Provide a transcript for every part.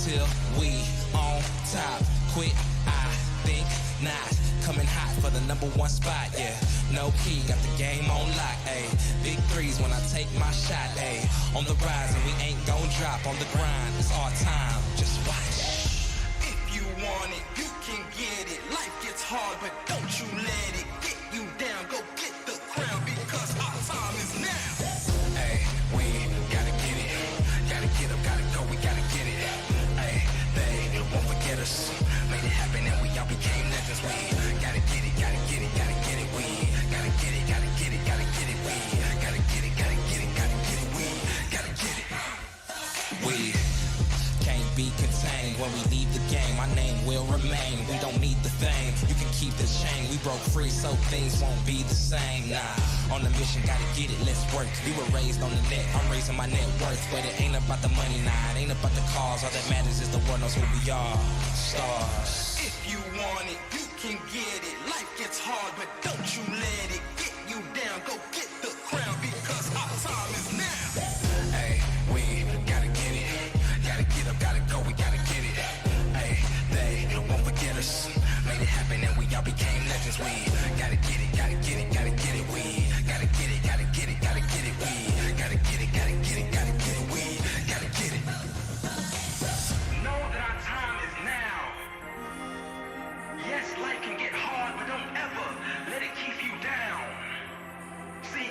till we on top. Quit, I think not. Coming hot for the #1 spot, yeah. No key, got the game on lock, ayy. Big threes when I take my shot, ayy. On the rise and we ain't gon' drop. On the grind, it's our time, just watch. If you want it, you can get it. Life gets hard, but don't you let it get you down. Go get the crown, because our time is now. Ayy, we gotta get it. Gotta get up, gotta go, we gotta get it. Ayy, they won't forget us. Made it happen and we all became legends. We gotta get it, gotta get it, gotta get it. We gotta get it, gotta get it, gotta get it. We gotta get it, gotta get it, gotta get it. We gotta get it. We can't be contained when we leave the game. My name will remain. We don't need the fame. You can keep the chain. We broke free so things won't be the same. Nah, on the mission, gotta get it, let's work. We were raised on the net, I'm raising my net worth. But it ain't about the money, nah, it ain't about the cause. All that matters is the world knows who we are. Stars. If you want it, you can get it. Life gets hard, but don't you let it get you down. Go get the crown, because our time is now. Hey, we gotta get it. Gotta get up, gotta go, we gotta get it. Hey, they won't forget us. Made it happen and we all became legends. We gotta get it, gotta get it, gotta get it. We gotta get it, gotta get it, gotta get it. We gotta get it, gotta get it, gotta get it. We gotta get it. Know that our time is now. Yes, life can get hard, but don't ever let it keep you down. See,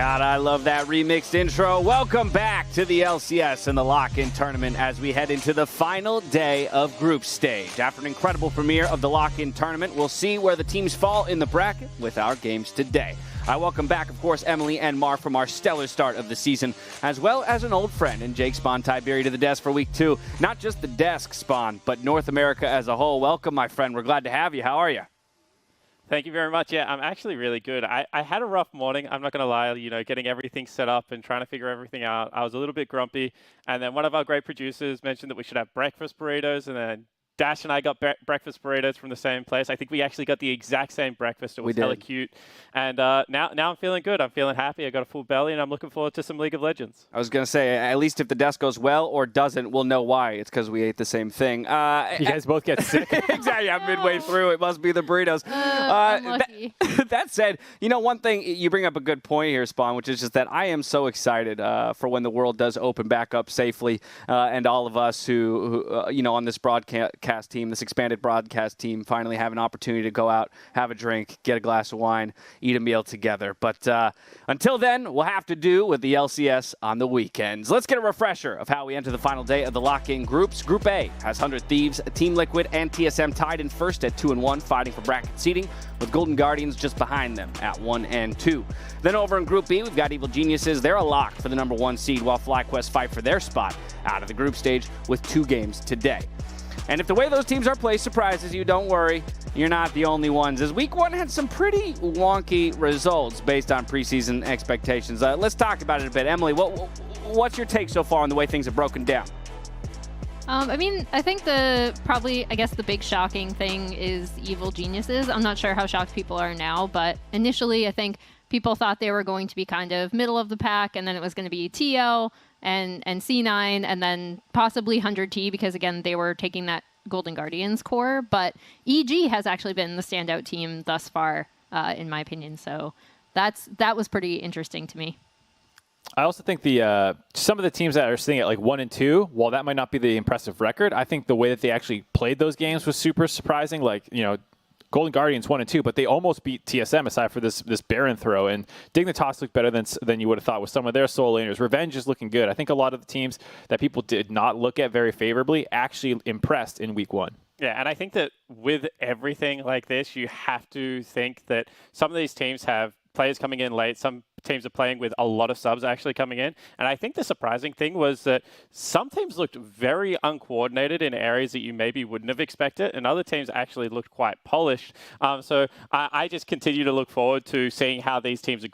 God, I love that remixed intro. Welcome back to the LCS and the Lock In tournament as we head into the final day of group stage. After an incredible premiere of the Lock In tournament, we'll see where the teams fall in the bracket with our games today. I welcome back, of course, Emily and Mar from our stellar start of the season, as well as an old friend and Jake Spawn Tiberi to the desk for week 2. Not just the desk, Spawn, but North America as a whole. Welcome, my friend. We're glad to have you. How are you? Thank you very much. Yeah, I'm actually really good. I had a rough morning. I'm not going to lie, getting everything set up and trying to figure everything out. I was a little bit grumpy. And then one of our great producers mentioned that we should have breakfast burritos. And then Dash and I got breakfast burritos from the same place. I think we actually got the exact same breakfast. It was hella cute. And now I'm feeling good. I'm feeling happy. I got a full belly, and I'm looking forward to some League of Legends. I was going to say, at least if the desk goes well or doesn't, we'll know why. It's because we ate the same thing. You guys both get sick? Exactly. I'm midway through. It must be the burritos. That said, one thing, you bring up a good point here, Spawn, which is just that I am so excited for when the world does open back up safely, and all of us who on this broadcast team, this expanded broadcast team, finally have an opportunity to go out, have a drink, get a glass of wine, eat a meal together. But until then, we'll have to do with the LCS on the weekends. Let's get a refresher of how we enter the final day of the lock-in groups. Group A has 100 Thieves, Team Liquid, and TSM tied in first at 2-1, fighting for bracket seeding, with Golden Guardians just behind them at 1-2. Then over in Group B, we've got Evil Geniuses. They're a lock for the number 1 seed, while FlyQuest fight for their spot out of the group stage with 2 games today. And if the way those teams are played surprises you, don't worry. You're not the only ones, as Week 1 had some pretty wonky results based on preseason expectations. Let's talk about it a bit. Emily, what's your take so far on the way things have broken down? I think the big shocking thing is Evil Geniuses. I'm not sure how shocked people are now, but initially I think people thought they were going to be kind of middle of the pack, and then it was going to be TL and C9, and then possibly 100T, because again, they were taking that Golden Guardians core. But EG has actually been the standout team thus far, in my opinion. So that was pretty interesting to me. I also think some of the teams that are sitting at like 1 and 2, while that might not be the impressive record, I think the way that they actually played those games was super surprising. Like, Golden Guardians 1 and 2, but they almost beat TSM aside for this Baron throw. And Dignitas looked better than you would have thought with some of their solo laners. Revenge is looking good. I think a lot of the teams that people did not look at very favorably actually impressed in Week 1. Yeah, and I think that with everything like this, you have to think that some of these teams have players coming in late. Some teams are playing with a lot of subs actually coming in. And I think the surprising thing was that some teams looked very uncoordinated in areas that you maybe wouldn't have expected, and other teams actually looked quite polished. So I just continue to look forward to seeing how these teams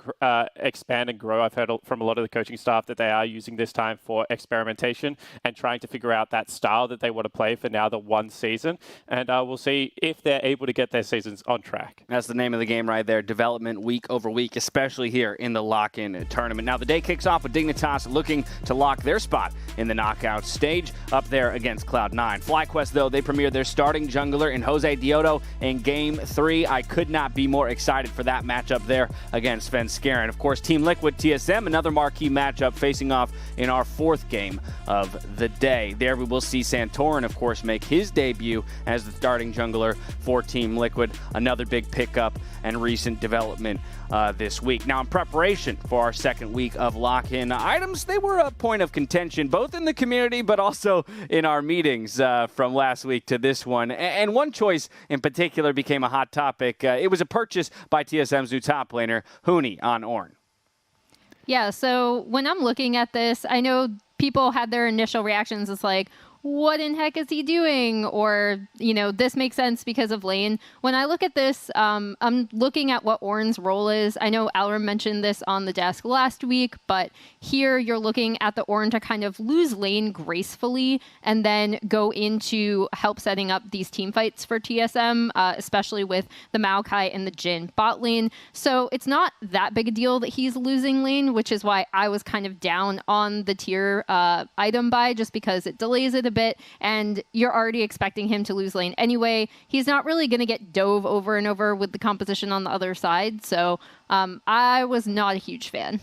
expand and grow. I've heard from a lot of the coaching staff that they are using this time for experimentation and trying to figure out that style that they want to play for now the one season. And we'll see if they're able to get their seasons on track. That's the name of the game right there, development week over week, especially here in the lock-in tournament. Now the day kicks off with Dignitas looking to lock their spot in the knockout stage up there against Cloud9. FlyQuest, though, they premiered their starting jungler in Jose Diodo in Game 3. I could not be more excited for that matchup there against Sven Skaren. Of course, Team Liquid TSM, another marquee matchup facing off in our 4th game of the day. There we will see Santorin, of course, make his debut as the starting jungler for Team Liquid. Another big pickup and recent development this week. Now, in preparation for our 2nd week of lock-in items, they were a point of contention both in the community but also in our meetings from last week to this one. And one choice in particular became a hot topic. It was a purchase by TSM's new top laner, Huni, on Ornn. Yeah, so when I'm looking at this, I know people had their initial reactions. It's like, what in heck is he doing? Or, this makes sense because of lane. When I look at this, I'm looking at what Ornn's role is. I know Alram mentioned this on the desk last week, but here you're looking at the Ornn to kind of lose lane gracefully and then go into help setting up these team fights for TSM, especially with the Maokai and the Jhin bot lane. So it's not that big a deal that he's losing lane, which is why I was kind of down on the tier item buy, just because it delays it a bit, and you're already expecting him to lose lane anyway. He's not really going to get dove over and over with the composition on the other side, so I was not a huge fan.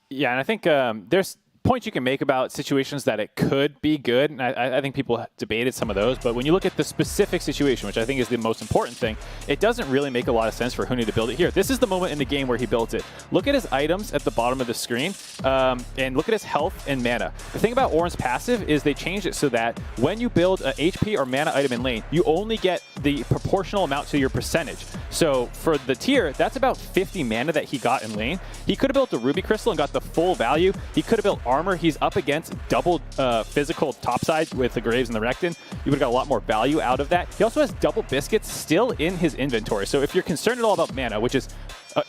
Yeah, and I think there's points you can make about situations that it could be good, and I think people debated some of those, but when you look at the specific situation, which I think is the most important thing, it doesn't really make a lot of sense for Huni to build it here. This is the moment in the game where he built it. Look at his items at the bottom of the screen, and look at his health and mana. The thing about Ornn's passive is they changed it so that when you build a HP or mana item in lane, you only get the proportional amount to your percentage. So for the tier, that's about 50 mana that he got in lane. He could have built the Ruby Crystal and got the full value. He could have built armor. He's up against double physical topside with the Graves and the Recton. You would have got a lot more value out of that. He also has double biscuits still in his inventory. So if you're concerned at all about mana, which is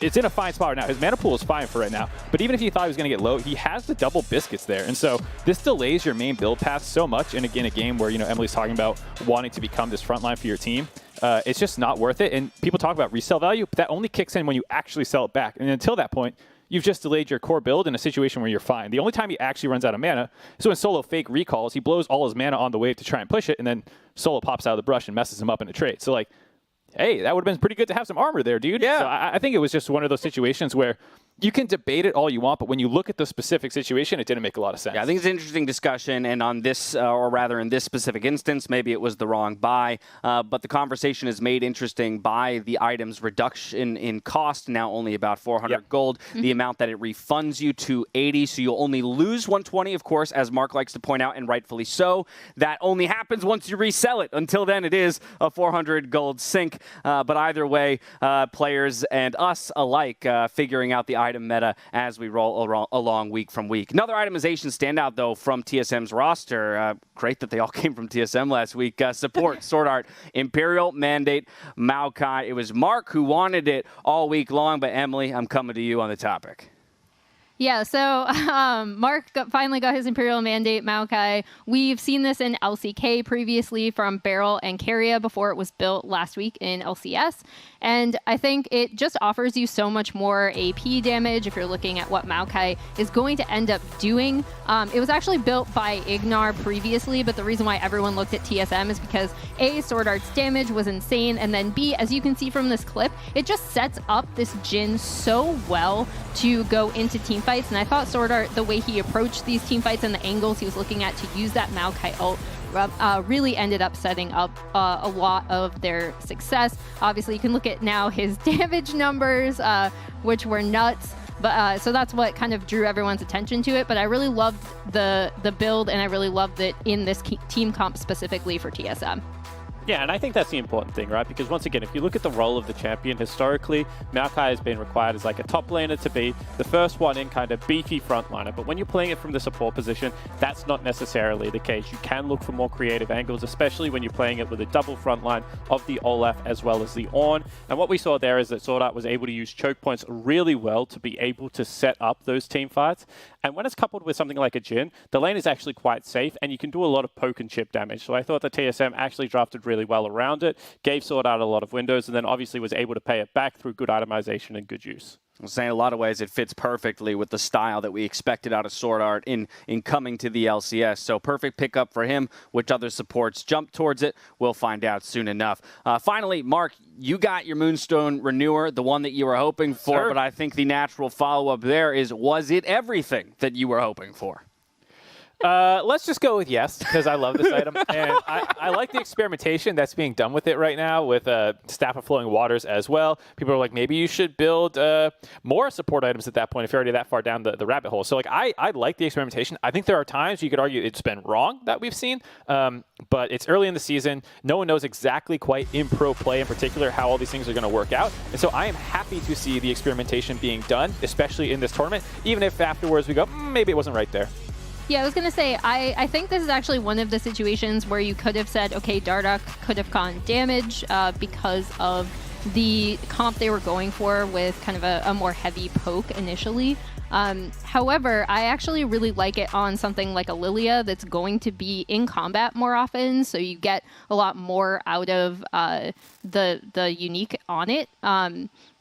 it's in a fine spot right now. His mana pool is fine for right now. But even if you thought he was going to get low, he has the double biscuits there. And so this delays your main build path so much. And again, a game where, Emily's talking about wanting to become this frontline for your team. It's just not worth it. And people talk about resale value, but that only kicks in when you actually sell it back. And until that point, you've just delayed your core build in a situation where you're fine. The only time he actually runs out of mana is when Solo fake recalls. He blows all his mana on the wave to try and push it, and then Solo pops out of the brush and messes him up in a trade. So, like, hey, that would have been pretty good to have some armor there, dude. Yeah. So I think it was just one of those situations where you can debate it all you want, but when you look at the specific situation, it didn't make a lot of sense. Yeah, I think it's an interesting discussion, and on this, or rather in this specific instance, maybe it was the wrong buy, but the conversation is made interesting by the item's reduction in cost, now only about 400 gold, the amount that it refunds you to 80, so you'll only lose 120, of course, as Mark likes to point out, and rightfully so. That only happens once you resell it. Until then, it is a 400 gold sink, but either way, players and us alike figuring out the item meta as we roll along week from week. Another itemization standout, though, from TSM's roster. Great that they all came from TSM last week. Support, Sword Art, Imperial, Mandate, Maokai. It was Mark who wanted it all week long, but Emily, I'm coming to you on the topic. Yeah, so Mark finally got his Imperial Mandate, Maokai. We've seen this in LCK previously from Beryl and Keria before it was built last week in LCS. And I think it just offers you so much more AP damage if you're looking at what Maokai is going to end up doing. It was actually built by Ignar previously, but the reason why everyone looked at TSM is because A, Sword Art's damage was insane, and then B, as you can see from this clip, it just sets up this Jhin so well to go into team fights, and I thought Sword Art, the way he approached these team fights and the angles he was looking at to use that Maokai ult, really ended up setting up a lot of their success. Obviously, you can look at now his damage numbers, which were nuts. But so that's what kind of drew everyone's attention to it. But I really loved the build, and I really loved it in this team comp specifically for TSM. Yeah, and I think that's the important thing, right? Because once again, if you look at the role of the champion historically, Maokai has been required as like a top laner to be the first one in kind of beefy frontliner. But when you're playing it from the support position, that's not necessarily the case. You can look for more creative angles, especially when you're playing it with a double frontline of the Olaf as well as the Ornn. And what we saw there is that Sword Art was able to use choke points really well to be able to set up those team fights. And when it's coupled with something like a Jhin, the lane is actually quite safe, and you can do a lot of poke and chip damage. So I thought the TSM actually drafted really well around it, gave Sword Art a lot of windows, and then obviously was able to pay it back through good itemization and good use. I'm saying in a lot of ways it fits perfectly with the style that we expected out of Sword Art in coming to the LCS. So perfect pickup for him. Which other supports jump towards it? We'll find out soon enough. Finally, Mark, you got your Moonstone Renewer, the one that you were hoping for, but I think the natural follow-up there is, was it everything that you were hoping for? Let's just go with yes, because I love this item. And I like the experimentation that's being done with it right now with Staff of Flowing Waters as well. People are like, maybe you should build more support items at that point if you're already that far down the rabbit hole. So like, I like the experimentation. I think there are times you could argue it's been wrong that we've seen, but it's early in the season. No one knows exactly quite in pro play in particular how all these things are going to work out. And so I am happy to see the experimentation being done, especially in this tournament, even if afterwards we go, maybe it wasn't right there. Yeah, I was going to say, I think this is actually one of the situations where you could have said, okay, Dardoch could have gone damage because of the comp they were going for with kind of a more heavy poke initially. However, I actually really like it on something like a Lilia that's going to be in combat more often, so you get a lot more out of the unique on it.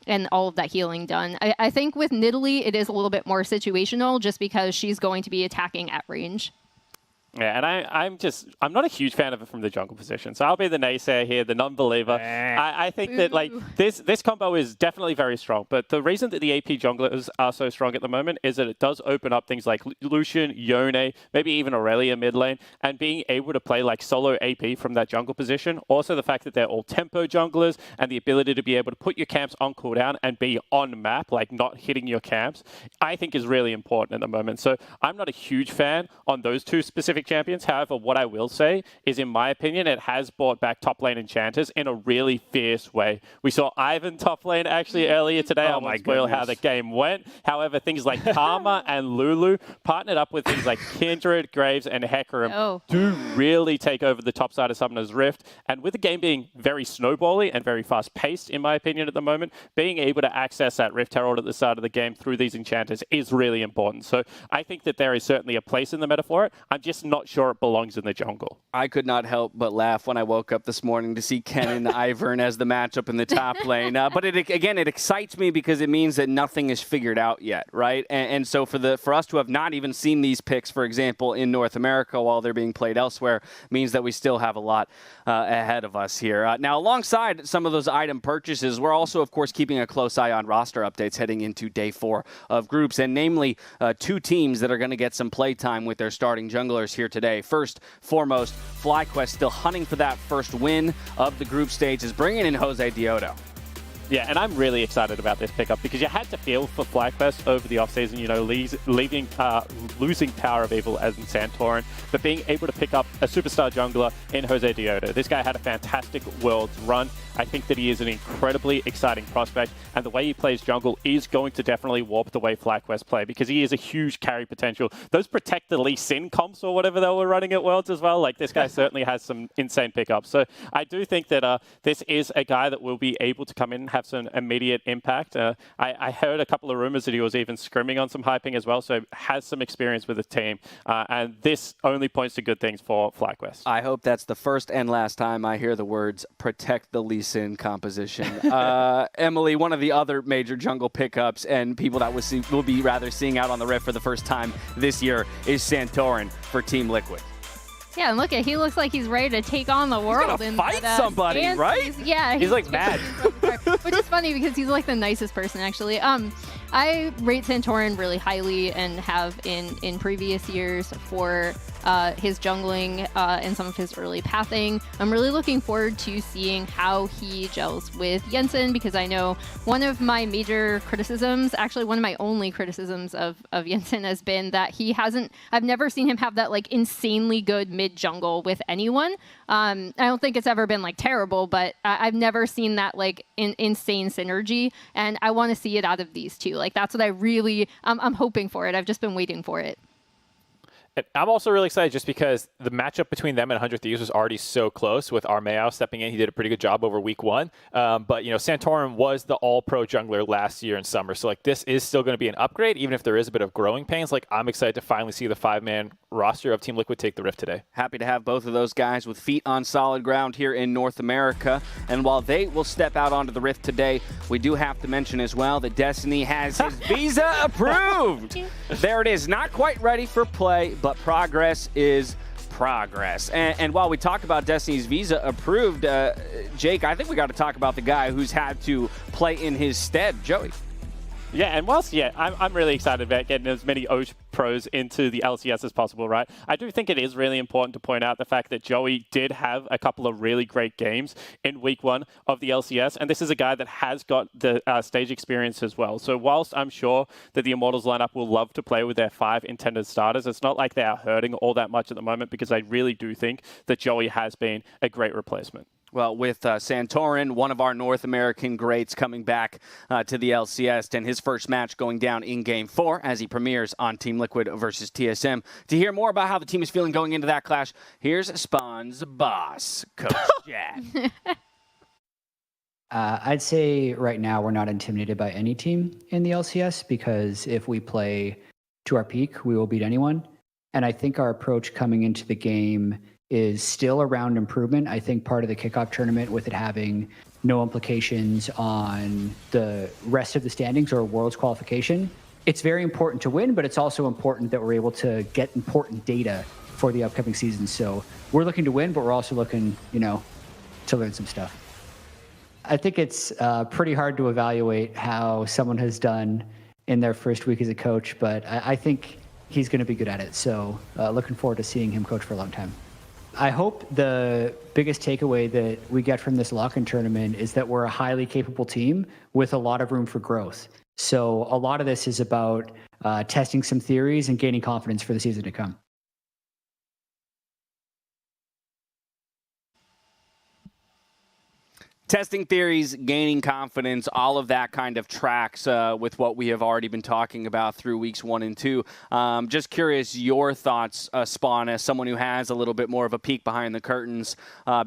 And all of that healing done. I think with Nidalee, it is a little bit more situational just because she's going to be attacking at range. Yeah, and I'm not a huge fan of it from the jungle position. So I'll be the naysayer here, the non-believer. I think that like this combo is definitely very strong. But the reason that the AP junglers are so strong at the moment is that it does open up things like Lucian, Yone, maybe even Aurelia mid lane, and being able to play like solo AP from that jungle position. Also the fact that they're all tempo junglers and the ability to be able to put your camps on cooldown and be on map, like not hitting your camps, I think is really important at the moment. So I'm not a huge fan on those two specific champions. However, what I will say is, in my opinion, it has brought back top lane enchanters in a really fierce way. We saw Ivan top lane actually earlier today. I won't spoil how the game went. However, things like Karma and Lulu partnered up with things like Kindred, Graves, and Hecarim do really take over the top side of Summoner's Rift. And with the game being very snowbally and very fast-paced, in my opinion, at the moment, being able to access that Rift Herald at the start of the game through these enchanters is really important. So I think that there is certainly a place in the meta for it. I'm just not sure it belongs in the jungle. I could not help but laugh when I woke up this morning to see Ken and Ivern as the matchup in the top lane. But it excites me because it means that nothing is figured out yet, right? And so for us to have not even seen these picks, for example, in North America while they're being played elsewhere, means that we still have a lot ahead of us here. Now, alongside some of those item purchases, we're also, of course, keeping a close eye on roster updates heading into day 4 of groups, and namely 2 teams that are going to get some play time with their starting junglers here today. First, foremost, FlyQuest still hunting for that first win of the group stage is bringing in Jose Diodo. Yeah, and I'm really excited about this pickup because you had to feel for FlyQuest over the offseason, you know, losing Power of Evil as in Santorin, but being able to pick up a superstar jungler in Jose Diodo. This guy had a fantastic Worlds run. I think that he is an incredibly exciting prospect, and the way he plays jungle is going to definitely warp the way FlyQuest play because he is a huge carry potential. Those Protect the Lee Sin comps or whatever they were running at Worlds as well, like this guy certainly has some insane pickups. So I do think that this is a guy that will be able to come in and have some immediate impact. I heard a couple of rumors that he was even scrimming on some hyping as well, so has some experience with the team, and this only points to good things for FlyQuest. I hope that's the first and last time I hear the words Protect the Lee Sin composition. Emily, one of the other major jungle pickups and people that we'll be rather seeing out on the Rift for the first time this year is Santorin for Team Liquid. Yeah, and he looks like he's ready to take on the world. He's gonna fight somebody, right? Yeah. He's like mad. Which is funny because he's like the nicest person, actually. I rate Santorin really highly and have in previous years for his jungling and some of his early pathing. I'm really looking forward to seeing how he gels with Jensen because I know one of my major criticisms, actually one of my only criticisms of Jensen has been that I've never seen him have that like insanely good mid jungle with anyone. I don't think it's ever been like terrible, but I've never seen that like insane synergy, and I want to see it out of these two. Like that's what I'm hoping for it. I've just been waiting for it. And I'm also really excited just because the matchup between them and 100 Thieves was already so close with Armao stepping in. He did a pretty good job over week 1. But, you know, Santorin was the all-pro jungler last year in summer. So, like, this is still going to be an upgrade, even if there is a bit of growing pains. Like, I'm excited to finally see the 5-man roster of Team Liquid take the Rift today. Happy to have both of those guys with feet on solid ground here in North America. And while they will step out onto the Rift today, we do have to mention as well that Destiny has his visa approved. There it is. Not quite ready for play, but progress is progress. And while we talk about Destiny's visa approved, Jake, I think we got to talk about the guy who's had to play in his stead, Joey. Yeah, and whilst, I'm really excited about getting as many OG pros into the LCS as possible, right? I do think it is really important to point out the fact that Joey did have a couple of really great games in week 1 of the LCS, and this is a guy that has got the stage experience as well. So whilst I'm sure that the Immortals lineup will love to play with their 5 intended starters, it's not like they are hurting all that much at the moment because I really do think that Joey has been a great replacement. Well, with Santorin, one of our North American greats, coming back to the LCS, and his first match going down in Game 4 as he premieres on Team Liquid versus TSM. To hear more about how the team is feeling going into that clash, here's Spawn's boss, Coach Jack. I'd say right now we're not intimidated by any team in the LCS because if we play to our peak, we will beat anyone. And I think our approach coming into the game is still around improvement. I think part of the kickoff tournament, with it having no implications on the rest of the standings or Worlds qualification, it's very important to win, but it's also important that we're able to get important data for the upcoming season. So we're looking to win, but we're also looking, to learn some stuff. I think it's pretty hard to evaluate how someone has done in their first week as a coach, but I think he's going to be good at it. So looking forward to seeing him coach for a long time. I hope the biggest takeaway that we get from this lock-in tournament is that we're a highly capable team with a lot of room for growth. So a lot of this is about testing some theories and gaining confidence for the season to come. Testing theories, gaining confidence, all of that kind of tracks with what we have already been talking about through weeks 1 and 2. Just curious, your thoughts, Spawn, as someone who has a little bit more of a peek behind the curtains,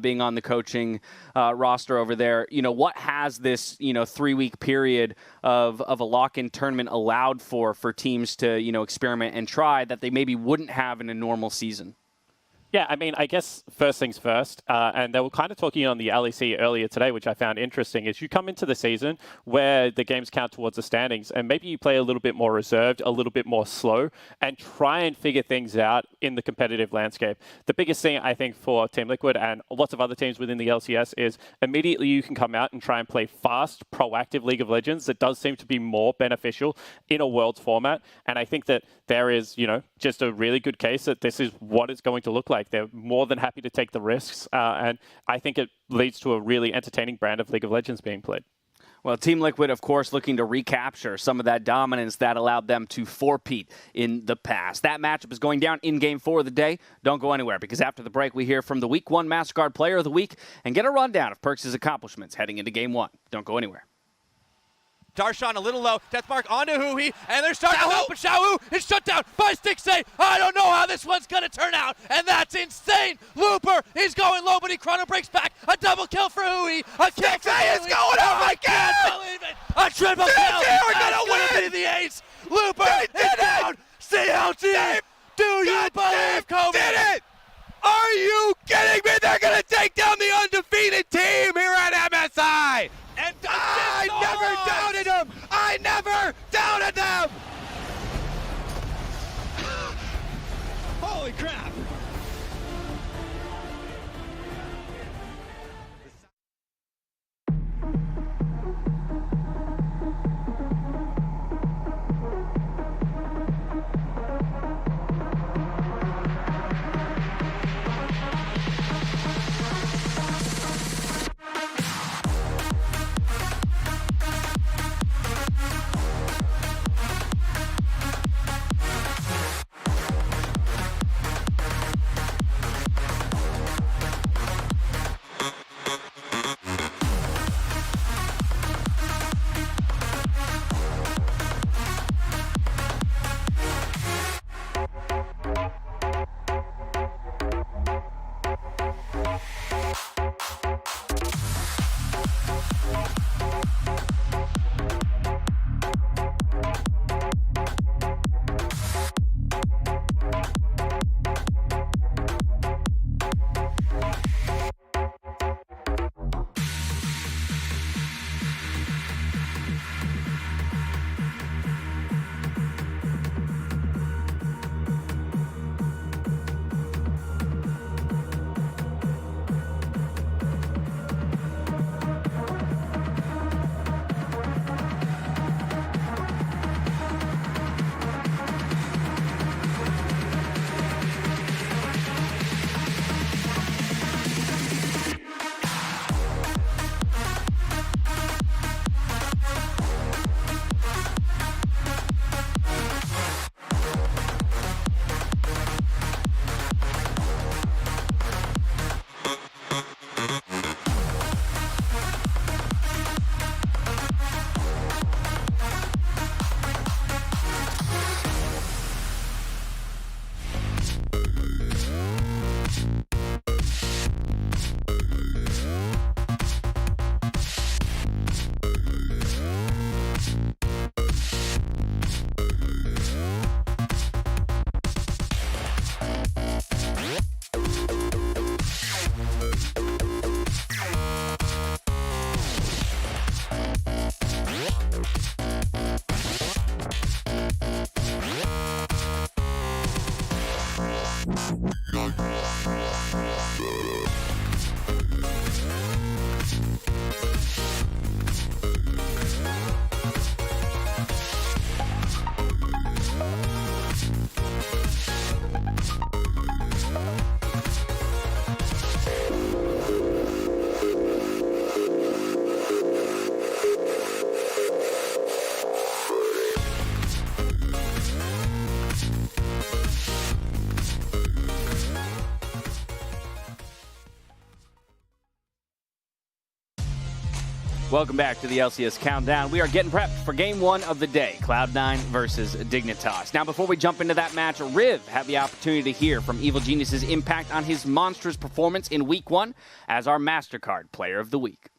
being on the coaching roster over there. What has this 3-week period of a lock-in tournament allowed for teams to experiment and try that they maybe wouldn't have in a normal season? Yeah, I mean, I guess first things first, and they were kind of talking on the LEC earlier today, which I found interesting, is you come into the season where the games count towards the standings, and maybe you play a little bit more reserved, a little bit more slow, and try and figure things out in the competitive landscape. The biggest thing, I think, for Team Liquid and lots of other teams within the LCS is immediately you can come out and try and play fast, proactive League of Legends that does seem to be more beneficial in a Worlds format, and I think that there is, just a really good case that this is what it's going to look like. They're more than happy to take the risks, and I think it leads to a really entertaining brand of League of Legends being played. Well, Team Liquid, of course, looking to recapture some of that dominance that allowed them to four-peat in the past. That matchup is going down in Game 4 of the day. Don't go anywhere, because after the break, we hear from the Week 1 MasterCard Player of the Week and get a rundown of Perks' accomplishments heading into Game 1. Don't go anywhere. Darshan a little low, death mark onto Hui, and they're starting to help, but Xiao Wu is shut down by Stixay. I don't know how this one's gonna turn out, and that's insane. Looper is going low, but he chrono breaks back. A double kill for Hui, a kill for Hui. is going over again! I can't believe it! A triple kill! We're gonna That's win! gonna be the ace! Looper is down! CLT! Do you believe Kobe? Did it! Are you kidding me? They're gonna take down the undefeated team here at MSI! And I never doubted them! I never doubted them! Holy crap! Welcome back to the LCS Countdown. We are getting prepped for game one of the day, Cloud9 versus Dignitas. Now, before we jump into that match, Riv had the opportunity to hear from Evil Genius's impact on his monstrous performance in Week 1 as our MasterCard Player of the Week.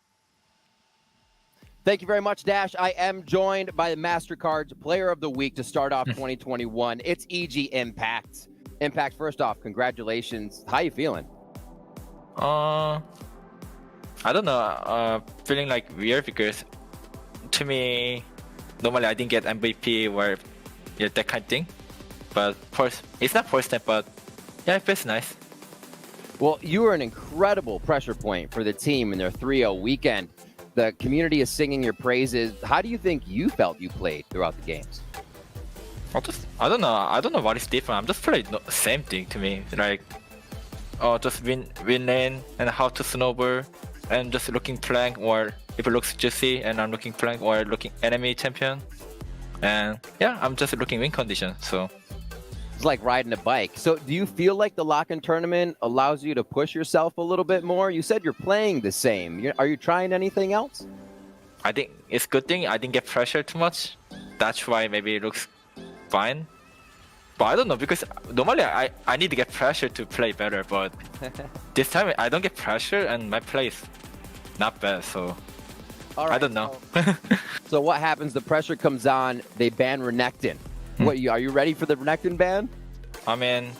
Thank you very much, Dash. I am joined by the MasterCard's Player of the Week to start off 2021. It's EG Impact. Impact, first off, congratulations. How you feeling? I don't know, feeling like weird because to me, normally I didn't get MVP or that kind of thing. But first, it's not first time, but yeah, it feels nice. Well, you were an incredible pressure point for the team in their 3-0 weekend. The community is singing your praises. How do you think you felt you played throughout the games? I don't know what is different. I'm just playing the same thing to me. Like, just win lane and how to snowball. And just looking flank, or if it looks juicy and I'm looking flank or looking enemy champion. And yeah, I'm just looking win condition, so. It's like riding a bike. So do you feel like the lock-in tournament allows you to push yourself a little bit more? You said you're playing the same. Are you trying anything else? I think it's good thing I didn't get pressure too much. That's why maybe it looks fine. But I don't know, because normally I need to get pressure to play better, but this time I don't get pressure and my play is not bad, so I don't know. So what happens? The pressure comes on, they ban Renekton. Are you ready for the Renekton ban? I mean,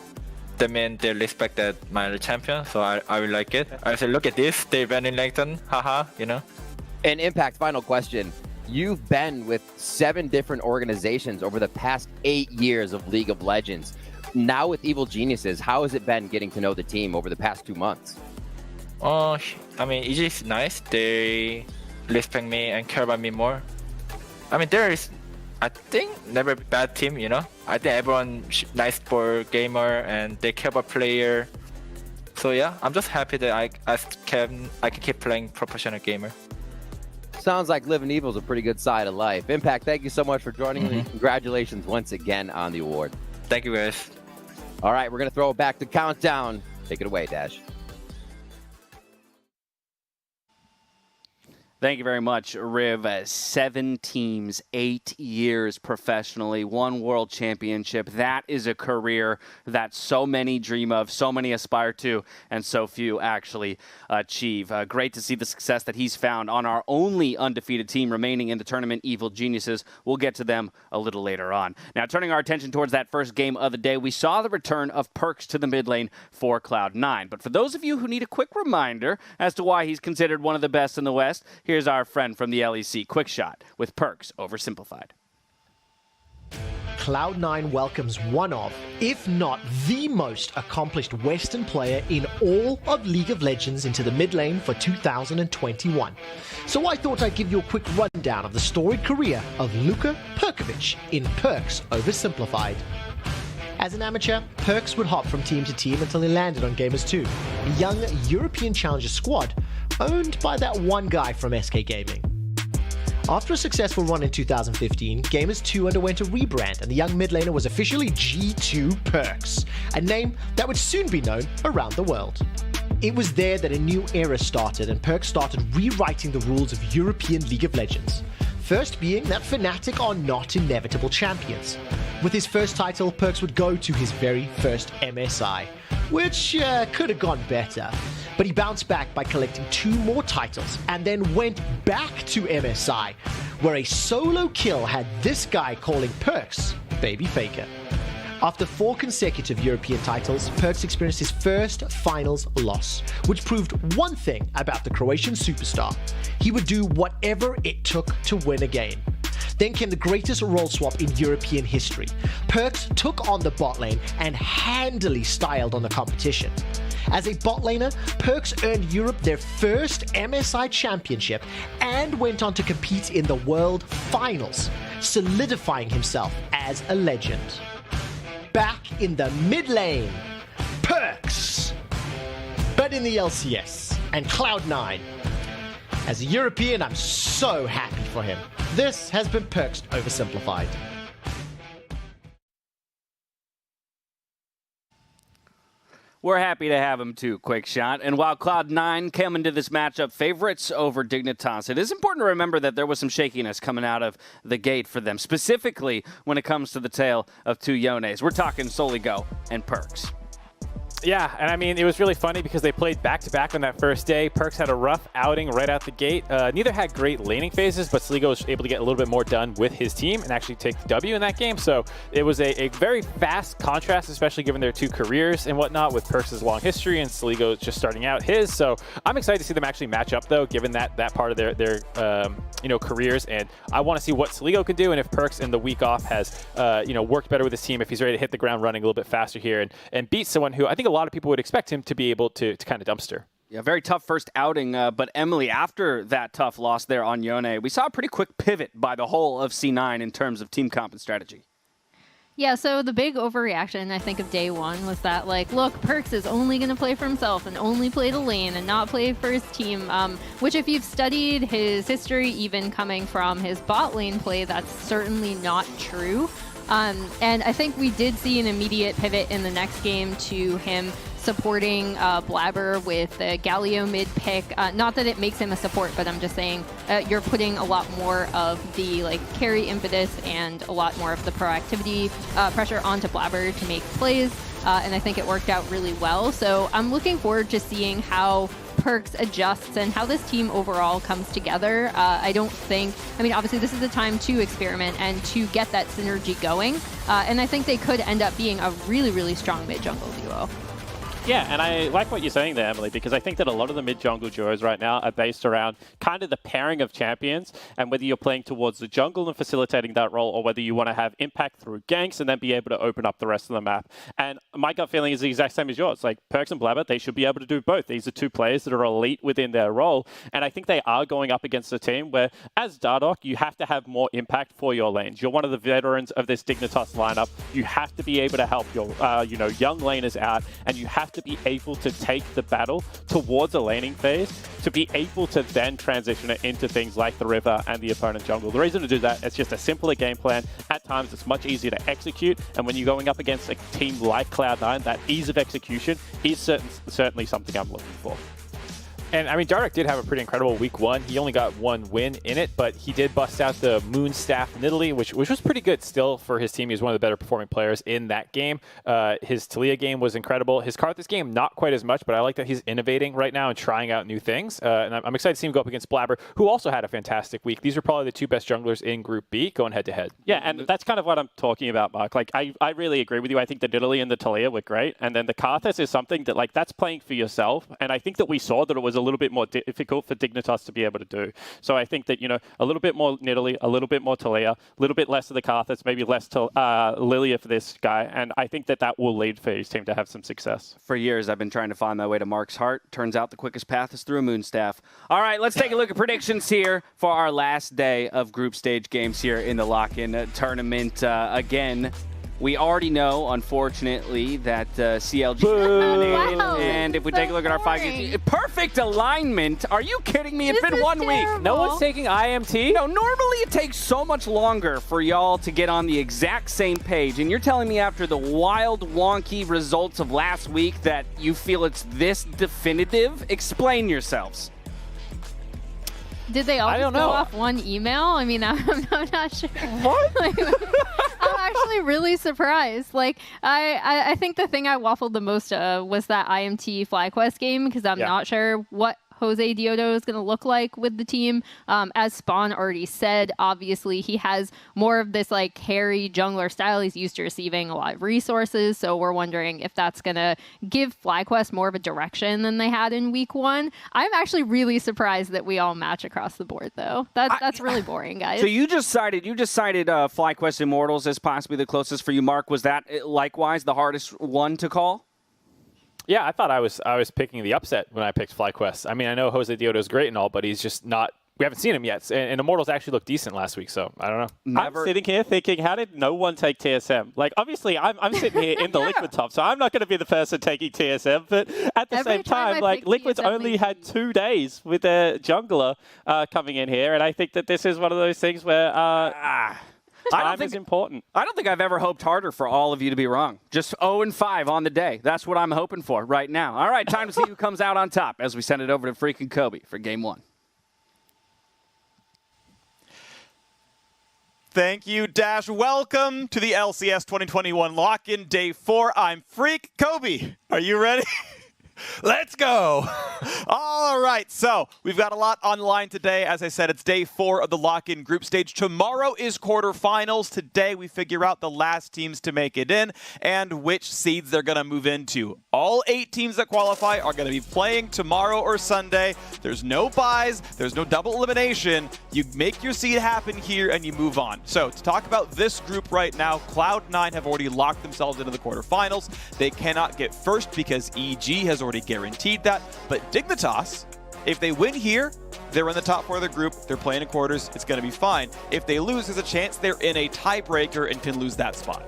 they respected my champion, so I will like it. I say, look at this, they ban Renekton, haha, you know. And Impact, final question. You've been with 7 different organizations over the past 8 years of League of Legends. Now with Evil Geniuses, how has it been getting to know the team over the past 2 months? I mean, EG is nice. They respect me and care about me more. I mean, there is, I think, never a bad team, you know. I think everyone nice for gamer and they care about player. So yeah, I'm just happy that I can keep playing professional gamer. Sounds like living evil is a pretty good side of life. Impact, thank you so much for joining me. Congratulations once again on the award. Thank you, guys. All right, we're going to throw it back to Countdown. Take it away, Dash. Thank you very much, Riv. 7 teams, 8 years professionally, 1 world championship. That is a career that so many dream of, so many aspire to, and so few actually achieve. Great to see the success that he's found on our only undefeated team remaining in the tournament, Evil Geniuses. We'll get to them a little later on. Now, turning our attention towards that first game of the day, we saw the return of Perks to the mid lane for Cloud9. But for those of you who need a quick reminder as to why he's considered one of the best in the West, here's our friend from the LEC, Quick Shot, with Perks Oversimplified. Cloud9 welcomes one of, if not the most accomplished Western player in all of League of Legends into the mid lane for 2021. So I thought I'd give you a quick rundown of the storied career of Luka Perkovic in Perks Oversimplified. As an amateur, Perks would hop from team to team until he landed on Gamers 2, a young European challenger squad owned by that one guy from SK Gaming. After a successful run in 2015, Gamers 2 underwent a rebrand and the young mid laner was officially G2 Perks, a name that would soon be known around the world. It was there that a new era started and Perks started rewriting the rules of European League of Legends. First being that Fnatic are not inevitable champions. With his first title, Perks would go to his very first MSI, which could have gone better. But he bounced back by collecting 2 more titles and then went back to MSI, where a solo kill had this guy calling Perks Baby Faker. After 4 consecutive European titles, Perks experienced his first finals loss, which proved one thing about the Croatian superstar. He would do whatever it took to win a game. Then came the greatest role swap in European history. Perks took on the bot lane and handily styled on the competition. As a bot laner, Perks earned Europe their first MSI championship and went on to compete in the World Finals, solidifying himself as a legend. Back in the mid lane, Perks! But in the LCS and Cloud9. As a European, I'm so happy for him. This has been Perks Oversimplified. We're happy to have him too, Quick Shot. And while Cloud9 came into this matchup favorites over Dignitas, it is important to remember that there was some shakiness coming out of the gate for them, specifically when it comes to the tale of two Yones. We're talking Soligo and Perks. Yeah, and I mean, it was really funny because they played back-to-back on that first day. Perks had a rough outing right out the gate. Neither had great laning phases, but Soligo was able to get a little bit more done with his team and actually take the W in that game. So it was a very fast contrast, especially given their two careers and whatnot, with Perks' long history and Soligo just starting out his. So I'm excited to see them actually match up, though, given that part of their careers. And I want to see what Soligo can do, and if Perks in the week off has worked better with his team, if he's ready to hit the ground running a little bit faster here and beat someone who I think a lot of people would expect him to be able to kind of dumpster. Yeah, very tough first outing, but Emily, after that tough loss there on Yone, we saw a pretty quick pivot by the whole of C9 in terms of team comp and strategy. Yeah, so the big overreaction, I think, of day one was that, look, Perks is only going to play for himself and only play the lane and not play for his team, which if you've studied his history, even coming from his bot lane play, that's certainly not true. And I think we did see an immediate pivot in the next game to him supporting Blabber with the Galio mid pick. Not that it makes him a support, but I'm just saying you're putting a lot more of the carry impetus and a lot more of the proactivity pressure onto Blabber to make plays. And I think it worked out really well. So I'm looking forward to seeing how Perks adjusts and how this team overall comes together. I mean, obviously this is the time to experiment and to get that synergy going. And I think they could end up being a really, really strong mid-jungle duo. Yeah, and I like what you're saying there, Emily, because I think that a lot of the mid-jungle duos right now are based around kind of the pairing of champions, and whether you're playing towards the jungle and facilitating that role, or whether you want to have impact through ganks and then be able to open up the rest of the map. And my gut feeling is the exact same as yours. Perks and Blabber, they should be able to do both. These are two players that are elite within their role, and I think they are going up against a team where, as Dardoch, you have to have more impact for your lanes. You're one of the veterans of this Dignitas lineup. You have to be able to help your young laners out, and you have to be able to take the battle towards a laning phase to be able to then transition it into things like the river and the opponent jungle. The reason to do that, it's just a simpler game plan. At times, it's much easier to execute, and when you're going up against a team like Cloud9, that ease of execution is certainly something I'm looking for. And I mean, Dardoch did have a pretty incredible week one. He only got one win in it, but he did bust out the Moonstaff Nidalee, which was pretty good still for his team. He was one of the better performing players in that game. His Talia game was incredible. His Karthus game, not quite as much, but I like that he's innovating right now and trying out new things. And I'm excited to see him go up against Blabber, who also had a fantastic week. These are probably the two best junglers in Group B going head to head. Yeah, and that's kind of what I'm talking about, Mark. I really agree with you. I think the Nidalee and the Talia were great. And then the Karthus is something that, that's playing for yourself. And I think that we saw that it was a little bit more difficult for Dignitas to be able to do. So I think that, a little bit more Nidalee, a little bit more Talia, a little bit less of the Karthus, maybe less to Lilia for this guy. And I think that will lead for his team to have some success. For years, I've been trying to find my way to Mark's heart. Turns out the quickest path is through a Moonstaff. All right, let's take a look at predictions here for our last day of group stage games here in the Lock In tournament. Again, we already know, unfortunately, that CLG is eliminated. Wow, and if we take a look at our 5 games, perfect alignment. Are you kidding me? It's This been is 1 week. terrible. No one's taking IMT? No, normally it takes so much longer for y'all to get on the exact same page. And you're telling me after the wild, wonky results of last week that you feel it's this definitive? Explain yourselves. Did they all I don't just go know. off one email? I mean, I'm not sure. What? I'm actually really surprised. I think the thing I waffled the most was that IMT FlyQuest game, because I'm not sure what Jose Diodo is going to look like with the team. As Spawn already said, obviously he has more of this carry jungler style. He's used to receiving a lot of resources, so we're wondering if that's going to give FlyQuest more of a direction than they had in week one. I'm actually really surprised that we all match across the board, though. That's really boring, guys. So you just cited FlyQuest Immortals as possibly the closest for you, Mark. Was that likewise the hardest one to call? Yeah, I thought I was picking the upset when I picked FlyQuest. I mean, I know Jose Diodo is great and all, but he's just not. We haven't seen him yet, and Immortals actually looked decent last week, so I don't know. I'm sitting here thinking, how did no one take TSM? Obviously, I'm sitting here in the Liquid top, so I'm not going to be the person taking TSM, but at the same time, Liquid's only had 2 days with their jungler coming in here, and I think that this is one of those things where... Time is important. I don't think I've ever hoped harder for all of you to be wrong. Just 0-5 on the day. That's what I'm hoping for right now. All right, time to see who comes out on top as we send it over to freaking Kobe for game 1. Thank you, Dash. Welcome to the LCS 2021 Lock-In Day 4. I'm Freak Kobe. Are you ready? Let's go. All right, so we've got a lot on the line today. As I said, it's day 4 of the lock-in group stage. Tomorrow is quarterfinals. Today we figure out the last teams to make it in and which seeds they're going to move into. All 8 teams that qualify are going to be playing tomorrow or Sunday. There's no buys. There's no double elimination. You make your seed happen here and you move on. So to talk about this group right now, Cloud9 have already locked themselves into the quarterfinals. They cannot get first because EG has already guaranteed that. But Dignitas, if they win here, they're in the top 4 of the group. They're playing in quarters. It's going to be fine. If they lose, there's a chance they're in a tiebreaker and can lose that spot.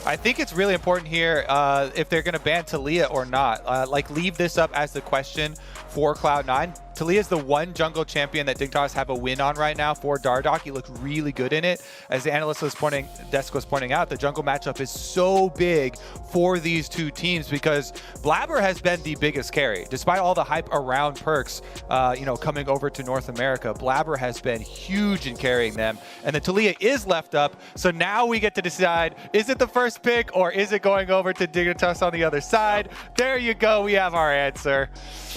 I think it's really important here if they're going to ban Taliyah or not. Leave this up as the question for Cloud9. Taliyah is the one jungle champion that Dignitas have a win on right now for Dardoch. He looked really good in it. As the analyst was Desk was pointing out, the jungle matchup is so big for these two teams because Blabber has been the biggest carry. Despite all the hype around Perks, coming over to North America, Blabber has been huge in carrying them. And the Taliyah is left up, so now we get to decide, is it the first pick or is it going over to Dignitas on the other side? There you go, we have our answer.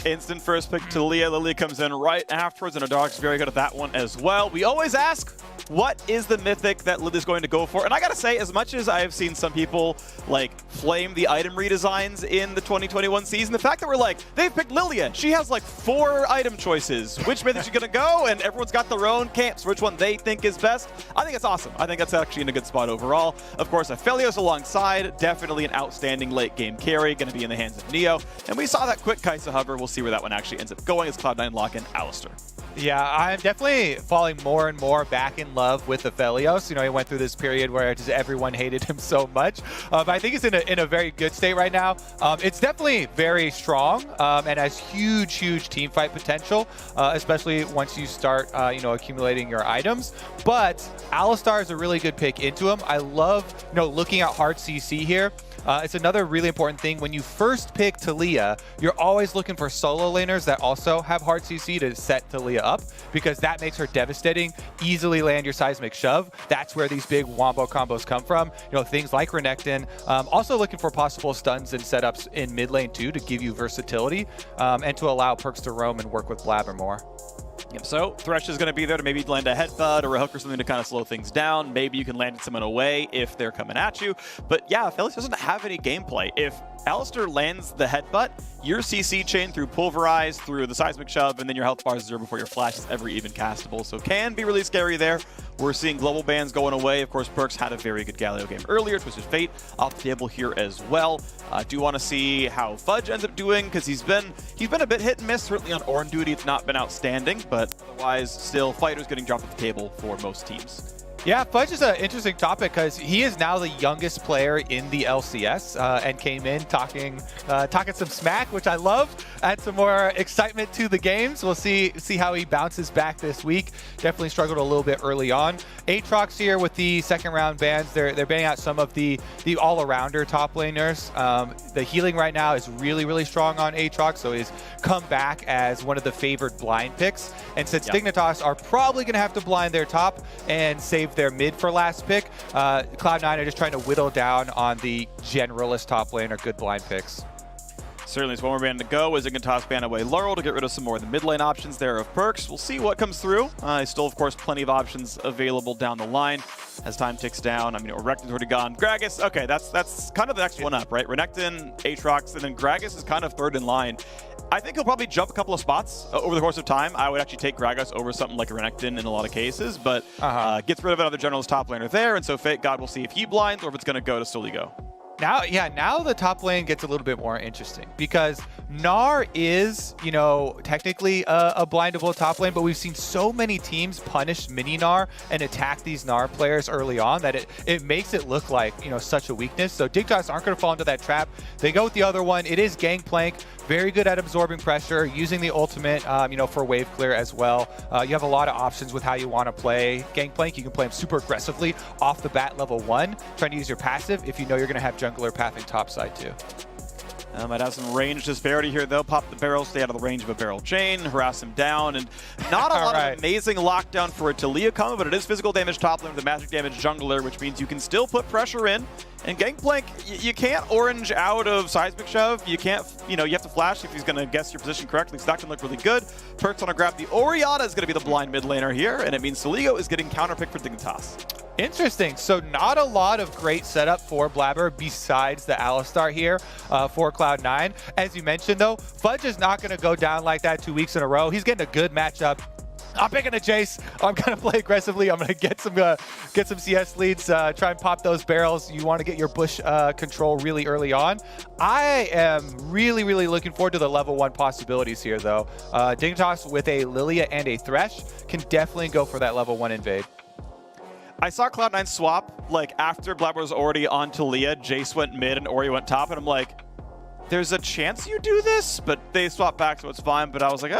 Instant first pick Taliyah. Lilia comes in right afterwards, and our dog's very good at that one as well. We always ask, what is the mythic that Lilia's going to go for? And I gotta say, as much as I have seen some people flame the item redesigns in the 2021 season, the fact that we're they've picked Lilia. She has 4 item choices. Which mythic is she gonna go? And everyone's got their own camps, which one they think is best. I think it's awesome. I think that's actually in a good spot overall. Of course, Aphelios alongside, definitely an outstanding late game carry, gonna be in the hands of Neo. And we saw that quick Kaisa hover. We'll see where that one actually ends up going as Cloud9 lock in Alistar. Yeah, I'm definitely falling more and more back in love with Aphelios. He went through this period where just everyone hated him so much. But I think he's in a very good state right now. It's definitely very strong and has huge team fight potential, especially once you start, accumulating your items. But Alistar is a really good pick into him. I love, looking at hard CC here. It's another really important thing. When you first pick Taliyah, you're always looking for solo laners that also have hard CC to set Taliyah up, because that makes her devastating. Easily land your seismic shove. That's where these big wombo combos come from. Things like Renekton. Also looking for possible stuns and setups in mid lane too to give you versatility and to allow Perks to roam and work with Blabber more. Yep, so Thresh is going to be there to maybe land a headbutt or a hook or something to kind of slow things down. Maybe you can land someone away if they're coming at you. But yeah, Felix doesn't have any gameplay. If Alistar lands the headbutt, your CC chain through Pulverize, through the Seismic Shove, and then your health bar is 0 before your flash is ever even castable. So can be really scary there. We're seeing global bans going away. Of course, Perks had a very good Galio game earlier. Twisted Fate off the table here as well. Do want to see how Fudge ends up doing, because he's been a bit hit and miss. Certainly on Ornn duty, it's not been outstanding, but otherwise, still fighters getting dropped off the table for most teams. Yeah, Fudge is an interesting topic because he is now the youngest player in the LCS and came in talking some smack, which I love. Add some more excitement to the games. We'll see how he bounces back this week. Definitely struggled a little bit early on. Aatrox here with the second round bans. They're banning out some of the all-arounder top laners. The healing right now is really strong on Aatrox, so he's come back as one of the favored blind picks. And since Dignitas are probably going to have to blind their top and save their mid for last pick, Cloud9 are just trying to whittle down on the generalist top lane or good blind picks. Certainly, it's one more ban to go as Dignitas ban away Laurel to get rid of some more of the mid lane options there of Perks. We'll see what comes through. Still, of course, plenty of options available down the line as time ticks down. I mean, Renekton's already gone. Gragas, okay, that's kind of the next one up, right? Renekton, Aatrox, and then Gragas is kind of third in line. I think he'll probably jump a couple of spots over the course of time. I would actually take Gragas over something like Renekton in a lot of cases, but gets rid of another generalist top laner there, and so Fate God will see if he blinds or if it's going to go to Stoligo. Now the top lane gets a little bit more interesting because Gnar is, technically a blindable top lane, but we've seen so many teams punish mini Gnar and attack these Gnar players early on that it makes it look like, such a weakness. So Dignitas aren't going to fall into that trap. They go with the other one. It is Gangplank. Very good at absorbing pressure, using the ultimate, for wave clear as well. You have a lot of options with how you want to play Gangplank. You can play him super aggressively off the bat level 1, trying to use your passive if you know you're going to have jungler pathing topside too. Might have some range disparity here, though. Pop the barrel, stay out of the range of a barrel chain, harass him down, and not a lot of amazing lockdown for a Taliyah combo, but it is physical damage top lane with a magic damage jungler, which means you can still put pressure in. And Gangplank, you can't orange out of seismic shove. You can't, you have to flash if he's going to guess your position correctly. So that can look really good. Perk's on to grab the Orianna is going to be the blind mid laner here, and it means Saligo is getting counterpicked for Dignitas. Interesting. So not a lot of great setup for Blabber besides the Alistar here for Cloud9. As you mentioned, though, Fudge is not going to go down like that 2 weeks in a row. He's getting a good matchup. I'm picking a chase. I'm going to play aggressively. I'm going to get some CS leads, try and pop those barrels. You want to get your bush control really early on. I am really, really looking forward to the level 1 possibilities here, though. Dignitas with a Lilia and a Thresh can definitely go for that level 1 invade. I saw Cloud9 swap, after Blabber was already on Taliyah, Jace went mid and Ori went top, and I'm like, there's a chance you do this? But they swapped back, so it's fine. But I was like,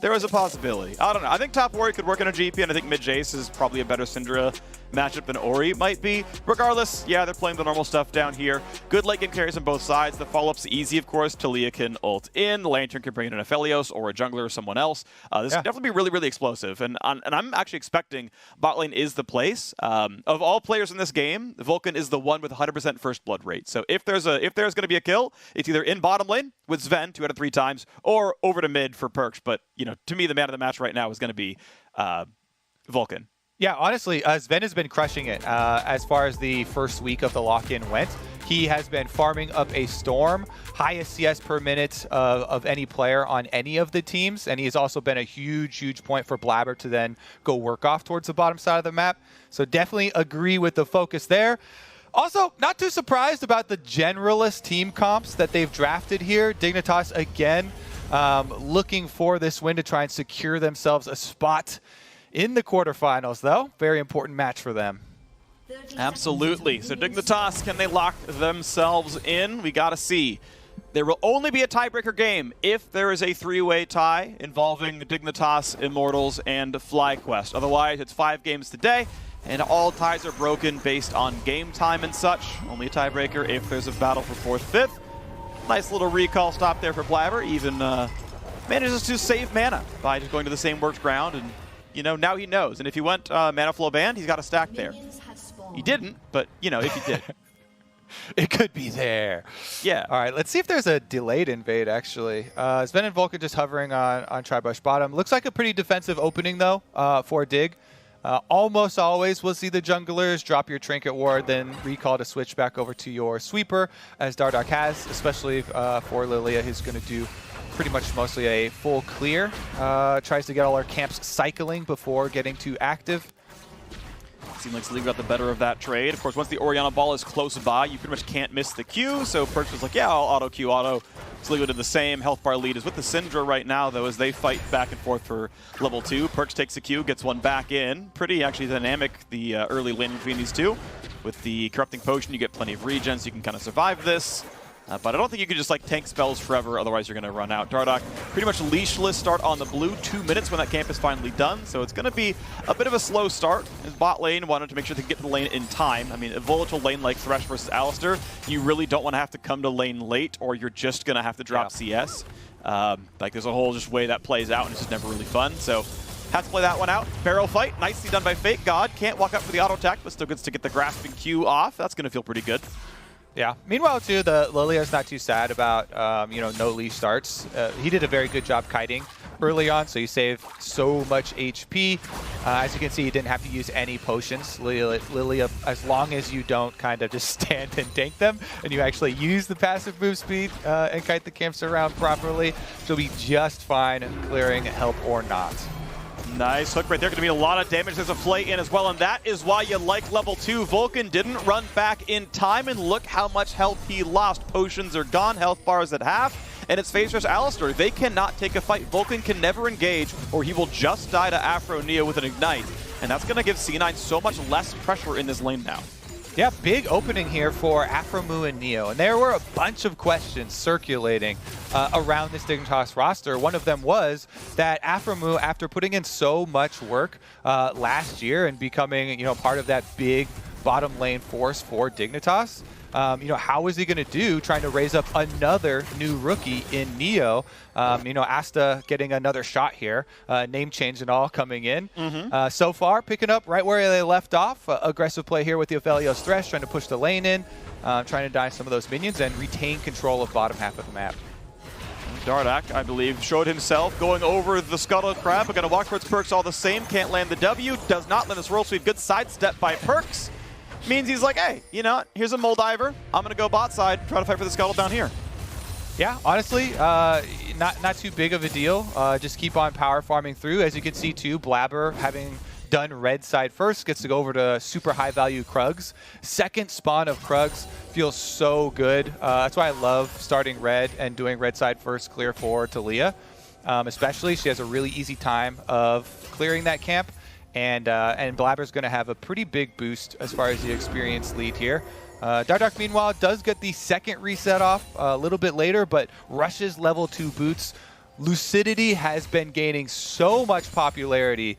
there was a possibility. I don't know. I think top Ori could work in a GP, and I think mid Jace is probably a better Syndra matchup than Ori might be. Regardless, yeah, they're playing the normal stuff down here. Good late game carries on both sides. The follow-up's easy, of course. Taliyah can ult in. The Lantern can bring in an Aphelios or a jungler or someone else. This can definitely be really, really explosive. And I'm actually expecting bot lane is the place. Of all players in this game, Vulcan is the one with 100% first blood rate. So if there's going to be a kill, it's either in bottom lane with Sven 2 out of 3 times, or over to mid for Perks. But to me, the man of the match right now is going to be Vulcan. Yeah, honestly, Sven has been crushing it as far as the first week of the lock-in went. He has been farming up a storm, highest CS per minute of any player on any of the teams, and he has also been a huge, huge point for Blabber to then go work off towards the bottom side of the map. So definitely agree with the focus there. Also, not too surprised about the generalist team comps that they've drafted here. Dignitas, again, looking for this win to try and secure themselves a spot in the quarterfinals, though. Very important match for them. Absolutely. So Dignitas, can they lock themselves in? We got to see. There will only be a tiebreaker game if there is a 3-way tie involving Dignitas, Immortals, and FlyQuest. Otherwise, it's 5 games today, and all ties are broken based on game time and such. Only a tiebreaker if there's a battle for 4th, 5th. Nice little recall stop there for Blabber. Even manages to save mana by just going to the same works ground, and now he knows. And if he went mana flow banned, he's got a stack there. He didn't, but, if he did. It could be there. Yeah. All right, let's see if there's a delayed invade, actually. Sven and Vulcan just hovering on Tribush bottom. Looks like a pretty defensive opening, though, for Dig. Almost always we'll see the junglers drop your Trinket Ward, then recall to switch back over to your Sweeper, as Dardoch has, especially for Lilia, who's going to do pretty much mostly a full clear. Tries to get all our camps cycling before getting to active. Seemed like Saligo got the better of that trade. Of course, once the Orianna ball is close by, you pretty much can't miss the Q. So Perks was like, yeah, I'll auto-Q auto. Saligo did the same. Health bar lead is with the Syndra right now, though, as they fight back and forth for level 2. Perks takes the Q, gets one back in. Pretty actually dynamic, the early lane between these two. With the Corrupting Potion, you get plenty of regen, so you can kind of survive this. But I don't think you could just tank spells forever, otherwise you're going to run out. Dardoch pretty much leashless start on the blue, 2 minutes when that camp is finally done. So it's going to be a bit of a slow start. His bot lane wanted to make sure they get to the lane in time. I mean, a volatile lane like Thresh versus Alistar, you really don't want to have to come to lane late, or you're just going to have to drop CS. There's a whole just way that plays out, and it's just never really fun. So have to play that one out. Barrel fight, nicely done by Fake God. Can't walk up for the auto attack, but still gets to get the grasping Q off. That's going to feel pretty good. Yeah. Meanwhile, too, the Lilia's not too sad about, no leash starts. He did a very good job kiting early on, so he saved so much HP. As you can see, he didn't have to use any potions. Lilia, as long as you don't kind of just stand and tank them, and you actually use the passive move speed and kite the camps around properly, she'll be just fine clearing help or not. Nice hook right there. Going to be a lot of damage. There's a flay in as well, and that is why you like level 2. Vulcan didn't run back in time, and look how much health he lost. Potions are gone, health bar is at half, and it's phase rush Alistar. They cannot take a fight. Vulcan can never engage, or he will just die to Afro Neo with an Ignite, and that's going to give C9 so much less pressure in this lane now. Yeah, big opening here for Aphromoo and Neo. And there were a bunch of questions circulating around this Dignitas roster. One of them was that Aphromoo, after putting in so much work last year and becoming, part of that big bottom lane force for Dignitas, how is he going to do trying to raise up another new rookie in Neo? Asta getting another shot here, name change and all coming in. So far, picking up right where they left off. Aggressive play here with the Aphelios Thresh, trying to push the lane in, trying to die some of those minions and retain control of bottom half of the map. Dardak, I believe, showed himself going over the Scuttle Crab, but going to walk towards Perks all the same. Can't land the W, does not land this Royal Sweep. Good sidestep by Perks. Means he's like, hey, here's a Moldiver. I'm going to go bot side, try to fight for the Scuttle down here. Yeah, honestly, not too big of a deal. Just keep on power farming through. As you can see, too, Blabber, having done red side first, gets to go over to super high value Krugs. Second spawn of Krugs feels so good. That's why I love starting red and doing red side first clear for Talia. Especially, she has a really easy time of clearing that camp. And Blabber's going to have a pretty big boost as far as the experience lead here. Dardak, meanwhile, does get the second reset off a little bit later, but rushes level 2 boots. Lucidity has been gaining so much popularity,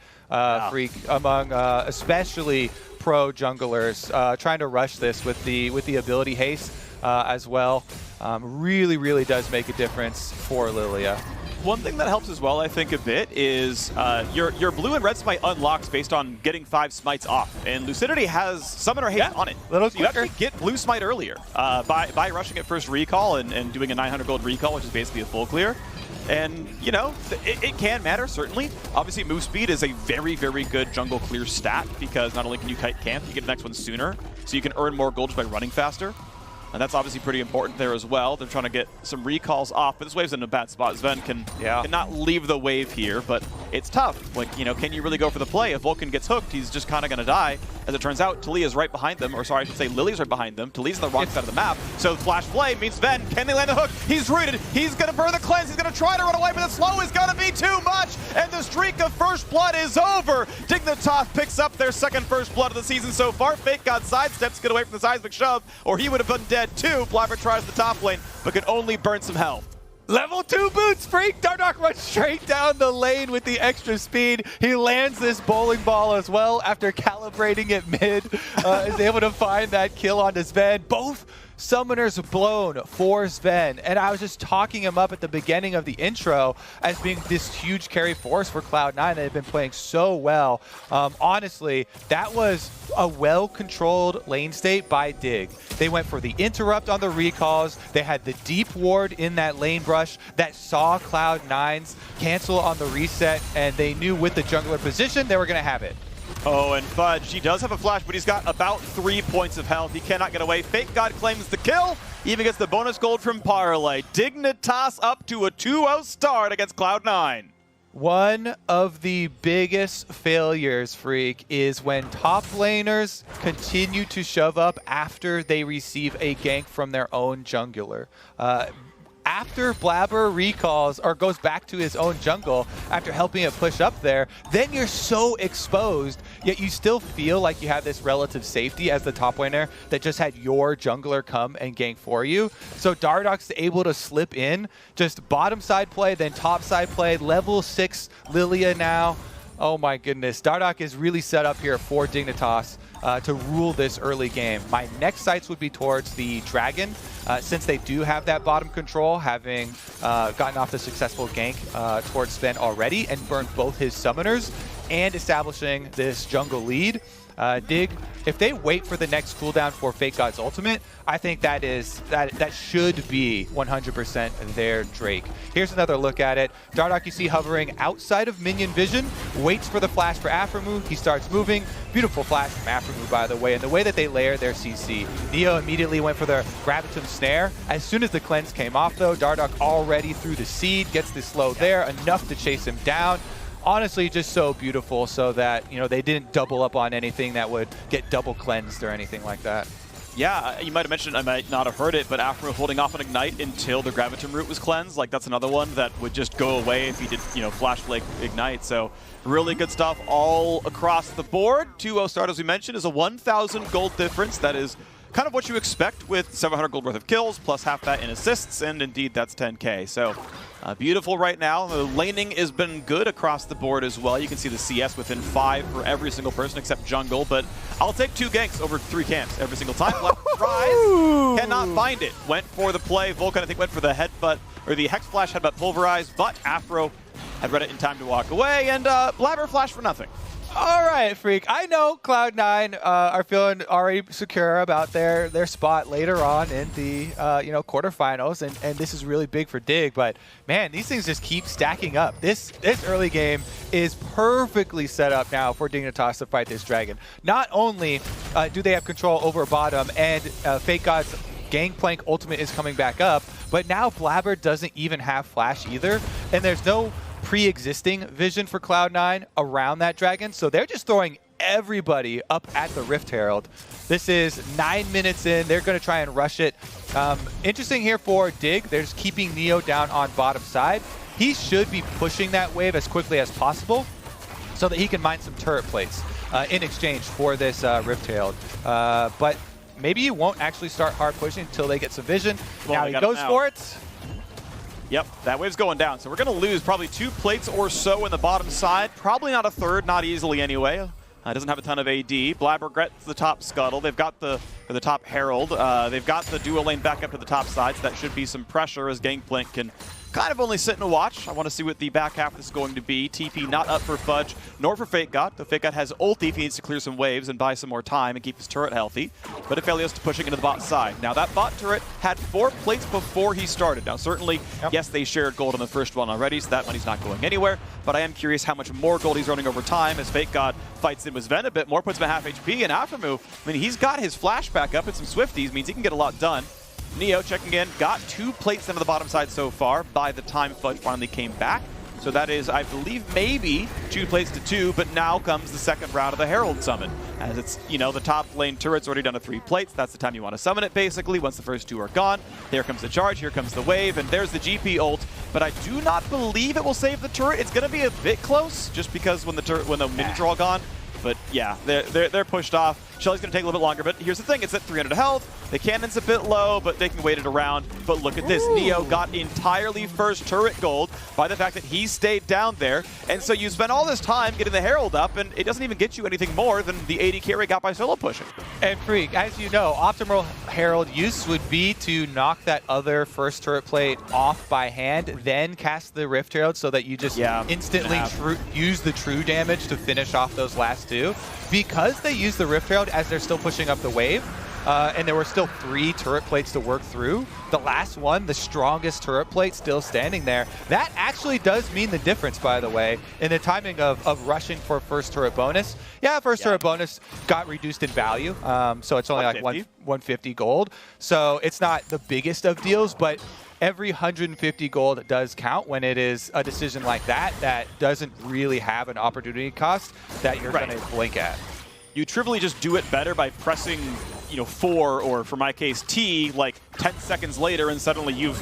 Freak, among especially pro junglers, trying to rush this with the ability haste as well. Really does make a difference for Lilia. One thing that helps as well, I think, a bit is your blue and red smite unlocks based on getting 5 smites off. And Lucidity has Summoner Haste on it. Little so you actually get blue smite earlier by rushing at first recall and doing a 900 gold recall, which is basically a full clear. And, it can matter, certainly. Obviously, move speed is a very good jungle clear stat because not only can you kite camp, you get the next one sooner. So you can earn more gold just by running faster. And that's obviously pretty important there as well. They're trying to get some recalls off, but this wave's in a bad spot. Sven cannot leave the wave here, but it's tough. Like, can you really go for the play? If Vulcan gets hooked, he's just kind of going to die. As it turns out, Talia's right behind them, or sorry, I should say Lily's right behind them. Talia's on the wrong side of the map, so flash play means Sven, can they land the hook? He's rooted, he's going to burn the cleanse, he's going to try to run away, but the slow is going to be too much, and the streak of first blood is over. Dignitas picks up their second first blood of the season so far. Fake God sidesteps, get away from the seismic shove, or he would have been dead too. Blabber tries the top lane, but can only burn some health. Level 2 boots, Freak! Dardak runs straight down the lane with the extra speed. He lands this bowling ball as well after calibrating it mid. Is able to find that kill onto Sven. Both summoners blown for Sven. And I was just talking him up at the beginning of the intro as being this huge carry force for Cloud9 that had been playing so well. Honestly, that was a well-controlled lane state by Dig. They went for the interrupt on the recalls. They had the deep ward in that lane brush that saw Cloud9's cancel on the reset, and they knew with the jungler position they were going to have it. Oh, and Fudge, he does have a flash, but he's got about 3 points of health. He cannot get away. Fake God claims the kill. Even gets the bonus gold from Parlay. Dignitas up to a 2-0 start against Cloud9. One of the biggest failures, Freak, is when top laners continue to shove up after they receive a gank from their own jungler. After Blabber recalls or goes back to his own jungle after helping it push up there, then you're so exposed, yet you still feel like you have this relative safety as the top laner that just had your jungler come and gank for you. So Dardak's able to slip in, just bottom side play, then top side play, level 6 Lilia now. Oh my goodness, Dardak is really set up here for Dignitas to rule this early game. My next sights would be towards the Dragon, since they do have that bottom control, having gotten off the successful gank towards Sven already and burned both his summoners and establishing this jungle lead. Dig, if they wait for the next cooldown for Fake God's ultimate, I think that should be 100% their Drake. Here's another look at it. Dardak you see hovering outside of minion vision, waits for the flash for Aphromoo. He starts moving. Beautiful flash from Aphromoo, by the way, and the way that they layer their CC. Neo immediately went for the Gravitum Snare. As soon as the cleanse came off, though, Dardak already threw the seed, gets the slow there, enough to chase him down. honestly just so beautiful, so that they didn't double up on anything that would get double cleansed or anything like that. Yeah, you might have mentioned, I might not have heard it, but Afro holding off on Ignite until the Graviton root was cleansed. Like, that's another one that would just go away if he did, Flash Flake Ignite. So really good stuff all across the board. 2-0 start, as we mentioned, is a 1,000 gold difference. That is kind of what you expect with 700 gold worth of kills, plus half that in assists, and indeed that's 10k. So beautiful right now. The laning has been good across the board as well. You can see the CS within 5 for every single person except jungle, but I'll take 2 ganks over 3 camps every single time. Left Rise cannot find it. Went for the play. Vulcan, I think, went for the headbutt, or the Hex Flash headbutt pulverized, but Afro had read it in time to walk away, and Blabber flashed for nothing. All right, Freak. I know Cloud9 are feeling already secure about their spot later on in the quarterfinals, and this is really big for Dig. But man, these things just keep stacking up. This early game is perfectly set up now for Dignitas to fight this dragon. Not only do they have control over bottom, and Fake God's Gangplank ultimate is coming back up, but now Blabber doesn't even have flash either, and there's no pre-existing vision for Cloud9 around that dragon, so they're just throwing everybody up at the Rift Herald. This is 9 minutes in. They're going to try and rush it. Interesting here for Dig. They're just keeping Neo down on bottom side. He should be pushing that wave as quickly as possible so that he can mine some turret plates in exchange for this Rift Herald. But maybe he won't actually start hard pushing until they get some vision. Well, now he goes for it. Yep, that wave's going down. So we're going to lose probably 2 plates or so in the bottom side. Probably not a third, not easily anyway. Doesn't have a ton of AD. Blabber gets the top scuttle. They've got the top herald. They've got the dual lane back up to the top side, so that should be some pressure as Gangplank can kind of only sit and watch. I want to see what the back half of this is going to be. TP not up for Fudge, nor for Fake God. The Fake God has ulti if he needs to clear some waves and buy some more time and keep his turret healthy. But Aphelios pushing into the bot side. Now that bot turret had 4 plates before he started. Now certainly, yes, they shared gold on the first one already, so that money's not going anywhere. But I am curious how much more gold he's running over time as Fake God fights in with Ven a bit more, puts him at half HP, and Aftermove, I mean, he's got his flash back up and some Swifties, means he can get a lot done. Neo checking in, got 2 plates into the bottom side so far by the time Fudge finally came back. So that is, I believe, maybe 2 plates to 2, but now comes the second round of the Herald Summon. As it's, the top lane turret's already down to 3 plates. That's the time you want to summon it, basically, once the first 2 are gone. Here comes the charge, here comes the wave, and there's the GP ult. But I do not believe it will save the turret. It's going to be a bit close, just because when the minions are all gone. But yeah, they're pushed off. Shelly's going to take a little bit longer, but here's the thing. It's at 300 health. The cannon's a bit low, but they can wait it around. But look at this. Neo got entirely first turret gold by the fact that he stayed down there. And so you spend all this time getting the Herald up, and it doesn't even get you anything more than the 80 carry got by solo pushing. And Freak, as you know, optimal Herald use would be to knock that other first turret plate off by hand, then cast the Rift Herald so that you just instantly use the true damage to finish off those last 2. Because they use the Rift Herald as they're still pushing up the wave, and there were still 3 turret plates to work through, the last one, the strongest turret plate still standing there, that actually does mean the difference, by the way, in the timing of rushing for first turret bonus. Yeah, first turret bonus got reduced in value, so it's only like 150 gold. So it's not the biggest of deals, but every 150 gold does count when it is a decision like that that doesn't really have an opportunity cost that you're going to blink at. You trivially just do it better by pressing, 4, or for my case, T, like 10 seconds later, and suddenly you've,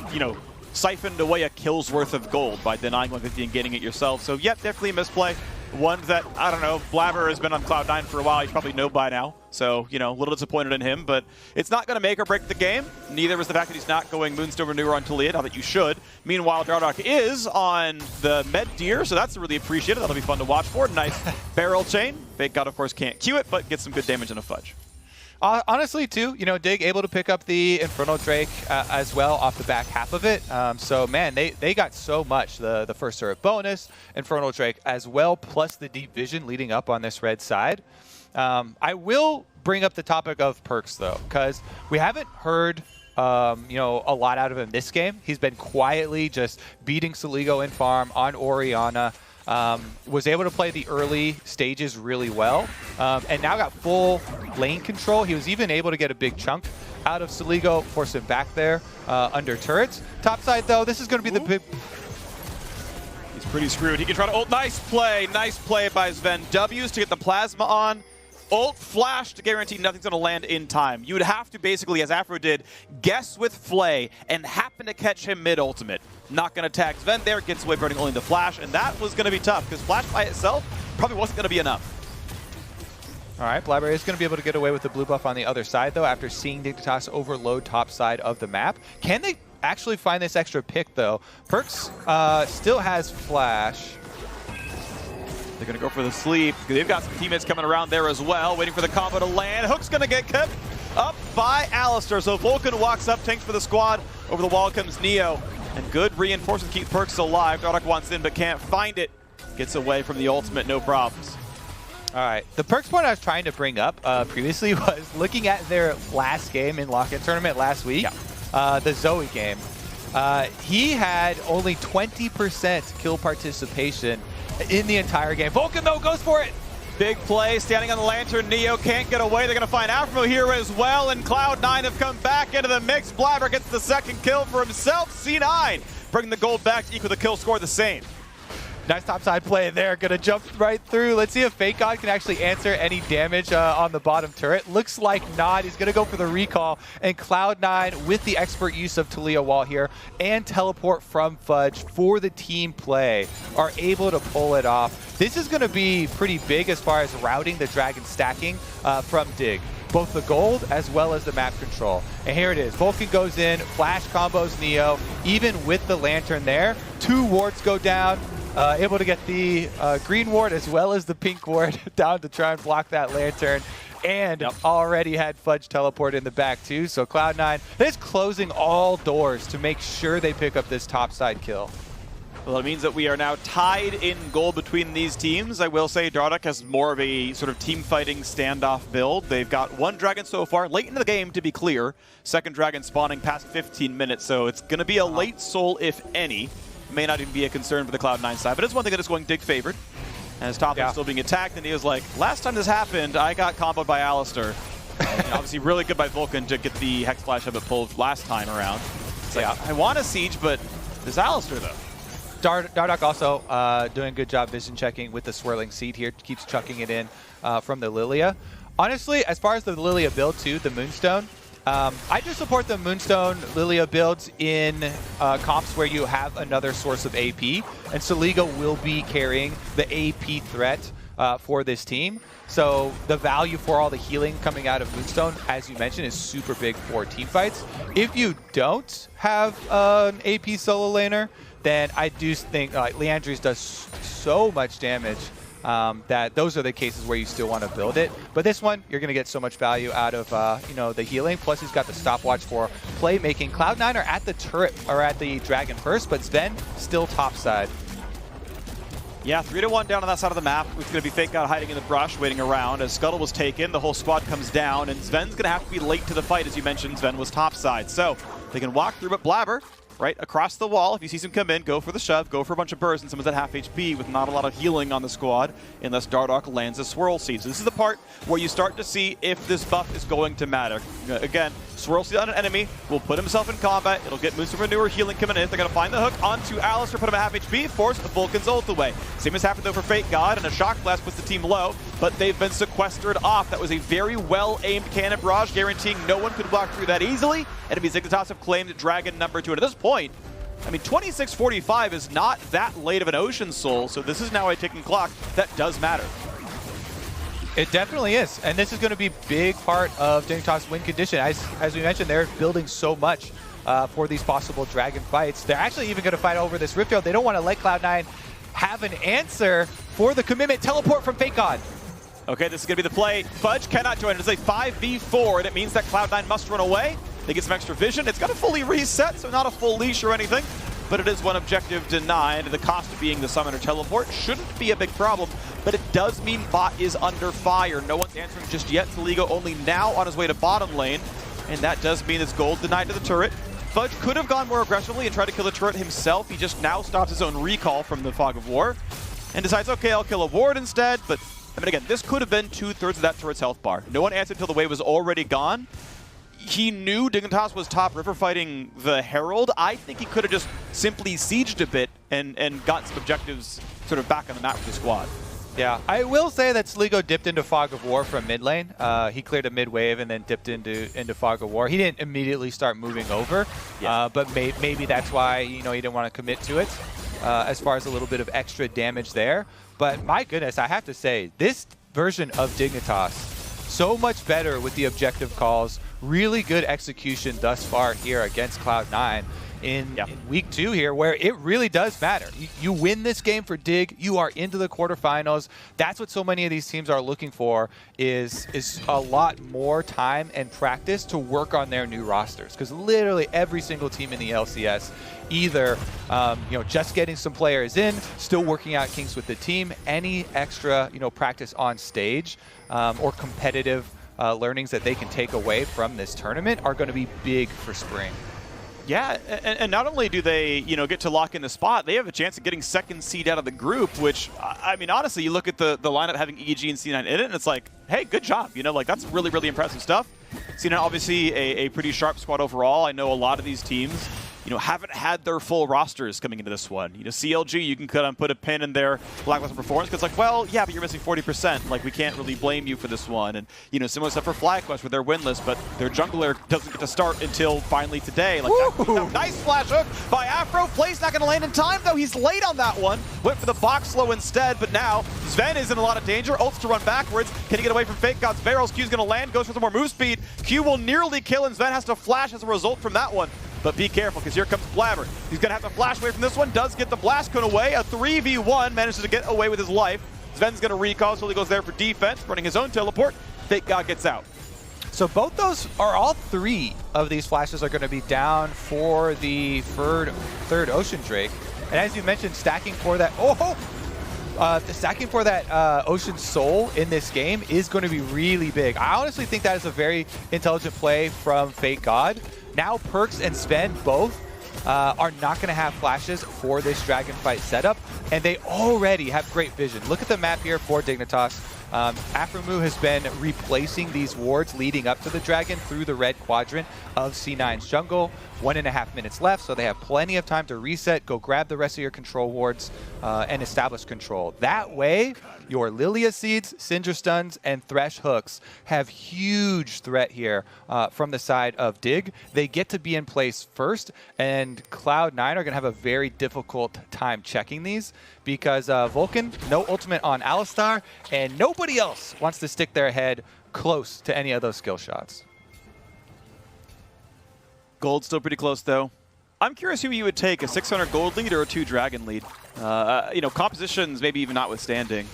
siphoned away a kill's worth of gold by denying 150 and getting it yourself. So, yep, definitely a misplay. One that, I don't know, Blabber has been on Cloud9 for a while. You probably know by now. So, a little disappointed in him. But it's not going to make or break the game. Neither was the fact that he's not going Moonstone Renewer on Talia, now that you should. Meanwhile, Dardock is on the Med Deer, so that's really appreciated. That'll be fun to watch for. Nice barrel chain. Fake God, of course, can't Q it, but gets some good damage in a Fudge. Honestly, too, Dig able to pick up the Infernal Drake as well off the back half of it. So, man, they got so much. The first turret bonus, Infernal Drake as well, plus the deep vision leading up on this red side. I will bring up the topic of perks, though, because we haven't heard a lot out of him this game. He's been quietly just beating Soligo in farm on Orianna. Was able to play the early stages really well, and now got full lane control. He was even able to get a big chunk out of Soligo, force him back there under turrets. Top side, though, this is going to be the big... He's pretty screwed. He can try to ult. Nice play by Sven. W's to get the plasma on. Ult flash to guarantee nothing's going to land in time. You would have to basically, as Afro did, guess with Flay and happen to catch him mid-ultimate. Not going to tag Sven there, gets away burning only the flash, and that was going to be tough because flash by itself probably wasn't going to be enough. All right, Blabber is going to be able to get away with the blue buff on the other side, though, after seeing Dignitas overload top side of the map. Can they actually find this extra pick, though? Perks still has flash. They're going to go for the sleep. They've got some teammates coming around there as well, waiting for the combo to land. Hook's going to get kept up by Alistar. So Vulcan walks up, tanks for the squad. Over the wall comes Neo. And good reinforcement to keep Perks alive. Dardoch wants in but can't find it. Gets away from the ultimate, no problems. All right. The Perks point I was trying to bring up previously was looking at their last game in Lock In tournament last week, the Zoe game. He had only 20% kill participation in the entire game. Vulcan, though, goes for it. Big play, standing on the lantern. Neo can't get away. They're going to find Afro here as well, and Cloud9 have come back into the mix. Blabber gets the second kill for himself. C9 bringing the gold back to equal the kill score the same. Nice topside play there. Gonna jump right through. Let's see if Fake God can actually answer any damage on the bottom turret. Looks like not. He's gonna go for the recall. And Cloud9 with the expert use of Talia Wall here and teleport from Fudge for the team play are able to pull it off. This is gonna be pretty big as far as routing the Dragon stacking from Dig. Both the gold as well as the map control. And here it is. Vulcan goes in, flash combos Neo. Even with the lantern there, 2 wards go down. Able to get the green ward as well as the pink ward down to try and block that lantern. And already had Fudge teleport in the back too. So Cloud9 is closing all doors to make sure they pick up this topside kill. Well, it means that we are now tied in gold between these teams. I will say Dardoch has more of a sort of team-fighting standoff build. They've got 1 dragon so far, late in the game to be clear. Second dragon spawning past 15 minutes, so it's going to be a late soul if any. May not even be a concern for the Cloud9 side, but it's one thing that is going Dig favored. As top is still being attacked, and he was like, last time this happened, I got comboed by Alistar. Obviously really good by Vulcan to get the Hex Flash of it pulled last time around. It's like, I want a Siege, but this Alistar though. Dardoch also doing a good job vision checking with the swirling seed here. Keeps chucking it in from the Lilia. Honestly, as far as the Lilia build too, the Moonstone, I do support the Moonstone Lilia builds in comps where you have another source of AP, and Soligo will be carrying the AP threat for this team. So the value for all the healing coming out of Moonstone, as you mentioned, is super big for team fights. If you don't have an AP solo laner, then I do think Leandries does so much damage that those are the cases where you still want to build it. But this one, you're going to get so much value out of the healing. Plus, he's got the stopwatch for playmaking. Cloud9 are at the turret or at the dragon first, but Sven still topside. Yeah, 3-1 down on that side of the map. It's going to be Fake God hiding in the brush, waiting around. As Scuttle was taken, the whole squad comes down, and Sven's going to have to be late to the fight. As you mentioned, Sven was topside. So they can walk through, but Blabber right across the wall. If you see some come in, go for the shove, go for a bunch of bursts, and someone's at half HP with not a lot of healing on the squad unless Dardoch lands a Swirl Seed. So this is the part where you start to see if this buff is going to matter. Again, Swirl Seed on an enemy will put himself in combat. It'll get Moonstone Renewer healing coming in. They're going to find the hook onto Alistar, put him at half HP, force Vulcan's ult away. Same as happened though for Fake God, and a Shock Blast puts the team low, but they've been sequestered off. That was a very well-aimed cannon barrage, guaranteeing no one could walk through that easily. Enemies Dignitas have claimed Dragon number 2. And at this point, I mean, 26:45 is not that late of an Ocean Soul, so this is now a ticking clock that does matter. It definitely is, and this is going to be a big part of Dignitas' win condition. As we mentioned, they're building so much for these possible Dragon fights. They're actually even going to fight over this Rift Herald. They don't want to let Cloud9 have an answer for the commitment. Teleport from Fake God. Okay, this is going to be the play. Fudge cannot join. It is a 5v4, and it means that Cloud9 must run away. They get some extra vision. It's got a fully reset, so not a full leash or anything, but it is one objective denied. The cost of being the summoner teleport shouldn't be a big problem, but it does mean bot is under fire. No one's answering just yet. Soligo only now on his way to bottom lane, and that does mean it's gold denied to the turret. Fudge could have gone more aggressively and tried to kill the turret himself. He just now stops his own recall from the Fog of War and decides, okay, I'll kill a ward instead. But, I mean, again, this could have been 2/3 of that turret's health bar. No one answered until the wave was already gone. he knew Dignitas was top river fighting the Herald. I think he could have just simply sieged a bit and got some objectives sort of back on the map for the squad. Yeah, I will say that Sligo dipped into Fog of War from mid lane. He cleared a mid wave and then dipped into Fog of War. He didn't immediately start moving over, but maybe that's why he didn't want to commit to it. As far as a little bit of extra damage there, but my goodness, I have to say this version of Dignitas so much better with the objective calls. Really good execution thus far here against Cloud9. In week 2 here, where it really does matter. You win this game for Dig, you are into the quarterfinals. That's what so many of these teams are looking for, is a lot more time and practice to work on their new rosters. Because literally every single team in the LCS, either just getting some players in, still working out kinks with the team, any extra practice on stage or competitive learnings that they can take away from this tournament are going to be big for spring. Yeah, and not only do they, get to lock in the spot, they have a chance of getting second seed out of the group, which, I mean, honestly, you look at the lineup having EG and C9 in it, and it's like, hey, good job. That's really, really impressive stuff. C9, obviously, a pretty sharp squad overall. I know a lot of these teams, haven't had their full rosters coming into this one. CLG, you can put a pin in their lackluster performance because, well, yeah, but you're missing 40%. Like, we can't really blame you for this one. And, similar stuff for FlyQuest where they're winless, but their jungler doesn't get to start until finally today. Like, nice flash hook by Afro. Play's not going to land in time, though. He's late on that one. Went for the box slow instead, but now Sven is in a lot of danger. Ults to run backwards. Can he get away from Fake God's barrels? Q's going to land, goes for some more move speed. Q will nearly kill, and Sven has to flash as a result from that one. But be careful, because here comes Blabber. He's going to have to flash away from this one. Does get the blast cone away. A 3v1 manages to get away with his life. Sven's going to recall, so he goes there for defense, running his own teleport. Fake God gets out. So both those, or all 3 of these flashes are going to be down for the third Ocean Drake. And as you mentioned, stacking for that, Ocean Soul in this game is going to be really big. I honestly think that is a very intelligent play from Fake God. Now Perks and Sven both are not going to have flashes for this Dragon Fight setup, and they already have great vision. Look at the map here for Dignitas. Aframu has been replacing these wards leading up to the Dragon through the red quadrant of C9's jungle. 1.5 minutes left, so they have plenty of time to reset, go grab the rest of your control wards, and establish control. That way, your Lilia Seeds, Syndra Stuns, and Thresh Hooks have huge threat here from the side of Dig. They get to be in place first, and Cloud9 are going to have a very difficult time checking these because Vulcan, no ultimate on Alistar, and nobody else wants to stick their head close to any of those skill shots. Gold's still pretty close, though. I'm curious who you would take, a 600 gold lead or a 2 dragon lead. Compositions maybe even notwithstanding.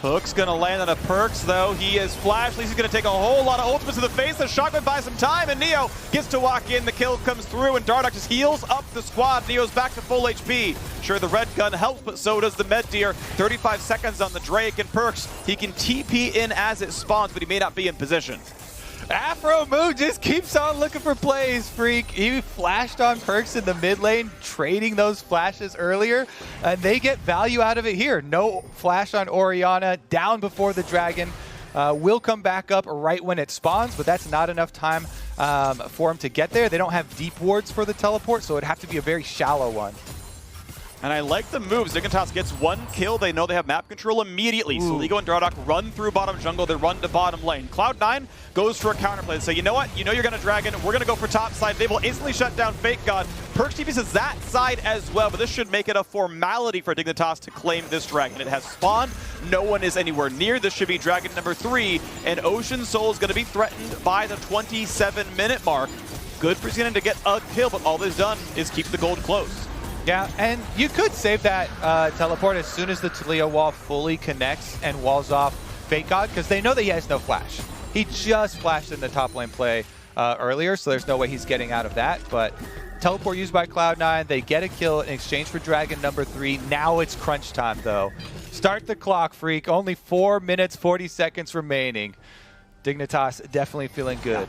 Hook's going to land on a Perks, though. He is flashed. He's going to take a whole lot of ultimates to the face. The shotgun buys some time, and Neo gets to walk in. The kill comes through, and Dardoch just heals up the squad. Neo's back to full HP. Sure, the red gun helps, but so does the med deer. 35 seconds on the Drake, and Perks, he can TP in as it spawns, but he may not be in position. Afro Moo just keeps on looking for plays, Freak. He flashed on Perks in the mid lane, trading those flashes earlier, and they get value out of it here. No flash on Orianna, down before the Dragon. Will come back up right when it spawns, but that's not enough time for him to get there. They don't have deep wards for the teleport, so it'd have to be a very shallow one. And I like the moves. Dignitas gets 1 kill. They know they have map control immediately. So Ligo and Dardoch run through bottom jungle. They run to bottom lane. Cloud9 goes for a counterplay. They say, you know what? You know you're going to Dragon. We're going to go for top side. They will instantly shut down Fake God. Perks TPs is that side as well, but this should make it a formality for Dignitas to claim this Dragon. It has spawned. No one is anywhere near. This should be Dragon number 3. And Ocean Soul is going to be threatened by the 27-minute mark. Good for Xenon to get a kill, but all they've done is keep the gold close. Yeah, and you could save that teleport as soon as the Taliyah wall fully connects and walls off Fake God, because they know that he has no flash. He just flashed in the top lane play earlier, so there's no way he's getting out of that. But teleport used by Cloud9, they get a kill in exchange for Dragon number 3. Now it's crunch time, though. Start the clock, Freak. Only 4 minutes, 40 seconds remaining. Dignitas definitely feeling good.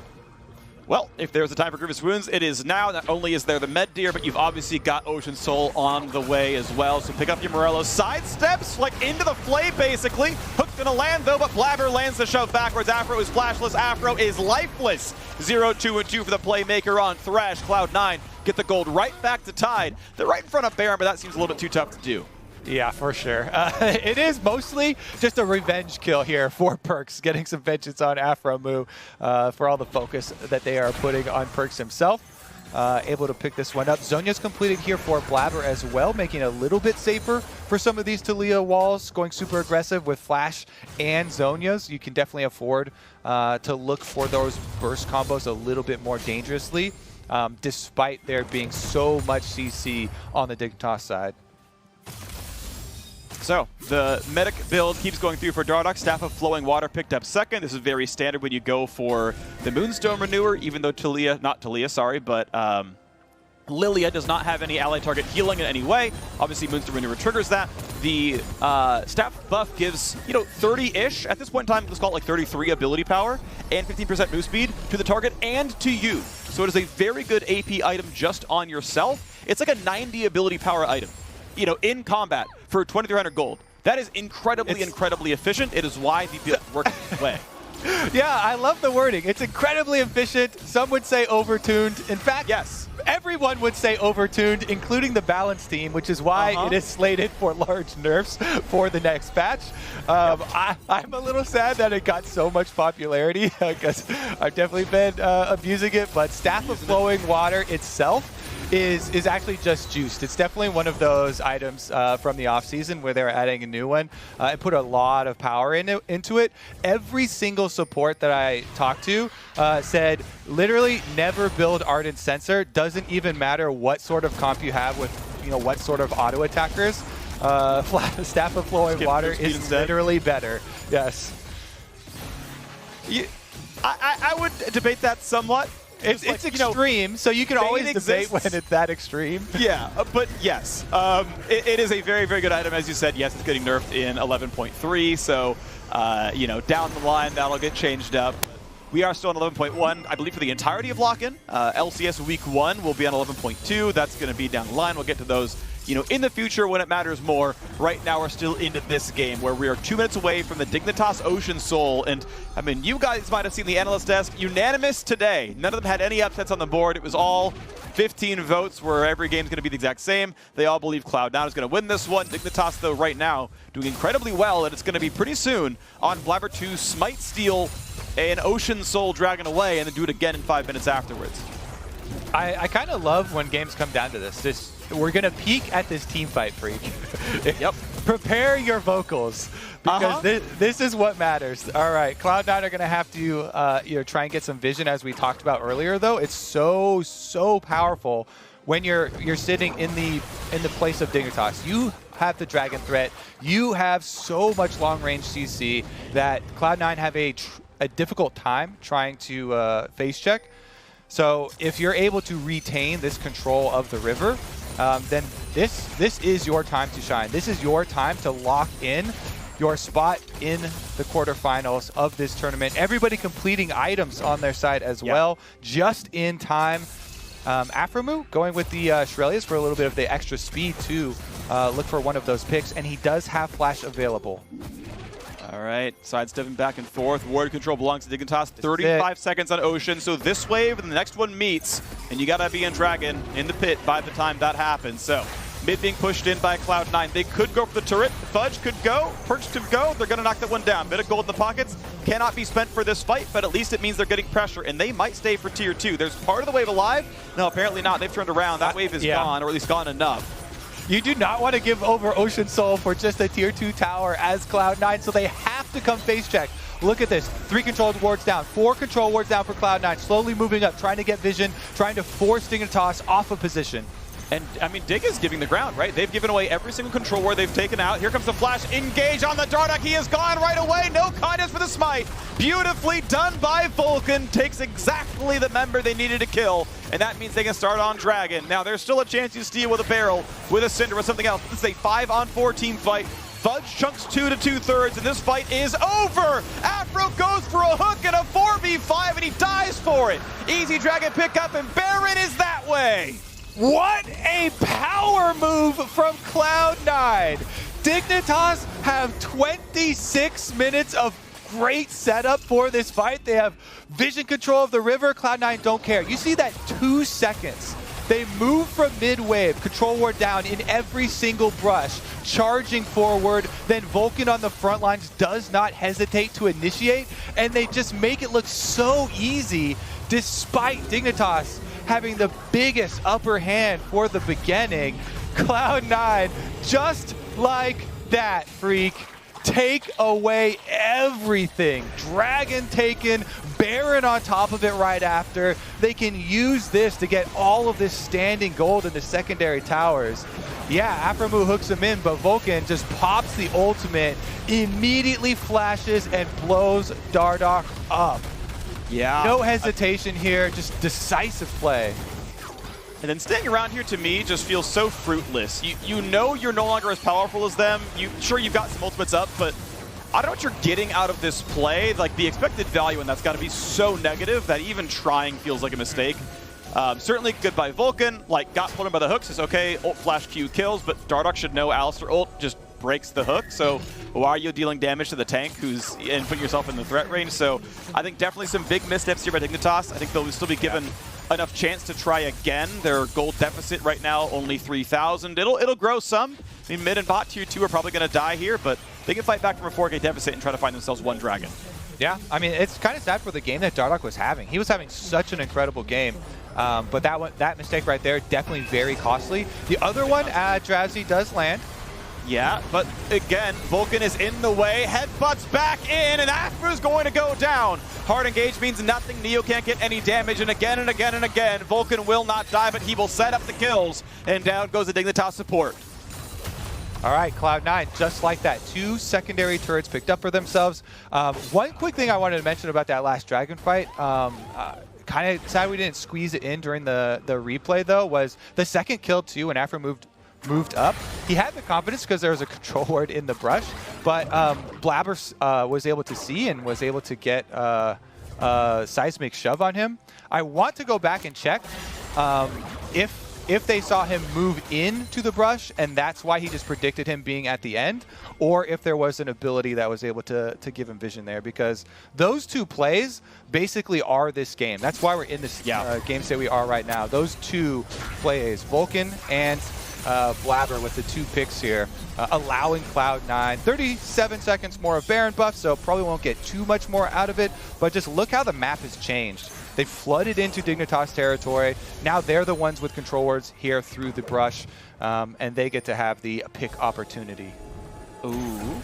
Well, if there's a time for Grievous Wounds, it is now. Not only is there the Med Deer, but you've obviously got Ocean Soul on the way as well. So pick up your Morello. Sidesteps, like, into the flay, basically. Hook's gonna land, though, but Blabber lands the shove backwards. Afro is flashless. Afro is lifeless. 0-2-2 for the playmaker on Thresh. Cloud9 get the gold right back to Tide. They're right in front of Baron, but that seems a little bit too tough to do. Yeah, for sure. It is mostly just a revenge kill here for Perkz, getting some vengeance on Afromu for all the focus that they are putting on Perkz himself. Able to pick this one up. Zhonya's completed here for Blabber as well, making it a little bit safer for some of these Taliyah walls, going super aggressive with Flash and Zhonya's. You can definitely afford to look for those burst combos a little bit more dangerously, despite there being so much CC on the Dignitas side. So, the medic build keeps going through for Dardoch. Staff of Flowing Water picked up second. This is very standard when you go for the Moonstone Renewer, even though Lilia does not have any ally target healing in any way. Obviously, Moonstone Renewer triggers that. The staff buff gives, 30-ish, at this point in time, let's call it like 33 ability power, and 15% move speed to the target and to you. So it is a very good AP item just on yourself. It's like a 90 ability power item, in combat for 2,300 gold. That is incredibly efficient. It is why the build works this way. Yeah, I love the wording. It's incredibly efficient. Some would say overtuned. In fact, yes, everyone would say overtuned, including the balance team, which is why it is slated for large nerfs for the next patch. I'm a little sad that it got so much popularity because I've definitely been abusing it, but Staff of Flowing Water itself is actually just juiced. It's definitely one of those items from the off-season where they're adding a new one. It put a lot of power into it. Every single support that I talked to said, literally never build Ardent Sensor. Doesn't even matter what sort of comp you have with, what sort of auto attackers. Staff of Flowing Water is literally better. Yes. I would debate that somewhat. It's extreme, so you can always debate when it's that extreme. Yeah, but yes, it is a very, very good item. As you said, yes, it's getting nerfed in 11.3, so, down the line, that'll get changed up. We are still on 11.1, I believe, for the entirety of Lock In. LCS Week 1 will be on 11.2. That's going to be down the line. We'll get to those, in the future when it matters more. Right now, we're still into this game where we are 2 minutes away from the Dignitas Ocean Soul. And, you guys might have seen the analyst desk. Unanimous today. None of them had any upsets on the board. It was all 15 votes where every game's going to be the exact same. They all believe Cloud9 is going to win this one. Dignitas, though, right now, doing incredibly well, and it's going to be pretty soon on Blabber to smite steal an Ocean Soul Dragon away and then do it again in 5 minutes afterwards. I kind of love when games come down to this. We're going to peak at this team fight, Freak. Yep. Prepare your vocals because this is what matters. All right, Cloud9 are going to have to try and get some vision, as we talked about earlier, though. It's so powerful when you're sitting in the place of Dignitas. You have the Dragon threat. You have so much long-range CC that Cloud9 have a difficult time trying to face check. So if you're able to retain this control of the river, then this is your time to shine. This is your time to lock in your spot in the quarterfinals of this tournament. Everybody completing items on their side as well, just in time. Afromu going with the Shurelias for a little bit of the extra speed to look for one of those picks, and he does have Flash available. All right, sidestepping back and forth. Ward control belongs to Dignitas. 35 seconds on Ocean. So this wave and the next one meets, and you gotta be in Dragon in the pit by the time that happens. So mid being pushed in by Cloud9. They could go for the turret. Fudge could go. Perkz could go. They're gonna knock that one down. Bit of gold in the pockets. Cannot be spent for this fight, but at least it means they're getting pressure, and they might stay for tier 2. There's part of the wave alive. No, apparently not. They've turned around. That wave is gone, or at least gone enough. You do not want to give over Ocean Soul for just a tier 2 tower as Cloud9, so they have to come face check. Look at this. 3 control wards down, 4 control wards down for Cloud9, slowly moving up, trying to get vision, trying to force Dignitas off of position. And, Dig is giving the ground, right? They've given away every single control ward they've taken out. Here comes the flash. Engage on the Dardoch. He is gone right away. No kindness for the smite. Beautifully done by Vulcan. Takes exactly the member they needed to kill. And that means they can start on Dragon. Now, there's still a chance you steal with a barrel, with a Cinder, or something else. This is a 5-on-4 team fight. Fudge chunks 2 to 2/3, and this fight is over. Afro goes for a hook and a 4v5, and he dies for it. Easy dragon pickup, and Baron is that way. What a power move from Cloud9. Dignitas have 26 minutes of great setup for this fight. They have vision control of the river. Cloud9 don't care. You see that 2 seconds. They move from mid-wave, control ward down in every single brush, charging forward. Then Vulcan on the front lines does not hesitate to initiate, and they just make it look so easy despite Dignitas having the biggest upper hand for the beginning. Cloud9, just like that, Freak, take away everything. Dragon taken, Baron on top of it right after. They can use this to get all of this standing gold in the secondary towers. Yeah, Aframu hooks him in, but Vulcan just pops the ultimate, immediately flashes and blows Dardoch up. Yeah. No hesitation here, just decisive play. And then staying around here to me just feels so fruitless. You know you're no longer as powerful as them. Sure, you've got some ultimates up, but I don't know what you're getting out of this play. Like, the expected value in that's got to be so negative that even trying feels like a mistake. Certainly good by Vulcan. Like, got pulled in by the hooks. It's okay. Ult flash Q kills, but Dardoch should know Alistar ult just breaks the hook. So why are you dealing damage to the tank and putting yourself in the threat range? So I think definitely some big missteps here by Dignitas. I think they'll still be given enough chance to try again. Their gold deficit right now, only 3,000. It'll grow some. I mean, mid and bot tier 2 are probably going to die here, but they can fight back from a 4K deficit and try to find themselves one dragon. Yeah, I mean, it's kind of sad for the game that Dardoch was having. He was having such an incredible game. But that mistake right there, definitely very costly. The other one, Drowsy does land. Yeah, but again, Vulcan is in the way, headbutts back in, and Afra's going to go down. Hard engage means nothing. Neo can't get any damage, and again and again and again, Vulcan will not die, but he will set up the kills, and down goes the Dignitas support. All right, Cloud9, just like that. 2 secondary turrets picked up for themselves. One quick thing I wanted to mention about that last Dragon fight, kind of sad we didn't squeeze it in during the replay, though, was the second kill, too, when Afra moved up. He had the confidence because there was a control ward in the brush, but Blabber was able to see and was able to get seismic shove on him. I want to go back and check if they saw him move into the brush and that's why he just predicted him being at the end, or if there was an ability that was able to give him vision there, because those 2 plays basically are this game. That's why we're in this game state we are right now. Those 2 plays, Vulcan and Blabber with the 2 picks here, allowing Cloud9 37 seconds more of Baron buff, so probably won't get too much more out of it, but just look how the map has changed. They flooded into Dignitas territory. Now they're the ones with control wards here through the brush, and they get to have the pick opportunity. Ooh.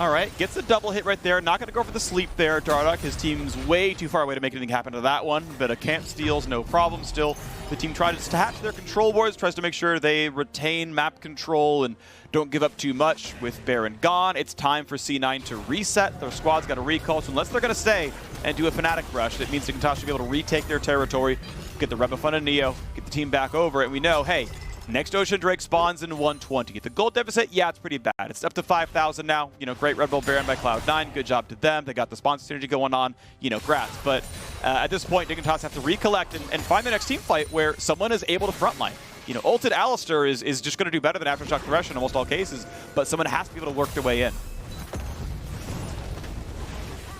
All right, gets a double hit right there. Not going to go for the sleep there, Dardoch. His team's way too far away to make anything happen to that one. But a camp steals, no problem still. The team tries to hatch their control wards, tries to make sure they retain map control and don't give up too much. With Baron gone, it's time for C9 to reset. Their squad's got a recall, so unless they're going to stay and do a Fnatic rush, that means Dignitas should be able to retake their territory, get the Rebel Fun and Neo, get the team back over it. And we know, hey, next Ocean Drake spawns in 120. The gold deficit, yeah, it's pretty bad. It's up to 5,000 now. You know, great Red Bull Baron by Cloud9. Good job to them. They got the sponsor synergy going on. You know, grats. But at this point, Dignitas have to recollect and find the next team fight where someone is able to frontline. You know, ulted Alistar is just going to do better than Aftershock Thresh in almost all cases, but someone has to be able to work their way in.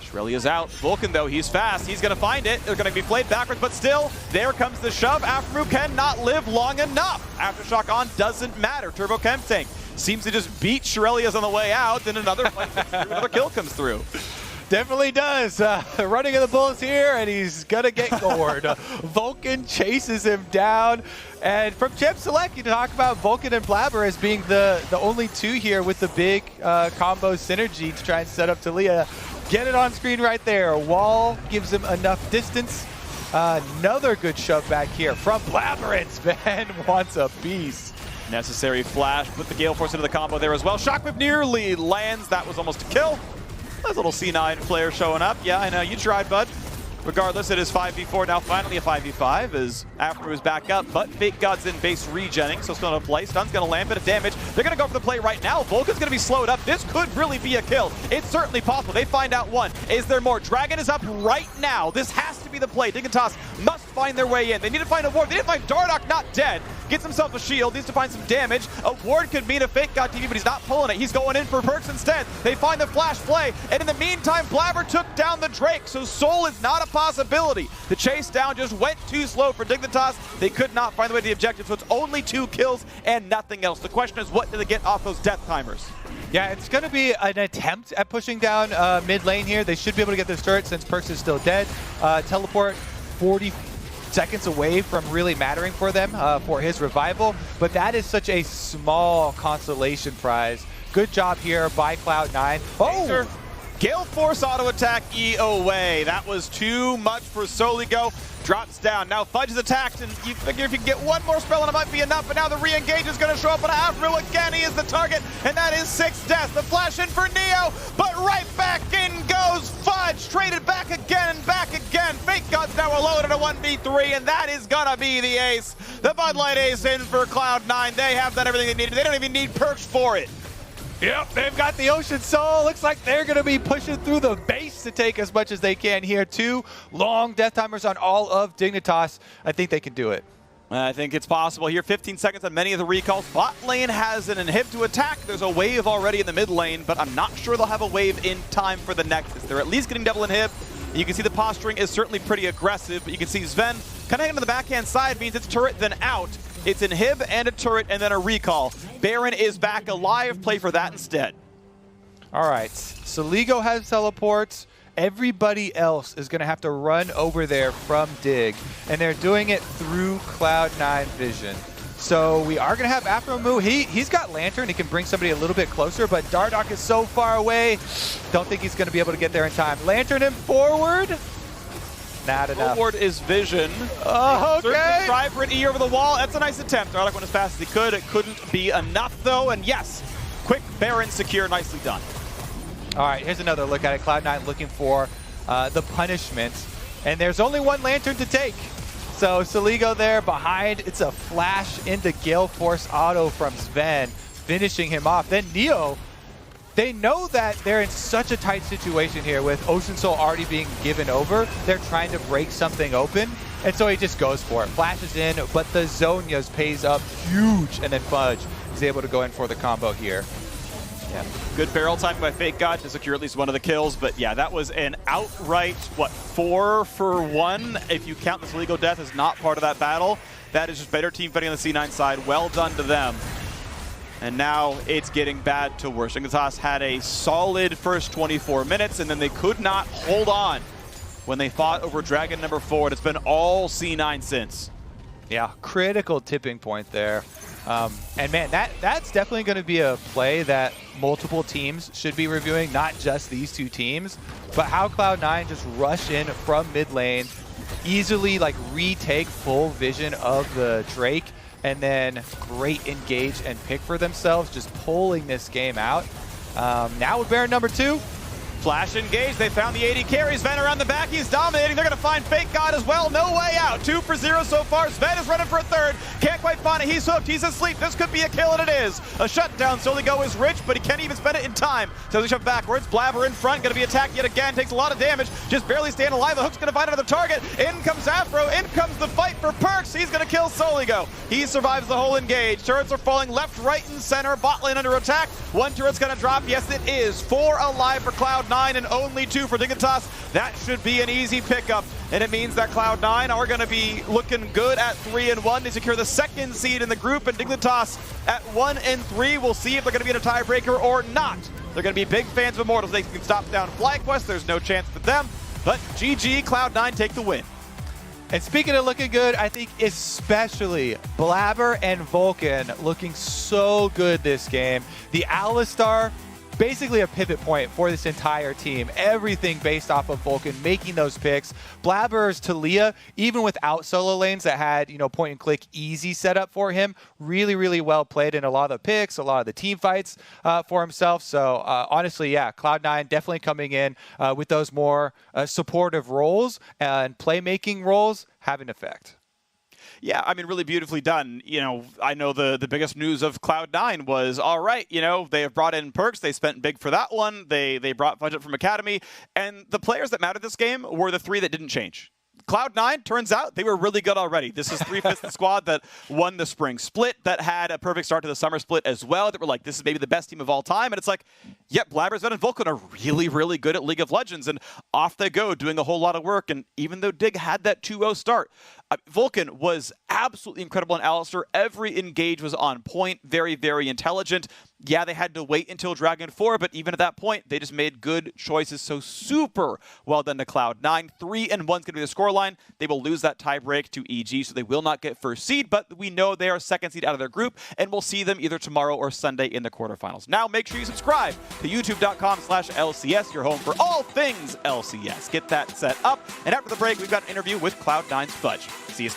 Shrelia's out. Vulcan, though, he's fast. He's going to find it. They're going to be played backwards, but still, there comes the shove. Afro cannot live long enough. Aftershock on doesn't matter. Turbo Chem Tank seems to just beat Shrelia's on the way out, then another kill comes through. Definitely does. Running of the Bulls here, and he's going to get gored. Vulcan chases him down. And from Champ Select, you talk about Vulcan and Blabber as being the only 2 here with the big combo synergy to try and set up Talia. Get it on screen right there. Wall gives him enough distance. Another good shove back here from Blabberance. Ben wants a piece. Necessary flash. Put the Gale Force into the combo there as well. Shockwave nearly lands. That was almost a kill. Nice little C9 player showing up. Yeah, I know. You tried, bud. Regardless, it is 5v4 now, finally a 5v5 as Afro is back up, but Fake God's in base regenning, so still no play. Stun's going to land, bit of damage. They're going to go for the play right now. Vulcan's going to be slowed up. This could really be a kill. It's certainly possible. They find out one. Is there more? Dragon is up right now. This has to be the play. Dignitas must find their way in. They need to find a ward. They need to find Dardoch not dead. Gets himself a shield, needs to find some damage. A ward could mean a Fake God TV, but he's not pulling it. He's going in for Perks instead. They find the flash play, and in the meantime, Blabber took down the Drake, so Soul is not a possibility. The chase down just went too slow for Dignitas. They could not find the way to the objective, so it's only 2 kills and nothing else. The question is, what do they get off those death timers? Yeah, it's going to be an attempt at pushing down mid lane here. They should be able to get this turret since Perks is still dead. Teleport 40 seconds away from really mattering for them for his revival, but that is such a small consolation prize. Good job here by Cloud9. Oh! Gale Force auto attack E away. That was too much for Soligo. Drops down. Now Fudge is attacked, and you figure if you can get one more spell and it might be enough, but now the re-engage is going to show up on Afro again. He is the target, and that is 6 deaths. The flash in for Neo, but right back in goes Fudge. Traded back again and back again. Fake God's now alone in a 1v3, and that is going to be the ace. The Bud Light ace in for Cloud9. They have done everything they needed. They don't even need perks for it. Yep, they've got the Ocean Soul. Looks like they're going to be pushing through the base to take as much as they can here. 2 long death timers on all of Dignitas. I think they can do it. I think it's possible here. 15 seconds on many of the recalls. Bot lane has an inhib to attack. There's a wave already in the mid lane, but I'm not sure they'll have a wave in time for the Nexus. They're at least getting double inhib. You can see the posturing is certainly pretty aggressive, but you can see Sven kind of hanging on the backhand side means it's turret then out. It's inhib and a turret and then a recall. Baron is back alive. Play for that instead. All right, Soligo has teleports. Everybody else is going to have to run over there from Dig, and they're doing it through Cloud9 vision. So we are going to have Afro move. He's got Lantern. He can bring somebody a little bit closer, but Dardoch is so far away. Don't think he's going to be able to get there in time. Lantern him forward. Not enough. Forward is vision. Oh, okay. Try for an E over the wall. That's a nice attempt. Dardoch went as fast as he could. It couldn't be enough, though. And yes, quick Baron secure. Nicely done. All right, here's another look at it. Cloud9 looking for the punishment. And there's only one Lantern to take. So Soligo there behind. It's a flash into Gale Force auto from Sven, finishing him off. Then Neo, they know that they're in such a tight situation here with Ocean Soul already being given over. They're trying to break something open, and so he just goes for it. Flashes in, but the Zhonya's pays up huge, and then Fudge is able to go in for the combo here. Yeah. Good barrel time by Fake God to secure at least one of the kills, but yeah, that was an outright, 4 for 1? If you count the Soligo death as not part of that battle, that is just better team fighting on the C9 side. Well done to them. And now it's getting bad to worse. Dignitas had a solid first 24 minutes, and then they could not hold on when they fought over Dragon number 4, and it's been all C9 since. Yeah, critical tipping point there. And man, that's definitely going to be a play that multiple teams should be reviewing, not just these 2 teams, but how Cloud9 just rush in from mid lane, easily like retake full vision of the Drake, and then great engage and pick for themselves, just pulling this game out. Now with Baron number 2. Flash engage, they found the AD carry. Sven around the back, he's dominating. They're going to find Fake God as well. No way out. 2 for 0 so far. Sven is running for a third. Can't quite find it. He's hooked. He's asleep. This could be a kill, and it is. A shutdown. Soligo is rich, but he can't even spend it in time. So they shove backwards. Blabber in front, going to be attacked yet again. Takes a lot of damage. Just barely staying alive. The hook's going to find another target. In comes Afro. In comes the fight for Perks. He's going to kill Soligo. He survives the whole engage. Turrets are falling left, right, and center. Bot lane under attack. One turret's going to drop. Yes, it is. 4 alive for Cloud9 and only 2 for Dignitas. That should be an easy pickup, and it means that Cloud9 are going to be looking good at 3-1. They secure the 2nd seed in the group, and Dignitas at 1-3. We'll see if they're going to be in a tiebreaker or not. They're going to be big fans of Immortals. They can stop down FlyQuest. There's no chance for them, but GG, Cloud9 take the win. And speaking of looking good, I think especially Blabber and Vulcan looking so good this game. The Alistar basically a pivot point for this entire team. Everything based off of Vulcan making those picks. Blabber's Talia, even without solo lanes that had, point and click easy setup for him, really, really well played in a lot of the picks, a lot of the team fights for himself. So honestly, yeah, Cloud9 definitely coming in with those more supportive roles and playmaking roles have an effect. Yeah, I mean, really beautifully done. I know the biggest news of Cloud9 was, all right, they have brought in perks. They spent big for that one. They brought budget from Academy. And the players that mattered this game were the 3 that didn't change. Cloud9, turns out, they were really good already. This is 3/5 the squad that won the spring split, that had a perfect start to the summer split as well, that were like, this is maybe the best team of all time. And it's like, yep, Blabber's and Vulcan are really, really good at League of Legends. And off they go, doing a whole lot of work. And even though Dig had that 2-0 start, Vulcan was absolutely incredible in Alistar. Every engage was on point, very, very intelligent. Yeah, they had to wait until Dragon 4, but even at that point, they just made good choices. So super well done to Cloud9. 3-1's going to be the scoreline. They will lose that tie break to EG, so they will not get first seed, but we know they are second seed out of their group, and we'll see them either tomorrow or Sunday in the quarterfinals. Now, make sure you subscribe to youtube.com/LCS, your home for all things LCS. Get that set up, and after the break, we've got an interview with Cloud9's Fudge. See you.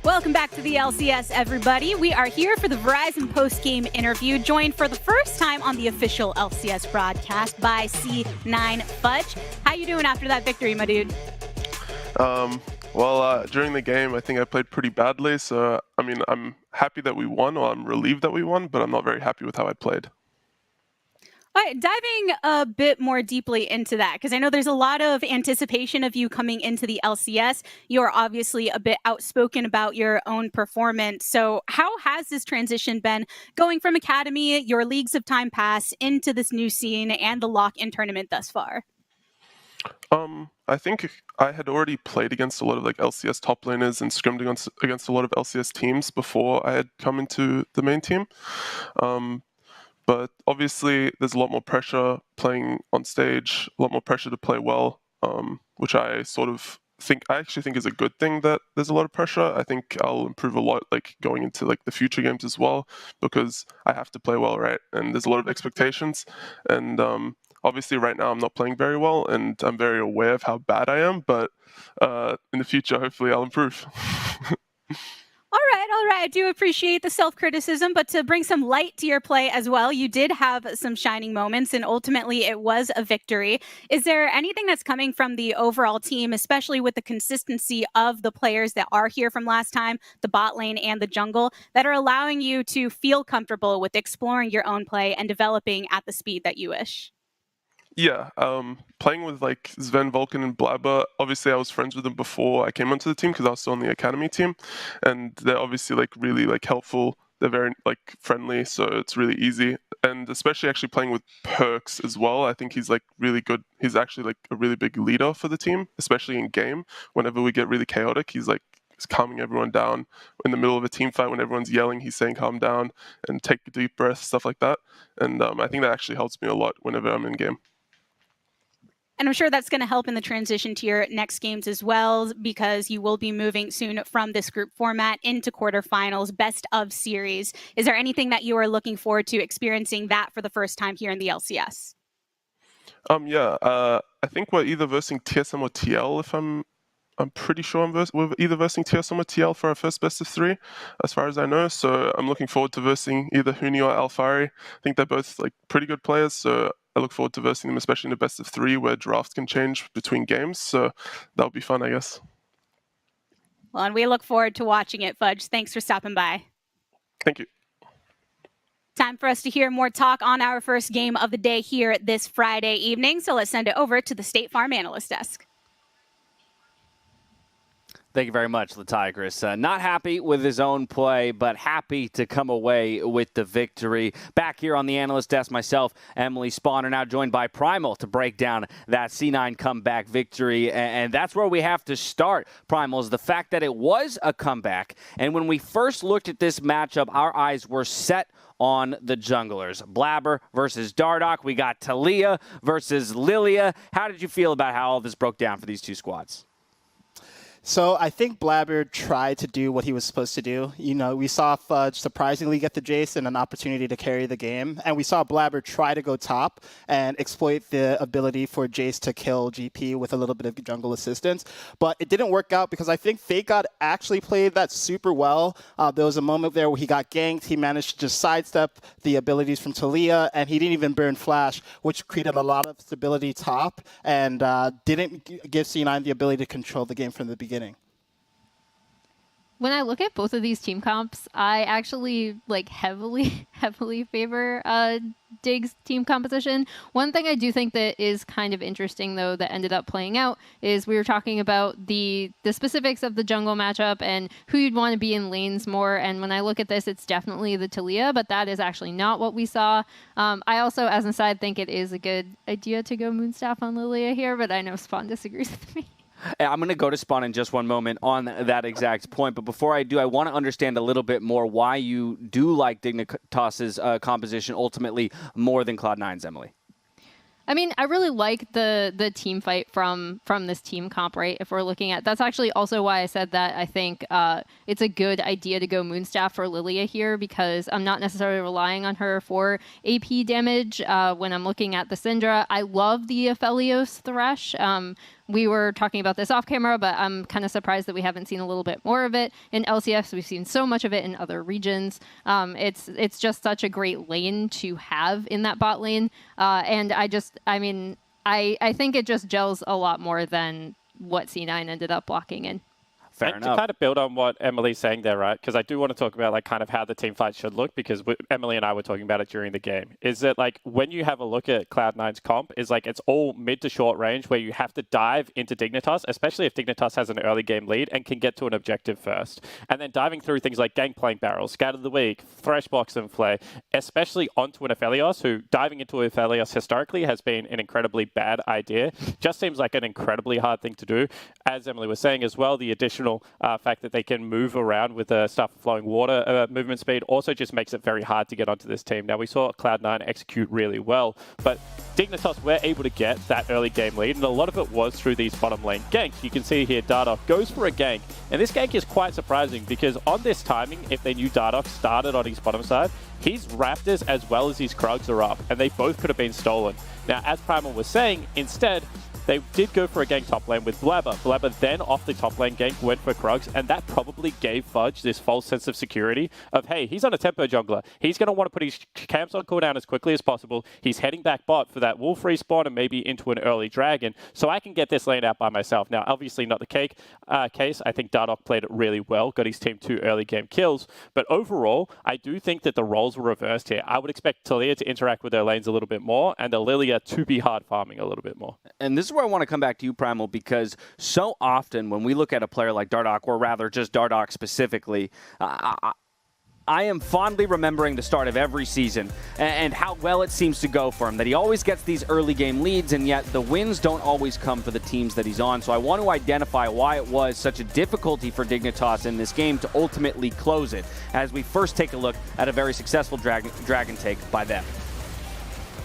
Welcome back to the LCS, everybody. We are here for the Verizon post-game interview, joined for the first time on the official LCS broadcast by C9 Fudge. How you doing after that victory, my dude? Well, during the game, I think I played pretty badly. So, I mean, I'm happy that we won, or I'm relieved that we won, but I'm not very happy with how I played. All right, diving a bit more deeply into that, because I know there's a lot of anticipation of you coming into the LCS. You're obviously a bit outspoken about your own performance. So how has this transition been going from Academy, your leagues of time pass, into this new scene and the lock-in tournament thus far? I think I had already played against a lot of like LCS top laners and scrimmed against a lot of LCS teams before I had come into the main team. But obviously, there's a lot more pressure playing on stage, a lot more pressure to play well, which I actually think is a good thing that there's a lot of pressure. I think I'll improve a lot, like going into like the future games as well, because I have to play well, right? And there's a lot of expectations, and obviously right now I'm not playing very well, and I'm very aware of how bad I am. But in the future, hopefully, I'll improve. All right. I do appreciate the self-criticism, but to bring some light to your play as well, you did have some shining moments, and ultimately it was a victory. Is there anything that's coming from the overall team, especially with the consistency of the players that are here from last time, the bot lane and the jungle, that are allowing you to feel comfortable with exploring your own play and developing at the speed that you wish? Yeah, playing with like Sven, Vulcan, and Blabber. Obviously, I was friends with them before I came onto the team because I was still on the academy team, and they're obviously like really like helpful. They're very like friendly, so it's really easy. And especially actually playing with Perks as well. I think he's like really good. He's actually like a really big leader for the team, especially in game. Whenever we get really chaotic, he's calming everyone down in the middle of a team fight when everyone's yelling. He's saying calm down and take a deep breath, stuff like that. And I think that actually helps me a lot whenever I'm in game. And I'm sure that's going to help in the transition to your next games as well, because you will be moving soon from this group format into quarterfinals, best of series. Is there anything that you are looking forward to experiencing that for the first time here in the LCS? I think we're either versing TSM or TL. If I'm pretty sure we're either versing TSM or TL for our first best of 3, as far as I know. So I'm looking forward to versing either Huni or Alfari. I think they're both like pretty good players, so I look forward to versing them, especially in the best of 3 where drafts can change between games. So that'll be fun, I guess. Well, and we look forward to watching it, Fudge. Thanks for stopping by. Thank you. Time for us to hear more talk on our first game of the day here this Friday evening. So let's send it over to the State Farm Analyst Desk. Thank you very much, Latigris. Not happy with his own play, but happy to come away with the victory. Back here on the analyst desk, myself, Emily Spawn, are now joined by Primal to break down that C9 comeback victory. And that's where we have to start, Primal, is the fact that it was a comeback. And when we first looked at this matchup, our eyes were set on the junglers. Blabber versus Dardoch. We got Talia versus Lilia. How did you feel about how all this broke down for these two squads? So I think Blabber tried to do what he was supposed to do. You know, we saw Fudge surprisingly get the Jace and an opportunity to carry the game. And we saw Blabber try to go top and exploit the ability for Jace to kill GP with a little bit of jungle assistance. But it didn't work out because I think Fake God actually played that super well. There was a moment there where he got ganked. He managed to just sidestep the abilities from Talia, and he didn't even burn Flash, which created a lot of stability top and didn't give C9 the ability to control the game from the beginning. When I look at both of these team comps, I actually heavily favor Dig's team composition. One thing I do think that is kind of interesting, though, that ended up playing out is we were talking about the specifics of the jungle matchup and who you'd want to be in lanes more. And when I look at this, it's definitely the Talia, but that is actually not what we saw. I also, as an aside, think it is a good idea to go Moonstaff on Lilia here, but I know Spawn disagrees with me. I'm going to go to Spawn in just one moment on that exact point. But before I do, I want to understand a little bit more why you do like Dignitas's composition ultimately more than Cloud9's, Emily. I mean, I really like the team fight from this team comp, right? If we're looking at, that's actually also why I said that I think it's a good idea to go Moonstaff for Lilia here, because I'm not necessarily relying on her for AP damage when I'm looking at the Syndra. I love the Aphelios Thresh. We were talking about this off camera, but I'm kind of surprised that we haven't seen a little bit more of it in LCS. We've seen so much of it in other regions. It's just such a great lane to have in that bot lane. And I think it just gels a lot more than what C9 ended up blocking in. Fair and enough. to kind of build on what Emily's saying there, right? Because I do want to talk about like kind of how the team fight should look, because Emily and I were talking about it during the game. Is that like when you have a look at Cloud9's comp, is like it's all mid to short range where you have to dive into Dignitas, especially if Dignitas has an early game lead and can get to an objective first. And then diving through things like Gangplank Barrels, Scat of the Week, Threshbox and Flay, especially onto an Aphelios, who diving into Aphelios historically has been an incredibly bad idea. Just seems like an incredibly hard thing to do. As Emily was saying as well, the additional fact that they can move around with the stuff flowing water movement speed also just makes it very hard to get onto this team. Now, we saw Cloud9 execute really well, but Dignitas were able to get that early game lead, and a lot of it was through these bottom lane ganks. You can see here Dardoch goes for a gank, and this gank is quite surprising because on this timing, if they knew Dardoch started on his bottom side, his Raptors as well as his Krugs are up, and they both could have been stolen. Now, as Primal was saying, instead, they did go for a gank top lane with Blabber. Blabber then off the top lane gank went for Krugs, and that probably gave Fudge this false sense of security of, hey, he's on a tempo jungler. He's going to want to put his camps on cooldown as quickly as possible. He's heading back bot for that wolf respawn and maybe into an early dragon, so I can get this lane out by myself. Now, obviously not the case. I think Dardoch played it really well, got his team 2 early game kills, but overall, I do think that the roles were reversed here. I would expect Talia to interact with their lanes a little bit more, and the Lilia to be hard farming a little bit more. And this is where I want to come back to you, Primal, because so often when we look at a player like Dardoch, or rather just Dardoch specifically, I am fondly remembering the start of every season and how well it seems to go for him, that he always gets these early game leads, and yet the wins don't always come for the teams that he's on. So I want to identify why it was such a difficulty for Dignitas in this game to ultimately close it, as we first take a look at a very successful dragon take by them.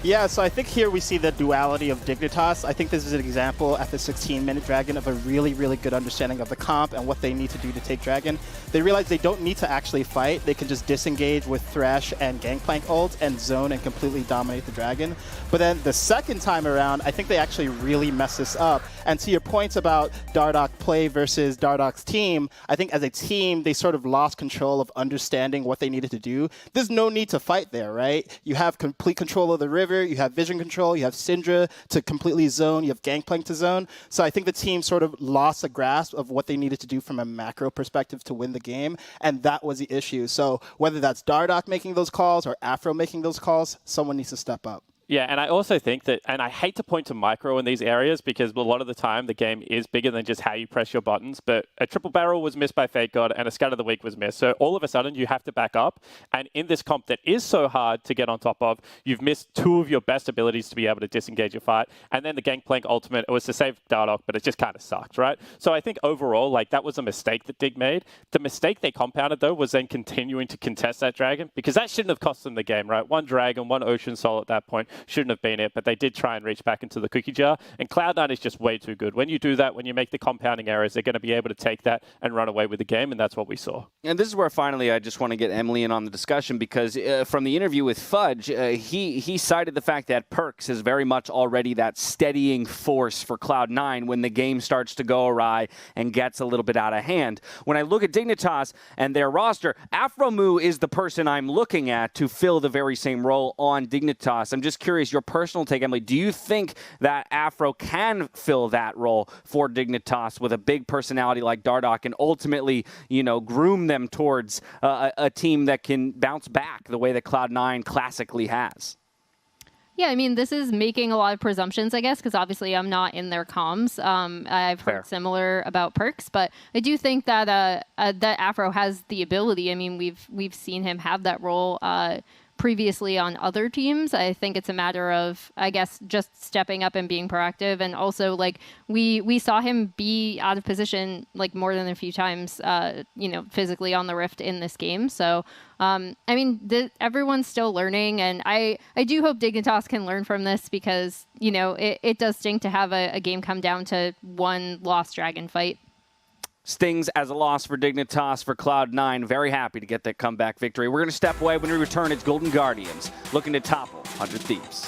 Yeah, so I think here we see the duality of Dignitas. I think this is an example at the 16-minute Dragon of a really, really good understanding of the comp and what they need to do to take Dragon. They realize they don't need to actually fight. They can just disengage with Thresh and Gangplank ult and zone and completely dominate the Dragon. But then the second time around, I think they actually really mess this up. And to your points about Dardoch play versus Dardoch's team, I think as a team, they sort of lost control of understanding what they needed to do. There's no need to fight there, right? You have complete control of the river. You have vision control, you have Syndra to completely zone, you have Gangplank to zone. So I think the team sort of lost a grasp of what they needed to do from a macro perspective to win the game, and that was the issue. So whether that's Dardoch making those calls or Afro making those calls, someone needs to step up. Yeah, and I also think that, and I hate to point to micro in these areas because a lot of the time the game is bigger than just how you press your buttons, but a triple barrel was missed by Fate God and a Scat of the Week was missed. So all of a sudden you have to back up, and in this comp that is so hard to get on top of, you've missed 2 of your best abilities to be able to disengage your fight, and then the Gangplank ultimate, it was to save Dardoch, but it just kind of sucked, right? So I think overall, like, that was a mistake that Dig made. The mistake they compounded, though, was then continuing to contest that dragon, because that shouldn't have cost them the game, right? 1 dragon, 1 ocean soul at that point shouldn't have been it, but they did try and reach back into the cookie jar, and Cloud9 is just way too good. When you do that, when you make the compounding errors, they're going to be able to take that and run away with the game, and that's what we saw. And this is where finally I just want to get Emily in on the discussion, because from the interview with Fudge, he cited the fact that Perks is very much already that steadying force for Cloud9 when the game starts to go awry and gets a little bit out of hand. When I look at Dignitas and their roster, Afromu is the person I'm looking at to fill the very same role on Dignitas. I'm just curious, your personal take, Emily, do you think that Afro can fill that role for Dignitas with a big personality like Dardoch and ultimately, you know, groom them towards a team that can bounce back the way that Cloud9 classically has? Yeah, I mean, this is making a lot of presumptions, I guess, because obviously I'm not in their comms. I've heard similar about Perks, but I do think that that Afro has the ability. I mean, we've seen him have that role previously on other teams. I think it's a matter of, I guess, just stepping up and being proactive. And also, like, we saw him be out of position, like, more than a few times, you know, physically on the Rift in this game. So, I mean, everyone's still learning. And I do hope Dignitas can learn from this because, you know, it does stink to have a game come down to 1 lost dragon fight. Stings as a loss for Dignitas for Cloud9. Very happy to get that comeback victory. We're going to step away. When we return, it's Golden Guardians looking to topple 100 Thieves.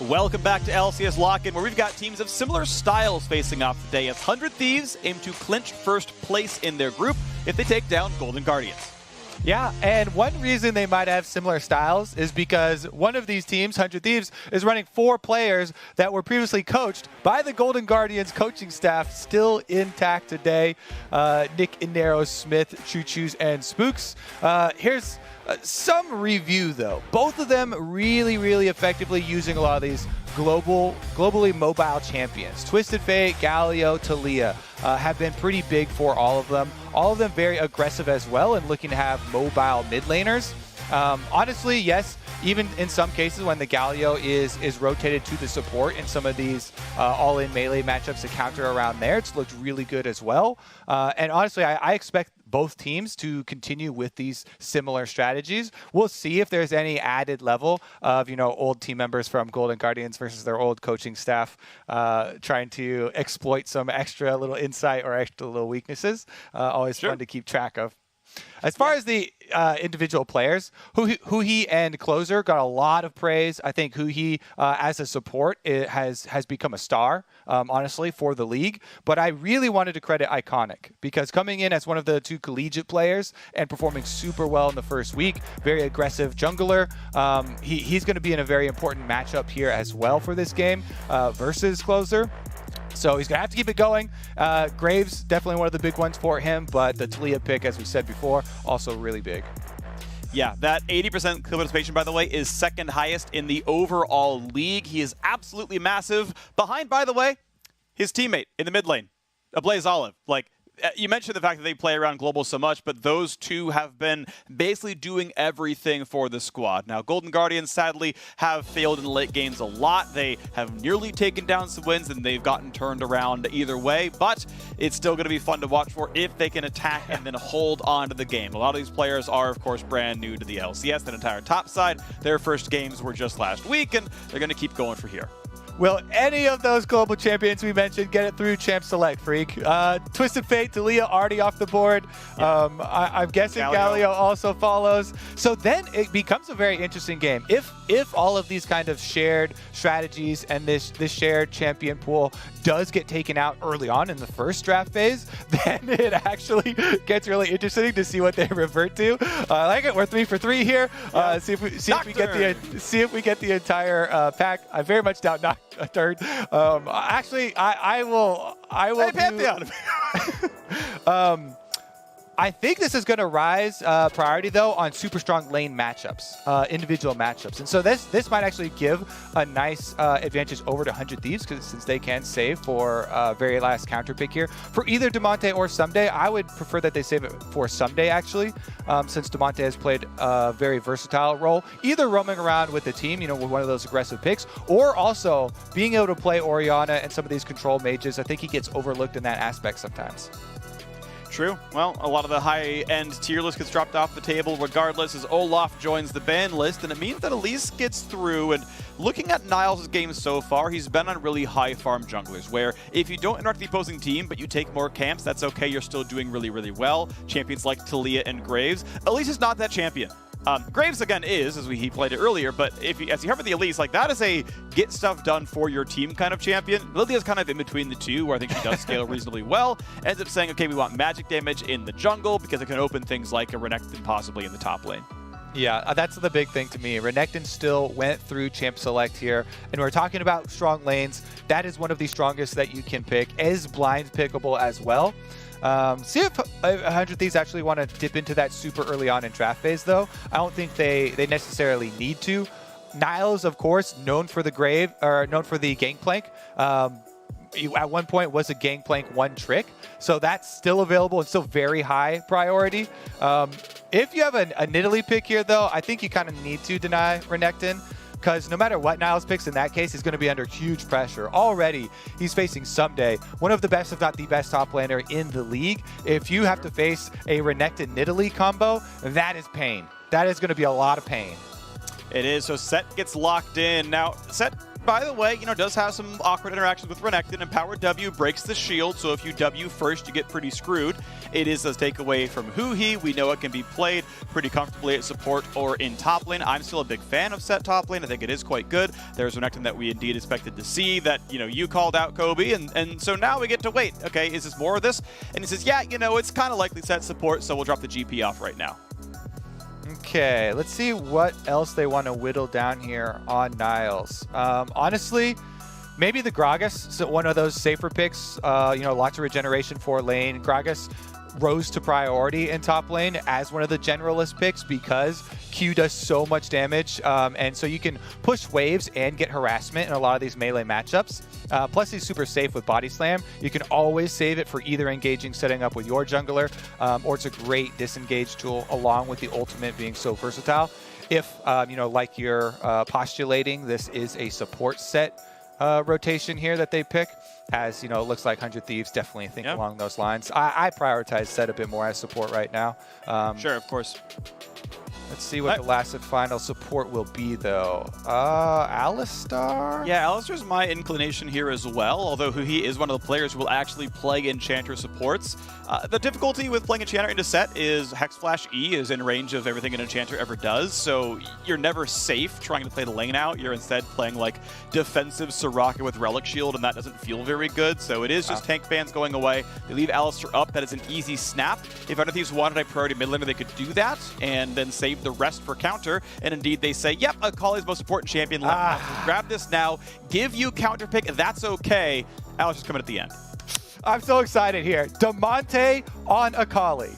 Welcome back to LCS Lock In, where we've got teams of similar styles facing off today as 100 Thieves aim to clinch first place in their group if they take down Golden Guardians. Yeah, and one reason they might have similar styles is because one of these teams, 100 Thieves, is running 4 players that were previously coached by the Golden Guardians coaching staff, still intact today. Nick Inero, Smith, Choo Choos, and Spooks. Here's some review, though. Both of them really, really effectively using a lot of these globally mobile champions. Twisted Fate, Galio, Talia have been pretty big for all of them. All of them very aggressive as well and looking to have mobile mid laners. Honestly, yes, even in some cases when the Galio is rotated to the support in some of these all-in melee matchups to counter around there, it's looked really good as well. And honestly, I expect both teams to continue with these similar strategies. We'll see if there's any added level of, old team members from Golden Guardians versus their old coaching staff trying to exploit some extra little insight or extra little weaknesses. Always fun to keep track of. As far as the individual players, Huhi and Closer got a lot of praise. I think Huhi, as a support, has become a star, honestly, for the league. But I really wanted to credit Iconic because coming in as one of the 2 collegiate players and performing super well in the first week, very aggressive jungler. He's going to be in a very important matchup here as well for this game versus Closer. So he's going to have to keep it going. Graves, definitely one of the big ones for him, but the Talia pick, as we said before, also really big. Yeah, that 80% kill participation, by the way, is second highest in the overall league. He is absolutely massive. Behind, by the way, his teammate in the mid lane, Ablaze Olive. You mentioned the fact that they play around global so much, but those two have been basically doing everything for the squad. Now, Golden Guardians, sadly, have failed in the late games a lot. They have nearly taken down some wins, and they've gotten turned around either way, but it's still going to be fun to watch for if they can attack and then hold on to the game. A lot of these players are, of course, brand new to the LCS, that entire top side. Their first games were just last week, and they're going to keep going for here. Will any of those global champions we mentioned get it through Champ Select, Freak? Twisted Fate, Talia already off the board. Yeah. I'm guessing Galio also follows. So then it becomes a very interesting game. If all of these kind of shared strategies and this shared champion pool does get taken out early on in the first draft phase, then it actually gets really interesting to see what they revert to. I like it. We're 3 for 3 here. See if we get the entire pack. I very much doubt not a third. Actually, I will. Hey, Pantheon. I think this is going to rise priority, though, on super strong lane matchups, individual matchups. And so this might actually give a nice advantage over to 100 Thieves, since they can save for very last counter pick here. For either Damonte or Someday, I would prefer that they save it for Someday, actually, since Damonte has played a very versatile role, either roaming around with the team, with one of those aggressive picks, or also being able to play Orianna and some of these control mages. I think he gets overlooked in that aspect sometimes. True. Well, a lot of the high-end tier list gets dropped off the table regardless as Olaf joins the ban list, and it means that Elise gets through. And looking at Niles' game so far, he's been on really high farm junglers, where if you don't interact with the opposing team, but you take more camps, that's okay. You're still doing really, really well. Champions like Talia and Graves. Elise is not that champion. Graves, again, is, as he played it earlier, but as you heard with the Elise, that is a get stuff done for your team kind of champion. Lilia's kind of in between the two, where I think she does scale reasonably well. Ends up saying, okay, we want magic damage in the jungle because it can open things like a Renekton possibly in the top lane. Yeah, that's the big thing to me. Renekton still went through Champ Select here, and we're talking about strong lanes. That is one of the strongest that you can pick. Is blind pickable as well. See if 100 Thieves actually want to dip into that super early on in draft phase, though. I don't think they necessarily need to. Niles, of course, known for the gangplank. At one point was a gangplank one trick, so that's still available and still very high priority. If you have a Nidalee pick here, though, I think you kind of need to deny Renekton, because no matter what Niles picks in that case, he's going to be under huge pressure. Already, he's facing Someday, one of the best, if not the best top laner in the league. If you have to face a Renekton-Nidalee combo, that is pain. That is going to be a lot of pain. It is. So Set gets locked in. Now, Set by the way, does have some awkward interactions with Renekton, and Power W breaks the shield, so if you W first, you get pretty screwed. It is a takeaway from Huhi. We know it can be played pretty comfortably at support or in top lane. I'm still a big fan of set top lane. I think it is quite good. There's Renekton that we indeed expected to see that, you called out, Kobe, and so now we get to wait. Okay, is this more of this? And he says, yeah, it's kind of likely set support, so we'll drop the GP off right now. Okay, let's see what else they want to whittle down here on Niles. Honestly, maybe the Gragas, so one of those safer picks. Lots of regeneration for lane. Gragas rose to priority in top lane as one of the generalist picks because Q does so much damage, and so you can push waves and get harassment in a lot of these melee matchups. Plus, he's super safe with Body Slam. You can always save it for either engaging, setting up with your jungler, or it's a great disengage tool along with the ultimate being so versatile. If, like you're postulating, this is a support set rotation here that they pick, as, looks like 100 Thieves definitely think along those lines. I prioritize set a bit more as support right now. Sure, of course. Let's see what the last and final support will be, though. Alistar? Yeah, Alistar's my inclination here as well, although he is one of the players who will actually play Enchanter supports. The difficulty with playing Enchanter into set is Hex Flash E is in range of everything an Enchanter ever does, so you're never safe trying to play the lane out. You're instead playing like defensive Soraka with Relic Shield, and that doesn't feel very good, so it is just tank bans going away. They leave Alistar up. That is an easy snap. If Under Thieves wanted a priority mid laner, they could do that and then save the rest for counter, and indeed they say, yep, Akali's most important champion left. Grab this now, give you counter pick, that's okay. Alistar's coming at the end. I'm so excited here. Damonte on Akali.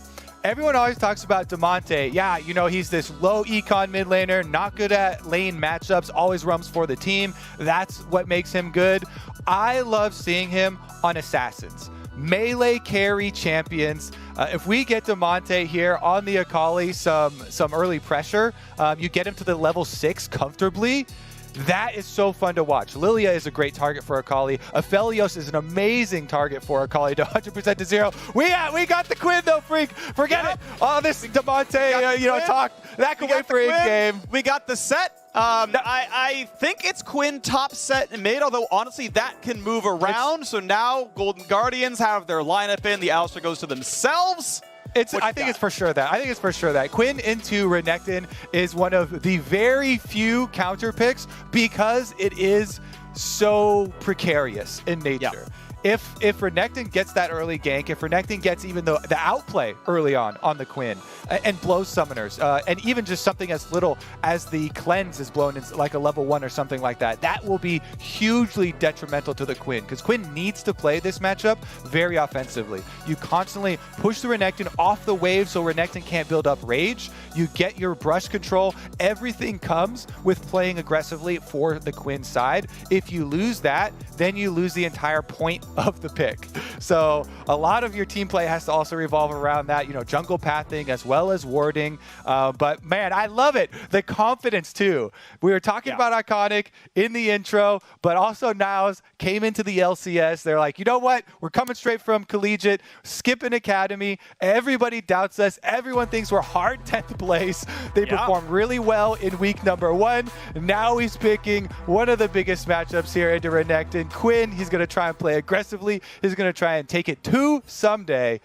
Everyone always talks about Damonte. Yeah, he's this low econ mid laner, not good at lane matchups, always roams for the team. That's what makes him good. I love seeing him on Assassins. Melee carry champions. If we get Damonte here on the Akali, some early pressure, you get him to the level 6 comfortably. That is so fun to watch. Lilia is a great target for Akali. Aphelios is an amazing target for Akali to 100% to 0. We got the Quinn though, Freak. Forget it. All this Damonte, talk. That can wait for in-game. We got the set. I think it's Quinn top set and mid, although honestly that can move around. So now Golden Guardians have their lineup in. The Alistar goes to themselves. I think it's for sure that. Quinn into Renekton is one of the very few counter picks because it is so precarious in nature. Yeah. If Renekton gets that early gank, if Renekton gets even the outplay early on the Quinn and blows summoners, and even just something as little as the cleanse is blown in like a level 1 or something like that, that will be hugely detrimental to the Quinn because Quinn needs to play this matchup very offensively. You constantly push the Renekton off the wave so Renekton can't build up rage. You get your brush control. Everything comes with playing aggressively for the Quinn side. If you lose that, then you lose the entire point of the pick. So a lot of your team play has to also revolve around that, jungle pathing as well as warding. But man, I love it. The confidence too. We were talking about Iconic in the intro, but also Niles came into the LCS. They're like, you know what? We're coming straight from collegiate, skipping academy. Everybody doubts us. Everyone thinks we're hard 10th place. They perform really well in week number 1. Now he's picking one of the biggest matchups here into Renekton. Quinn, he's going to try and play aggressively. He's going to try and take it to someday.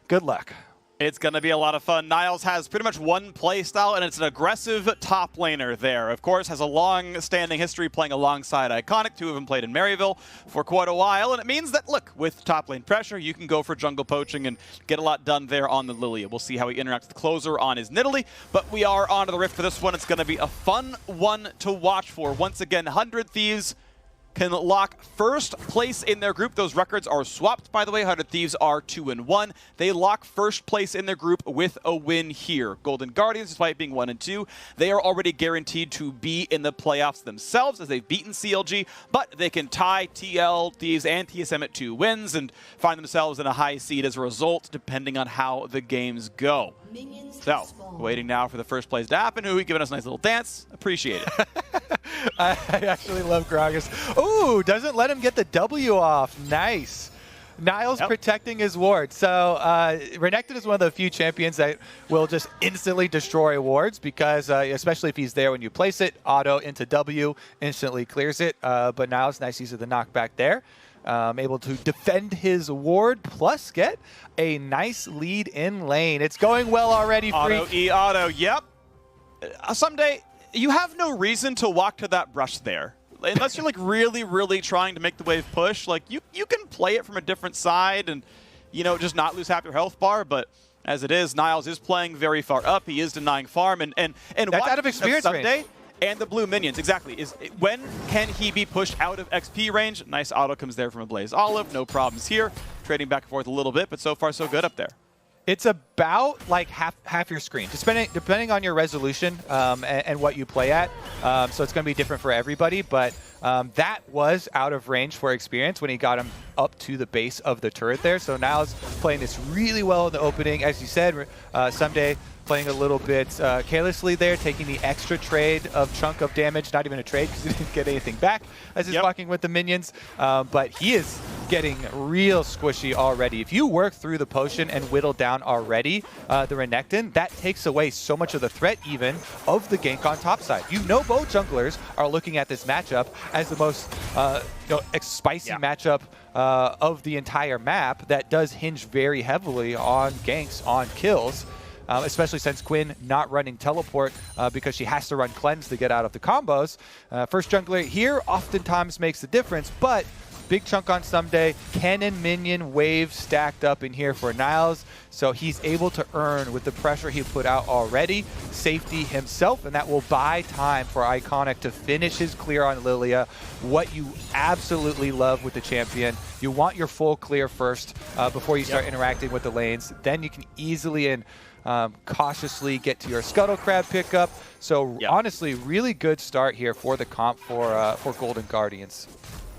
Good luck. It's going to be a lot of fun. Niles has pretty much one play style, and it's an aggressive top laner there. Of course, has a long-standing history playing alongside Iconic. 2 of them played in Maryville for quite a while, and it means that, look, with top lane pressure, you can go for jungle poaching and get a lot done there on the Lilia. We'll see how he interacts with Closer on his Nidalee, but we are on to the Rift for this one. It's going to be a fun one to watch for. Once again, 100 Thieves can lock first place in their group. Those records are swapped, by the way. 100 Thieves are 2-1. They lock first place in their group with a win here. Golden Guardians, despite being 1-2, they are already guaranteed to be in the playoffs themselves as they've beaten CLG, but they can tie TL, Thieves, and TSM at 2 wins and find themselves in a high seed as a result, depending on how the games go. So, waiting now for the first place to happen. Who giving us a nice little dance. Appreciate it. I actually love Gragas. Ooh, doesn't let him get the W off. Nice. Niles protecting his ward. So Renekton is one of the few champions that will just instantly destroy wards because, especially if he's there when you place it, auto into W, instantly clears it. But Niles, nice use of the knockback there. Able to defend his ward, plus get a nice lead in lane. It's going well already, Auto, Freak. E-auto, yep. Someday, you have no reason to walk to that brush there. Unless you're like really, really trying to make the wave push, like you can play it from a different side and, you know, just not lose half your health bar. But as it is, Niles is playing very far up. He is denying farm, and that's out of experience Someday, range. And the blue minions, exactly. When can he be pushed out of XP range? Nice auto comes there from a Blaze Olive. No problems here. Trading back and forth a little bit, but so far so good up there. It's about like half your screen, depending on your resolution and what you play at. So it's going to be different for everybody, but that was out of range for experience when he got him up to the base of the turret there. So now he's playing this really well in the opening. As you said, Someday playing a little bit carelessly there, taking the extra trade of chunk of damage. Not even a trade because he didn't get anything back as he's blocking with the minions. But he is getting real squishy already. If you work through the potion and whittle down already the Renekton, that takes away so much of the threat even of the gank on top side. You know both junglers are looking at this matchup as the most spicy matchup of the entire map that does hinge very heavily on ganks, on kills. Especially since Quinn not running teleport because she has to run cleanse to get out of the combos. First jungler here oftentimes makes the difference, but big chunk on Someday. Cannon minion wave stacked up in here for Niles, so he's able to earn with the pressure he put out already safety himself, and that will buy time for Iconic to finish his clear on Lilia. What you absolutely love with the champion, you want your full clear first before you start interacting with the lanes. Then you can easily and cautiously get to your Scuttle Crab pickup. So honestly, really good start here for the comp for Golden Guardians.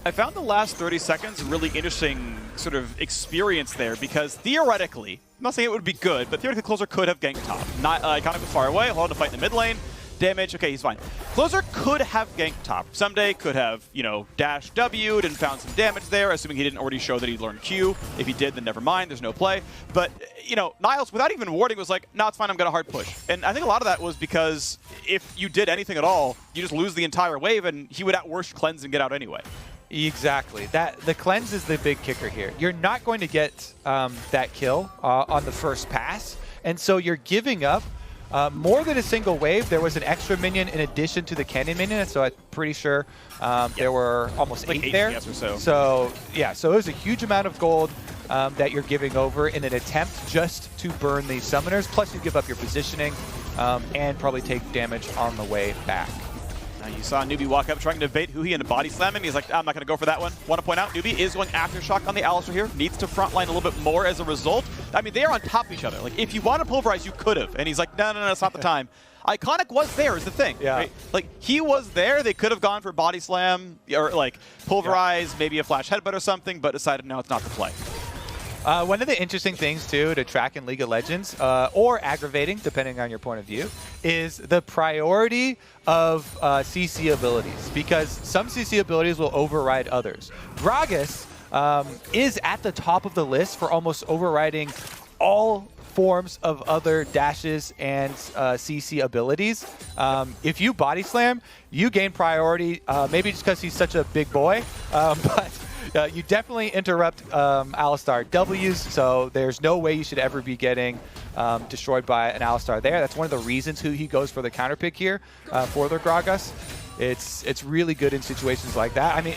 I found the last 30 seconds a really interesting sort of experience there because theoretically, I'm not saying it would be good, but theoretically Closer could have ganked top. Not Iconic was far away, hold to fight in the mid lane. Damage, okay, he's fine. Closer could have ganked top. Someday could have, dash W'd and found some damage there, assuming he didn't already show that he learned Q. If he did, then never mind, there's no play. But, Niles, without even warding, was like, no, it's fine, I'm going to hard push. And I think a lot of that was because if you did anything at all, you just lose the entire wave, and he would at worst cleanse and get out anyway. Exactly. The cleanse is the big kicker here. You're not going to get that kill on the first pass, and so you're giving up more than a single wave. There was an extra minion in addition to the cannon minion, so I'm pretty sure there were almost like 8 there. Or so. So it was a huge amount of gold that you're giving over in an attempt just to burn these summoners. Plus, you give up your positioning and probably take damage on the way back. You saw Newbie walk up trying to debate who he ended body slamming. He's like, I'm not going to go for that one. Want to point out, Newbie is going Aftershock on the Alistar here. Needs to frontline a little bit more as a result. I mean, they are on top of each other. Like, if you want to pulverize, you could have. And he's like, no, it's not the time. Iconic was there is the thing. Yeah. Right? Like, he was there. They could have gone for body slam or, like, pulverize, maybe a flash headbutt or something, but decided, no, it's not the play. One of the interesting things, too, to track in League of Legends, or aggravating, depending on your point of view, is the priority of CC abilities, because some CC abilities will override others. Gragas is at the top of the list for almost overriding all forms of other dashes and CC abilities. If you body slam, you gain priority, maybe just because he's such a big boy, but you definitely interrupt Alistar W's, so there's no way you should ever be getting destroyed by an Alistar there. That's one of the reasons who he goes for the counter pick here for the Gragas. It's really good in situations like that. I mean,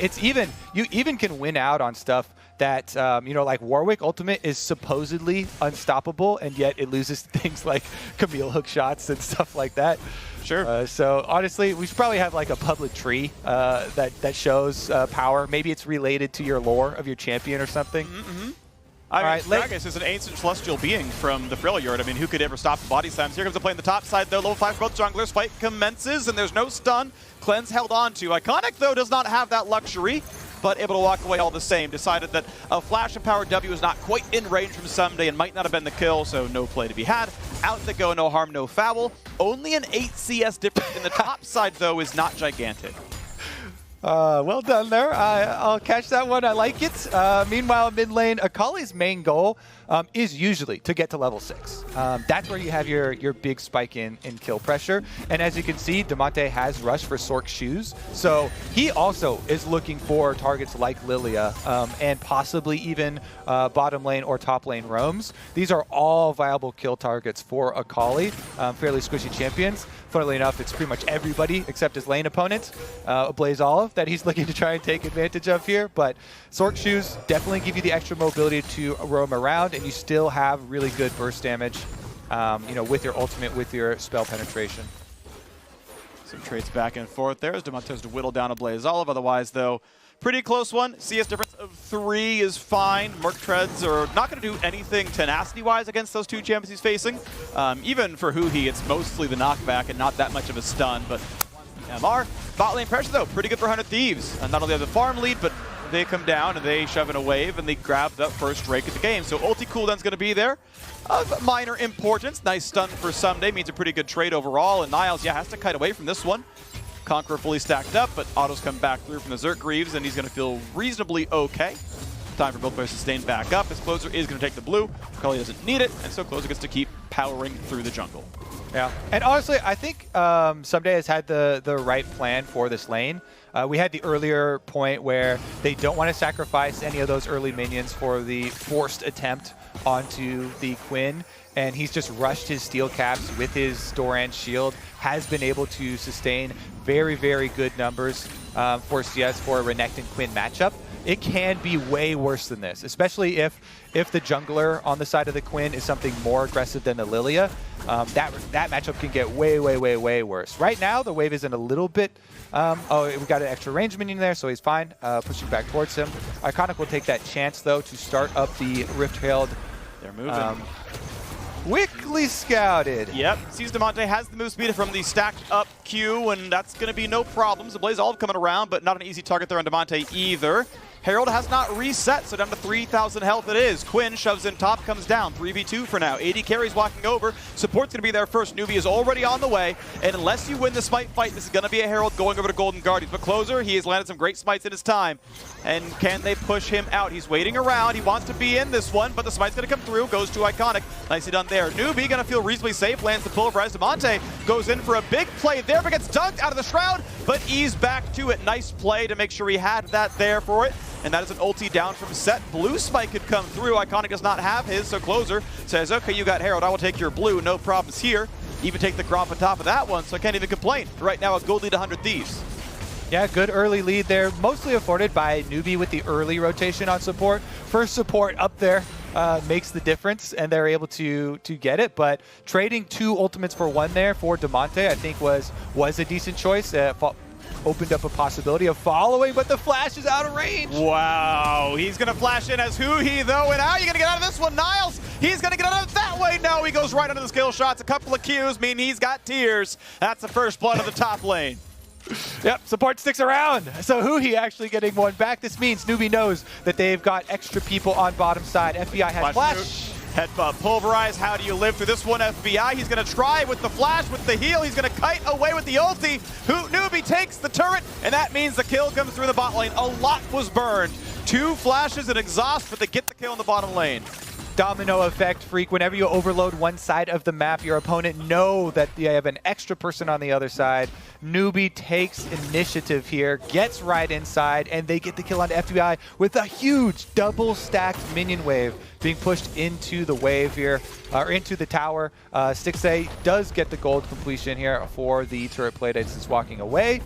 you even can win out on stuff that like Warwick Ultimate is supposedly unstoppable, and yet it loses things like Camille hook shots and stuff like that. Sure. So honestly, we should probably have like a public tree that shows power. Maybe it's related to your lore of your champion or something. Gragas is an ancient celestial being from the Freljord. I mean, who could ever stop the body slams? Here comes the play on the top side, though. Level 5 for both junglers. Fight commences, and there's no stun. Cleanse held on to. Iconic, though, does not have that luxury, but able to walk away all the same. Decided that a flash and power W is not quite in range from Someday and might not have been the kill, so no play to be had. Out they go, no harm, no foul. Only an 8 CS difference in the top side, though, is not gigantic. Well done there. I'll catch that one. I like it. Meanwhile, mid lane, Akali's main goal is usually to get to level 6. That's where you have your big spike in kill pressure. And as you can see, Damonte has rushed for Sork shoes. So he also is looking for targets like Lilia and possibly even bottom lane or top lane roams. These are all viable kill targets for Akali, fairly squishy champions. Funnily enough, it's pretty much everybody except his lane opponent, Blaze Olive, that he's looking to try and take advantage of here. But Sork shoes definitely give you the extra mobility to roam around, and you still have really good burst damage, with your ultimate, with your spell penetration. Some trades back and forth there as Damonte's to whittle down a Blaze Olive. Otherwise, though, pretty close one. CS difference of 3 is fine. Merc Treads are not going to do anything tenacity-wise against those two champions he's facing. Even for Huhi, it's mostly the knockback and not that much of a stun. But MR, bot lane pressure, though, pretty good for 100 Thieves. Not only have the farm lead, but they come down and they shove in a wave and they grab that first Drake of the game. So ulti cooldown's going to be there. Of minor importance. Nice stun for Someday. Means a pretty good trade overall. And Niles, has to kite away from this one. Conqueror fully stacked up, but autos come back through from the Zerk Greaves, and he's going to feel reasonably okay. Time for both players to sustain back up. His Closer is going to take the blue. Cully doesn't need it, and so Closer gets to keep powering through the jungle. Yeah, and honestly, I think Someday has had the right plan for this lane. We had the earlier point where they don't want to sacrifice any of those early minions for the forced attempt onto the Quinn, and he's just rushed his steel caps with his Doran shield, has been able to sustain very, very good numbers for CS for a Renekton Quinn matchup. It can be way worse than this, especially if the jungler on the side of the Quinn is something more aggressive than the Lilia. That matchup can get way, way, way, way worse. Right now, the wave is in a little bit... we got an extra range minion there, so he's fine. Pushing back towards him. Iconic will take that chance, though, to start up the Rift Herald. They're moving. Quickly scouted. Yep, sees Damonte has the move speed from the stacked up Q, and that's going to be no problems. The Blaze Olive coming around, but not an easy target there on Damonte either. Herald has not reset, so down to 3,000 health it is. Quinn shoves in top, comes down. 3v2 for now. 80 carries walking over. Support's going to be there first. Nubi is already on the way, and unless you win the smite fight, this is going to be a Herald going over to Golden Guardians. But Closer, he has landed some great smites in his time. And can they push him out? He's waiting around. He wants to be in this one, but the smite's going to come through. Goes to Iconic. Nicely done there. Nubi going to feel reasonably safe. Lands the pulverize. Damonte goes in for a big play there, but gets dunked out of the Shroud, but ease back to it. Nice play to make sure he had that there for it. And that is an ulti down from Set. Blue spike could come through. Iconic does not have his, so Closer says, okay, you got Herald. I will take your blue. No problems here. Even take the Gromp on top of that one, so I can't even complain. Right now, a gold lead 100 Thieves. Yeah, good early lead there. Mostly afforded by Nubi with the early rotation on support. First support up there makes the difference, and they're able to get it. But trading 2 ultimates for 1 there for Damonte, I think was a decent choice. Opened up a possibility of following, but the flash is out of range. Wow, he's going to flash in as Huhi, though, and how are you going to get out of this one? Niles, he's going to get out of it that way. No, he goes right under the skill shots. A couple of Qs mean he's got tears. That's the first blood of the top lane. Yep, support sticks around. So Huhi actually getting one back. This means Nubi knows that they've got extra people on bottom side. FBI has flash. Head pulverize. How do you live through this one, FBI? He's going to try with the flash, with the heal. He's going to kite away with the ulti. Nubi takes the turret, and that means the kill comes through the bot lane. A lot was burned. 2 flashes and exhaust, but they get the kill in the bottom lane. Domino effect, Freak. Whenever you overload one side of the map, your opponent know that you have an extra person on the other side. Nubi takes initiative here, gets right inside, and they get the kill on FBI with a huge double-stacked minion wave being pushed into the wave here, or into the tower. Stixay does get the gold completion here for the turret plate as it's walking away.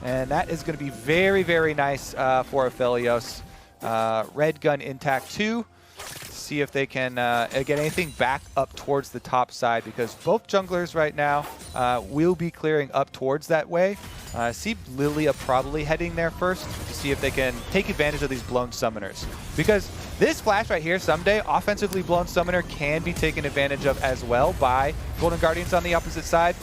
And that is going to be very, very nice for Aphelios. Red gun intact too. See if they can get anything back up towards the top side, because both junglers right now will be clearing up towards that way. See Lilia probably heading there first to see if they can take advantage of these blown summoners, because this flash right here, someday offensively blown summoner can be taken advantage of as well by Golden Guardians on the opposite side.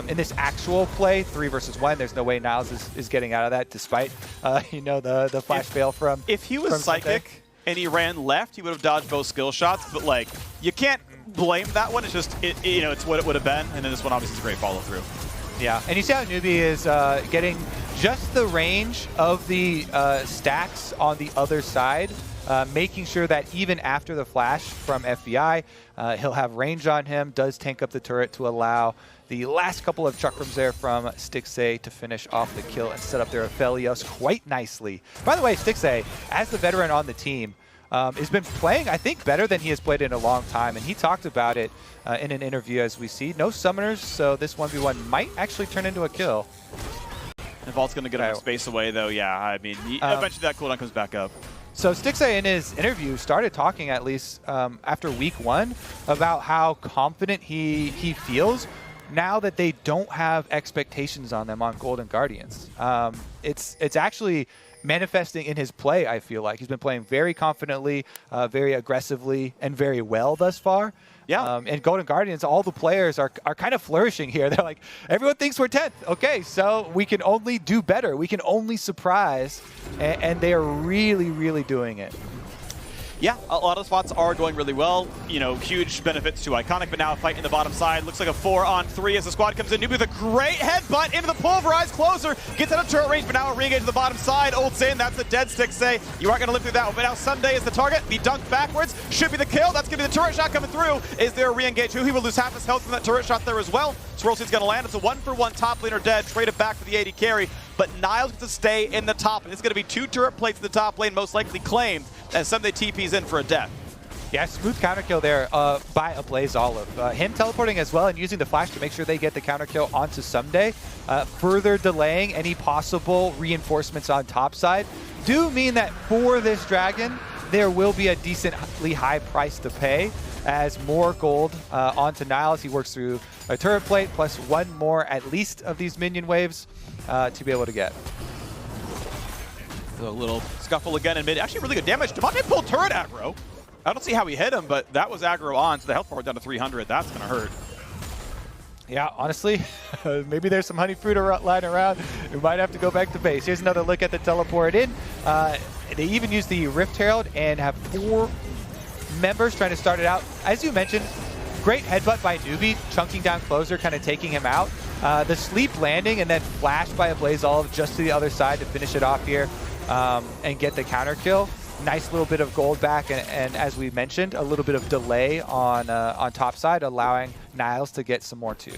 In this actual play, 3 versus 1, there's no way Niles is getting out of that, despite the flash fail from. If he was psychic and he ran left, he would have dodged both skill shots, but like, you can't blame that one. It's just, it's what it would have been, and then this one obviously is a great follow through. Yeah, and you see how Nubi is getting just the range of the stacks on the other side, making sure that even after the flash from FBI, he'll have range on him, does tank up the turret to allow the last couple of chakrams there from Stixxay to finish off the kill and set up their Aphelios quite nicely. By the way, Stixxay, as the veteran on the team, has been playing, I think, better than he has played in a long time, and he talked about it in an interview as we see. No summoners, so this 1v1 might actually turn into a kill. And Vault's going to get enough space away, though. Yeah, I mean, eventually that cooldown comes back up. So Stixxay in his interview started talking, at least after week 1, about how confident he feels now that they don't have expectations on them on Golden Guardians. It's actually manifesting in his play, I feel like. He's been playing very confidently, very aggressively, and very well thus far. Yeah. And Golden Guardians, all the players are kind of flourishing here. They're like, everyone thinks we're 10th. Okay, so we can only do better. We can only surprise. And they are really, really doing it. Yeah, a lot of spots are going really well. You know, huge benefits to Iconic, but now a fight in the bottom side. Looks like a 4-on-3 as the squad comes in. Newbie with a great headbutt into the pulverized closer. Gets out of turret range, but now a re-engage to the bottom side. Ults in, that's a dead Stixxay. You aren't going to live through that one, but now Sunday is the target. The dunk backwards should be the kill. That's going to be the turret shot coming through. Is there a re-engage? He will lose half his health from that turret shot there as well. Swirlseed's going to land. It's a 1-for-1 top laner dead. Trade it back for the AD carry. But Niles gets to stay in the top, and it's going to be 2 turret plates in the top lane, most likely claimed, as Sunday TP's in for a death. Yeah, smooth counter kill there by a Blaze Olive. Him teleporting as well and using the flash to make sure they get the counter kill onto Someday, further delaying any possible reinforcements on top side. Do mean that for this dragon, there will be a decently high price to pay as more gold onto Niles. He works through a turret plate plus 1 more at least of these minion waves to be able to get. A little scuffle again in mid. Actually, really good damage. Devontae pulled turret aggro. I don't see how he hit him, but that was aggro on, so the health bar down to 300. That's going to hurt. Yeah, honestly, maybe there's some honey fruit lying around. We might have to go back to base. Here's another look at the teleport in. They even use the Rift Herald and have 4 members trying to start it out. As you mentioned, great headbutt by Newbie, chunking down closer, kind of taking him out. The sleep landing and then flash by a Blaze Olive just to the other side to finish it off here and get the counter kill. Nice little bit of gold back, and as we mentioned, a little bit of delay on top side, allowing Niles to get some more too.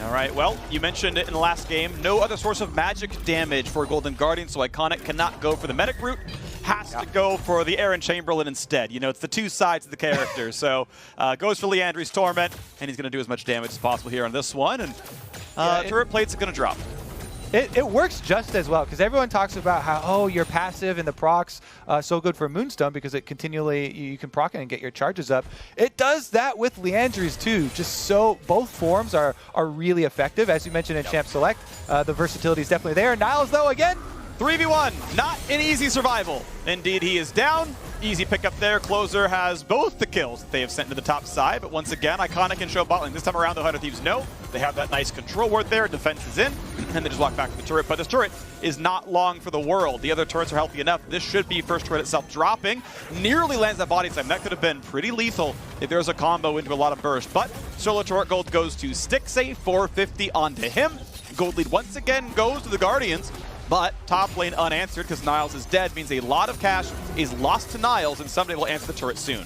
All right, well, you mentioned it in the last game. No other source of magic damage for Golden Guardian, so Iconic cannot go for the medic route. Has to go for the Aaron Chamberlain instead. You know, it's the 2 sides of the character. So goes for Leandri's Torment, and he's going to do as much damage as possible here on this one. And turret plates are going to drop. It works just as well, because everyone talks about how, oh, you're passive and the procs so good for Moonstone because it continually, you can proc it and get your charges up. It does that with Leandri's too, just so both forms are really effective. As you mentioned in Champ Select, the versatility is definitely there. Niles, though, again, 3v1, not an easy survival. Indeed, he is down. Easy pickup there. Closer has both the kills that they have sent to the top side, but once again, Iconic can show bottling. This time around, the Hunter Thieves know they have that nice control ward there. Defense is in, and they just walk back to the turret. But this turret is not long for the world. The other turrets are healthy enough. This should be first turret itself dropping. Nearly lands that body slam. That could have been pretty lethal if there was a combo into a lot of burst. But solo turret gold goes to Stixxay, 450 onto him. Gold lead once again goes to the Guardians. But top lane unanswered because Niles is dead means a lot of cash is lost to Niles, and somebody will answer the turret soon.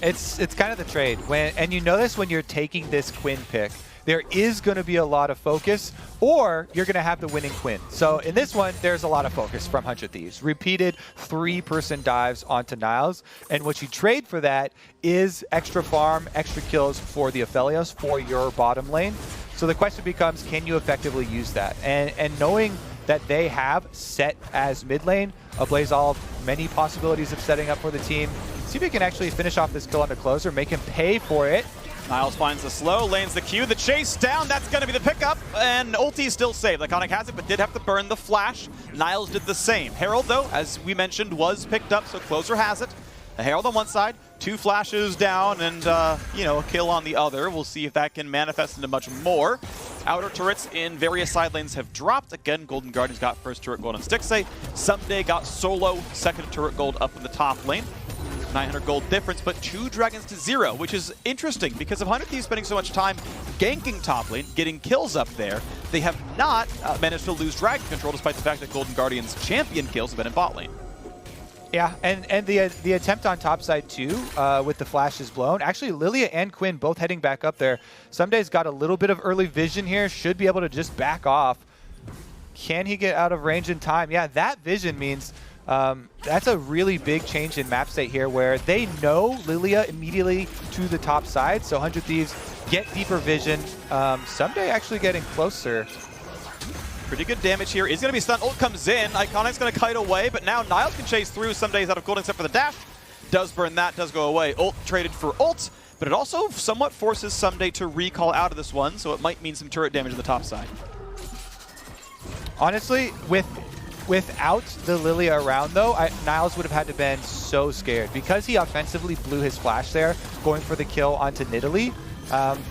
It's kind of the trade. And you notice when you're taking this Quinn pick, there is going to be a lot of focus, or you're going to have the winning Quinn. So in this one, there's a lot of focus from Hunter Thieves. Repeated 3-person dives onto Niles, and what you trade for that is extra farm, extra kills for the Aphelios for your bottom lane. So the question becomes, can you effectively use that? And knowing that they have set as mid lane, a Blaze Olive, many possibilities of setting up for the team. See if we can actually finish off this kill on the closer, make him pay for it. Niles finds the slow, lanes the Q, the chase down, that's going to be the pickup, and ulti still saved. Iconic has it, but did have to burn the flash. Niles did the same. Herald, though, as we mentioned, was picked up, so closer has it. A Herald on one side, 2 flashes down, and, you know, a kill on the other. We'll see if that can manifest into much more. Outer turrets in various side lanes have dropped. Again, Golden Guardians got first turret gold on Stixxay. Someday got solo second turret gold up in the top lane. 900 gold difference, but 2 dragons to 0, which is interesting because of Hunter Thieves spending so much time ganking top lane, getting kills up there, they have not managed to lose Dragon Control, despite the fact that Golden Guardian's champion kills have been in bot lane. Yeah, and the attempt on top side too, with the flashes blown. Actually, Lilia and Quinn both heading back up there. Sumday's got a little bit of early vision here, should be able to just back off. Can he get out of range in time? Yeah, that vision means that's a really big change in map state here, where they know Lilia immediately to the top side, so 100 Thieves get deeper vision. Someday actually getting closer. Pretty good damage here. Is going to be stunned. Ult comes in. Iconic's going to kite away, but now Niles can chase through. Sumday's out of gold except for the dash. Does burn that, does go away. Ult traded for ult, but it also somewhat forces Someday to recall out of this one, so it might mean some turret damage on the top side. Honestly, without the Lilia around, though, Niles would have had to been so scared. Because he offensively blew his flash there, going for the kill onto Nidalee,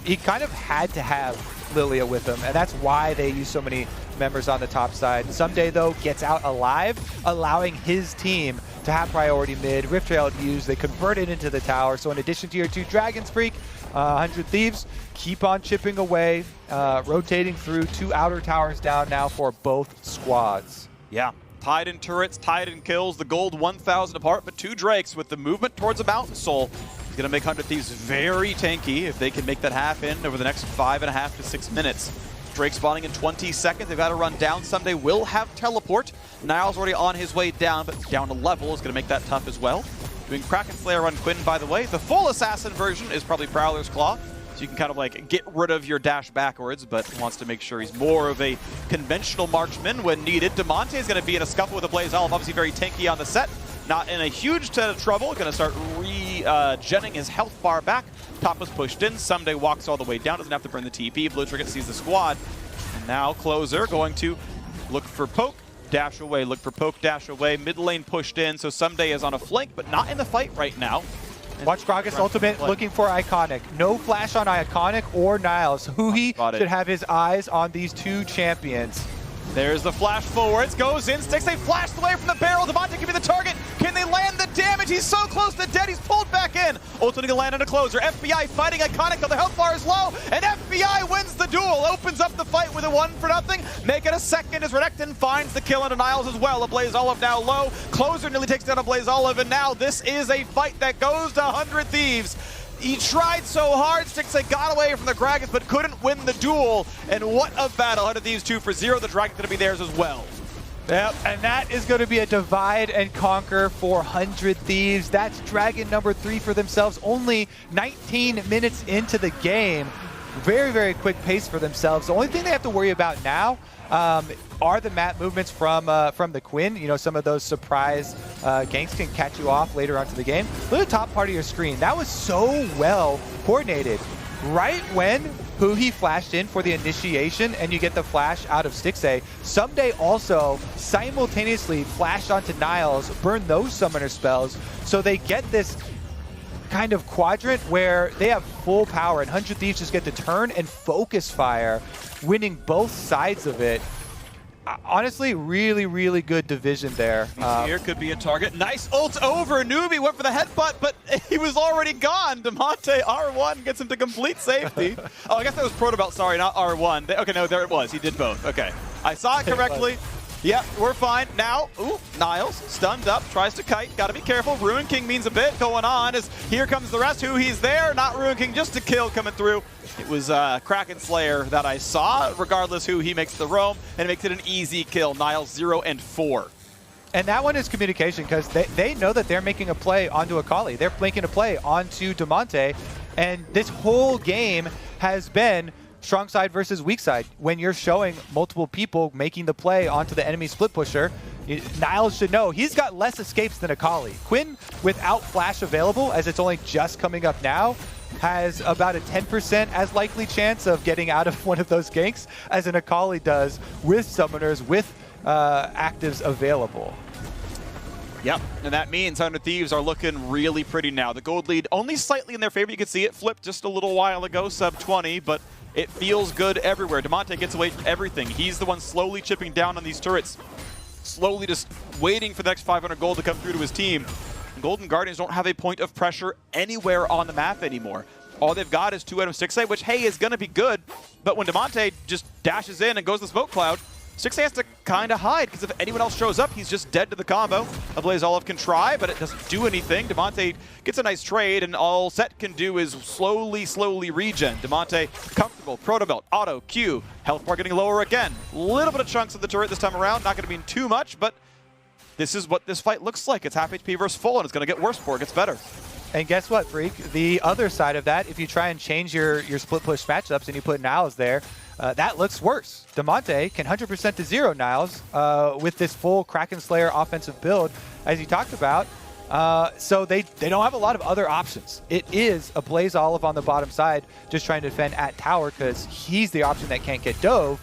he kind of had to have Lilia with him, and that's why they use so many members on the top side. Someday, though, gets out alive, allowing his team to have priority mid. Rift Trail used, they convert it into the tower, so in addition to your 2 Dragons Freak, 100 Thieves keep on chipping away, rotating through 2 outer towers down now for both squads. Yeah, tied in turrets, tied in kills, the gold 1,000 apart, but 2 Drakes with the movement towards a Mountain Soul is going to make 100 Thieves very tanky if they can make that happen over the next 5.5 to 6 minutes. Drake spawning in 20 seconds. They've got to run down. Someday will have teleport. Niles already on his way down, but down to level is going to make that tough as well. Doing Kraken Slayer on Quinn, by the way. The full assassin version is probably Prowler's Claw, so you can kind of like get rid of your dash backwards, but wants to make sure he's more of a conventional marksman when needed. Demonte is going to be in a scuffle with a Blaze Olive, obviously very tanky on the set. Not in a huge trouble. Going to start regenning his health bar back. Top was pushed in. Someday walks all the way down. Doesn't have to burn the TP. Blue Trinket sees the squad. And now Closer going to look for poke, dash away. Look for poke, dash away. Mid lane pushed in. So Someday is on a flank, but not in the fight right now. Watch Gragas ultimate looking for Iconic. No flash on Iconic or Niles. Huhi should have his eyes on these 2 champions. There's the flash forwards, goes in, sticks, they flashed away from the barrel. Demonte can be the target. Can they land the damage? He's so close to dead, he's pulled back in. Ultimately gonna land on a Closer. FBI fighting Iconic, though the health bar is low, and FBI wins the duel. Opens up the fight with a 1-0. Make it a second as Renekton finds the kill into Niles as well. A Blaze Olive now low. Closer nearly takes down a Blaze Olive, and now this is a fight that goes to 100 Thieves. He tried so hard, Stixay got away from the Dragons, but couldn't win the duel. And what a battle. 100 Thieves 2 for 0. The Dragon's going to be theirs as well. Yep, and that is going to be a divide and conquer for 100 Thieves. That's Dragon number 3 for themselves. Only 19 minutes into the game. Very, very quick pace for themselves. The only thing they have to worry about now are the map movements from the Quinn. You know, some of those surprise ganks can catch you off later onto the game. Look at the top part of your screen. That was so well coordinated. Right when Huhi flashed in for the initiation and you get the flash out of Stixay, Someday also simultaneously flashed onto Niles, burn those summoner spells, so they get this kind of quadrant where they have full power and 100 Thieves just get to turn and focus fire, winning both sides of it. Honestly, really, really good division there. Here could be a target. Nice ult over. Newbie went for the headbutt, but he was already gone. Demonte R1 gets him to complete safety. Oh, I guess that was Protobelt. Sorry, not R1. Okay, no, there it was. He did both. Okay. I saw it correctly. Yep, we're fine. Now, ooh, Niles stunned up, tries to kite. Got to be careful. Ruin King means a bit going on as here comes the rest. Who he's there, not Ruin King, just a kill coming through. It was Kraken Slayer that I saw. Regardless who, he makes the roam and makes it an easy kill. Niles 0 and 4. And that one is communication because they know that they're making a play onto Akali. They're making a play onto Demonte. And this whole game has been strong side versus weak side. When you're showing multiple people making the play onto the enemy split pusher, Niles should know he's got less escapes than Akali. Quinn, without flash available, as it's only just coming up now, has about a 10% as likely chance of getting out of one of those ganks as an Akali does with summoners, with actives available. Yep, and that means 100 Thieves are looking really pretty now. The gold lead only slightly in their favor. You could see it flipped just a little while ago, sub 20, but it feels good everywhere. Demonte gets away from everything. He's the one slowly chipping down on these turrets, slowly just waiting for the next 500 gold to come through to his team. Golden Guardians don't have a point of pressure anywhere on the map anymore. all they've got is 2 out of 6A, which, hey, is going to be good. But when Damonte just dashes in and goes to the smoke cloud, 6A has to kind of hide, because if anyone else shows up, he's just dead to the combo. Ablaze Olive can try, but it doesn't do anything. Damonte gets a nice trade, and all Set can do is slowly regen. Damonte comfortable, Proto Belt, auto, Q, health bar getting lower again. Little bit of chunks of the turret this time around, not going to mean too much, but this is what this fight looks like. It's half HP versus full, and it's going to get worse before it gets better. And guess what, Freak? The other side of that, if you try and change your split push matchups and you put Niles there, that looks worse. Damonte can 100% to 0 Niles with this full Kraken Slayer offensive build, as you talked about. So they don't have a lot of other options. It is a Blaze Olive on the bottom side, just trying to defend at tower, because he's the option that can't get dove.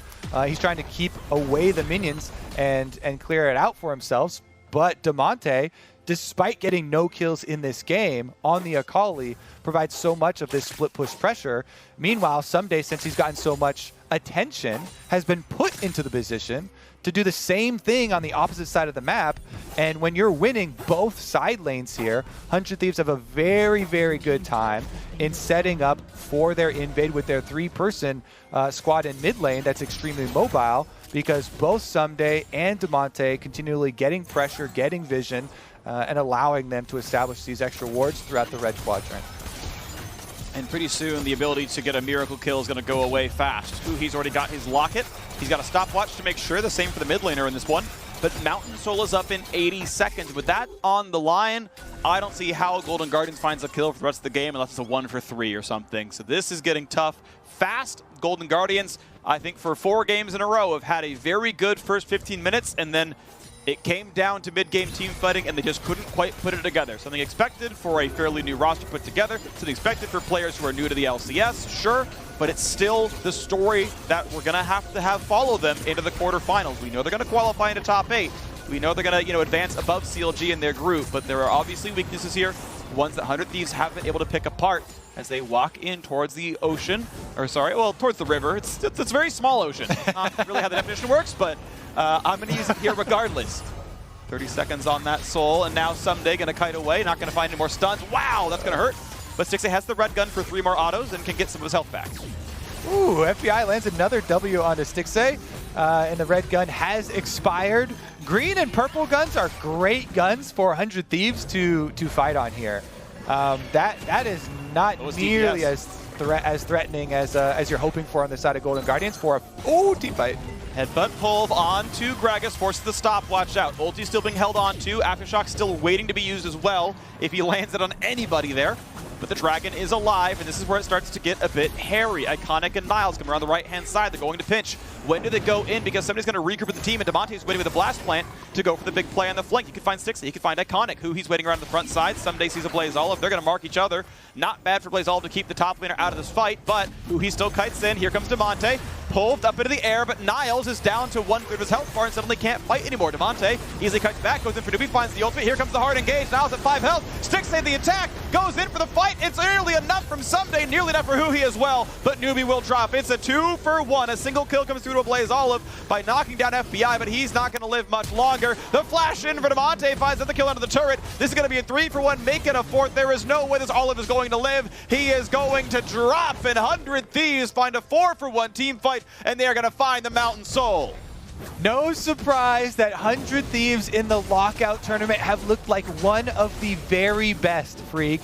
He's trying to keep away the minions and clear it out for himself. But Damonte, despite getting no kills in this game on the Akali, provides so much of this split push pressure. Meanwhile, Someday, since he's gotten so much attention, has been put into the position to do the same thing on the opposite side of the map. And when you're winning both side lanes here, 100 Thieves have a very, very good time in setting up for their invade with their 3-person squad in mid lane that's extremely mobile, because both Someday and Damonte continually getting pressure, getting vision, and allowing them to establish these extra wards throughout the red quadrant. And pretty soon, the ability to get a miracle kill is going to go away fast. He's already got his locket. He's got a stopwatch to make sure. The same for the mid laner in this one. But Mountain Soul is up in 80 seconds. With that on the line, I don't see how Golden Guardians finds a kill for the rest of the game unless it's a 1 for 3 or something. So this is getting tough. Fast Golden Guardians, I think for 4 games in a row, have had a very good first 15 minutes, and then it came down to mid-game team fighting, and they just couldn't quite put it together. Something expected for a fairly new roster put together, something expected for players who are new to the LCS, sure, but it's still the story that we're going to have follow them into the quarterfinals. We know they're going to qualify into top 8. We know they're going to, advance above CLG in their group, but there are obviously weaknesses here, ones that 100 Thieves haven't been able to pick apart as they walk in towards the ocean, towards the river. It's a very small ocean. Not really how the definition works, but I'm going to use it here regardless. 30 seconds on that Soul, and now Someday going to kite away, not going to find any more stuns. Wow, that's going to hurt. But Stixxay has the red gun for 3 more autos and can get some of his health back. Ooh, FBI lands another W onto Stixxay, and the red gun has expired. Green and purple guns are great guns for 100 Thieves to fight on here. That is not nearly as threatening as you're hoping for on the side of Golden Guardians for a team fight. Headbutt pull on to Gragas, forces the stopwatch out. Ulti still being held on to. Aftershock still waiting to be used as well if he lands it on anybody there. But the Dragon is alive, and this is where it starts to get a bit hairy. Iconic and Niles come around the right-hand side. They're going to pinch. When do they go in? Because somebody's going to regroup with the team, and Damonte's waiting with a blast plant to go for the big play on the flank. You could find Stixxay. You could find Iconic, who he's waiting around the front side. Someday sees a Blaze Olive. They're going to mark each other. Not bad for Blaze Olive to keep the top laner out of this fight, but who he still kites in. Here comes Damonte. Pulled up into the air, but Niles is down to 1/3 of his health bar and suddenly can't fight anymore. Damonte easily kites back, goes in for Doobie, finds the ultimate. Here comes the hard engage. Niles at 5 health. Stixxay the attack, goes in for the fight. It's nearly enough from Someday, nearly enough for Huhi as well, but Newbie will drop. It's a 2 for 1. A single kill comes through to a Blaze Olive by knocking down FBI, but he's not going to live much longer. The flash in for Damonte finds the kill under the turret. This is going to be a 3 for 1, make it a 4th. There is no way this Olive is going to live. He is going to drop, and 100 Thieves find a 4 for 1 team fight, and they are going to find the Mountain Soul. No surprise that 100 Thieves in the lockout tournament have looked like one of the very best, Freak.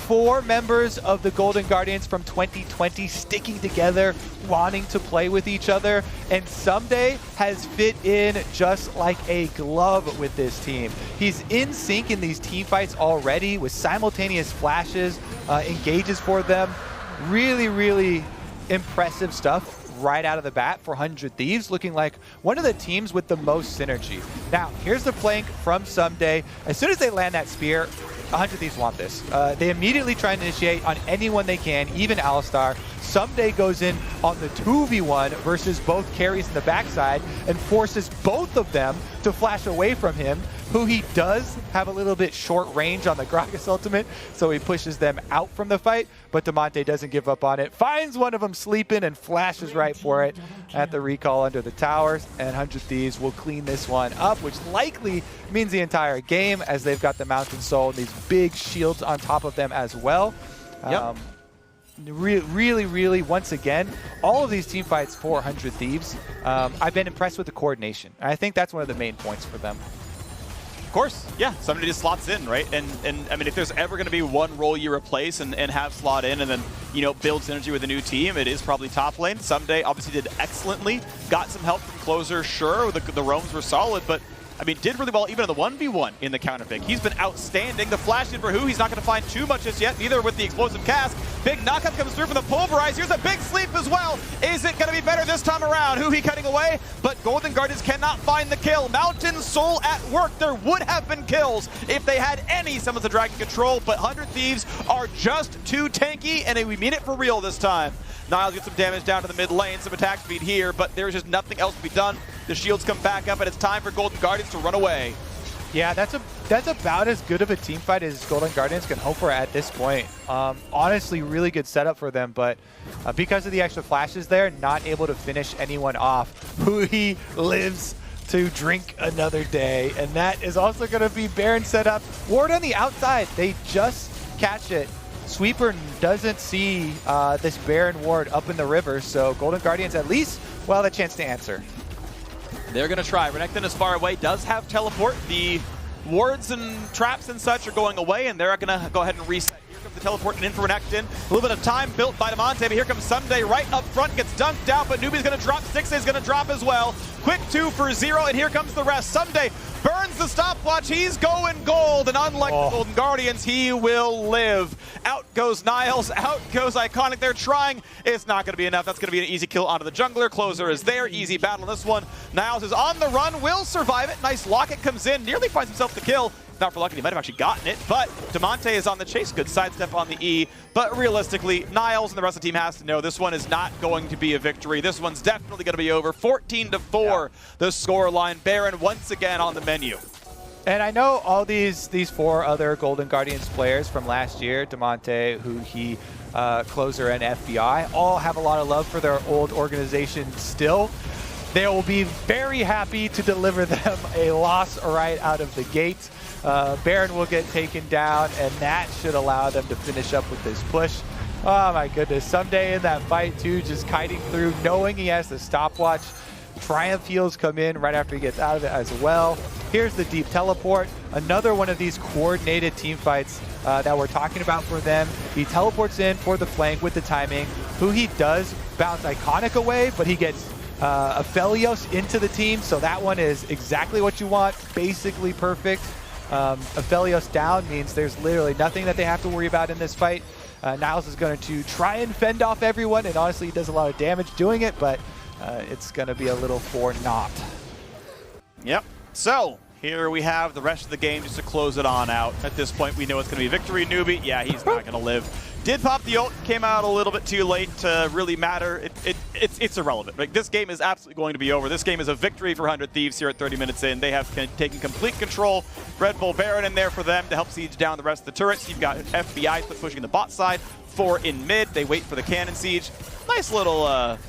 4 members of the Golden Guardians from 2020 sticking together, wanting to play with each other, and Someday has fit in just like a glove with this team. He's in sync in these team fights already with simultaneous flashes, engages for them. Really, really impressive stuff right out of the bat for 100 Thieves, looking like one of the teams with the most synergy. Now, here's the flank from Someday. As soon as they land that spear, 100 Thieves want this. They immediately try and initiate on anyone they can, even Alistar. Someday goes in on the 2v1 versus both carries in the backside and forces both of them to flash away from him, who he does have a little bit short range on the Gragas ultimate, so he pushes them out from the fight, but Damonte doesn't give up on it, finds one of them sleeping and flashes right for it at the recall under the towers, and 100 Thieves will clean this one up, which likely means the entire game, as they've got the Mountain Soul and these big shields on top of them as well. Yep. really, once again, all of these team fights for 100 Thieves, I've been impressed with the coordination. And I think that's one of the main points for them. Of course, yeah, somebody just slots in, right? And I mean, if there's ever going to be one role you replace and have slot in and then, you know, build synergy with a new team, it is probably top lane. Someday obviously did excellently, got some help from closer, sure, the roams were solid, but I mean, did really well even in the 1v1 in the counter pick. He's been outstanding. The flash in for who? He's not going to find too much just yet, neither with the explosive cast. Big knockup comes through from the pulverize. Here's a big sleep as well. Is it going to be better this time around? Who he cutting away? But Golden Guardians cannot find the kill. Mountain Soul at work. There would have been kills if they had any Summons the Dragon control, but 100 Thieves are just too tanky, and we mean it for real this time. Niles gets some damage down to the mid lane, some attack speed here, but there's just nothing else to be done. The shields come back up, and it's time for Golden Guardians to run away. Yeah, that's about as good of a team fight as Golden Guardians can hope for at this point. Honestly, really good setup for them, but because of the extra flashes there, not able to finish anyone off. Hui lives to drink another day, and that is also going to be Baron set up. Ward on the outside, they just catch it. Sweeper doesn't see this Baron ward up in the river, so Golden Guardians at least will have a chance to answer. They're going to try. Renekton is far away, does have teleport. The wards and traps and such are going away, and they're going to go ahead and reset. Here comes the teleport and in for Renekton. A little bit of time built by Demonte, but here comes Someday right up front, gets dunked out, but Newbie's going to drop. Six is going to drop as well. Quick 2 for 0, and here comes the rest. Someday burns the stopwatch. He's going gold, and unlike the Golden Guardians, he will live. Out goes Niles, out goes Iconic. They're trying. It's not going to be enough. That's going to be an easy kill onto the jungler. Closer is there. Easy battle on this one. Niles is on the run, will survive it. Nice locket comes in, nearly finds himself the kill. Not for lucky, he might have actually gotten it, but Demonte is on the chase. Good sidestep on the E, but realistically, Niles and the rest of the team has to know this one is not going to be a victory. This one's definitely going to be over. 14-4, the scoreline. Baron once again on the menu. And I know all these 4 other Golden Guardians players from last year, Demonte, Hui, Closer, and FBI, all have a lot of love for their old organization still. They will be very happy to deliver them a loss right out of the gate. Baron will get taken down, and that should allow them to finish up with this push. Oh my goodness, Someday in that fight too, just kiting through, knowing he has the stopwatch. Triumph heals come in right after he gets out of it as well. Here's the deep teleport. Another one of these coordinated team fights that we're talking about for them. He teleports in for the flank with the timing. Hui does bounce Iconic away, but he gets Aphelios into the team, so that one is exactly what you want, basically perfect. Aphelios down means there's literally nothing that they have to worry about in this fight. Niles is going to try and fend off everyone, and honestly he does a lot of damage doing it, but it's going to be a little for naught. Yep. So here we have the rest of the game just to close it on out. At this point, we know it's going to be victory. Newbie, yeah, he's not going to live. Did pop the ult, came out a little bit too late to really matter. It's irrelevant. Like, this game is absolutely going to be over. This game is a victory for 100 Thieves here at 30 minutes in. They have taken complete control. Red Bull Baron in there for them to help siege down the rest of the turrets. You've got FBI pushing the bot side, 4 in mid. They wait for the cannon siege. Nice little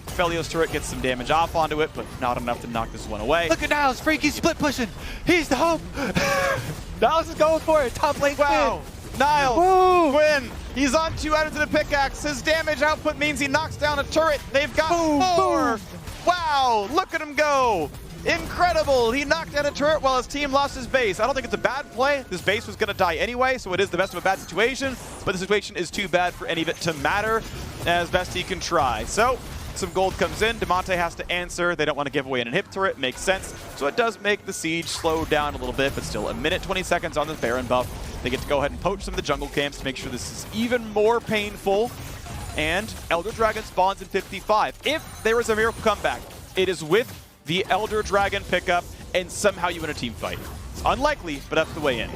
Aphelios turret gets some damage off onto it, but not enough to knock this one away. Look at Niles, freaky split pushing. He's the hope. Niles is going for it. Top lane wow. win. Niles, win. He's on 2 items to the pickaxe. His damage output means he knocks down a turret. They've got 4. Wow, look at him go. Incredible. He knocked down a turret while his team lost his base. I don't think it's a bad play. This base was going to die anyway, so it is the best of a bad situation, but the situation is too bad for any of it to matter as best he can try. So some gold comes in. Demonte has to answer. They don't want to give away an inhib turret. Makes sense. So it does make the siege slow down a little bit, but still 1 minute, 20 seconds on this Baron buff. They get to go ahead and poach some of the jungle camps to make sure this is even more painful. And Elder Dragon spawns in 55. If there is a miracle comeback, it is with the Elder Dragon pickup, and somehow you win a team fight. It's unlikely, but that's the way in.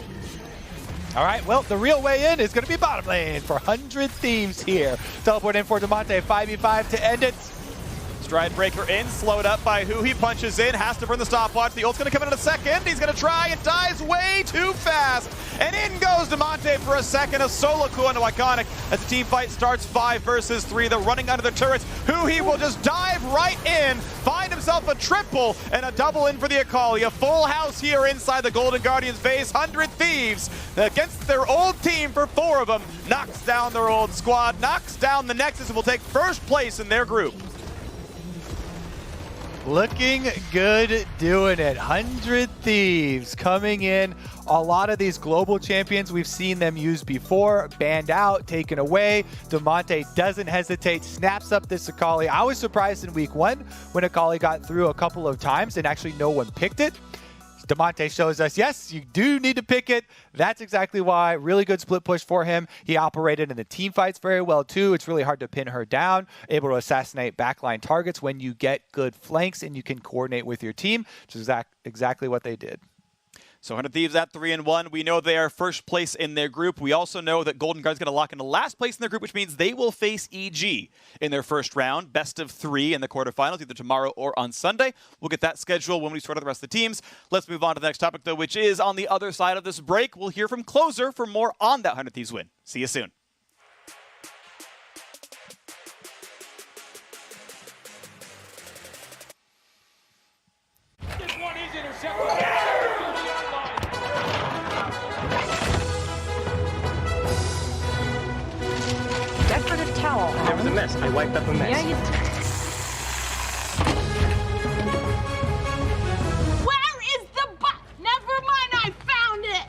All right, well, the real way in is going to be bottom lane for 100 Thieves here. Teleport in for Demonte, 5v5 to end it. Stride breaker in, slowed up by who he punches in, has to burn the stopwatch. The ult's going to come in a second. He's going to try and dies way too fast. And in goes Demonte for a second. A solo coup onto Iconic as the team fight starts 5 versus 3. They're running under the turrets. Who he will just dive right in, find himself a triple and a double in for the Akali. A full house here inside the Golden Guardians base. 100 Thieves against their old team for 4 of them. Knocks down their old squad, knocks down the Nexus, and will take first place in their group. Looking good doing it. 100 Thieves coming in. A lot of these global champions we've seen them use before, banned out, taken away. Demonte doesn't hesitate, snaps up this Akali. I was surprised in week 1 when Akali got through a couple of times and actually no one picked it. Demonte shows us, yes, you do need to pick it. That's exactly why. Really good split push for him. He operated in the team fights very well, too. It's really hard to pin her down. Able to assassinate backline targets when you get good flanks and you can coordinate with your team, which is exactly what they did. So 100 Thieves at 3-1. We know they are first place in their group. We also know that Golden Guard's going to lock into last place in their group, which means they will face EG in their first round. Best of 3 in the quarterfinals, either tomorrow or on Sunday. We'll get that schedule when we sort out the rest of the teams. Let's move on to the next topic, though, which is on the other side of this break. We'll hear from Closer for more on that 100 Thieves win. See you soon. This one is intercepted. Decorative towel. There was a mess. I wiped up a mess. Yeah, you Where is the Never mind, I found it!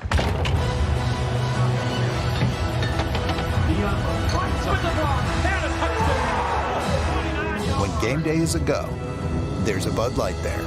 When game day is a go, there's a Bud Light there.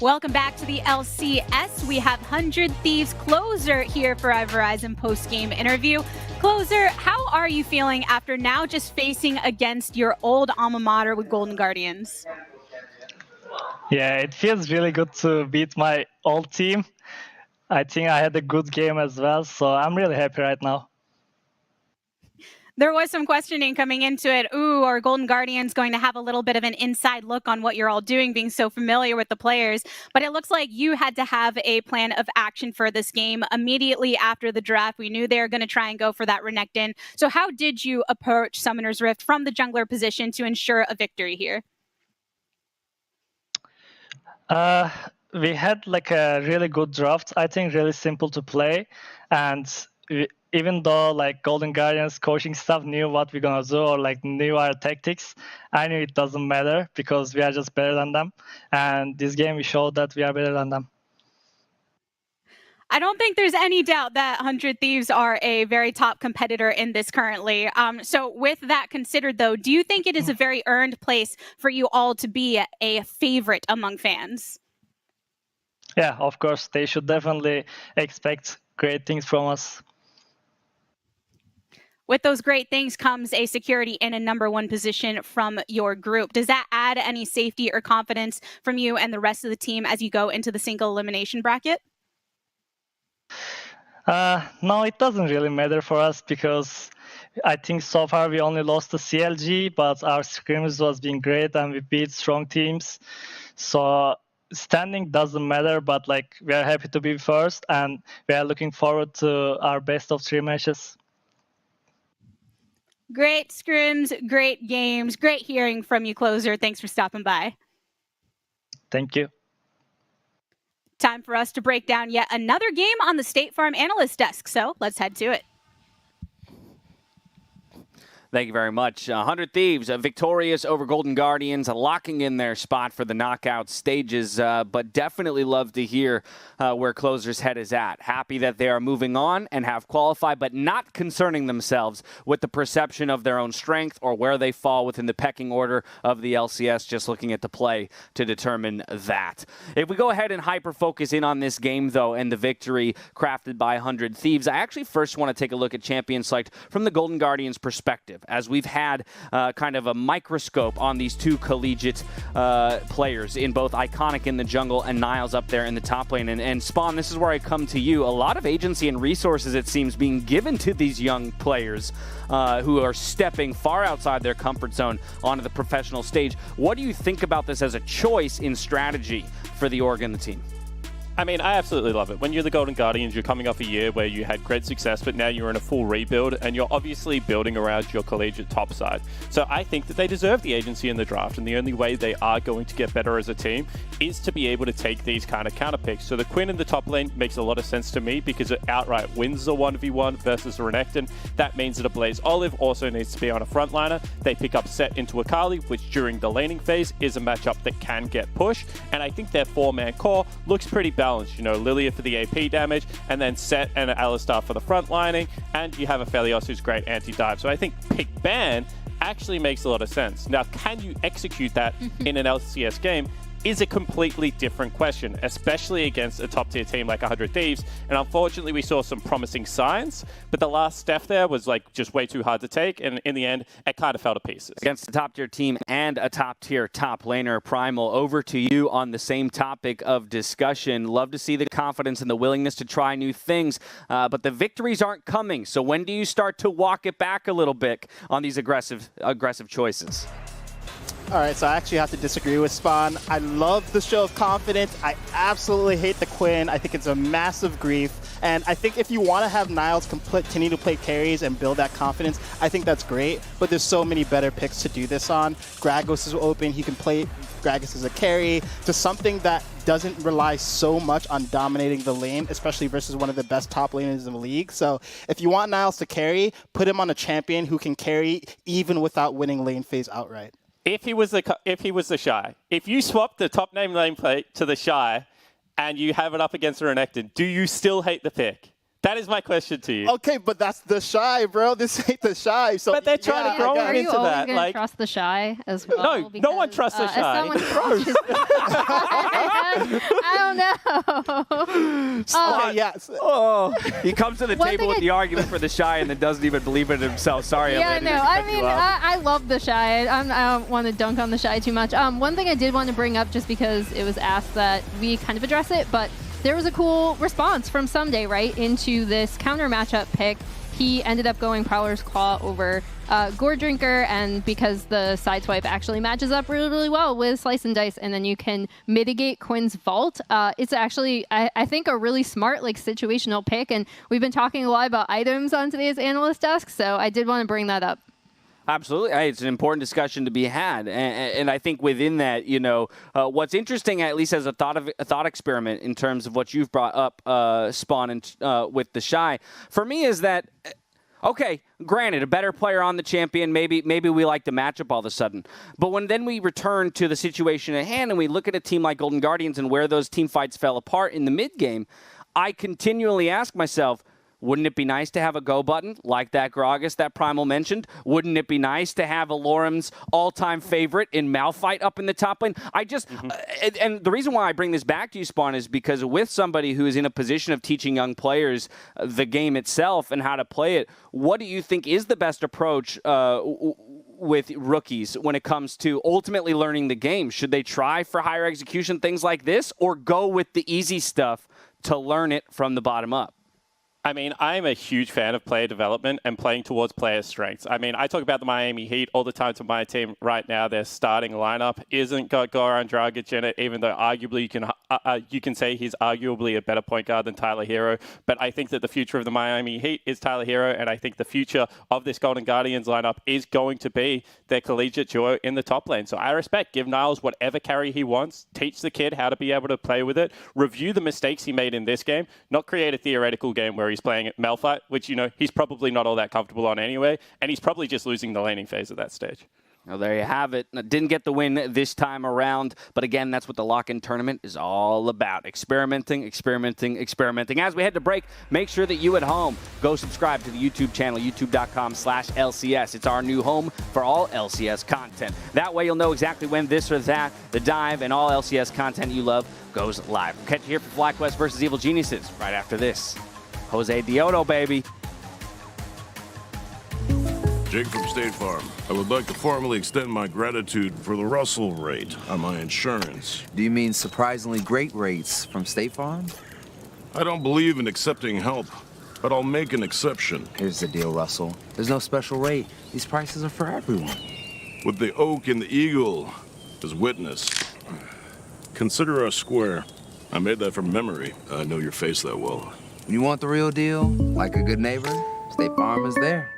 Welcome back to the LCS. We have 100 Thieves Closer here for our Verizon post-game interview. Closer, how are you feeling after now just facing against your old alma mater with Golden Guardians? Yeah, it feels really good to beat my old team. I think I had a good game as well, so I'm really happy right now. There was some questioning coming into it. Ooh, are Golden Guardians going to have a little bit of an inside look on what you're all doing, being so familiar with the players? But it looks like you had to have a plan of action for this game. Immediately after the draft, we knew they were going to try and go for that Renekton. So how did you approach Summoner's Rift from the jungler position to ensure a victory here? We had like a really good draft. I think really simple to play. And even though like Golden Guardians coaching staff knew what we're gonna do or like knew our tactics, I knew it doesn't matter because we are just better than them. And this game we showed that we are better than them. I don't think there's any doubt that 100 Thieves are a very top competitor in this currently. So with that considered, though, do you think it is a very earned place for you all to be a favorite among fans? Yeah, of course. They should definitely expect great things from us. With those great things comes a security in a #1 position from your group. Does that add any safety or confidence from you and the rest of the team as you go into the single elimination bracket? No, it doesn't really matter for us because I think so far we only lost to CLG, but our scrimmage was being great and we beat strong teams. So standing doesn't matter, but like we are happy to be first and we are looking forward to our best of 3 matches. Great scrims, great games, great hearing from you, Closer. Thanks for stopping by. Thank you. Time for us to break down yet another game on the State Farm analyst desk. So let's head to it. Thank you very much. 100 Thieves victorious over Golden Guardians, locking in their spot for the knockout stages, but definitely love to hear where Closer's head is at. Happy that they are moving on and have qualified, but not concerning themselves with the perception of their own strength or where they fall within the pecking order of the LCS, just looking at the play to determine that. If we go ahead and hyper-focus in on this game, though, and the victory crafted by 100 Thieves, I actually first want to take a look at champion select from the Golden Guardians' perspective, as we've had kind of a microscope on these two collegiate players in both Iconic in the jungle and Niles up there in the top lane. And Spawn, this is where I come to you. A lot of agency and resources, it seems, being given to these young players who are stepping far outside their comfort zone onto the professional stage. What do you think about this as a choice in strategy for the org and the team? I mean, I absolutely love it. When you're the Golden Guardians, you're coming off a year where you had great success, but now you're in a full rebuild, and you're obviously building around your collegiate top side. So I think that they deserve the agency in the draft, and the only way they are going to get better as a team is to be able to take these kind of counter picks. So the Quinn in the top lane makes a lot of sense to me because it outright wins the 1v1 versus the Renekton. That means that a Blaze Olive also needs to be on a frontliner. They pick up Set into Akali, which during the laning phase is a matchup that can get pushed, and I think their 4-man core looks pretty balanced. You know, Lilia for the AP damage, and then Set and Alistar for the front lining, and you have a Felios who's great anti-dive. So I think pick ban actually makes a lot of sense. Now, can you execute that in an LCS game is a completely different question, especially against a top-tier team like 100 Thieves. And unfortunately, we saw some promising signs, but the last step there was like just way too hard to take, and in the end, it kind of fell to pieces. Against a top-tier team and a top-tier top laner, Primal, over to you on the same topic of discussion. Love to see the confidence and the willingness to try new things, but the victories aren't coming. So when do you start to walk it back a little bit on these aggressive choices? All right, so I actually have to disagree with Spawn. I love the show of confidence. I absolutely hate the Quinn. I think it's a massive grief. And I think if you want to have Niles continue to play carries and build that confidence, I think that's great. But there's so many better picks to do this on. Gragas is open. He can play Gragas as a carry to something that doesn't rely so much on dominating the lane, especially versus one of the best top laners in the league. So if you want Niles to carry, put him on a champion who can carry even without winning lane phase outright. If he was the Shy, if you swap the top name nameplate to the Shy and you have it up against a Renekton, do you still hate the pick? That is my question to you. Okay, but that's the Shy, bro. This ain't the Shy. So, but they're trying to grow Are you into always that. going to trust the Shy as well? No, no one trusts the as Shy. someone who watches- I don't know. Okay, yes. Oh, he comes to the One table thing with I- the argument for the Shy and then doesn't even believe it himself. Sorry, Yeah, Atlanta, no. didn't I cut you mean, off. I love the Shy. I don't want to dunk on the Shy too much. One thing I did want to bring up, just because it was asked that we kind of address it, but there was a cool response from Someday, right, into this counter matchup pick. He ended up going Prowler's Claw over Gore Drinker, and because the sideswipe actually matches up really, really well with Slice and Dice, and then you can mitigate Quinn's Vault. It's actually, I think, a really smart, like, situational pick, and we've been talking a lot about items on today's Analyst Desk, so I did want to bring that up. Absolutely. Hey, it's an important discussion to be had. And I think within that, you know, what's interesting, at least as a thought experiment in terms of what you've brought up, Spawn, and with the Shy, for me is that, okay, granted, a better player on the champion, maybe we like the matchup all of a sudden. But when then we return to the situation at hand and we look at a team like Golden Guardians and where those team fights fell apart in the mid game, I continually ask myself, wouldn't it be nice to have a go button like that Gragas that Primal mentioned? Wouldn't it be nice to have Alorum's all-time favorite in Malphite up in the top lane? I just, and the reason why I bring this back to you, Spawn, is because with somebody who is in a position of teaching young players the game itself and how to play it, what do you think is the best approach with rookies when it comes to ultimately learning the game? Should they try for higher execution, things like this, or go with the easy stuff to learn it from the bottom up? I mean, I'm a huge fan of player development and playing towards player strengths. I mean, I talk about the Miami Heat all the time to my team right now. Their starting lineup isn't got Goran Dragic in it, even though arguably you can say he's arguably a better point guard than Tyler Hero. But I think that the future of the Miami Heat is Tyler Hero, and I think the future of this Golden Guardians lineup is going to be their collegiate duo in the top lane. So I respect, give Niles whatever carry he wants, teach the kid how to be able to play with it, review the mistakes he made in this game, not create a theoretical game where he's playing at Malphite, which, you know, he's probably not all that comfortable on anyway, and he's probably just losing the laning phase at that stage. Well, there you have it. Didn't get the win this time around, but again, that's what the lock-in tournament is all about. Experimenting. As we head to break, make sure that you at home go subscribe to the YouTube channel, youtube.com/LCS. It's our new home for all LCS content. That way you'll know exactly when this or that, the dive, and all LCS content you love goes live. We'll catch you here for FlyQuest versus Evil Geniuses right after this. Jose Dioto, baby. Jake from State Farm. I would like to formally extend my gratitude for the Russell rate on my insurance. Do you mean surprisingly great rates from State Farm? I don't believe in accepting help, but I'll make an exception. Here's the deal, Russell. There's no special rate. These prices are for everyone. With the oak and the eagle as witness, consider us square. I made that from memory. I know your face that well. You want the real deal? Like a good neighbor? State Farm is there.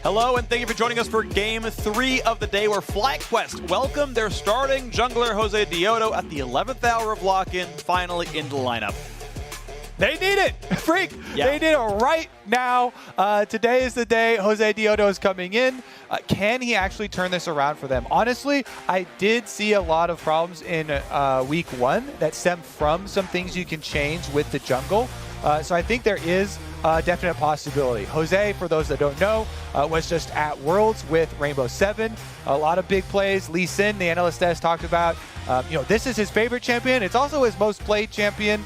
Hello, and thank you for joining us for Game 3 of the day, where FlyQuest welcome their starting jungler, Jose Diodo, at the 11th hour of lock-in, finally into the lineup. They need it, Freak. Yeah. They need it right now. Today is the day Jose Diodo is coming in. Can he actually turn this around for them? Honestly, I did see a lot of problems in week 1 that stem from some things you can change with the jungle. So I think there is a definite possibility. Jose, for those that don't know, was just at Worlds with Rainbow 7. A lot of big plays. Lee Sin, the analyst, has talked about, this is his favorite champion. It's also his most played champion.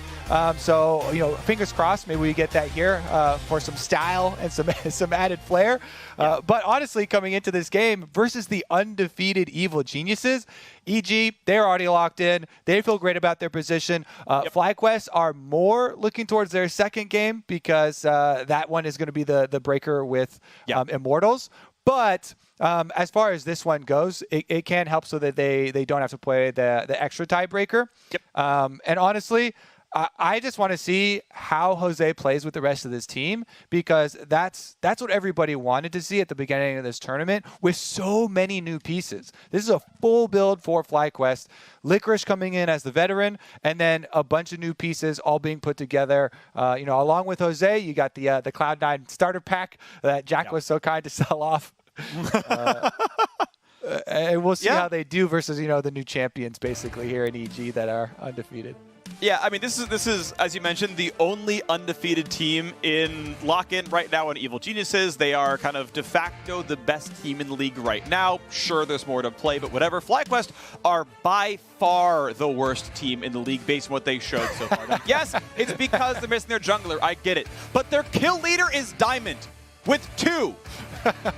So, fingers crossed, maybe we get that here for some style and some added flair. But honestly, coming into this game versus the undefeated Evil Geniuses, EG, they're already locked in. They feel great about their position. FlyQuest are more looking towards their second game because that one is going to be the breaker with Immortals. But as far as this one goes, it can help so that they don't have to play the extra tiebreaker. And honestly, I just want to see how Jose plays with the rest of this team, because that's what everybody wanted to see at the beginning of this tournament with so many new pieces. This is a full build for FlyQuest. Licorice coming in as the veteran, and then a bunch of new pieces all being put together. Along with Jose, you got the Cloud9 starter pack that Jack was so kind to sell off. And we'll see how they do versus, the new champions basically here in EG that are undefeated. Yeah, I mean, this is, as you mentioned, the only undefeated team in lock-in right now on Evil Geniuses. They are kind of de facto the best team in the league right now. Sure, there's more to play, but whatever. FlyQuest are by far the worst team in the league based on what they showed so far. Now, yes, it's because they're missing their jungler. I get it. But their kill leader is Diamond with 2.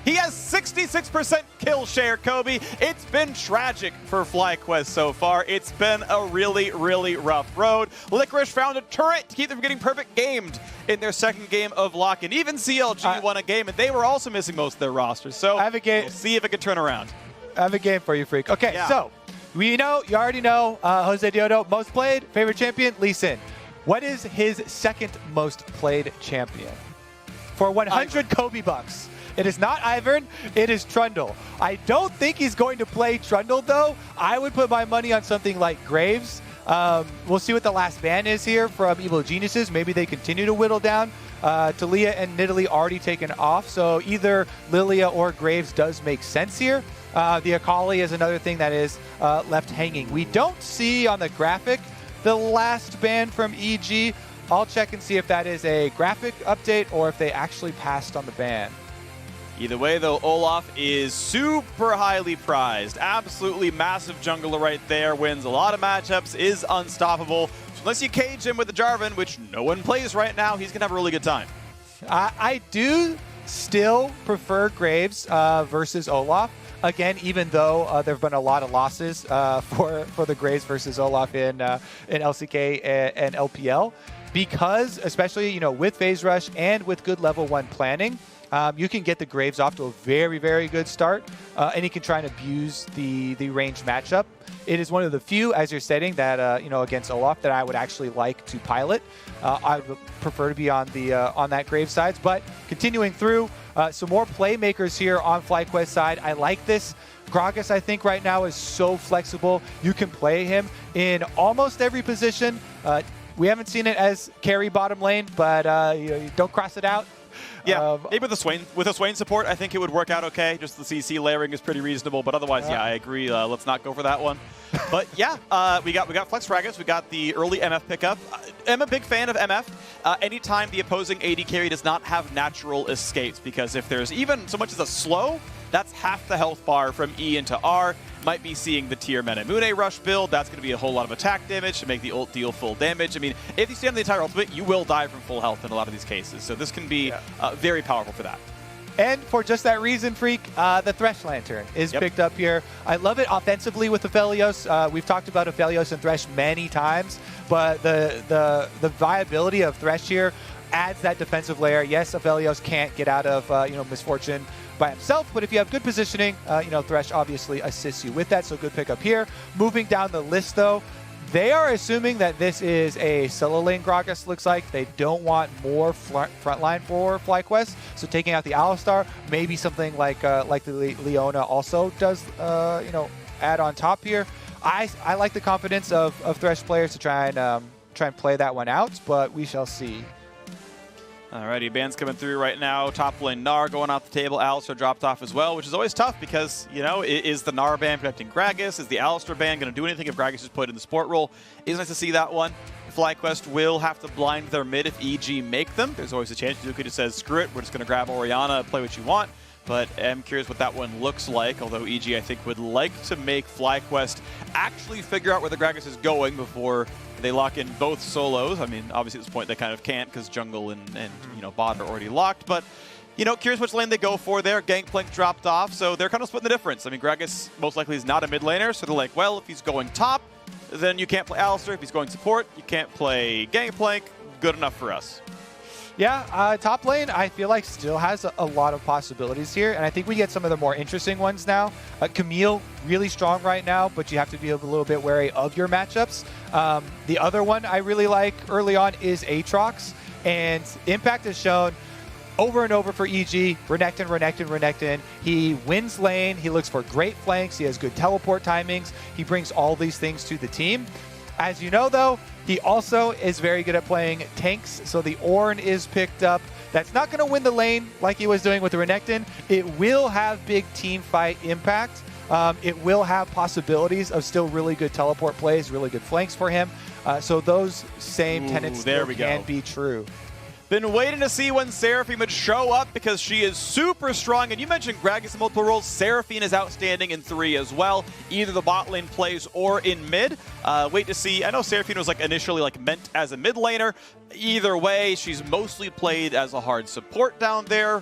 He has 66% kill share, Kobe. It's been tragic for FlyQuest so far. It's been a really, really rough road. Licorice found a turret to keep them from getting perfect gamed in their second game of lock-in. Even CLG won a game, and they were also missing most of their rosters. So I have a game. We'll see if it can turn around. I have a game for you, Freak. Okay, so you already know Jose Diodo, most played, favorite champion, Lee Sin. What is his second most played champion? For 100 Kobe bucks. It is not Ivern, it is Trundle. I don't think he's going to play Trundle, though. I would put my money on something like Graves. We'll see what the last ban is here from Evil Geniuses. Maybe they continue to whittle down. Talia and Nidalee already taken off, so either Lilia or Graves does make sense here. The Akali is another thing that is left hanging. We don't see on the graphic the last ban from EG. I'll check and see if that is a graphic update or if they actually passed on the ban. Either way, though, Olaf is super highly prized. Absolutely massive jungler right there. Wins a lot of matchups, is unstoppable. So unless you cage him with the Jarvan, which no one plays right now, he's going to have a really good time. I do still prefer Graves versus Olaf. Again, even though there have been a lot of losses for the Graves versus Olaf in LCK and LPL. Because, especially, with Phase Rush and with good level 1 planning, you can get the Graves off to a very, very good start, and you can try and abuse the ranged matchup. It is one of the few, as you're stating, that against Olaf that I would actually like to pilot. I would prefer to be on that Graves side, but continuing through, some more playmakers here on FlyQuest side. I like this. Gragas, I think, right now is so flexible. You can play him in almost every position. We haven't seen it as carry bottom lane, but don't cross it out. Yeah, maybe with a Swain support, I think it would work out okay. Just the CC layering is pretty reasonable, but otherwise, yeah, I agree. Let's not go for that one. But yeah, we got Flex Gragas. We got the early MF pickup. I'm a big fan of MF. Anytime the opposing AD carry does not have natural escapes, because if there's even so much as a slow, that's half the health bar from E into R. Might be seeing the tier Menemune rush build. That's going to be a whole lot of attack damage to make the ult deal full damage. I mean, if you stand the entire ultimate, you will die from full health in a lot of these cases. So this can be very powerful for that. And for just that reason, Freak, the Thresh Lantern is picked up here. I love it offensively with Aphelios. We've talked about Aphelios and Thresh many times, but the viability of Thresh here adds that defensive layer. Yes, Aphelios can't get out of misfortune by himself, but if you have good positioning, Thresh obviously assists you with that, so good pickup here. Moving down the list, though, They are assuming that this is a solo lane Gragas, looks like. They don't want more frontline for FlyQuest. So taking out the Alistar, maybe something like the Leona also does, add on top here. I like the confidence of Thresh players to try and play that one out, but we shall see. Alrighty, bans coming through right now. Top lane Gnar going off the table. Alistar dropped off as well, which is always tough because, is the Gnar ban protecting Gragas? Is the Alistar ban going to do anything if Gragas is put in the support role? It's nice to see that one. FlyQuest will have to blind their mid if EG make them. There's always a chance Zuki just says, screw it, we're just going to grab Orianna, play what you want. But I'm curious what that one looks like, although EG, I think, would like to make FlyQuest actually figure out where the Gragas is going before they lock in both solos. I mean, obviously at this point they kind of can't because jungle and bot are already locked. But, curious which lane they go for there. Gangplank dropped off, so they're kind of splitting the difference. I mean, Gragas most likely is not a mid laner, so they're like, well, if he's going top, then you can't play Alistar. If he's going support, you can't play Gangplank. Good enough for us. Yeah, top lane, I feel like still has a lot of possibilities here, and I think we get some of the more interesting ones now. Camille, really strong right now, but you have to be a little bit wary of your matchups. The other one I really like early on is Aatrox, and Impact has shown over and over for EG, Renekton. He wins lane, he looks for great flanks, he has good teleport timings, he brings all these things to the team. As you know, though, he also is very good at playing tanks, so the Ornn is picked up. That's not going to win the lane like he was doing with the Renekton. It will have big team fight impact. It will have possibilities of still really good teleport plays, really good flanks for him. So those same tenets can be true. Been waiting to see when Seraphine would show up because she is super strong. And you mentioned Gragas in multiple roles. Seraphine is outstanding in 3 as well. Either the bot lane plays or in mid. Wait to see. I know Seraphine was initially meant as a mid laner. Either way, she's mostly played as a hard support down there.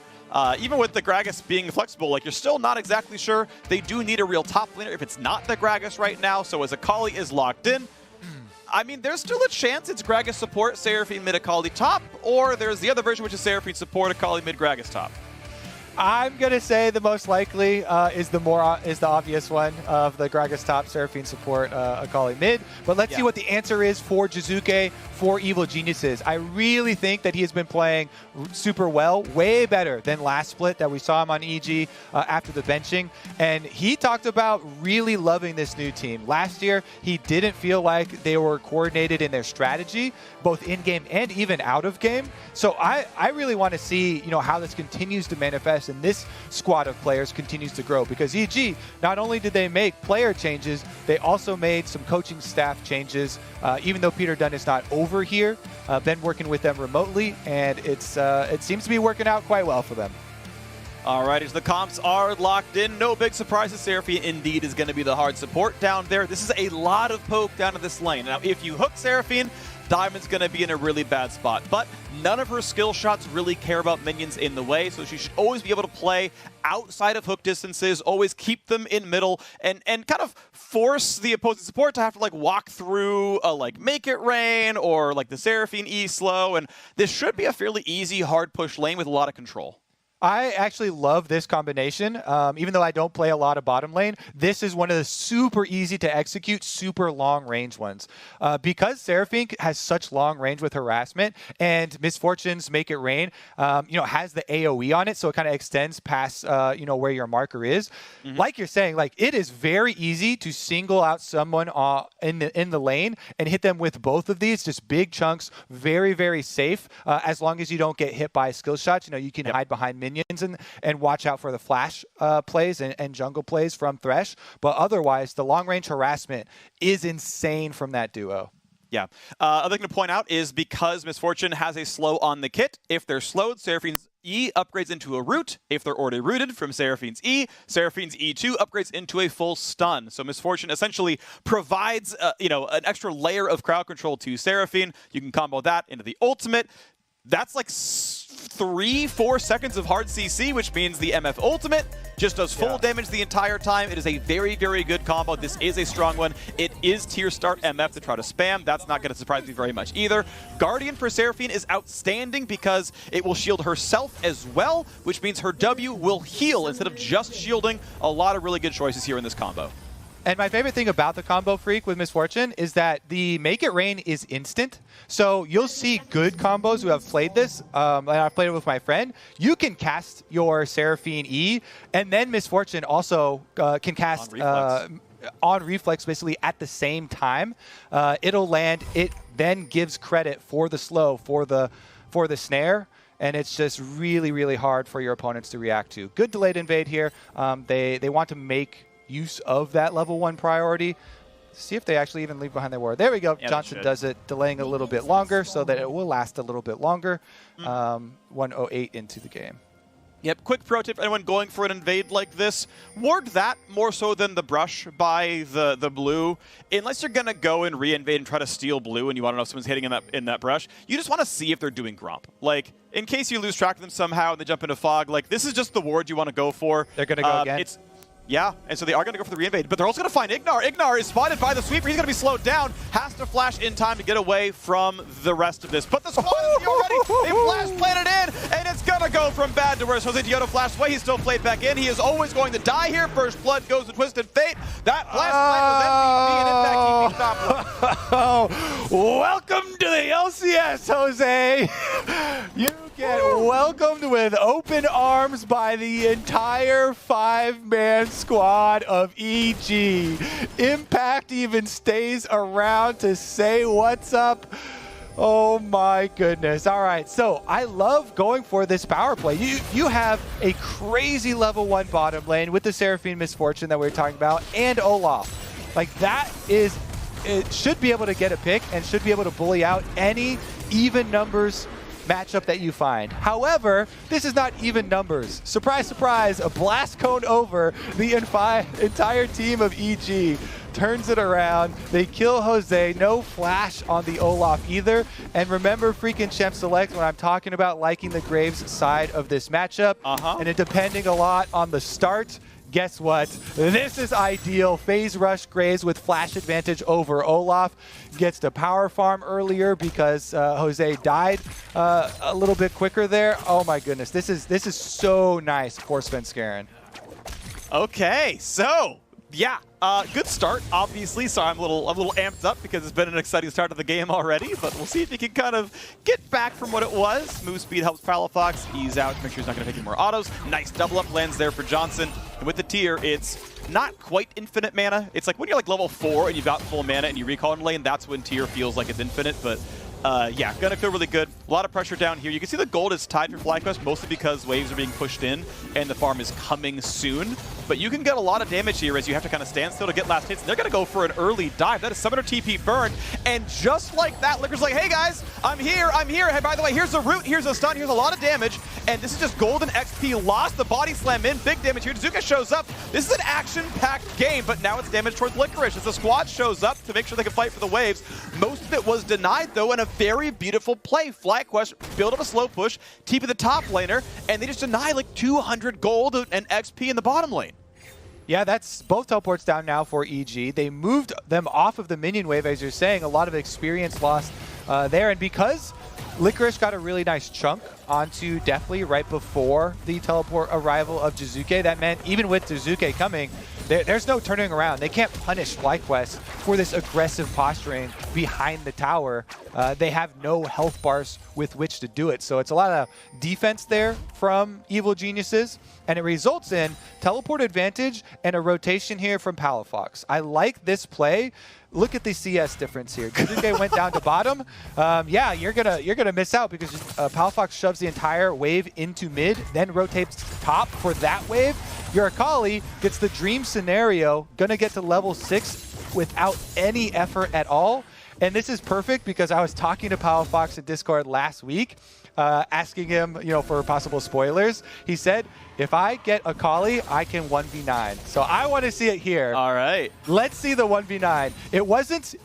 Even with the Gragas being flexible, you're still not exactly sure. They do need a real top laner if it's not the Gragas right now. So as Akali is locked in, I mean, there's still a chance it's Gragas support, Seraphine mid, Akali top, or there's the other version, which is Seraphine support, Akali mid, Gragas top. I'm going to say the most likely is the obvious one of the Gragas top, Seraphine support, Akali mid. But let's see what the answer is for Jizuke, for Evil Geniuses. I really think that he has been playing super well, way better than last split that we saw him on EG after the benching. And he talked about really loving this new team. Last year, he didn't feel like they were coordinated in their strategy, both in-game and even out of game. So I really want to see, how this continues to manifest and this squad of players continues to grow, because EG, not only did they make player changes, they also made some coaching staff changes. Even though Peter Dunn is not over here, been working with them remotely, and it seems to be working out quite well for them. Alrighty, so the comps are locked in. No big surprises. Seraphine indeed is going to be the hard support down there. This is a lot of poke down to this lane. Now, if you hook Seraphine, Diamond's going to be in a really bad spot, but none of her skill shots really care about minions in the way, so she should always be able to play outside of hook distances, always keep them in middle, and kind of force the opposing support to have to walk through a Make It Rain or the Seraphine E slow, and this should be a fairly easy hard push lane with a lot of control. I actually love this combination. Even though I don't play a lot of bottom lane, this is one of the super easy to execute, super long range ones. Because Seraphine has such long range with harassment, and Misfortune's Make It Rain, has the AoE on it, so it kind of extends past, where your marker is. Mm-hmm. Like you're saying, it is very easy to single out someone in the lane and hit them with both of these, just big chunks, very, very safe. As long as you don't get hit by skill shots, you can hide behind minions and watch out for the flash plays and jungle plays from Thresh. But otherwise, the long-range harassment is insane from that duo. Yeah. Other thing to point out is because Misfortune has a slow on the kit, if they're slowed, Seraphine's E upgrades into a root. If they're already rooted from Seraphine's Seraphine's E2 upgrades into a full stun. So Misfortune essentially provides, an extra layer of crowd control to Seraphine. You can combo that into the ultimate. That's 3-4 seconds of hard CC, which means the MF ultimate just does full damage the entire time. It is a very, very good combo. This is a strong one. It is tier start MF to try to spam. That's not going to surprise me very much either. Guardian for Seraphine is outstanding because it will shield herself as well, which means her W will heal instead of just shielding. A lot of really good choices here in this combo. And my favorite thing about the combo freak with Misfortune is that the Make It Rain is instant. So you'll see good combos who have played this, and I've played it with my friend. You can cast your Seraphine E, and then Misfortune also can cast on reflex basically at the same time. It'll land. It then gives credit for the slow, for the snare. And it's just really, really hard for your opponents to react to. Good delayed invade here. They want to make use of that level 1 priority. See if they actually even leave behind their ward. There we go. Yeah, Johnson does it, delaying a little bit longer so that it will last a little bit longer. 1:08 into the game. Yep, quick pro tip for anyone going for an invade like this, ward that more so than the brush by the blue. Unless you're going to go and re-invade and try to steal blue and you want to know if someone's hitting in that brush, you just want to see if they're doing Gromp. Like, in case you lose track of them somehow and they jump into fog, like, this is just the ward you want to go for. They're going to go again? Yeah, and so they are going to go for the re-invade, but they're also going to find Ignar. Ignar is spotted by the sweeper. He's going to be slowed down, has to flash in time to get away from the rest of this. But the squad is here already. They flash planted in, and it's going to go from bad to worse. Jose Dioto flashed away. He's still played back in. He is always going to die here. First blood goes to Twisted Fate. That last fight was MVP and Impact top. Welcome to the LCS, Jose. You get welcomed with open arms by the entire 5-man squad of EG. Impact even stays around to say what's up. Oh my goodness. All right, so I love going for this power play. You have a crazy level 1 bottom lane with the Seraphine Misfortune that we were talking about and Olaf. Like, that is, it should be able to get a pick and should be able to bully out any even numbers matchup that you find. However, this is not even numbers. Surprise, surprise, a blast cone over. The entire team of EG turns it around. They kill Jose. No flash on the Olaf either. And remember, freaking Champ Select, when I'm talking about liking the Graves side of this matchup, and it depending a lot on the start, guess what? This is ideal. Phase Rush Graves with flash advantage over Olaf. Gets to power farm earlier because Jose died a little bit quicker there. Oh my goodness. This is so nice for Svenskeren. Okay, so yeah, good start, obviously. So I'm a little amped up because it's been an exciting start to the game already, but we'll see if he can kind of get back from what it was. Move speed helps Palafox ease out to make sure he's not going to take any more autos. Nice double up lands there for Johnson. And with the tier, it's not quite infinite mana. It's like when you're like level 4 and you've got full mana and you recall in lane, that's when tier feels like it's infinite, but yeah, gonna feel really good. A lot of pressure down here. You can see the gold is tied for FlyQuest, mostly because waves are being pushed in and the farm is coming soon. But you can get a lot of damage here as you have to kind of stand still to get last hits. And they're gonna go for an early dive. That is Summoner TP burn. And just like that, Liquor's like, hey guys, I'm here. Hey, by the way, here's a root, here's a stun, here's a lot of damage. And this is just golden XP lost. The body slam in, big damage here. Zuka shows up. This is an action-packed game, but now it's damage towards Licorice as the squad shows up to make sure they can fight for the waves. Most of it was denied though, and a very beautiful play. FlyQuest build up a slow push, TP the top laner, and they just deny like 200 gold and XP in the bottom lane. Yeah, that's both teleports down now for EG. They moved them off of the minion wave, as you're saying. A lot of experience lost there. And because Licorice got a really nice chunk onto Deathly right before the teleport arrival of Jizuke, that meant even with Jizuke coming, there's no turning around. They can't punish FlyQuest for this aggressive posturing behind the tower. They have no health bars with which to do it. So it's a lot of defense there from Evil Geniuses, and it results in teleport advantage and a rotation here from Palafox. I like this play. Look at the CS difference here. Jizuke went down to bottom. Yeah, you're gonna miss out because Palafox shoves the entire wave into mid, then rotates top for that wave. Your Akali gets the dream scenario, gonna get to level 6 without any effort at all. And this is perfect because I was talking to Palafox in Discord last week, asking him, for possible spoilers. He said, if I get Akali, I can 1v9. So I want to see it here. All right. Let's see the 1v9. It wasn't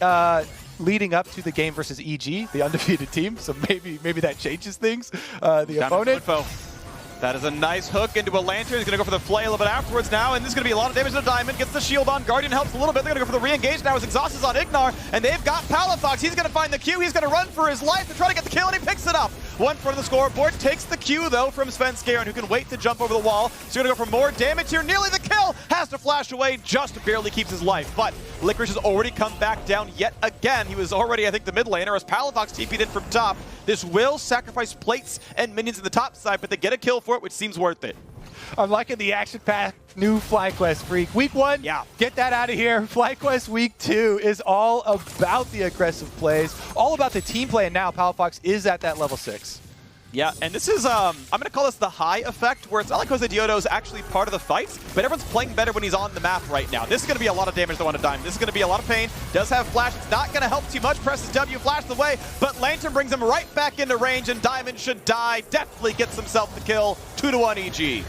leading up to the game versus EG, the undefeated team, so maybe that changes things. The opponent. That is a nice hook into a Lantern. He's going to go for the flail a bit afterwards now, and this is going to be a lot of damage to the Diamond. Gets the shield on. Guardian helps a little bit. They're going to go for the re-engage now as Exhaust is on Ignar, and they've got Palafox. He's going to find the Q. He's going to run for his life to try to get the kill, and he picks it up. One front of the scoreboard, takes the Q though from Svenskeren, who can wait to jump over the wall. So you're gonna go for more damage here, nearly the kill, has to flash away, just barely keeps his life. But Licorice has already come back down yet again. He was already, I think, the mid laner as Palafox TP'd in from top. This will sacrifice plates and minions in the top side, but they get a kill for it, which seems worth it. I'm liking the action-packed new FlyQuest, Freak. Week 1, get that out of here. FlyQuest Week 2 is all about the aggressive plays, all about the team play, and now Palafox is at that level 6. Yeah, and this is, I'm going to call this the high effect, where it's not like Jose Diodo is actually part of the fights, but everyone's playing better when he's on the map right now. This is going to be a lot of damage though on a Diamond. This is going to be a lot of pain. Does have flash. It's not going to help too much. Presses W, flashes away, but Lantern brings him right back into range, and Diamond should die. Definitely gets himself the kill. 2-1 EG.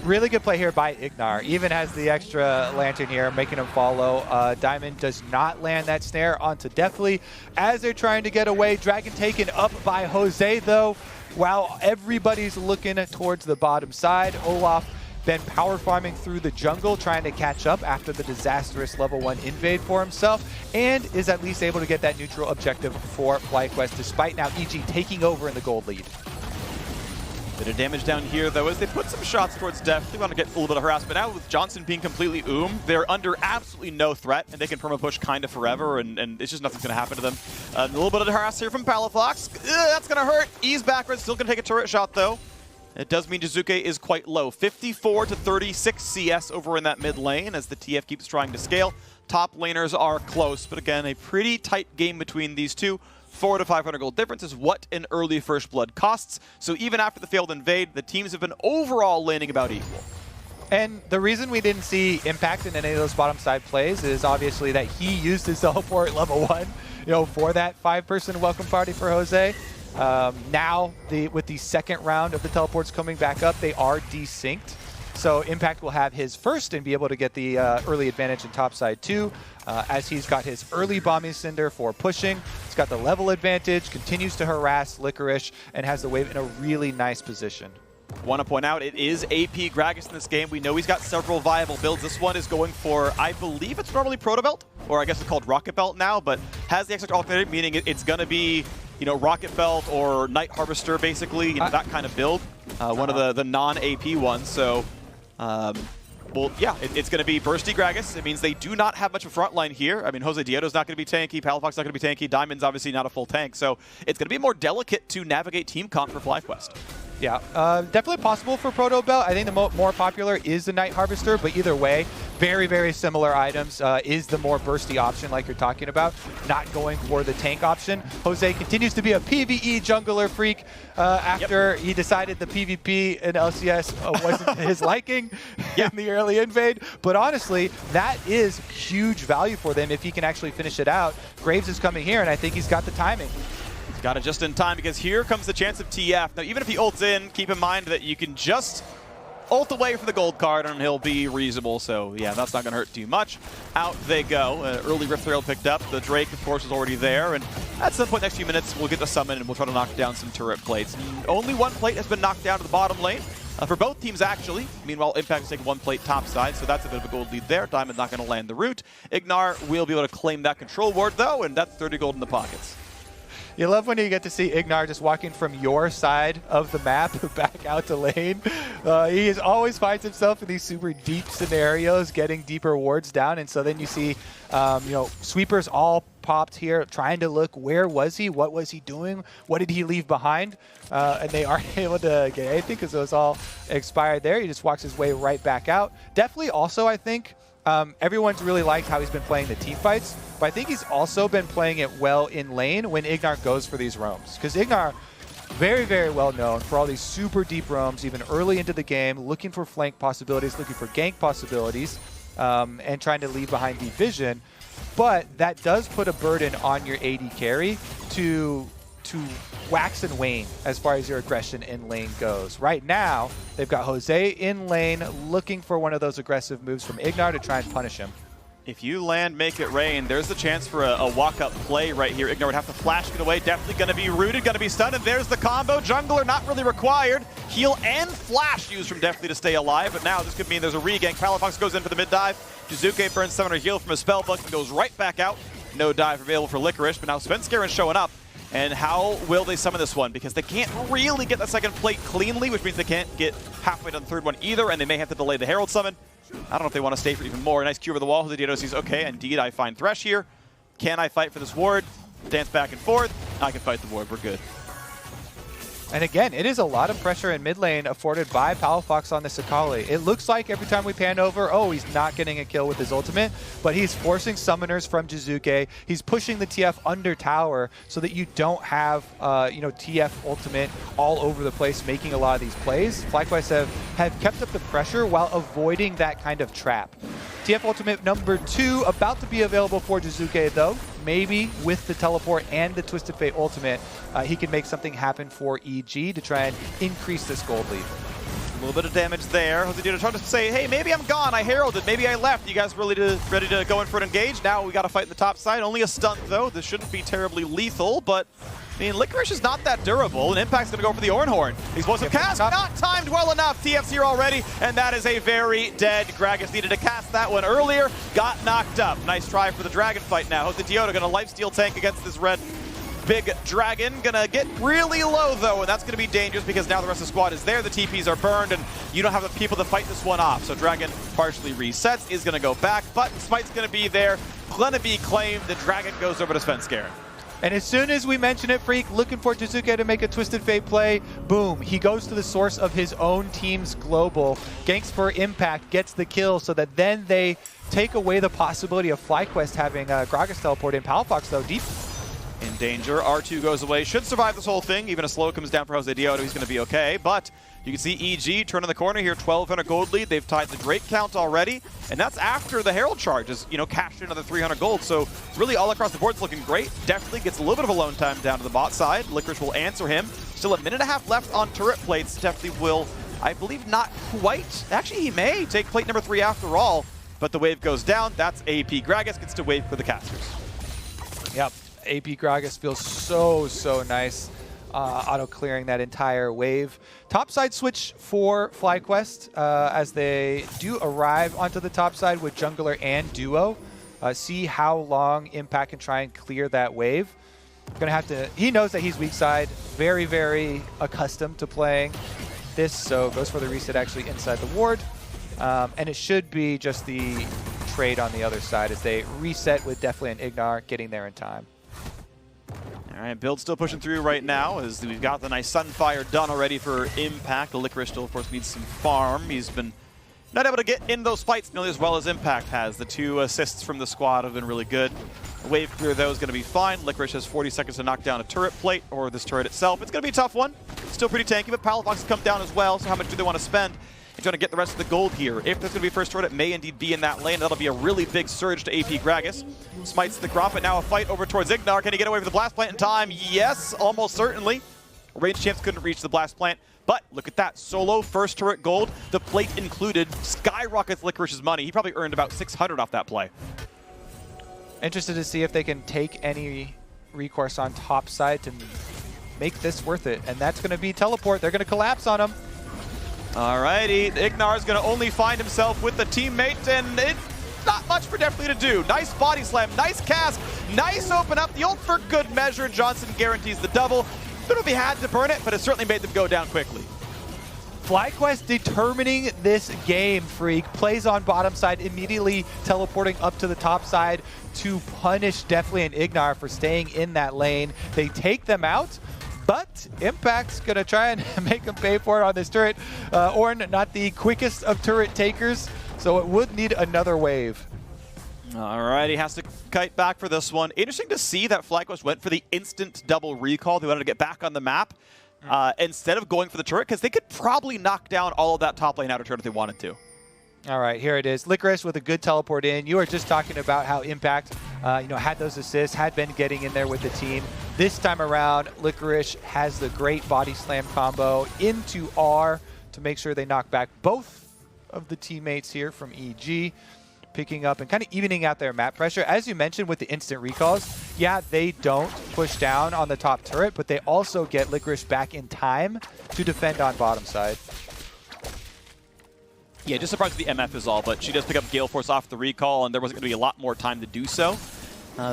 Really good play here by Ignar. Even has the extra Lantern here, making him follow. Diamond does not land that snare onto Deathly as they're trying to get away. Dragon taken up by Jose, though, while everybody's looking towards the bottom side. Olaf then power farming through the jungle, trying to catch up after the disastrous level 1 invade for himself, and is at least able to get that neutral objective for FlyQuest, despite now EG taking over in the gold lead. Bit of damage down here, though, as they put some shots towards Def. They want to get a little bit of harassment. Now, with Johnson being completely they're under absolutely no threat, and they can perma-push kind of forever, and it's just nothing's going to happen to them. A little bit of harass here from Palafox. That's going to hurt. Ease backwards. Still going to take a turret shot, though. It does mean Jizuke is quite low. 54 to 36 CS over in that mid lane as the TF keeps trying to scale. Top laners are close, but again, a pretty tight game between these two. 400 to 500 gold difference is what an early First Blood costs. So even after the failed invade, the teams have been overall laning about equal. And the reason we didn't see impact in any of those bottom side plays is obviously that he used his teleport level 1, for that 5-person welcome party for Jose. Now, with the second round of the teleports coming back up, they are desynced. So Impact will have his first and be able to get the early advantage in topside too, as he's got his early Bombing Cinder for pushing. He's got the level advantage, continues to harass Licorice, and has the wave in a really nice position. Want to point out, it is AP Gragas in this game. We know he's got several viable builds. This one is going for, I believe it's normally Proto Belt, or I guess it's called Rocket Belt now, but has the extra alternative, meaning it's going to be, Rocket Belt or Night Harvester, basically, that kind of build. One of the non-AP ones, so... well, yeah, it's going to be Bursty Gragas. It means they do not have much of a front line here. I mean, Jose Diodo's not going to be tanky. Palafox not going to be tanky. Diamond's obviously not a full tank. So it's going to be more delicate to navigate team comp for FlyQuest. Yeah, definitely possible for Proto Belt. I think the more popular is the Night Harvester, but either way, very, very similar items. Is the more bursty option like you're talking about, not going for the tank option. Jose continues to be a PvE jungler freak after he decided the PvP in LCS wasn't his liking in the early invade. But honestly, that is huge value for them if he can actually finish it out. Graves is coming here, and I think he's got the timing. Got it just in time because here comes the chance of TF. Now, even if he ults in, keep in mind that you can just ult away for the gold card and he'll be reasonable. So, yeah, that's not going to hurt too much. Out they go. Early Rift Thrail picked up. The Drake, of course, is already there. And at some point next few minutes, we'll get the summon and we'll try to knock down some turret plates. And only one plate has been knocked down to the bottom lane. For both teams, actually. Meanwhile, Impact is taking one plate top side, so that's a bit of a gold lead there. Diamond's not going to land the root. Ignar will be able to claim that control ward, though, and that's 30 gold in the pockets. You love when you get to see Ignar just walking from your side of the map back out to lane. He always finds himself in these super deep scenarios, getting deeper wards down, and so then you see, sweepers all popped here, trying to look where was he, what was he doing, what did he leave behind, and they aren't able to get anything because it was all expired there. He just walks his way right back out. Definitely also, I think, everyone's really liked how he's been playing the team fights, but I think he's also been playing it well in lane when Ignar goes for these roams. Because Ignar, very, very well known for all these super deep roams, even early into the game, looking for flank possibilities, looking for gank possibilities, and trying to leave behind deep vision. But that does put a burden on your AD carry to wax and wane as far as your aggression in lane goes. Right now, they've got Jose in lane looking for one of those aggressive moves from Ignar to try and punish him. If you land Make It Rain, there's the chance for a walk-up play right here. Ignar would have to flash it away. Definitely going to be rooted, going to be stunned, and there's the combo. Jungler not really required. Heal and flash used from Deathly to stay alive, but now this could mean there's a regank. Palafox goes in for the mid-dive. Jizuke burns 700 heal from a spellbook and goes right back out. No dive available for Licorice, but now Svenskeren showing up. And how will they summon this one? Because they can't really get the second plate cleanly, which means they can't get halfway done the third one either, and they may have to delay the Herald summon. I don't know if they want to stay for even more. Nice Q over the wall. Hoseidio sees, okay, indeed, I find Thresh here. Can I fight for this ward? Dance back and forth. I can fight the ward. We're good. And again, it is a lot of pressure in mid lane afforded by Palafox on this Akali. It looks like every time we pan over, oh, he's not getting a kill with his ultimate, but he's forcing summoners from Jizuke. He's pushing the TF under tower so that you don't have, TF ultimate all over the place making a lot of these plays. FlyQuest have kept up the pressure while avoiding that kind of trap. TF ultimate number 2 about to be available for Jizuke though. Maybe with the teleport and the Twisted Fate ultimate, he can make something happen for EG to try and increase this gold lead. A little bit of damage there. Hoseidio trying to say, hey, maybe I'm gone. I heralded. Maybe I left. You guys ready to go in for an engage? Now we got to fight in the top side. Only a stun, though. This shouldn't be terribly lethal, but I mean, Licorice is not that durable, and Impact's going to go for the Ornhorn. He's supposed to cast, not timed well enough. TF's here already, and that is a very dead. Gragas needed to cast that one earlier, got knocked up. Nice try for the dragon fight now. Hoseidio going to lifesteal tank against this red big dragon. Gonna get really low though, and that's gonna be dangerous because now the rest of the squad is there. The TPs are burned, and you don't have the people to fight this one off. So Dragon partially resets, is gonna go back, but Smite's gonna be there. Gonna be claimed. The dragon goes over to Svenskeren. And as soon as we mention it, Freak, looking for Jizuke to make a Twisted Fate play, boom, he goes to the source of his own team's global. Ganks for Impact gets the kill so that then they take away the possibility of FlyQuest having Gragas teleport in. Palafox, though, deep in danger. R2 goes away. Should survive this whole thing. Even a slow comes down for Hoseidio. He's going to be okay. But you can see EG turn in the corner here. 1,200 gold lead. They've tied the Drake count already. And that's after the Herald charge is, cashed in another 300 gold. So really all across the board it's looking great. Definitely gets a little bit of alone time down to the bot side. Licorice will answer him. Still a minute and a half left on turret plates. Definitely will, I believe, not quite. Actually, he may take plate number 3 after all. But the wave goes down. That's AP. Gragas gets to wave for the casters. Yep. AP Gragas feels so nice auto-clearing that entire wave. Topside switch for FlyQuest as they do arrive onto the top side with Jungler and Duo. See how long Impact can try and clear that wave. Gonna have to, he knows that he's weak side, very accustomed to playing this, so goes for the reset actually inside the ward. And it should be just the trade on the other side as they reset with definitely an Ignar getting there in time. All right, build still pushing through right now as we've got the nice Sunfire done already for Impact. The Licorice still, of course, needs some farm. He's been not able to get in those fights nearly as well as Impact has. The 2 assists from the squad have been really good. The wave clear, though, is going to be fine. Licorice has 40 seconds to knock down a turret plate, or this turret itself. It's going to be a tough one. Still pretty tanky, but Palafox has come down as well, so how much do they want to spend? He's going to get the rest of the gold here. If there's going to be first turret, it may indeed be in that lane. That'll be a really big surge to AP Gragas. Smites the Gromp, but now a fight over towards Ignar. Can he get away with the Blast Plant in time? Yes, almost certainly. Range champs couldn't reach the Blast Plant, but look at that. Solo, first turret gold, the plate included, skyrockets Licorice's money. He probably earned about 600 off that play. Interested to see if they can take any recourse on top side to make this worth it, and that's going to be teleport. They're going to collapse on him. Alrighty, Ignar's going to only find himself with the teammate, and it's not much for Definitely to do. Nice body slam, nice cast, nice open up. The ult for good measure. Johnson guarantees the double. Fiddleby had to burn it, but it certainly made them go down quickly. FlyQuest determining this game, Freak. Plays on bottom side, immediately teleporting up to the top side to punish Definitely and Ignar for staying in that lane. They take them out. But Impact's going to try and make him pay for it on this turret. Ornn, not the quickest of turret takers, so it would need another wave. All right, he has to kite back for this one. Interesting to see that FlyQuest went for the instant double recall. They wanted to get back on the map instead of going for the turret, because they could probably knock down all of that top lane outer turret if they wanted to. All right, here it is. Licorice with a good teleport in. You were just talking about how Impact had those assists, had been getting in there with the team. This time around, Licorice has the great body slam combo into R to make sure they knock back both of the teammates here from EG, picking up and kind of evening out their map pressure. As you mentioned with the instant recalls, yeah, they don't push down on the top turret, but they also get Licorice back in time to defend on bottom side. Yeah, just surprised the MF is all, but she does pick up Gale Force off the recall, and there wasn't going to be a lot more time to do so.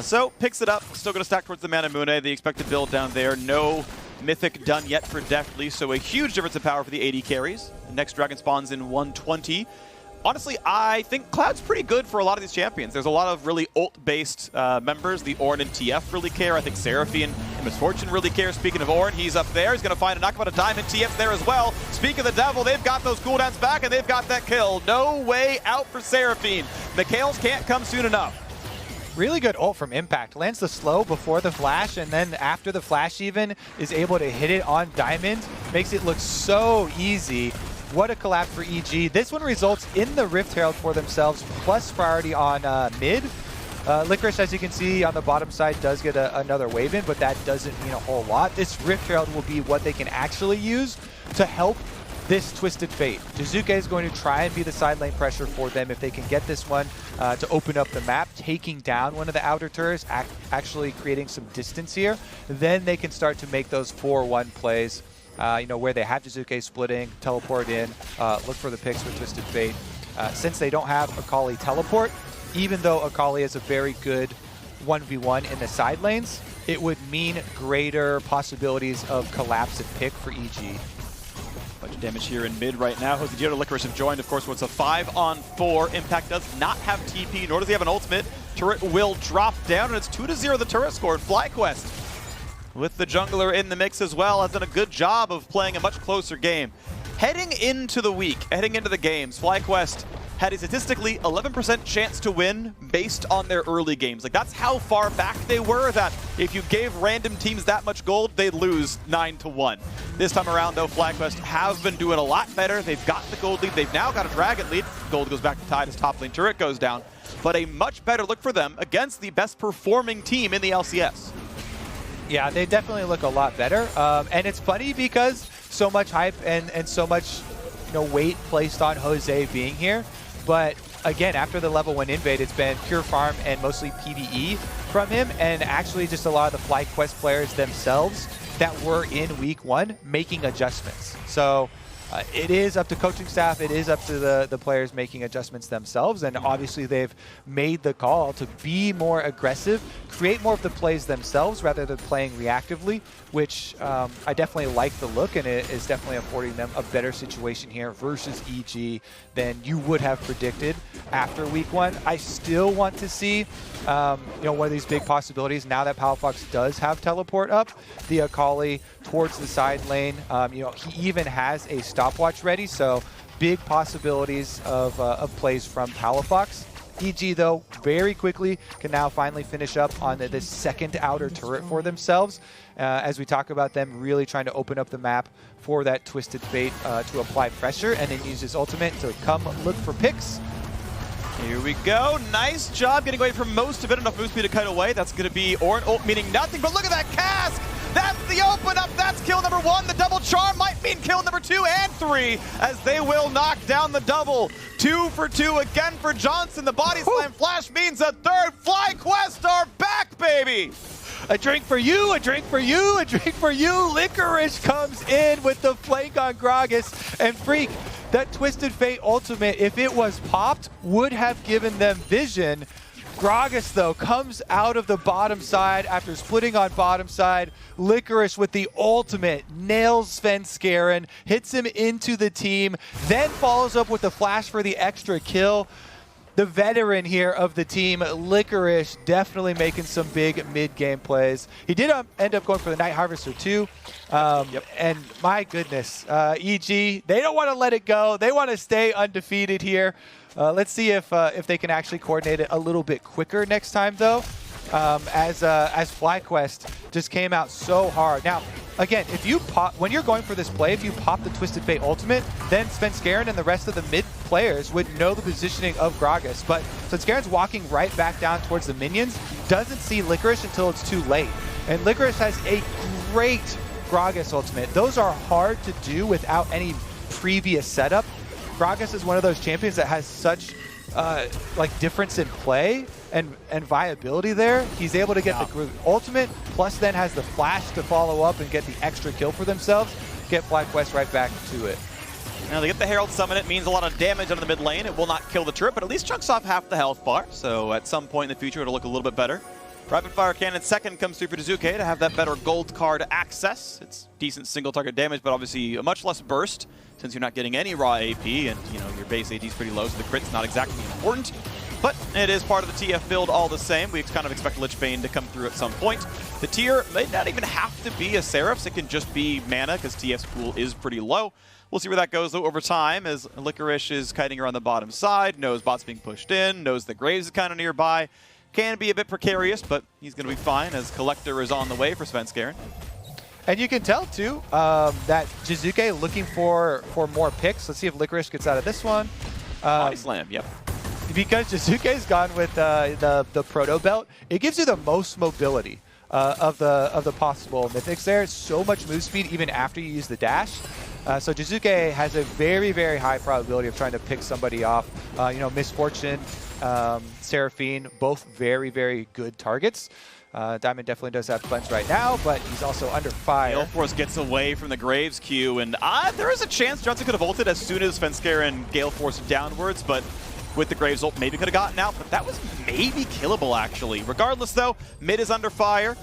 So picks it up, still going to stack towards the Manamune, the expected build down there. No Mythic done yet for Deftly, so a huge difference in power for the AD carries. Next Dragon spawns in 120. Honestly, I think Cloud's pretty good for a lot of these champions. There's a lot of really ult-based members. The Ornn and TF really care. I think Seraphine and Misfortune really care. Speaking of Ornn, he's up there. He's going to find a knockout of Diamond. TF's there as well. Speak of the devil, they've got those cooldowns back, and they've got that kill. No way out for Seraphine. Mikhails can't come soon enough. Really good ult from Impact. Lands the slow before the flash, and then after the flash even is able to hit it on Diamond. Makes it look so easy. What a collapse for EG. This one results in the Rift Herald for themselves, plus priority on mid. Licorice, as you can see on the bottom side, does get another wave in, but that doesn't mean a whole lot. This Rift Herald will be what they can actually use to help this Twisted Fate. Jizuke is going to try and be the side lane pressure for them if they can get this one to open up the map, taking down one of the outer turrets, actually creating some distance here. Then they can start to make those 4-1 plays. Where they have Jizuke splitting, teleport in, look for the picks with Twisted Fate. Since they don't have Akali teleport, even though Akali is a very good 1v1 in the side lanes, it would mean greater possibilities of collapse and pick for EG. Bunch of damage here in mid right now. Jose Gio and Licorice have joined. Of course, it's a 5-on-4. Impact does not have TP, nor does he have an ultimate. Turret will drop down, and it's 2-0 the turret score. FlyQuest, with the jungler in the mix as well, has done a good job of playing a much closer game. Heading into the week, heading into the games, FlyQuest had a statistically 11% chance to win based on their early games. Like, that's how far back they were, that if you gave random teams that much gold, they'd lose 9-1. This time around, though, FlyQuest have been doing a lot better. They've got the gold lead. They've now got a dragon lead. Gold goes back to Tide as top lane turret goes down. But a much better look for them against the best performing team in the LCS. Yeah, they definitely look a lot better. And it's funny because so much hype and so much weight placed on Jose being here. But again, after the level 1 invade, it's been pure farm and mostly PvE from him, and actually just a lot of the FlyQuest players themselves that were in week 1 making adjustments. So it is up to coaching staff, it is up to the players making adjustments themselves, and obviously they've made the call to be more aggressive, create more of the plays themselves rather than playing reactively, which I definitely like the look, and it is definitely affording them a better situation here versus EG than you would have predicted after week 1. I still want to see one of these big possibilities now that Palafox does have teleport up, the Akali towards the side lane. He even has a stopwatch ready, so big possibilities of plays from Palafox. EG, though, very quickly can now finally finish up on this second outer turret for themselves, as we talk about them really trying to open up the map for that Twisted Fate to apply pressure, and then use his ultimate to come look for picks. Here we go. Nice job getting away from most of it. Enough move speed to cut away. That's going to be Ornn ult meaning nothing, but look at that cask! That's the open up. That's kill number 1. The double charm might mean kill number 2 and 3, as they will knock down the double. 2 for 2 again for Johnson. The body slam flash means a third. FlyQuest are back, baby! A drink for you, a drink for you, a drink for you. Licorice comes in with the flank on Gragas, and Freak, that Twisted Fate ultimate, if it was popped, would have given them vision. Gragas, though, comes out of the bottom side after splitting on bottom side. Licorice with the ultimate, nails Svenskeren, hits him into the team, then follows up with the flash for the extra kill. The veteran here of the team, Licorice, definitely making some big mid-game plays. He did end up going for the Night Harvester too. And my goodness, EG, they don't want to let it go. They want to stay undefeated here. Let's see if they can actually coordinate it a little bit quicker next time, though, as FlyQuest just came out so hard. Now, again, when you're going for this play, if you pop the Twisted Fate ultimate, then Svenskeren and the rest of the mid players would know the positioning of Gragas. But Svenskeren's walking right back down towards the minions, doesn't see Licorice until it's too late. And Licorice has a great Gragas ultimate. Those are hard to do without any previous setup. Gragas is one of those champions that has such difference in play and viability there. He's able to get the ultimate, plus then has the flash to follow up and get the extra kill for themselves, get FlyQuest right back to it. Now they get the Herald Summon. It means a lot of damage on the mid lane. It will not kill the turret, but at least chunks off half the health bar. So at some point in the future, it'll look a little bit better. Rapid Fire Cannon second comes through for Jizuke to have that better gold card access. It's decent single target damage, but obviously a much less burst since you're not getting any raw AP, and your base AD is pretty low, so the crit's not exactly important. But it is part of the TF build all the same. We kind of expect Lichbane to come through at some point. The tier may not even have to be a Seraphs. It can just be mana because TF's pool is pretty low. We'll see where that goes, though, over time as Licorice is kiting around the bottom side, knows bot's being pushed in, knows the Graves is kind of nearby. Can be a bit precarious, but he's going to be fine as Collector is on the way for Svenskeren. And you can tell, too, that Jizuke looking for more picks. Let's see if Licorice gets out of this one. Body slam, yep. Because Jizuke's gone with the Proto Belt, it gives you the most mobility of the possible mythics there. So much move speed even after you use the dash. So Jizuke has a very, very high probability of trying to pick somebody off. Misfortune, Seraphine, both very, very good targets. Diamond definitely does have cleanse right now, but he's also under fire. Gale Force gets away from the Graves queue, and there is a chance Johnson could have ulted as soon as Svenskeren Gale Force downwards, but with the Graves ult, maybe could have gotten out, but that was maybe killable, actually. Regardless, though, mid is under fire.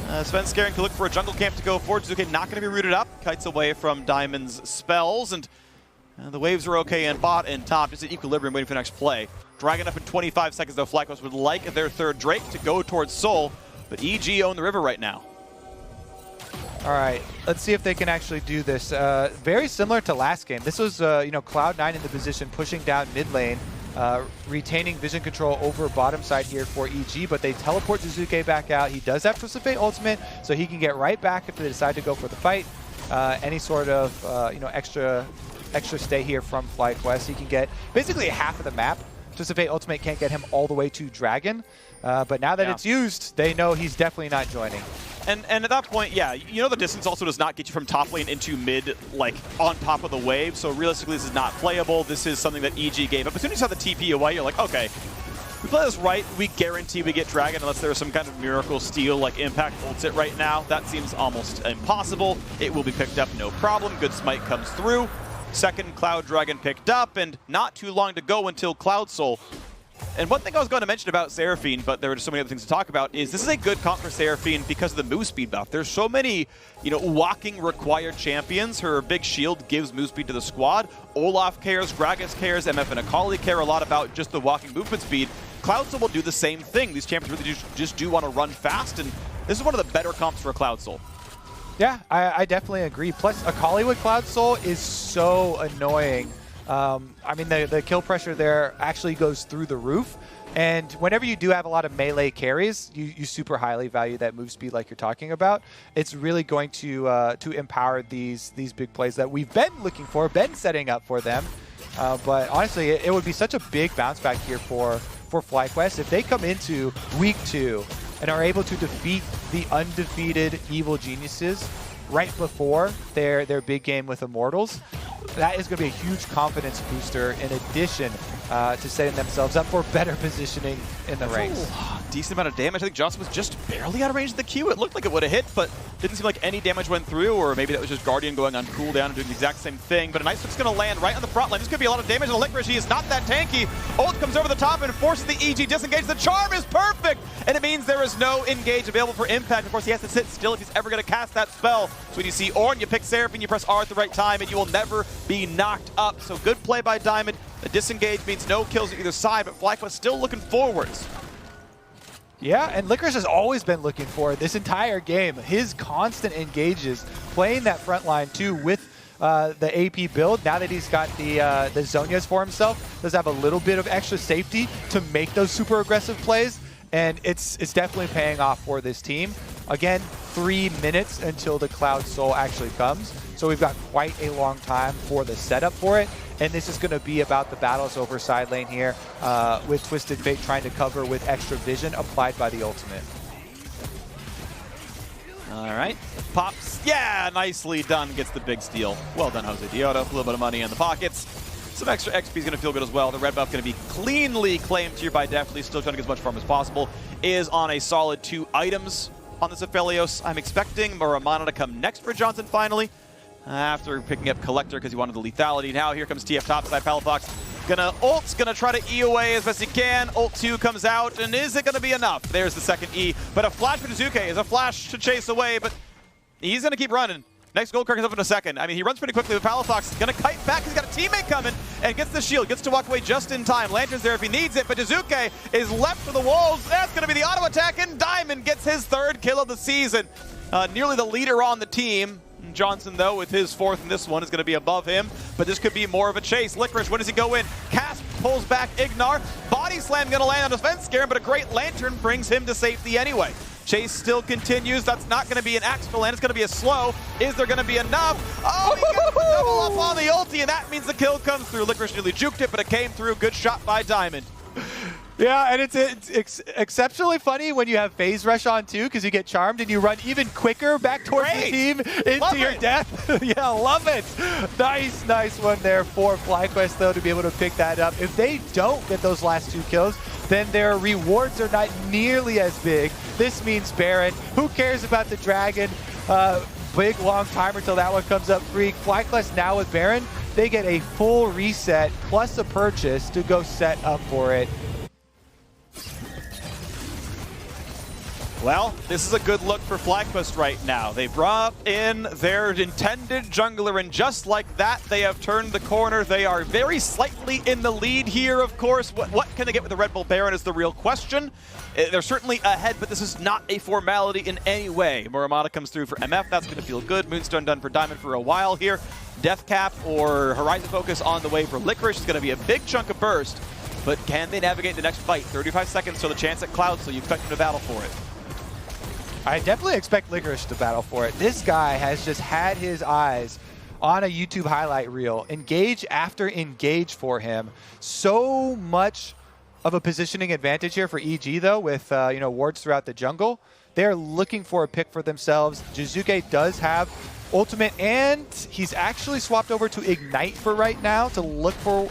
Svenskeren can look for a jungle camp to go forward. Jizuke not going to be rooted up. Kites away from Diamond's spells, and the waves are okay in bot and top. Just at equilibrium, waiting for the next play. Dragon up in 25 seconds, though. FlyQuest would like their third Drake to go towards Soul, but EG own the river right now. All right, let's see if they can actually do this. Very similar to last game. This was, Cloud9 in the position, pushing down mid lane. Retaining vision control over bottom side here for EG, but they teleport Jizuke back out. He does have Twisted Fate ultimate, so he can get right back if they decide to go for the fight. Any sort of extra stay here from FlyQuest. He can get basically half of the map. Twisted Fate ultimate can't get him all the way to Dragon, but now that it's used, they know he's definitely not joining. And at that point, yeah, the distance also does not get you from top lane into mid, like, on top of the wave. So realistically, this is not playable. This is something that EG gave up. As soon as you saw the TP away, you're like, okay, we play this right, we guarantee we get Dragon unless there's some kind of miracle steal like Impact ults it right now. That seems almost impossible. It will be picked up, no problem. Good smite comes through. Second Cloud Dragon picked up, and not too long to go until Cloud Soul. And one thing I was going to mention about Seraphine, but there are just so many other things to talk about, is this is a good comp for Seraphine because of the move speed buff. There's so many, walking required champions. Her big shield gives move speed to the squad. Olaf cares, Gragas cares, MF and Akali care a lot about just the walking movement speed. Cloud Soul will do the same thing. These champions really just do want to run fast, and this is one of the better comps for Cloud Soul. Yeah, I definitely agree. Plus, Akali with Cloud Soul is so annoying. The kill pressure there actually goes through the roof. And whenever you do have a lot of melee carries, you super highly value that move speed like you're talking about. It's really going to empower these big plays that we've been looking for, been setting up for them. But honestly, it would be such a big bounce back here for FlyQuest if they come into week 2 and are able to defeat the undefeated Evil Geniuses right before their big game with Immortals. That is going to be a huge confidence booster in addition to setting themselves up for better positioning in the ranks. Decent amount of damage. I think Johnson was just barely out of range of the Q. It looked like it would have hit, but didn't seem like any damage went through, or maybe that was just Guardian going on cooldown and doing the exact same thing. But a nice hook's going to land right on the front line. This could be a lot of damage on the Licorice. He is not that tanky. Ult comes over the top and forces the EG disengage. The charm is perfect, and it means there is no engage available for Impact. Of course, he has to sit still if he's ever going to cast that spell. So when you see Ornn, you pick Seraphine, you press R at the right time, and you will never be knocked up. So good play by Diamond. The disengage means no kills on either side, but FlyQuest still looking forwards. Yeah, and Licorice has always been looking for this entire game. His constant engages, playing that front line too with the AP build. Now that he's got the Zhonya's for himself, does have a little bit of extra safety to make those super aggressive plays, and it's definitely paying off for this team. Again, 3 minutes until the Cloud Soul actually comes, so we've got quite a long time for the setup for it. And this is going to be about the battles over side lane here with Twisted Fate trying to cover with extra vision applied by the ultimate. All right. Pops. Yeah, nicely done. Gets the big steal. Well done, Jose Dioto. A little bit of money in the pockets. Some extra XP is going to feel good as well. The red buff going to be cleanly claimed here by Definitely. Still trying to get as much farm as possible. Is on a solid 2 items on this Aphelios. I'm expecting Muramana to come next for Johnson finally. After picking up Collector because he wanted the lethality. Now here comes TF topside. Palafox Ult's gonna try to E away as best he can. Ult 2 comes out, and is it gonna be enough? There's the second E, but a flash for Jizuke is a flash to chase away, but he's gonna keep running. Next gold card comes up in a second. I mean, he runs pretty quickly, but Palafox is gonna kite back. He's got a teammate coming and gets the shield, gets to walk away just in time. Lantern's there if he needs it, but Jizuke is left for the walls. That's gonna be the auto attack, and Diamond gets his 3rd kill of the season. Nearly the leader on the team. Johnson, though, with his 4th in this one, is going to be above him, but this could be more of a chase. Licorice, when does he go in? Casp pulls back Ignar. Body slam going to land on defense scare, but a great Lantern brings him to safety anyway. Chase still continues. That's not going to be an axe for land. It's going to be a slow. Is there going to be enough? Oh, he gets the double up on the ulti, and that means the kill comes through. Licorice nearly juked it, but it came through. Good shot by Diamond. Yeah, and it's exceptionally funny when you have phase rush on too, because you get charmed and you run even quicker back towards the team into your death. Yeah, love it. Nice one there for FlyQuest though to be able to pick that up. If they don't get those last 2 kills, then their rewards are not nearly as big. This means Baron. Who cares about the Dragon? Big long timer till that one comes up free. FlyQuest now with Baron, they get a full reset plus a purchase to go set up for it. Well, this is a good look for FlyQuest right now. They brought in their intended jungler, and just like that, they have turned the corner. They are very slightly in the lead here, of course. What can they get with the Red Bull Baron is the real question. They're certainly ahead, but this is not a formality in any way. Muramata comes through for MF. That's going to feel good. Moonstone done for Diamond for a while here. Deathcap or Horizon Focus on the way for Licorice is going to be a big chunk of burst, but can they navigate the next fight? 35 seconds, so the chance at Cloud, so you expect them to battle for it. I definitely expect Licorice to battle for it. This guy has just had his eyes on a YouTube highlight reel. Engage after engage for him. So much of a positioning advantage here for EG, though, with wards throughout the jungle. They're looking for a pick for themselves. Jizuke does have ultimate, and he's actually swapped over to Ignite for right now to look for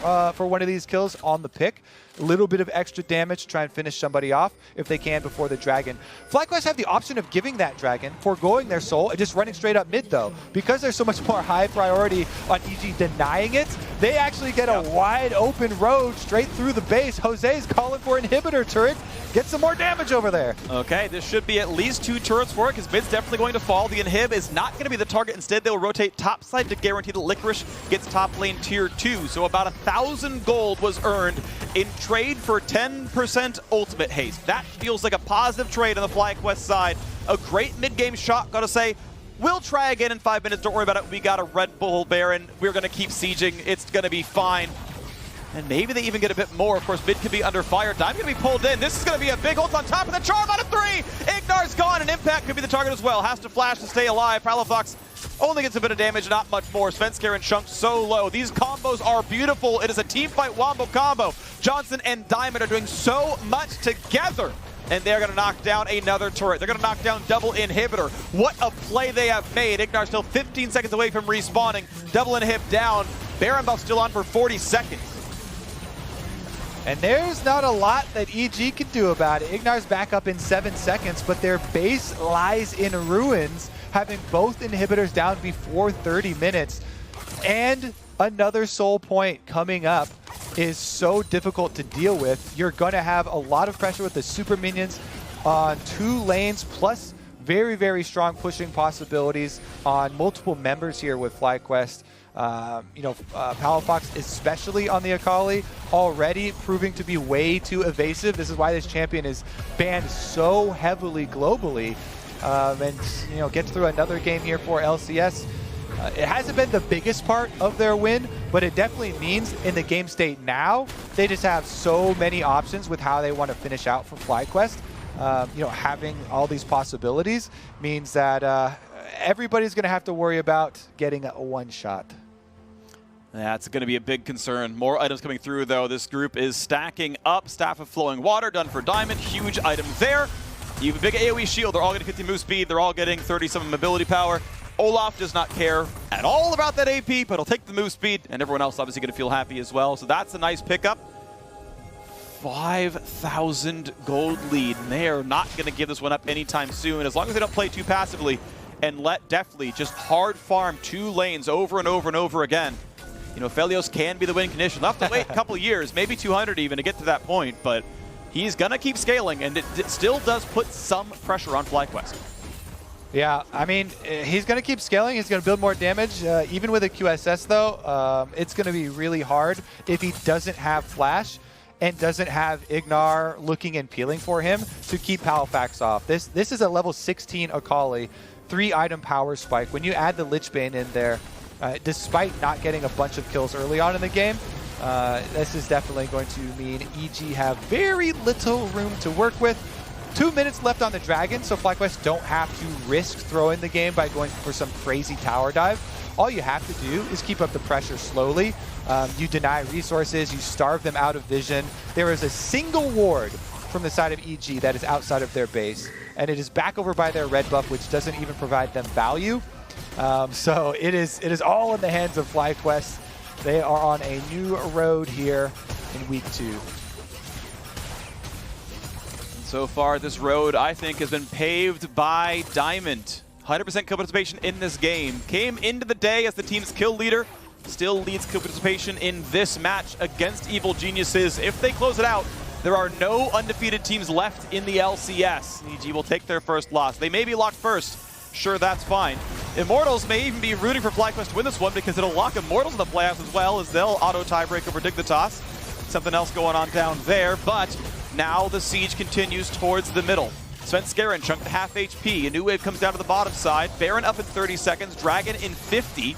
one of these kills on the pick. A little bit of extra damage to try and finish somebody off if they can before the Dragon. FlyQuest have the option of giving that Dragon, foregoing their soul, and just running straight up mid, though. Because there's so much more high priority on EG denying it, they actually get a wide open road straight through the base. Jose's calling for inhibitor turret. Get some more damage over there. Okay, this should be at least 2 turrets for it, because mid's definitely going to fall. The inhib is not going to be the target. Instead, they'll rotate topside to guarantee that Licorice gets top lane tier 2. So about 1,000 gold was earned in trade for 10% ultimate haste. That feels like a positive trade on the FlyQuest side. A great mid-game shot, gotta say. We'll try again in 5 minutes, don't worry about it. We got a Red Bull Baron. We're gonna keep sieging, it's gonna be fine. And maybe they even get a bit more. Of course, mid could be under fire. Diamond gonna be pulled in. This is gonna be a big ult on top of the charm out of 3. Ignar's gone, and Impact could be the target as well. Has to flash to stay alive. Palafox only gets a bit of damage, not much more. Svenskar and Chunk so low. These combos are beautiful. It is a team fight wombo combo. Johnson and Diamond are doing so much together. And they're going to knock down another turret. They're going to knock down double inhibitor. What a play they have made. Ignar still 15 seconds away from respawning. Double inhib down. Baron buff still on for 40 seconds. And there's not a lot that EG can do about it. Ignar's back up in 7 seconds, but their base lies in ruins, having both inhibitors down before 30 minutes. And another soul point coming up is so difficult to deal with. You're going to have a lot of pressure with the super minions on 2 lanes, plus very, very strong pushing possibilities on multiple members here with FlyQuest. Palafox, especially on the Akali, already proving to be way too evasive. This is why this champion is banned so heavily globally. And gets through another game here for LCS. It hasn't been the biggest part of their win, but it definitely means in the game state now, they just have so many options with how they want to finish out for FlyQuest. Having all these possibilities means that everybody's going to have to worry about getting a one-shot. That's going to be a big concern. More items coming through, though. This group is stacking up. Staff of Flowing Water done for Diamond. Huge item there. You have a big AoE shield. They're all getting 50 move speed. They're all getting 30-some mobility power. Olaf does not care at all about that AP, but he'll take the move speed, and everyone else obviously going to feel happy as well. So that's a nice pickup. 5,000 gold lead, and they are not going to give this one up anytime soon. As long as they don't play too passively and let Deftly just hard farm 2 lanes over and over and over again, Felios can be the win condition. They'll have to wait a couple years, maybe 200 even, to get to that point, but he's going to keep scaling, and it still does put some pressure on FlyQuest. Yeah, I mean, he's going to keep scaling. He's going to build more damage. Even with a QSS, though, it's going to be really hard if he doesn't have Flash and doesn't have Ignar looking and peeling for him to keep Halifax off. This is a level 16 Akali, 3-item power spike. When you add the Lichbane in there, despite not getting a bunch of kills early on in the game, this is definitely going to mean EG have very little room to work with. 2 minutes left on the Dragon, so FlyQuest don't have to risk throwing the game by going for some crazy tower dive. All you have to do is keep up the pressure slowly. You deny resources, you starve them out of vision. There is a single ward from the side of EG that is outside of their base, and it is back over by their red buff, which doesn't even provide them value. So it is all in the hands of FlyQuest. They are on a new road here in week 2. So far, this road, I think, has been paved by Diamond. 100% kill participation in this game. Came into the day as the team's kill leader. Still leads kill participation in this match against Evil Geniuses. If they close it out, there are no undefeated teams left in the LCS. EG will take their first loss. They may be locked first. Sure, that's fine. Immortals may even be rooting for FlyQuest to win this one because it'll lock Immortals in the playoffs as well, as they'll auto tiebreak over Dignitas. Something else going on down there, but now the siege continues towards the middle. Svenskeren chunked to half HP. A new wave comes down to the bottom side. Baron up in 30 seconds. Dragon in 50.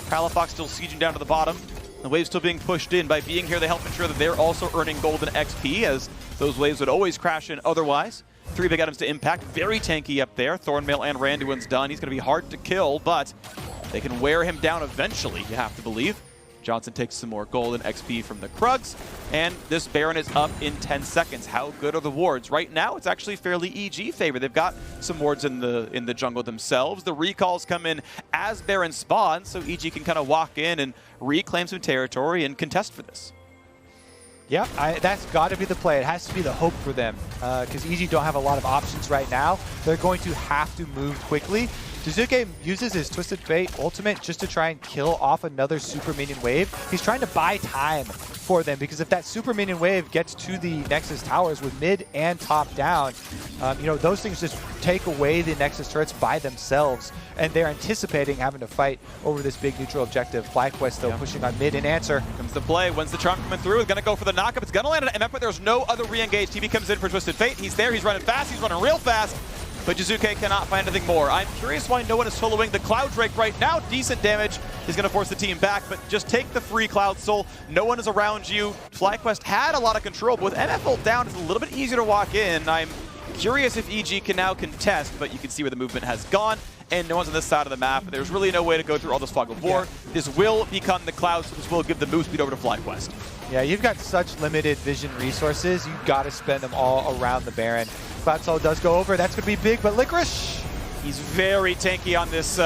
Palafox still sieging down to the bottom. The waves still being pushed in. By being here, they help ensure that they're also earning golden XP, as those waves would always crash in otherwise. 3 big items to impact. Very tanky up there. Thornmail and Randuin's done. He's going to be hard to kill, but they can wear him down eventually, you have to believe. Johnson takes some more gold and XP from the Krugs, and this Baron is up in 10 seconds. How good are the wards? Right now, it's actually fairly EG favor. They've got some wards in the jungle themselves. The recalls come in as Baron spawns, so EG can kind of walk in and reclaim some territory and contest for this. Yeah, that's got to be the play. It has to be the hope for them, because EG don't have a lot of options right now. They're going to have to move quickly. Jizuke uses his Twisted Fate ultimate just to try and kill off another super minion wave. He's trying to buy time for them, because if that super minion wave gets to the Nexus towers with mid and top down, those things just take away the Nexus turrets by themselves, and they're anticipating having to fight over this big neutral objective. FlyQuest, though, pushing on mid in answer. Comes the play. When's the charm coming through? It's going to go for the knockup. It's going to land on MF, but there's no other re-engage. TB comes in for Twisted Fate. He's there. He's running fast. He's running real fast. But Jizuke cannot find anything more. I'm curious why no one is soloing the Cloud Drake right now. Decent damage is going to force the team back, but just take the free Cloud Soul. No one is around you. FlyQuest had a lot of control, but with MF ult down, it's a little bit easier to walk in. I'm curious if EG can now contest, but you can see where the movement has gone, and no one's on this side of the map. There's really no way to go through all this fog of war. This will become the Cloud, so this will give the move speed over to FlyQuest. Yeah, you've got such limited vision resources. You've got to spend them all around the Baron. Cloud Soul does go over. That's going to be big, but Licorice, he's very tanky on this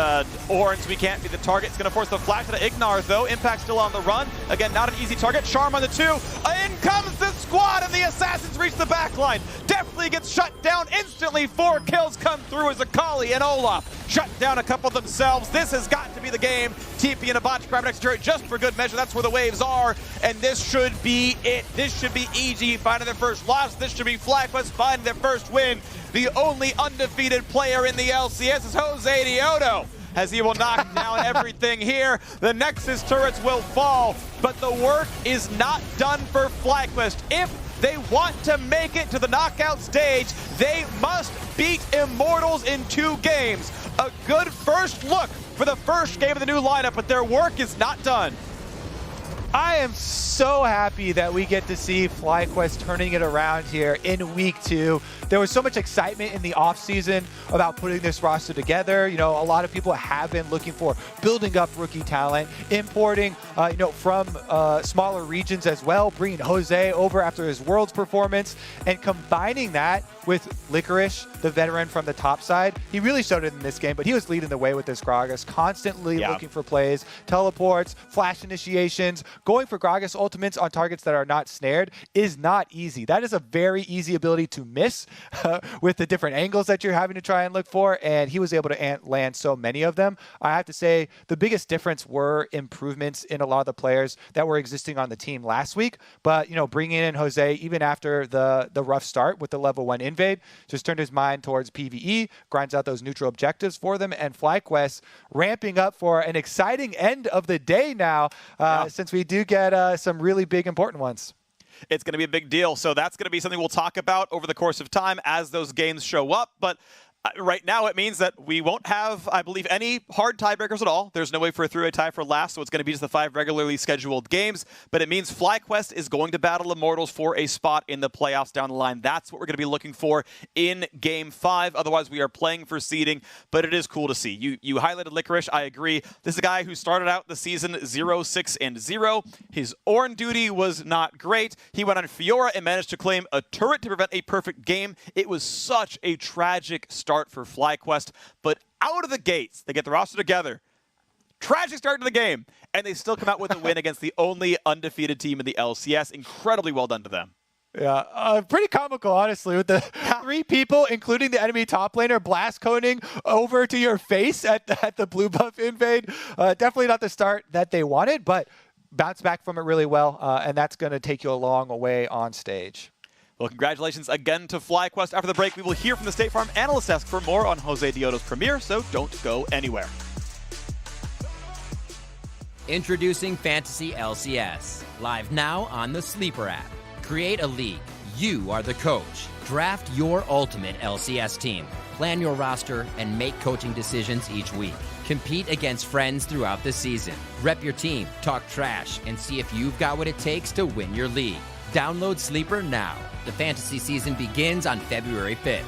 Orange. We can't be the target. It's going to force the flash to Ignar, though. Impact still on the run. Again, not an easy target. Charm on the 2. In comes the squad, and the Assassins reach the backline. Definitely gets shut down instantly. 4 kills come through as Akali and Olaf shut down a couple themselves. This has got to be the game. TP and a botch grab next turret just for good measure. That's where the waves are, and this should be it. This should be EG finding their first loss. This should be FlyQuest finding their first win. The only undefeated player in the LCS is Jose Dioto, as he will knock down everything here. The Nexus turrets will fall, but the work is not done for FlyQuest. If they want to make it to the knockout stage, they must beat Immortals in 2 games. A good first look for the first game of the new lineup, but their work is not done. I am so happy that we get to see FlyQuest turning it around here in week 2. There was so much excitement in the offseason about putting this roster together. A lot of people have been looking for building up rookie talent, importing, from smaller regions as well, bringing Jose over after his Worlds performance, and combining that with Licorice, the veteran from the top side. He really showed it in this game, but he was leading the way with this Gragas, constantly looking for plays, teleports, flash initiations, going for Gragas ultimates on targets that are not snared is not easy. That is a very easy ability to miss with the different angles that you're having to try and look for, and he was able to land so many of them. I have to say the biggest difference were improvements in a lot of the players that were existing on the team last week, but bringing in Jose even after the rough start with the level 1 invade just turned his mind towards PvE, grinds out those neutral objectives for them, and FlyQuest ramping up for an exciting end of the day now, since we do get some really big important ones. It's going to be a big deal. So that's going to be something we'll talk about over the course of time as those games show up. But right now, it means that we won't have, I believe, any hard tiebreakers at all. There's no way for a three-way tie for last, so it's going to be just the 5 regularly scheduled games. But it means FlyQuest is going to battle Immortals for a spot in the playoffs down the line. That's what we're going to be looking for in Game 5. Otherwise, we are playing for seeding, but it is cool to see. You highlighted Licorice. I agree. This is a guy who started out the season 0-6-0. His Ornn duty was not great. He went on Fiora and managed to claim a turret to prevent a perfect game. It was such a tragic start for FlyQuest, but out of the gates, they get the roster together. Tragic start to the game, and they still come out with a win against the only undefeated team in the LCS. Incredibly well done to them. Yeah, pretty comical, honestly, with the 3 people, including the enemy top laner, blast coning over to your face at the blue buff invade. Definitely not the start that they wanted, but bounce back from it really well, and that's going to take you a long way on stage. Well, congratulations again to FlyQuest. After the break, we will hear from the State Farm analyst desk for more on Jose Dioto's premiere, so don't go anywhere. Introducing Fantasy LCS, live now on the Sleeper app. Create a league. You are the coach. Draft your ultimate LCS team. Plan your roster and make coaching decisions each week. Compete against friends throughout the season. Rep your team, talk trash, and see if you've got what it takes to win your league. Download Sleeper now. The fantasy season begins on February 5th.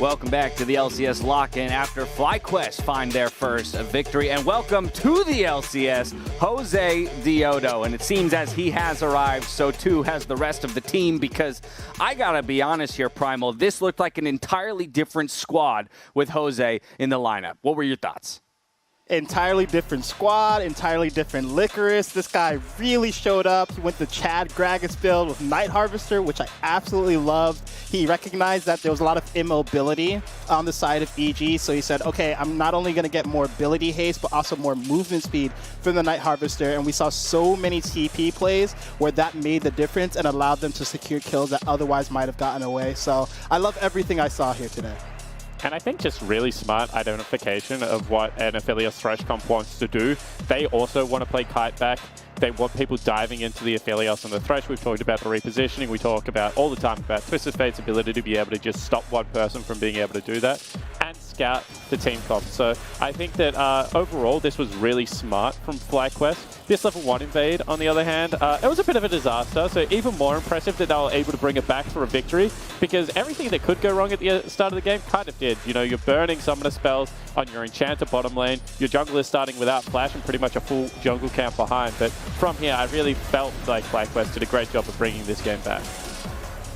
Welcome back to the LCS Lock In after FlyQuest find their first victory. And welcome to the LCS, Jose Diodo. And it seems as he has arrived, so too has the rest of the team, because I gotta be honest here, Primal, this looked like an entirely different squad with Jose in the lineup. What were your thoughts? Entirely different squad, entirely different Licorice. This guy really showed up. He went the Chad Gragas build with Night Harvester, which I absolutely loved. He recognized that there was a lot of immobility on the side of EG, so he said, okay, I'm not only going to get more ability haste, but also more movement speed from the Night Harvester, and we saw so many TP plays where that made the difference and allowed them to secure kills that otherwise might have gotten away. So I love everything I saw here today. And I think just really smart identification of what an Aphelios Thresh comp wants to do. They also want to play kite back. They want people diving into the Aphelios and the Thresh. We've talked about the repositioning. We talk about all the time about Twisted Fate's ability to be able to just stop one person from being able to do that and scout the team comp. So I think that overall this was really smart from FlyQuest. This level 1 invade, on the other hand, it was a bit of a disaster. So even more impressive that they were able to bring it back for a victory, because everything that could go wrong at the start of the game kind of did. You know, you're burning summoner spells on your enchanter bottom lane. Your jungle is starting without flash and pretty much a full jungle camp behind. But from here, I really felt like FlyQuest did a great job of bringing this game back.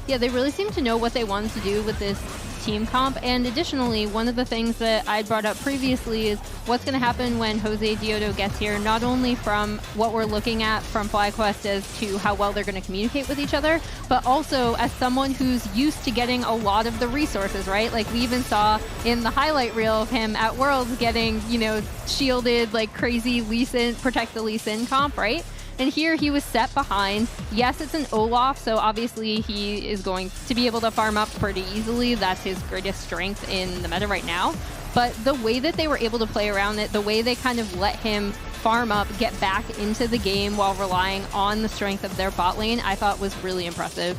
Yeah, they really seem to know what they wanted to do with this team comp. And additionally, one of the things that I brought up previously is what's going to happen when Jose Diodo gets here, not only from what we're looking at from FlyQuest as to how well they're going to communicate with each other, but also as someone who's used to getting a lot of the resources, right? Like we even saw in the highlight reel of him at Worlds getting, you know, shielded like crazy Lee Sin, protect the Lee Sin comp, right? And here he was set behind. Yes, it's an Olaf, so obviously he is going to be able to farm up pretty easily. That's his greatest strength in the meta right now. But the way that they were able to play around it, the way they kind of let him farm up, get back into the game while relying on the strength of their bot lane, I thought was really impressive.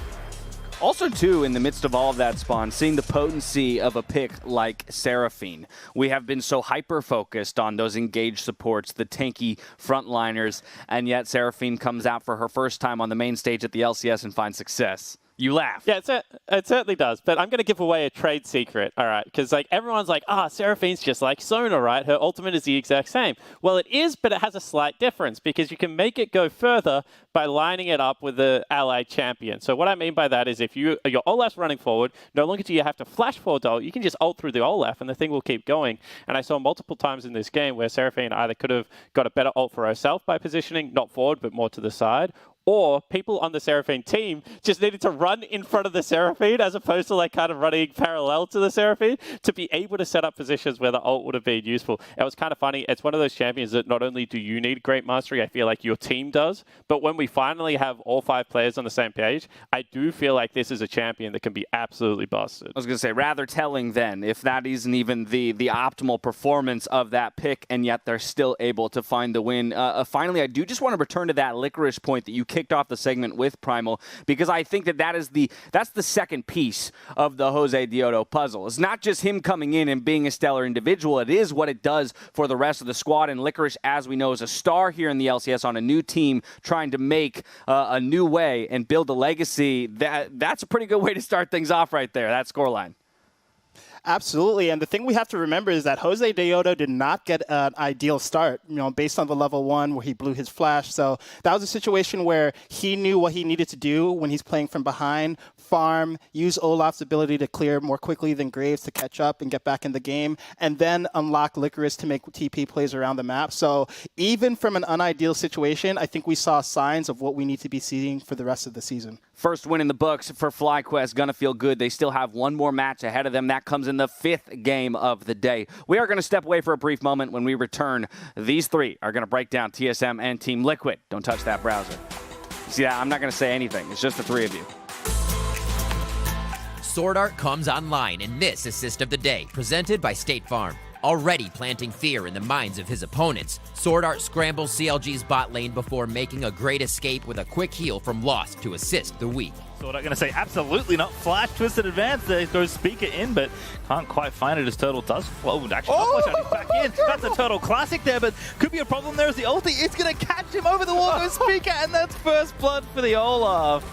Also, too, in the midst of all of that, Spawn, seeing the potency of a pick like Seraphine. We have been so hyper-focused on those engaged supports, the tanky frontliners, and yet Seraphine comes out for her first time on the main stage at the LCS and finds success. You laugh. Yeah, it certainly does. But I'm going to give away a trade secret, all right? Because like everyone's like, Seraphine's just like Sona, right? Her ultimate is the exact same. Well, it is, but it has a slight difference because you can make it go further by lining it up with the allied champion. So what I mean by that is if your Olaf's running forward, no longer do you have to flash forward ult, you can just ult through the Olaf and the thing will keep going. And I saw multiple times in this game where Seraphine either could have got a better ult for herself by positioning not forward but more to the side, or people on the Seraphine team just needed to run in front of the Seraphine as opposed to like kind of running parallel to the Seraphine to be able to set up positions where the ult would have been useful. It was kind of funny. It's one of those champions that not only do you need great mastery, I feel like your team does, but when we finally have all 5 players on the same page, I do feel like this is a champion that can be absolutely busted. I was going to say, rather telling then, if that isn't even the optimal performance of that pick, and yet they're still able to find the win. Finally, I do just want to return to that Licorice point that you kicked off the segment with, Primal, because I think that's the second piece of the Jose Diodo puzzle. It's not just him coming in and being a stellar individual. It is what it does for the rest of the squad. And Licorice, as we know, is a star here in the LCS on a new team trying to make a new way and build a legacy. That's a pretty good way to start things off right there, that scoreline. Absolutely, and the thing we have to remember is that Jose Diodo did not get an ideal start, based on the level 1 where he blew his flash. So that was a situation where he knew what he needed to do when he's playing from behind, farm, use Olaf's ability to clear more quickly than Graves to catch up and get back in the game, and then unlock Licorice to make TP plays around the map. So even from an unideal situation, I think we saw signs of what we need to be seeing for the rest of the season. First win in the books for FlyQuest. Gonna feel good. They still have one more match ahead of them. That comes in the 5th game of the day. We are going to step away for a brief moment. When we return, these 3 are going to break down TSM and Team Liquid. Don't touch that browser. See that? I'm not going to say anything. It's just the 3 of you. Sword Art comes online in this assist of the day, presented by State Farm. Already planting fear in the minds of his opponents, Sword Art scrambles CLG's bot lane before making a great escape with a quick heal from Lost to assist the weak. Sword Art going to say absolutely not. Flash Twisted Advance. There goes Speaker in, but can't quite find it as Turtle does. Well, actually, not Flash Out, back in. That's a Turtle classic there, but could be a problem there as the ulti. It's going to catch him over the wall, goes Speaker, and that's first blood for the Olaf.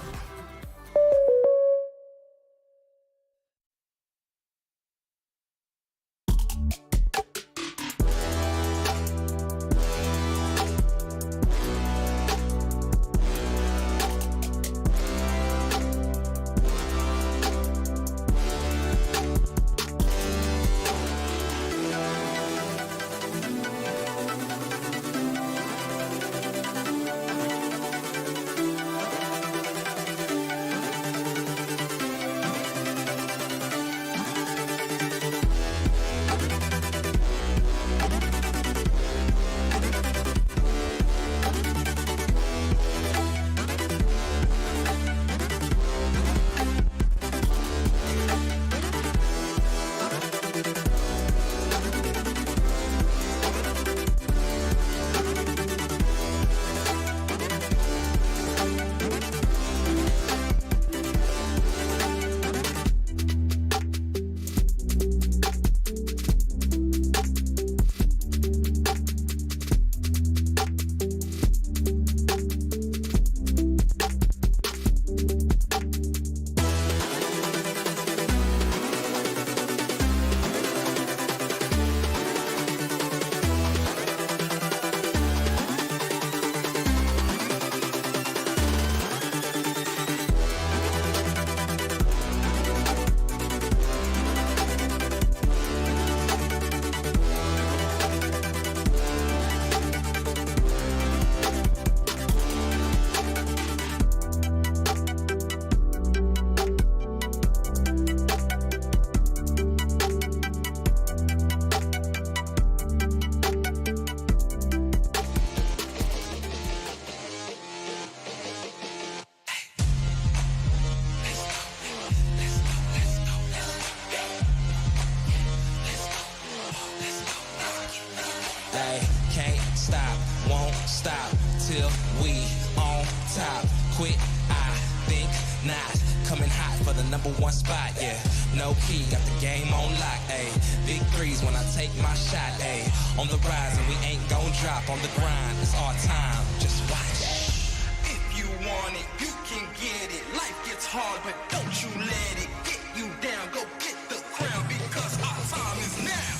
till we on top. Quit, I think not. Coming hot for the #1 spot, yeah. No key, got the game on lock, ayy. Big threes when I take my shot, ayy. On the rise and we ain't gon' drop. On the grind, it's our time, just watch. If you want it, you can get it. Life gets hard, but don't you let it get you down. Go get the crown because our time is now.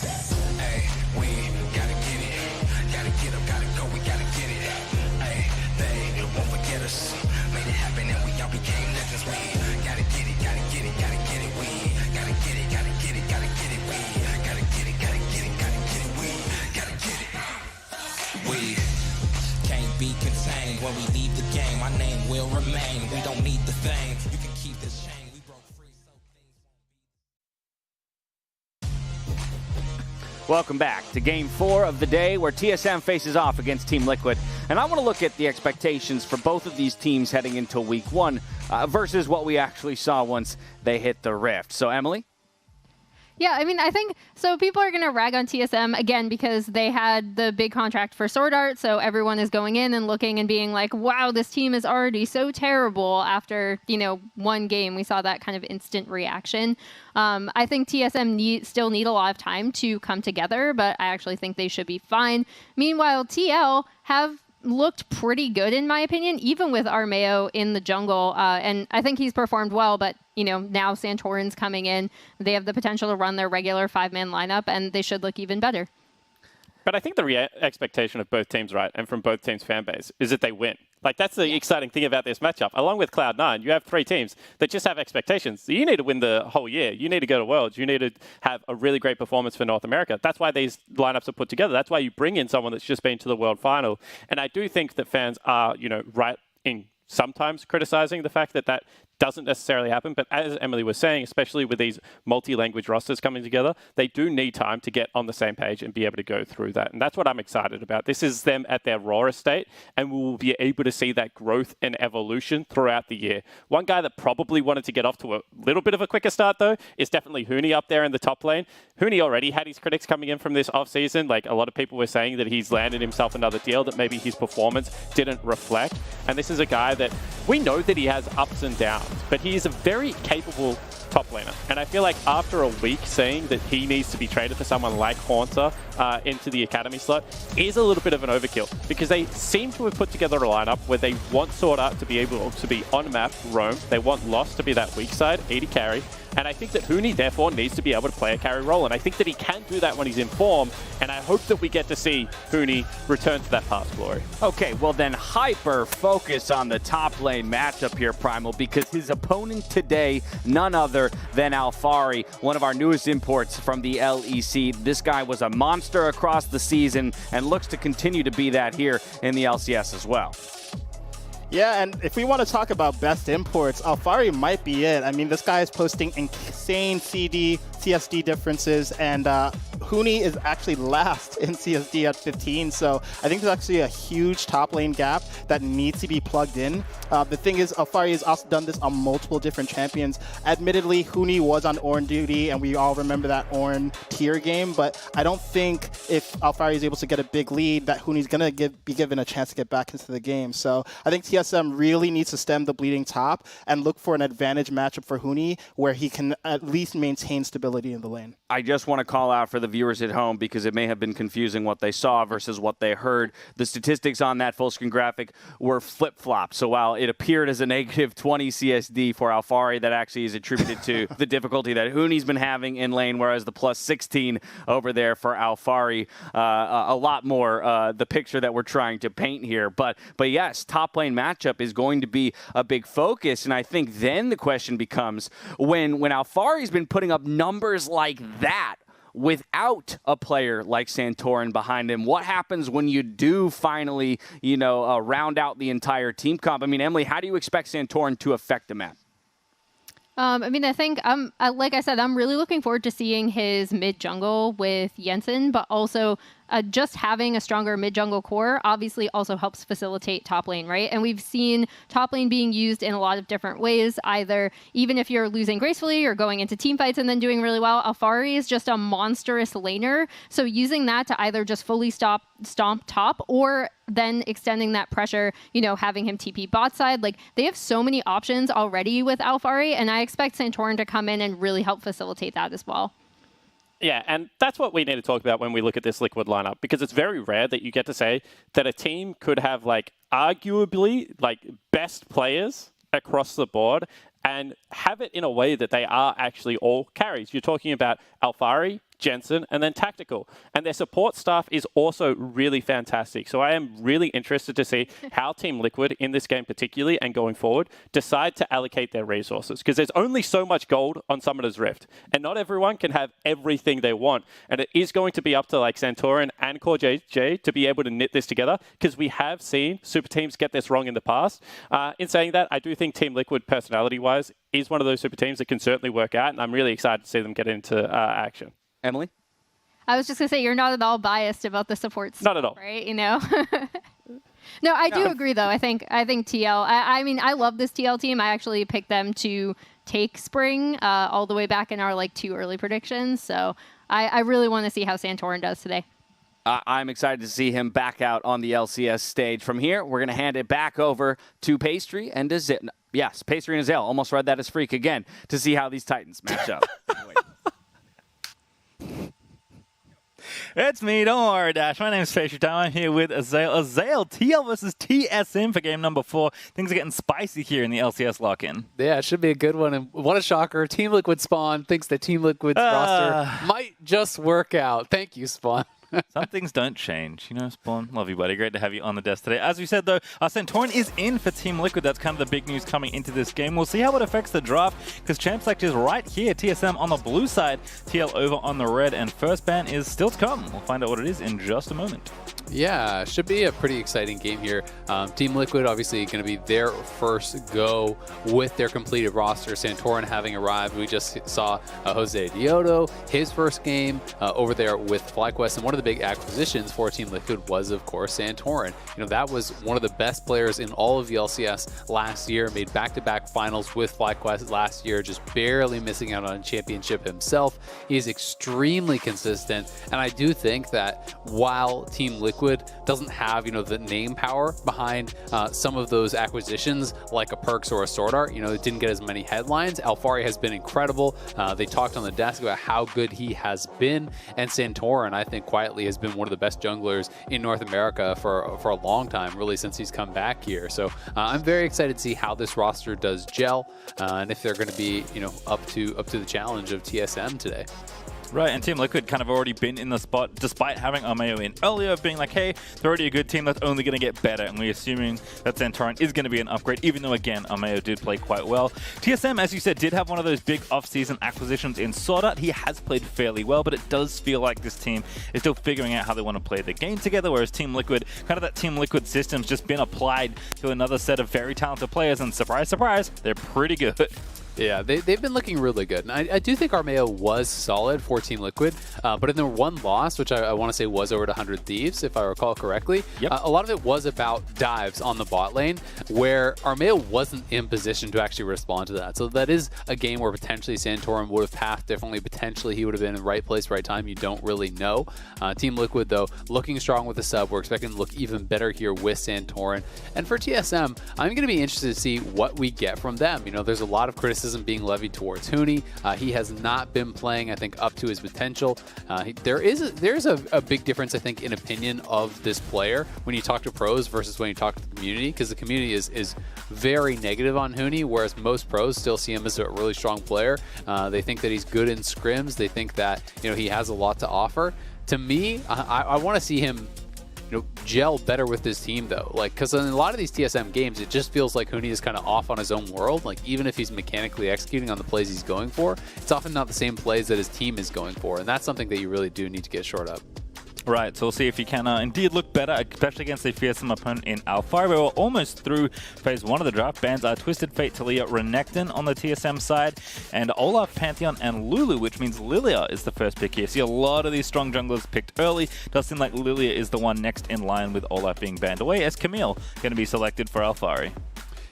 Ayy, we gotta get it. Gotta get up, gotta go, we gotta get it. Ayy, they won't forget us. Made it happen and we all became legends. We gotta get it, gotta get it, gotta get it. We gotta get it, gotta get it, gotta get it. We gotta get it, gotta get it, gotta get it. We gotta get it. We can't be contained when we leave the game. My name will remain. We don't need the fame. You can keep this chain. We broke free. Welcome back to Game 4 of the day where TSM faces off against Team Liquid. And I want to look at the expectations for both of these teams heading into Week 1 versus what we actually saw once they hit the Rift. So, Emily? Yeah, I mean, I think, so people are going to rag on TSM, again, because they had the big contract for Sword Art, so everyone is going in and looking and being like, wow, this team is already so terrible after, one game. We saw that kind of instant reaction. I think TSM still need a lot of time to come together, but I actually think they should be fine. Meanwhile, TL have looked pretty good, in my opinion, even with Armeo in the jungle. And I think he's performed well, but, now Santorin's coming in. They have the potential to run their regular 5-man lineup, and they should look even better. But I think the expectation of both teams, right, and from both teams' fan base, is that they win. Like, that's the exciting thing about this matchup. Along with Cloud9, you have 3 teams that just have expectations. So you need to win the whole year. You need to go to Worlds. You need to have a really great performance for North America. That's why these lineups are put together. That's why you bring in someone that's just been to the World Final. And I do think that fans are, right in sometimes criticizing the fact that that doesn't necessarily happen. But as Emily was saying, especially with these multi-language rosters coming together, they do need time to get on the same page and be able to go through that. And that's what I'm excited about. This is them at their rawest state, and we will be able to see that growth and evolution throughout the year. One guy that probably wanted to get off to a little bit of a quicker start, though, is definitely Huni up there in the top lane. Huni already had his critics coming in from this offseason. Like, a lot of people were saying that he's landed himself another deal, that maybe his performance didn't reflect. And this is a guy that we know that he has ups and downs, but he is a very capable top laner. And I feel like after a week seeing that he needs to be traded for someone like Haunter into the academy slot is a little bit of an overkill, because they seem to have put together a lineup where they want Sword Art to be able to be on map, roam. They want Lost to be that weak side, AD carry. And I think that Huni, therefore, needs to be able to play a carry role. And I think that he can do that when he's in form. And I hope that we get to see Huni return to that past glory. Okay, well then hyper focus on the top lane matchup here, Primal, because his opponent today, none other than Alphari, one of our newest imports from the LEC. This guy was a monster across the season and looks to continue to be that here in the LCS as well. Yeah, and if we want to talk about best imports, Alphari might be it. I mean, this guy is posting insane CD, CSD differences, and Huni is actually last in CSD at 15, so I think there's actually a huge top lane gap that needs to be plugged in. The thing is, Alphari has also done this on multiple different champions. Admittedly, Huni was on Ornn duty, and we all remember that Ornn tier game, but I don't think if Alphari is able to get a big lead, that Huni's going to be given a chance to get back into the game. So I think TSM really needs to stem the bleeding top and look for an advantage matchup for Huni where he can at least maintain stability in the lane. I just want to call out for the viewers at home, because it may have been confusing what they saw versus what they heard. The statistics on that full screen graphic were flip-flopped. So while it appeared as a negative 20 CSD for Alphari, that actually is attributed to the difficulty that Huni's been having in lane, whereas the plus 16 over there for Alphari, a lot more the picture that we're trying to paint here. But yes, top lane matchup is going to be a big focus. And I think then the question becomes, when Alphari's been putting up numbers like that without a player like Santorin behind him, what happens when you do finally, round out the entire team comp? I mean, Emily, how do you expect Santorin to affect the map? I think, like I said, I'm really looking forward to seeing his mid-jungle with Jensen, but also just having a stronger mid-jungle core obviously also helps facilitate top lane, right? And we've seen top lane being used in a lot of different ways, either even if you're losing gracefully or going into team fights and then doing really well. Alphari is just a monstrous laner, so using that to either just fully stomp top or then extending that pressure, having him TP bot side. Like, they have so many options already with Alphari, and I expect Santorin to come in and really help facilitate that as well. Yeah, and that's what we need to talk about when we look at this Liquid lineup, because it's very rare that you get to say that a team could have arguably best players across the board and have it in a way that they are actually all carries. You're talking about Alphari, Jensen, and then Tactical. And their support staff is also really fantastic. So I am really interested to see how Team Liquid, in this game particularly and going forward, decide to allocate their resources. Because there's only so much gold on Summoner's Rift. And not everyone can have everything they want. And it is going to be up to Santorin and Core JJ to be able to knit this together. Because we have seen super teams get this wrong in the past. In saying that, I do think Team Liquid, personality-wise, is one of those super teams that can certainly work out. And I'm really excited to see them get into action. Emily? I was just going to say, you're not at all biased about the support stuff, not at all. Right? No, I do agree, though. I think TL, I mean, I love this TL team. I actually picked them to take Spring all the way back in our 2 early predictions. So I really want to see how Santorin does today. I'm excited to see him back out on the LCS stage. From here, we're going to hand it back over to Pastry and to Zip. Yes, Pastry and Azale. Almost read that as Freak again to see how these Titans match up. It's me, don't worry, Dash. My name's Pastry Time. I'm here with Azale. Azale, TL versus TSM for game number 4. Things are getting spicy here in the LCS Lock In. Yeah, it should be a good one. And what a shocker. Team Liquid Spawn thinks that Team Liquid's roster might just work out. Thank you, Spawn. Some things don't change. Spawn, love you, buddy. Great to have you on the desk today. As we said, though, Santorin is in for Team Liquid. That's kind of the big news coming into this game. We'll see how it affects the draft, because Champ Select is right here. TSM on the blue side, TL over on the red, and first ban is still to come. We'll find out what it is in just a moment. Yeah, should be a pretty exciting game here. Team Liquid obviously going to be their first go with their completed roster. Santorin having arrived. We just saw Jose Diodo, his first game over there with FlyQuest, and one of the big acquisitions for Team Liquid was, of course, Santorin. That was one of the best players in all of the LCS last year, made back-to-back finals with FlyQuest last year, just barely missing out on a championship himself. He is extremely consistent, and I do think that while Team Liquid doesn't have, the name power behind some of those acquisitions, like a Perks or a Sword Art, it didn't get as many headlines. Alphari has been incredible. They talked on the desk about how good he has been, and Santorin, I think, quietly has been one of the best junglers in North America for a long time, really, since he's come back here. So I'm very excited to see how this roster does gel, and if they're going to be, up to the challenge of TSM today. Right, and Team Liquid kind of already been in the spot, despite having Armeo in earlier, being like, hey, they're already a good team that's only going to get better, and we're assuming that Santorin is going to be an upgrade, even though, again, Armeo did play quite well. TSM, as you said, did have one of those big off-season acquisitions in Sword Art. He has played fairly well, but it does feel like this team is still figuring out how they want to play the game together, whereas Team Liquid, kind of that Team Liquid system's just been applied to another set of very talented players, and surprise, surprise, they're pretty good. Yeah, they've been looking really good. And I do think Armeo was solid for Team Liquid, but in their one loss, which I want to say was over to 100 Thieves, if I recall correctly, a lot of it was about dives on the bot lane, where Armeo wasn't in position to actually respond to that. So that is a game where potentially Santorin would have pathed differently. Potentially he would have been in the right place, right time. You don't really know. Team Liquid, though, looking strong with the sub. We're expecting to look even better here with Santorin. And for TSM, I'm going to be interested to see what we get from them. There's a lot of criticism being levied towards Huni. He has not been playing, I think, up to his potential. There is a big difference, I think, in opinion of this player when you talk to pros versus when you talk to the community, because the community is very negative on Huni, whereas most pros still see him as a really strong player. They think that he's good in scrims. They think that he has a lot to offer. To me, I want to see him gel better with this team, though, because in a lot of these TSM games, it just feels like Huni is kind of off on his own world. Even if he's mechanically executing on the plays he's going for, it's often not the same plays that his team is going for, and that's something that you really do need to get shored up. Right, so we'll see if he can indeed look better, especially against a fearsome opponent in Alpha. We were almost through phase 1 of the draft. Bans are Twisted Fate, Talia, Renekton on the TSM side, and Olaf, Pantheon, and Lulu, which means Lilia is the first pick here. See a lot of these strong junglers picked early. Does seem like Lilia is the one next in line with Olaf being banned away, as Camille going to be selected for Alphari.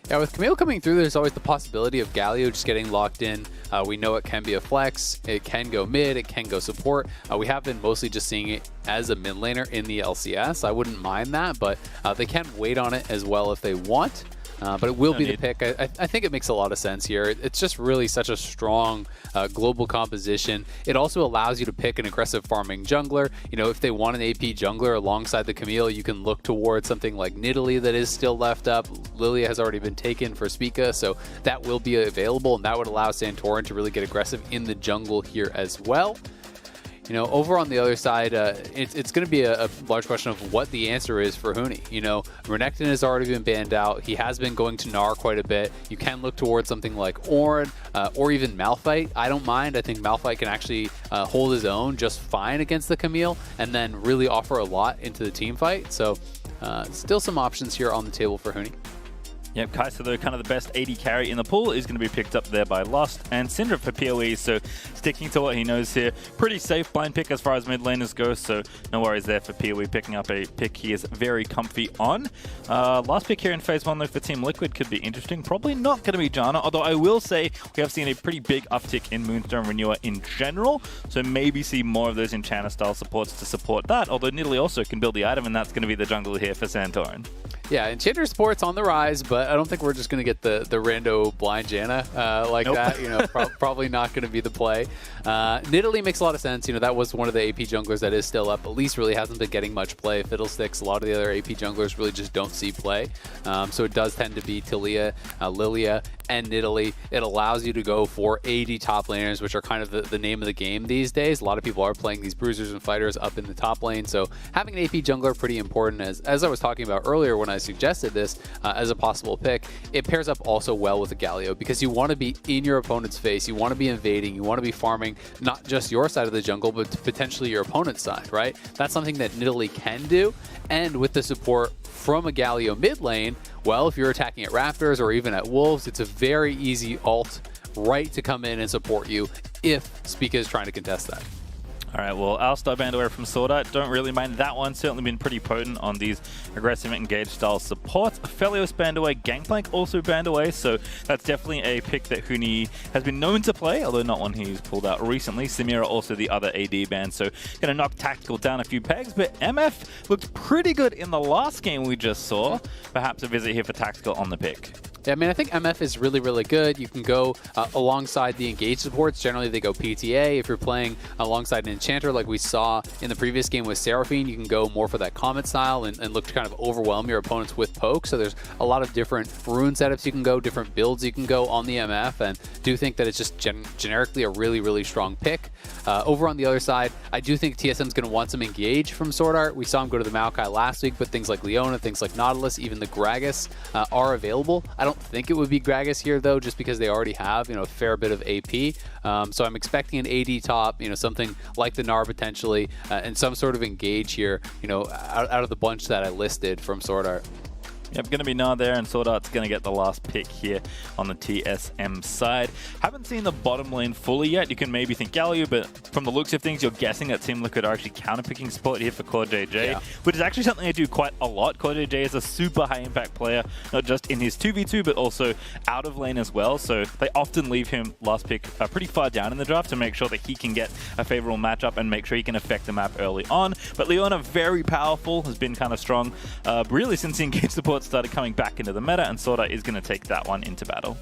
Yeah, with Camille coming through, there's always the possibility of Galio just getting locked in. We know it can be a flex. It can go mid. It can go support. We have been mostly just seeing it as a mid laner in the LCS. I wouldn't mind that, but they can wait on it as well if they want. But it will be the pick. I think it makes a lot of sense here. It's just really such a strong global composition. It also allows you to pick an aggressive farming jungler. You know, if they want an AP jungler alongside the Camille, you can look towards something like Nidalee that is still left up. Lilia has already been taken for Spica, so that will be available, and that would allow Santorin to really get aggressive in the jungle here as well. You know, over on the other side, it's going to be a large question of what the answer is for Huni. You know, Renekton has already been banned out. He has been going to Gnar quite a bit. You can look towards something like Ornn or even Malphite. I don't mind. I think Malphite can actually hold his own just fine against the Camille and then really offer a lot into the team fight. So still some options here on the table for Huni. Yep, Kai'Sa, though, kind of the best AD carry in the pool, is going to be picked up there by Lost. And Syndra for PoE, so sticking to what he knows here. Pretty safe blind pick as far as mid laners go, so no worries there for PoE picking up a pick he is very comfy on. Last pick here in phase 1, though, for Team Liquid could be interesting. Probably not going to be Janna, although I will say we have seen a pretty big uptick in Moonstone Renewer in general, so maybe see more of those Enchanter-style supports to support that, although Nidalee also can build the item, and that's going to be the jungle here for Santorin. Yeah, Enchanter support's on the rise, but I don't think we're just going to get the rando blind Janna like that. You know, probably not going to be the play. Nidalee makes a lot of sense. You know, that was one of the AP junglers that is still up. Elise really hasn't been getting much play. Fiddlesticks, a lot of the other AP junglers really just don't see play. So it does tend to be Talia, Lilia, and Nidalee. It allows you to go for 80 top laners, which are kind of the name of the game these days. A lot of people are playing these bruisers and fighters up in the top lane. So having an AP jungler pretty important. As I was talking about earlier when I suggested this as a possible pick, it pairs up also well with the Galio because you want to be in your opponent's face, you want to be invading, you want to be farming not just your side of the jungle, but potentially your opponent's side, right? That's something that Nidalee can do, and with the support from a Galio mid lane, well, if you're attacking at Raptors or even at Wolves, it's a very easy ult right to come in and support you if Spica is trying to contest that. All right, well, Alistar banned away from Sword Art. Don't really mind that one. Certainly been pretty potent on these aggressive engaged style supports. Aphelios banned away. Gangplank also banned away. So that's definitely a pick that Huni has been known to play, although not one he's pulled out recently. Samira also the other AD ban. So going to knock Tactical down a few pegs. But MF looked pretty good in the last game we just saw. Perhaps a visit here for Tactical on the pick. Yeah, I mean, I think MF is really, really good. You can go alongside the engage supports. Generally, they go PTA. If you're playing alongside an Enchanter like we saw in the previous game with Seraphine, you can go more for that Comet style and look to kind of overwhelm your opponents with poke. So there's a lot of different rune setups you can go, different builds you can go on the MF, and do think that it's just generically a really, really strong pick. Over on the other side, I do think TSM's going to want some engage from Sword Art. We saw him go to the Maokai last week, but things like Leona, things like Nautilus, even the Gragas are available. I don't think it would be Gragas here, though, just because they already have, you know, a fair bit of AP. So I'm expecting an AD top, you know, something like the Gnar potentially, and some sort of engage here, you know, out of the bunch that I listed from Sword Art. Yep, going to be Gnar there, and Sword Art's going to get the last pick here on the TSM side. Haven't seen the bottom lane fully yet. You can maybe think Galio, but from the looks of things, you're guessing that Team Liquid are actually counterpicking support here for Core JJ, which is actually something they do quite a lot. Core JJ is a super high-impact player, not just in his 2v2, but also out of lane as well. So they often leave him last pick pretty far down in the draft to make sure that he can get a favorable matchup and make sure he can affect the map early on. But Leona, very powerful, has been kind of strong, really since the engage support started coming back into the meta, and Sword Art is going to take that one into battle.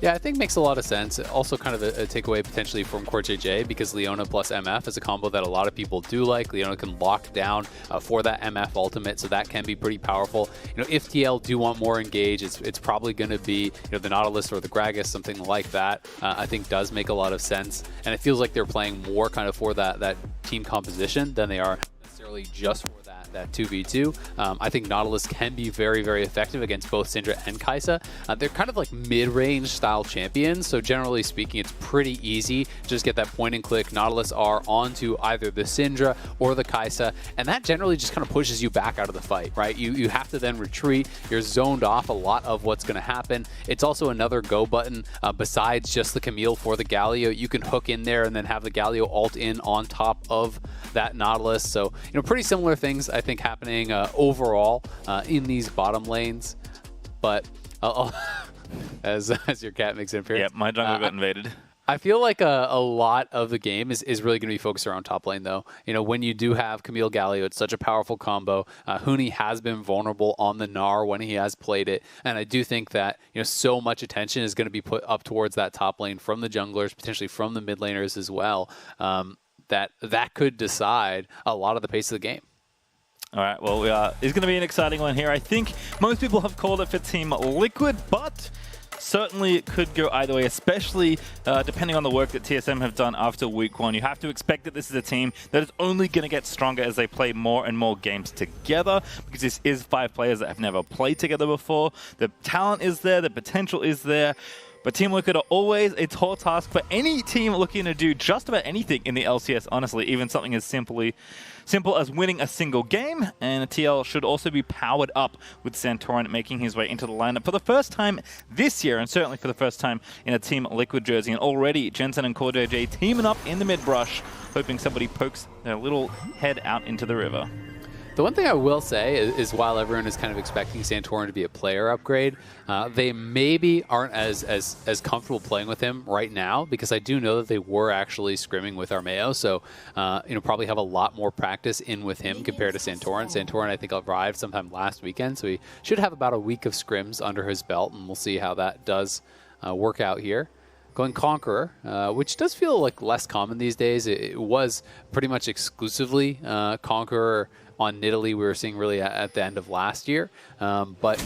Yeah, I think makes a lot of sense. Also kind of a takeaway potentially from Core JJ, because Leona plus MF is a combo that a lot of people do like. Leona can lock down for that MF ultimate, so that can be pretty powerful. You know, if TL do want more engage, it's probably going to be, you know, the Nautilus or the Gragas, something like that. I think does make a lot of sense, and it feels like they're playing more kind of for that team composition than they are generally just for that 2v2. I think Nautilus can be very, very effective against both Syndra and Kai'Sa. They're kind of like mid-range style champions, so generally speaking, it's pretty easy. Just get that point and click. Nautilus are onto either the Syndra or the Kai'Sa, and that generally just kind of pushes you back out of the fight, right? You have to then retreat. You're zoned off a lot of what's going to happen. It's also another go button besides just the Camille for the Galio. You can hook in there and then have the Galio ult in on top of that Nautilus. So, pretty similar things, I think, happening overall in these bottom lanes. But as your cat makes an appearance. Yep, my jungle got invaded. I feel like a lot of the game is really going to be focused around top lane, though. When you do have Camille Galio, it's such a powerful combo. Huni has been vulnerable on the Gnar when he has played it, and I do think that so much attention is going to be put up towards that top lane from the junglers, potentially from the mid laners as well. That could decide a lot of the pace of the game. All right, well, it's going to be an exciting one here. I think most people have called it for Team Liquid, but certainly it could go either way, especially depending on the work that TSM have done after week 1. You have to expect that this is a team that is only going to get stronger as they play more and more games together, because this is 5 players that have never played together before. The talent is there, the potential is there. But Team Liquid are always a tall task for any team looking to do just about anything in the LCS, honestly, even something as simple as winning a single game. And TL should also be powered up with Santorin making his way into the lineup for the first time this year, and certainly for the first time in a Team Liquid jersey. And already Jensen and CoreJJ teaming up in the mid-brush, hoping somebody pokes their little head out into the river. The one thing I will say is while everyone is kind of expecting Santorin to be a player upgrade, they maybe aren't as comfortable playing with him right now, because I do know that they were actually scrimming with Armeo, so probably have a lot more practice in with him compared to Santorin. Santorin, I think, arrived sometime last weekend, so he should have about a week of scrims under his belt, and we'll see how that does work out here. Going Conqueror, which does feel like less common these days. It was pretty much exclusively Conqueror on Nidalee we were seeing really at the end of last year. But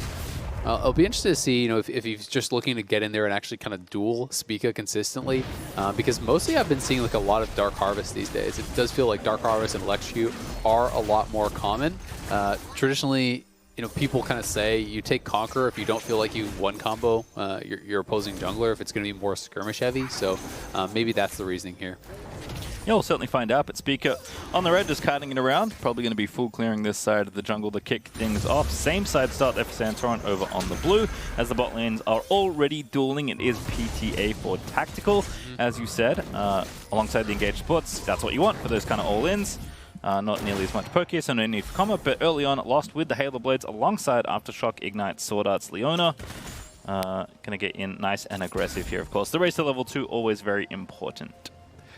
I'll be interested to see, if he's just looking to get in there and actually kind of duel Spica consistently, because mostly I've been seeing like a lot of Dark Harvest these days. It does feel like Dark Harvest and Electrocute are a lot more common. Traditionally, people kind of say you take Conqueror if you don't feel like you one combo your opposing jungler, if it's going to be more skirmish heavy. So maybe that's the reasoning here. Yeah, we'll certainly find out, but Spica on the red, just carting it around. Probably going to be full clearing this side of the jungle to kick things off. Same side start there for Santorin over on the blue, as the bot lanes are already dueling. It is PTA for Tactical, as you said, alongside the engaged supports. That's what you want for those kind of all-ins. Not nearly as much poke here, so no need for combat, but early on, lost with the Halo Blades alongside Aftershock, Ignite, Sword Arts, Leona. Gonna get in nice and aggressive here, of course. The race to level 2, always very important.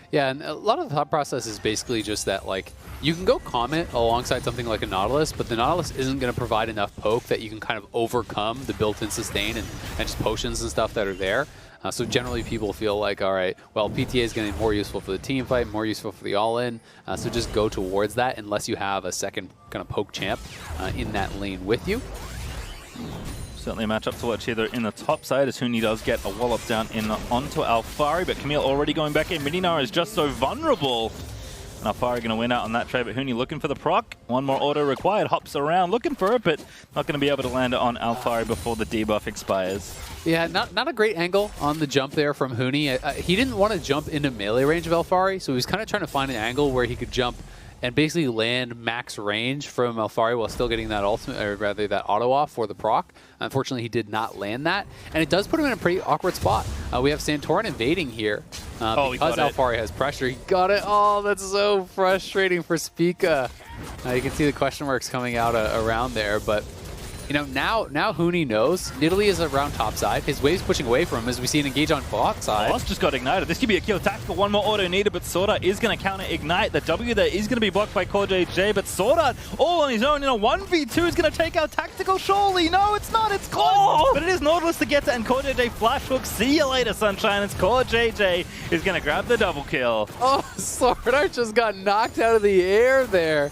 Yeah, and a lot of the thought process is basically just that, like, you can go Comet alongside something like a Nautilus, but the Nautilus isn't going to provide enough poke that you can kind of overcome the built-in sustain and just potions and stuff that are there. So generally people feel like, all right, well, PTA is going to be more useful for the team fight, more useful for the all-in, so just go towards that unless you have a second kind of poke champ in that lane with you. Certainly a matchup to watch here. They're in the top side as Huni does get a wallop down in onto Alphari, but Camille already going back in. Midinar is just so vulnerable. And Alphari going to win out on that trade, but Huni looking for the proc. One more auto required, hops around looking for it, but not going to be able to land it on Alphari before the debuff expires. Yeah, not a great angle on the jump there from Huni. He didn't want to jump into melee range of Alphari, so he was kind of trying to find an angle where he could jump and basically land max range from Alphari while still getting that ultimate, or rather that auto off for the proc. Unfortunately, he did not land that, and it does put him in a pretty awkward spot. We have Santorin invading here because Alphari has pressure. He got it. Oh, that's so frustrating for Spica. You can see the question marks coming out around there, but now Huni knows Nidalee is around top side. His wave's pushing away from him as we see an engage on bot side. Lost just got ignited. This could be a kill. Tactical, one more auto needed, but Sword is going to counter Ignite. The W there is going to be blocked by CoreJJ, but Sword all on his own in a 1v2 is going to take out Tactical. Surely, no, it's not. It's close, but it is Nautilus to get to, and CoreJJ flash hook. See you later, Sunshine. It's CoreJJ is going to grab the double kill. Oh, Sword just got knocked out of the air there.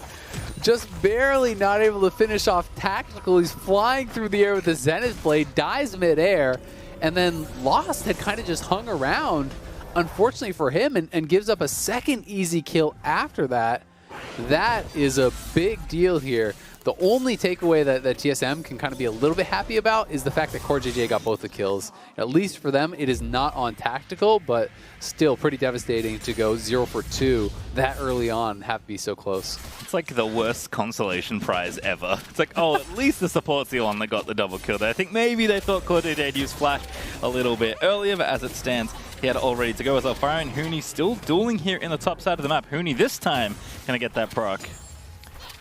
Just barely not able to finish off Tactical. He's flying through the air with the Zenith Blade, dies midair, and then Lost had kind of just hung around, unfortunately for him, and gives up a second easy kill after that. That is a big deal here. The only takeaway that TSM can kind of be a little bit happy about is the fact that CoreJJ got both the kills. At least for them, it is not on tactical, but still pretty devastating to go 0 for 2 that early on and have to be so close. It's like the worst consolation prize ever. It's like, oh, at least the support's the one that got the double kill there. I think maybe they thought CoreJJ had used Flash a little bit earlier, but as it stands, he had it all ready to go. As Alfari and Huni still dueling here in the top side of the map. Huni this time gonna get that proc.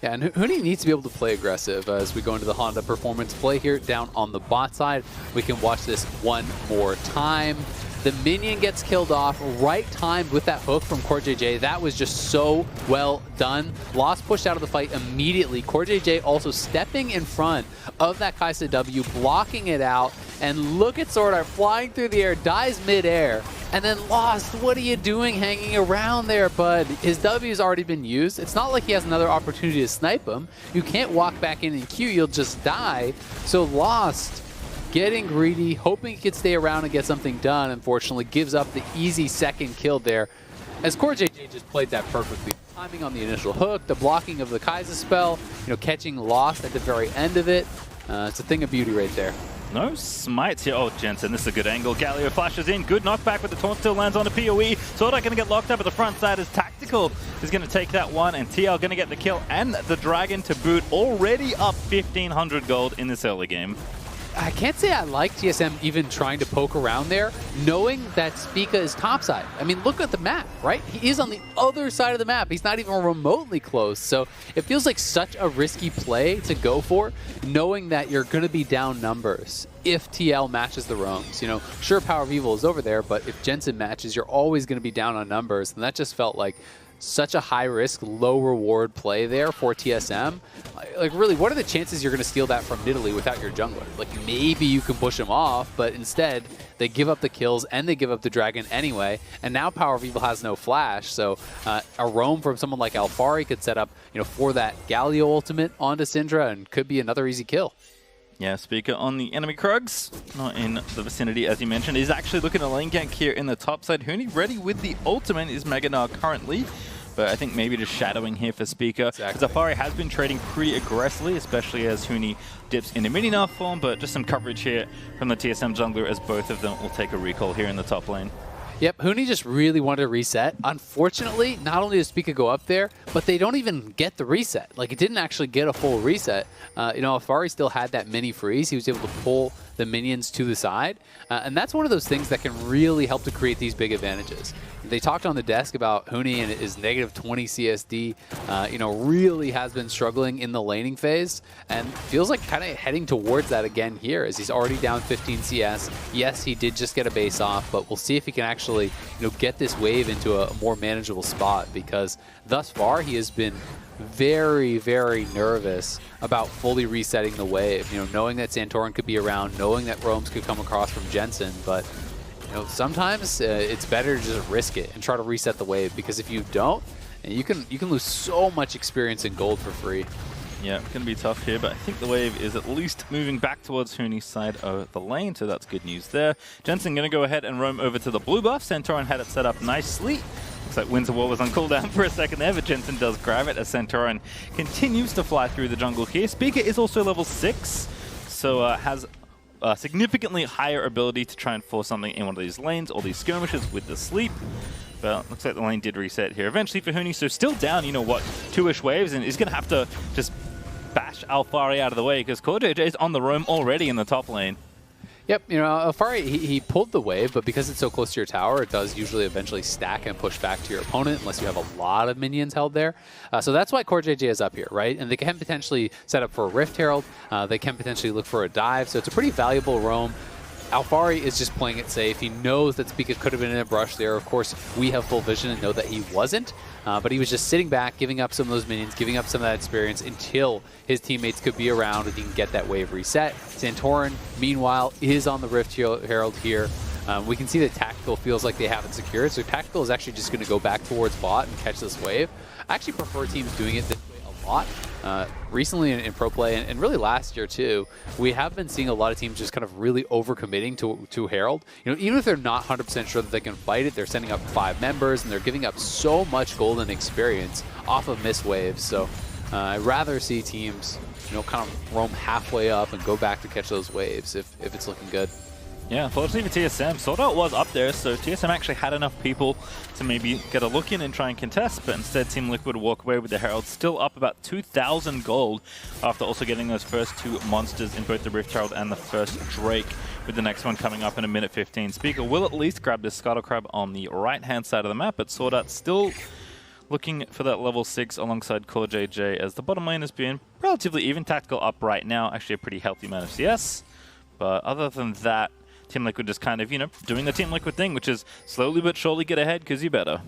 Yeah, and Huni needs to be able to play aggressive as we go into the Honda performance play here down on the bot side. We can watch this one more time. The minion gets killed off, right timed with that hook from CoreJJ. That was just so well done. Lost pushed out of the fight immediately. CoreJJ also stepping in front of that Kai'Sa W, blocking it out. And look at Swordart flying through the air, dies midair. And then Lost, what are you doing hanging around there, bud? His W's already been used. It's not like he has another opportunity to snipe him. You can't walk back in and Q, you'll just die. So Lost getting greedy, hoping he could stay around and get something done, unfortunately gives up the easy second kill there. As CoreJJ just played that perfectly. Timing on the initial hook, the blocking of the Kai'Sa spell, catching Lost at the very end of it. It's a thing of beauty right there. No smites here. Oh, Jensen, this is a good angle. Galio flashes in. Good knockback, but the taunt still lands on a PoE. Swordart going to get locked up at the front side as Tactical is going to take that one, and TL going to get the kill and the Dragon to boot. Already up 1,500 gold in this early game. I can't say I like TSM even trying to poke around there, knowing that Spica is topside. I mean, look at the map, right? He is on the other side of the map. He's not even remotely close. So it feels like such a risky play to go for, knowing that you're going to be down numbers if TL matches the roams. Sure, Power of Evil is over there, but if Jensen matches, you're always going to be down on numbers. And that just felt like such a high-risk, low-reward play there for TSM. Like, really, what are the chances you're going to steal that from Nidalee without your jungler? Like, maybe you can push him off, but instead, they give up the kills and they give up the Dragon anyway, and now Power of Evil has no flash, so a roam from someone like Alfari could set up, for that Galio ultimate onto Syndra and could be another easy kill. Yeah, Speaker on the enemy Krugs, not in the vicinity as you mentioned. He's actually looking at lane gank here in the top side. Huni ready with the ultimate is Meganar currently, but I think maybe just shadowing here for Speaker. Exactly. Zafari has been trading pretty aggressively, especially as Huni dips into mini-nerf form, but just some coverage here from the TSM jungler as both of them will take a recall here in the top lane. Yep, Huni just really wanted to reset. Unfortunately, not only does Spica go up there, but they don't even get the reset. Like, it didn't actually get a full reset. Alfari still had that mini freeze. He was able to pull the minions to the side. And that's one of those things that can really help to create these big advantages. They talked on the desk about Huni and his negative 20 CSD, really has been struggling in the laning phase and feels like kind of heading towards that again here as he's already down 15 CS. Yes, he did just get a base off, but we'll see if he can actually, get this wave into a more manageable spot because thus far he has been very, very nervous about fully resetting the wave, knowing that Santorin could be around, knowing that roams could come across from Jensen, but sometimes it's better to just risk it and try to reset the wave because if you don't, you can lose so much experience in gold for free. Yeah, it's going to be tough here, but I think the wave is at least moving back towards Huni's side of the lane, so that's good news there. Jensen going to go ahead and roam over to the blue buff. Santorin had it set up nicely. Looks like Winds of War was on cooldown for a second there, but Jensen does grab it as Santorin continues to fly through the jungle here. Speaker is also level 6, so has a significantly higher ability to try and force something in one of these lanes or these skirmishes with the sleep. But looks like the lane did reset here eventually for Huni, so still down, 2-ish waves, and he's going to have to just bash Alfari out of the way because CoreJJ is on the roam already in the top lane. Yep, Alfari, he pulled the wave, but because it's so close to your tower, it does usually eventually stack and push back to your opponent unless you have a lot of minions held there. So that's why CoreJJ is up here, right? And they can potentially set up for a Rift Herald. They can potentially look for a dive, so it's a pretty valuable roam. Alfari is just playing it safe. He knows that Spica could have been in a brush there. Of course, we have full vision and know that he wasn't. But he was just sitting back, giving up some of those minions, giving up some of that experience until his teammates could be around and he can get that wave reset. Santorin, meanwhile, is on the Rift Herald here. We can see that Tactical feels like they have it secured. So Tactical is actually just going to go back towards bot and catch this wave. I actually prefer teams doing it this way a lot. Recently in pro play, and really last year too, we have been seeing a lot of teams just kind of really overcommitting to Herald. You know, even if they're not 100% sure that they can fight it, they're sending up 5 members, and they're giving up so much golden experience off of missed waves. So I'd rather see teams, you know, kind of roam halfway up and go back to catch those waves if it's looking good. Yeah, unfortunately for TSM, Sword Art was up there, so TSM actually had enough people to maybe get a look in and try and contest, but instead Team Liquid walk away with the Herald still up about 2,000 gold after also getting those first 2 monsters in both the Rift Herald and the first Drake, with the next one coming up in a minute 15. Speaker will at least grab this Scuttle Crab on the right-hand side of the map, but Sword Art still looking for that level 6 alongside Core JJ, as the bottom lane has been relatively even. Tactical up right now, actually a pretty healthy amount of CS, but other than that, Team Liquid just kind of, you know, doing the Team Liquid thing, which is slowly but surely get ahead because you better.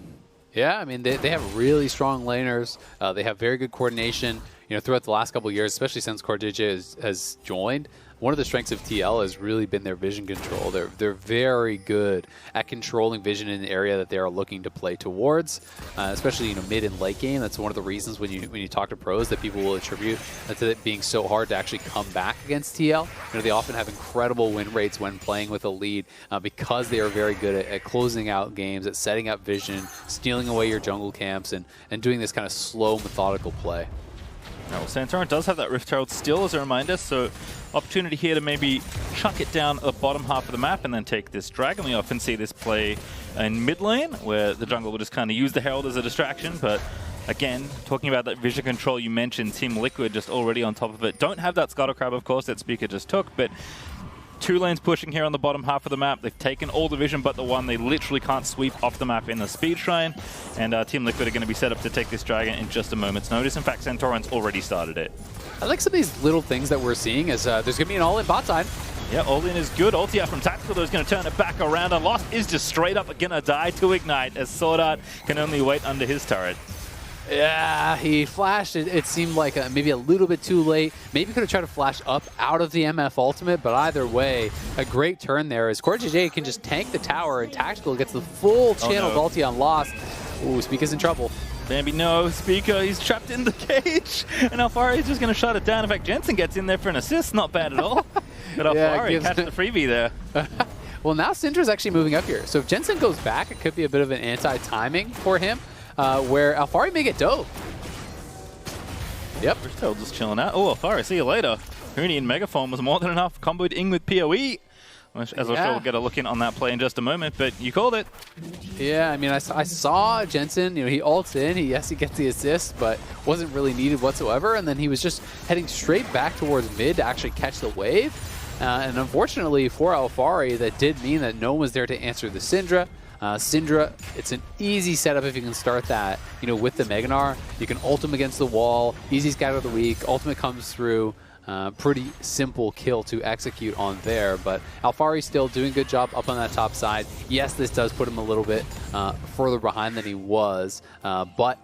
Yeah, I mean, they have really strong laners. They have very good coordination, you know, throughout the last couple of years, especially since Core JJ has joined. One of the strengths of TL has really been their vision control. They're very good at controlling vision in the area that they are looking to play towards, especially, you know, mid and late game. That's one of the reasons when you talk to pros that people will attribute to it being so hard to actually come back against TL. You know, they often have incredible win rates when playing with a lead because they are very good at closing out games, at setting up vision, stealing away your jungle camps, and doing this kind of slow, methodical play. Now, Santorin does have that Rift Herald still as a reminder, so opportunity here to maybe chuck it down the bottom half of the map and then take this Dragon. We often see this play in mid lane, where the jungle will just kind of use the Herald as a distraction, but again, talking about that vision control you mentioned, Team Liquid just already on top of it. Don't have that Scuttle Crab, of course, that Speaker just took, but 2 lanes pushing here on the bottom half of the map. They've taken all the vision but the one. They literally can't sweep off the map in the Speed Shrine. And Team Liquid are going to be set up to take this Dragon in just a moment's notice. In fact, Santorin's already started it. I like some of these little things that we're seeing as there's going to be an all-in bot side. Yeah, all-in is good. Ulti out from Tactical, though, is going to turn it back around. And Lost is just straight up going to die to Ignite, as Sword Art can only wait under his turret. Yeah, he flashed. It seemed like maybe a little bit too late. Maybe could have tried to flash up out of the MF ultimate, but either way, a great turn there as Core JJ can just tank the tower, and Tactical gets the full channel ulti on Lost. Ooh, Speaker's in trouble. Bambi, no. Speaker, he's trapped in the cage. And Alfari is just going to shut it down. In fact, Jensen gets in there for an assist. Not bad at all. But Alfari catches the freebie there. Well, now Syndra's actually moving up here. So if Jensen goes back, it could be a bit of an anti-timing for him. Where Alfari may get dove. Yep. Still just chilling out. Oh, Alfari, see you later. Huni in Megaform was more than enough. Comboed in with PoE. As I'm sure we'll get a look in on that play in just a moment, but you called it. Yeah, I mean, I saw Jensen, you know, he ults in, he gets the assist, but wasn't really needed whatsoever, and then he was just heading straight back towards mid to actually catch the wave. And unfortunately for Alfari, that did mean that no one was there to answer the Syndra. Syndra, it's an easy setup if you can start that, you know, with the Meganar. You can ult him against the wall, easy scatter the weak, ultimate comes through. Pretty simple kill to execute on there, but Alfari still doing a good job up on that top side. Yes, this does put him a little bit further behind than he was, but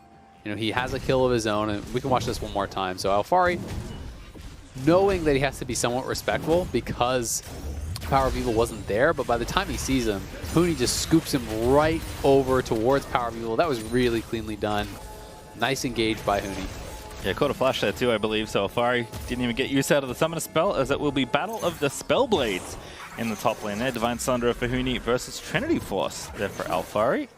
you know, he has a kill of his own, and we can watch this one more time. So Alfari, knowing that he has to be somewhat respectful because Power of Evil wasn't there, but by the time he sees him, Huni just scoops him right over towards Power of Evil. That was really cleanly done. Nice engage by Huni. Yeah, caught a flash there too, I believe. So Alfari didn't even get use out of the Summoner spell, as it will be Battle of the Spellblades in the top lane there. Divine Sunder for Huni versus Trinity Force there for Alfari.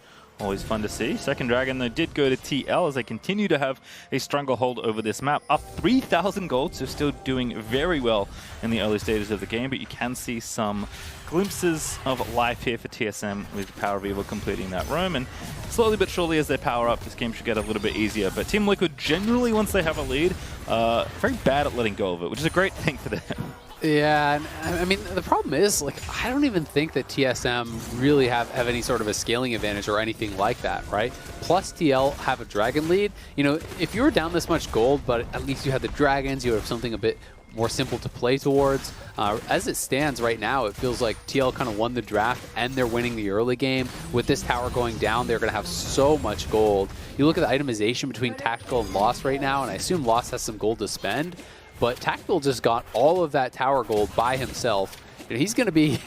Always fun to see. Second Dragon, though, did go to TL as they continue to have a stronger hold over this map. Up 3,000 gold, so still doing very well in the early stages of the game, but you can see some glimpses of life here for TSM with Power of Evil completing that roam, and slowly but surely as they power up, this game should get a little bit easier. But Team Liquid, generally, once they have a lead, very bad at letting go of it, which is a great thing for them. Yeah, and I mean, the problem is, like, I don't even think that TSM really have any sort of a scaling advantage or anything like that, right? Plus TL have a dragon lead. You know, if you were down this much gold, but at least you had the dragons, you have something a bit more simple to play towards. As it stands right now, it feels like TL kind of won the draft and they're winning the early game. With this tower going down, they're going to have so much gold. You look at the itemization between Tactical and Lost right now, and I assume Lost has some gold to spend. But Tactical just got all of that tower gold by himself. And he's going to be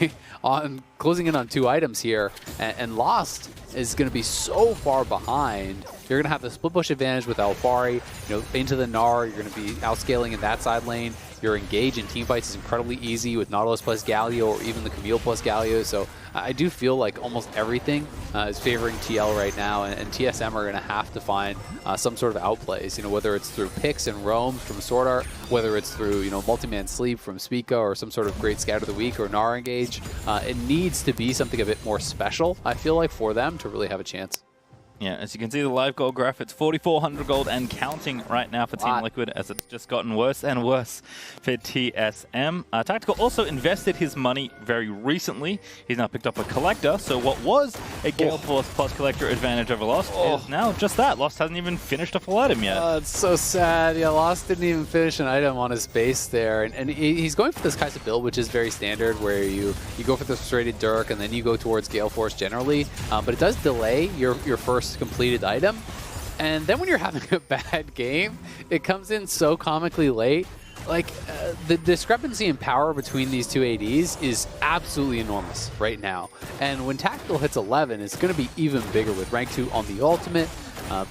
closing in on 2 items here. And Lost is going to be so far behind you're going to have the split push advantage with Alfari, into the Gnar. You're going to be outscaling in that side lane. Your engage in teamfights is incredibly easy with Nautilus plus Galio or even the Camille plus Galio. So I do feel like almost everything is favoring TL right now, and TSM are going to have to find some sort of outplays, whether it's through picks and roams from Sword Art, whether it's through, multi-man sleep from Spica or some sort of great scout of the week or Gnar engage. It needs to be something a bit more special, I feel like, for them to really have a chance. Yeah, as you can see the live gold graph, it's 4,400 gold and counting right now for Team Liquid, as it's just gotten worse and worse for TSM. Tactical also invested his money very recently. He's now picked up a Collector, so what was a Gale Force plus Collector advantage over Lost is now just that. Lost hasn't even finished a full item yet. It's so sad. Yeah, Lost didn't even finish an item on his base there. And he's going for this Kai'Sa build, which is very standard, where you go for the Serrated Dirk and then you go towards Gale Force generally. But it does delay your first completed item, and then when you're having a bad game, it comes in so comically late. Like, the discrepancy in power between these two ADs is absolutely enormous right now, and when Tactical hits 11, it's going to be even bigger with rank 2 on the ultimate,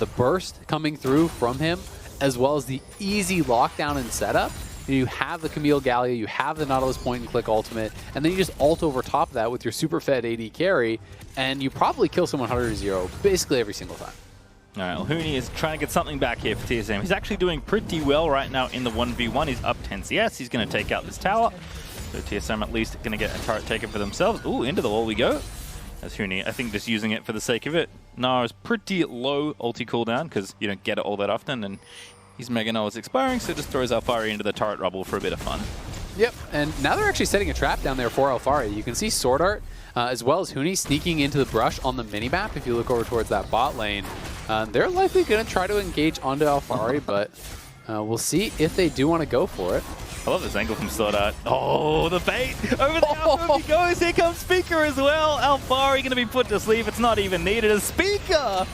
the burst coming through from him, as well as the easy lockdown and setup. You have the Camille Gallia, you have the Nautilus point and click ultimate, and then you just ult over top of that with your super fed AD carry, and you probably kill someone 100-0 basically every single time. All right, well, Huni is trying to get something back here for TSM. He's actually doing pretty well right now in the 1v1. He's up 10 CS. He's going to take out this tower. So TSM at least going to get a turret taken for themselves. Ooh, into the wall we go. As Huni, I think, just using it for the sake of it. Gnar is pretty low ulti cooldown because you don't get it all that often, and his Mega Null is expiring, so just throws Alfari into the turret rubble for a bit of fun. Yep, and now they're actually setting a trap down there for Alfari. You can see Sword Art as well as Huni sneaking into the brush on the minimap. If you look over towards that bot lane, they're likely going to try to engage onto Alfari, but we'll see if they do want to go for it. I love this angle from Sword Art. Oh, the bait! Over the outfield he goes. Here comes Spica as well. Alfari going to be put to sleep. It's not even needed as Spica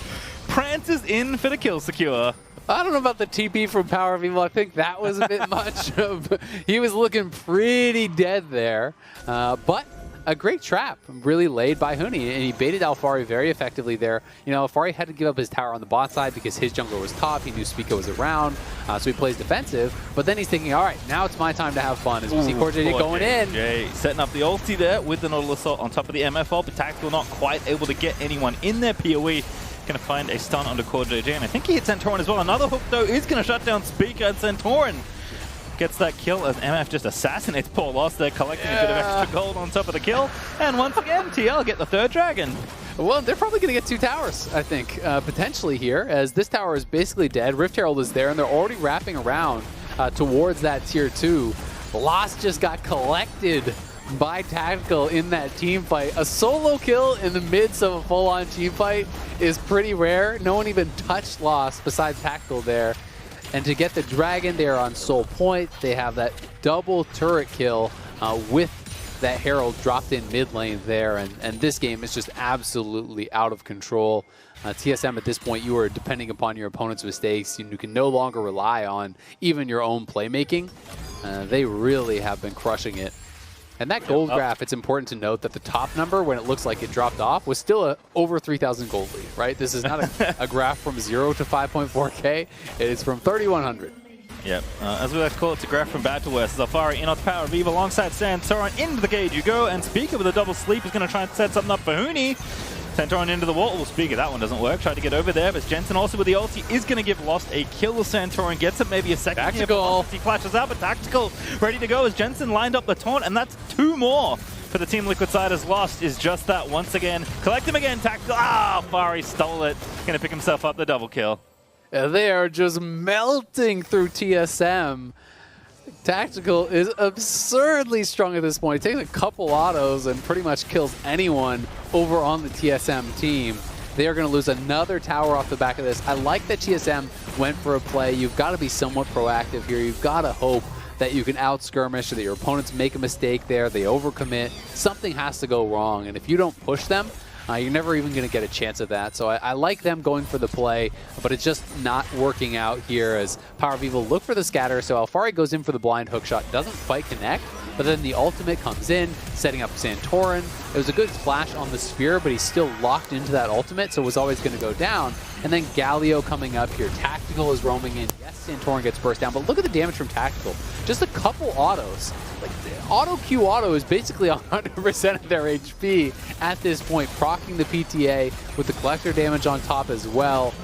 prances in for the kill secure. I don't know about the TP from Power of Evil. I think that was a bit much. He was looking pretty dead there. But a great trap really laid by Huni, and he baited Alfari very effectively there. Alfari had to give up his tower on the bot side because his jungler was top. He knew Spica was around, so he plays defensive. But then he's thinking, all right, now it's my time to have fun. As we see CoreJJ going in. Setting up the ulti there with the Nautilus Assault on top of the MF ult, but Tactical not quite able to get anyone in their PoE. Going to find a stun onto CoreJJ, and I think he hit Santorin as well. Another hook, though, is going to shut down Spica, and Santorin gets that kill as MF just assassinates poor Lost there, collecting a bit of extra gold on top of the kill. And once again, TL get the third dragon. Well, they're probably going to get 2 towers, I think, potentially here, as this tower is basically dead. Rift Herald is there, and they're already wrapping around towards that tier 2. Lost just got collected by Tactical in that team fight. A solo kill in the midst of a full-on team fight is pretty rare. No one even touched Lost besides Tactical there. And to get the dragon there on Soul Point, they have that double turret kill with that Herald dropped in mid lane there. And this game is just absolutely out of control. TSM at this point, you are depending upon your opponent's mistakes. You can no longer rely on even your own playmaking. They really have been crushing it. And that gold graph, it's important to note that the top number, when it looks like it dropped off, was still over 3,000 gold lead, right? This is not a graph from 0 to 5.4K. It is from 3,100. Yep. As we like to call it, it's a graph from bad to worse. Zafari in on Power of Eve alongside Santorin into the cage you go, and Spica with a double sleep is going to try and set something up for Huni. Santorin into the wall. Well, Spica, that one doesn't work. Tried to get over there, but Jensen also with the ulti is going to give Lost a kill. Santorin gets it, maybe a second. Tactical. He flashes out, but Tactical ready to go as Jensen lined up the taunt, and that's 2 more for the Team Liquid side as Lost is just that once again. Collect him again, Tactical. Fari stole it. Going to pick himself up the double kill. They are just melting through TSM. Tactical is absurdly strong at this point. He takes a couple autos and pretty much kills anyone over on the TSM team. They are going to lose another tower off the back of this. I like that TSM went for a play. You've got to be somewhat proactive here. You've got to hope that you can out-skirmish or that your opponents make a mistake there, they overcommit. Something has to go wrong, and if you don't push them, you're never even going to get a chance at that. So I like them going for the play, but it's just not working out here as Power of Evil look for the scatter. So Alfari goes in for the blind hook shot, doesn't quite connect, but then the ultimate comes in, setting up Santorin. It was a good splash on the spear, but he's still locked into that ultimate, so it was always going to go down. And then Galio coming up here. Tactical is roaming in. Yes, Santorin gets burst down, but look at the damage from Tactical. Just a couple autos. Like, auto Q auto is basically 100% of their HP at this point, proccing the PTA with the collector damage on top as well.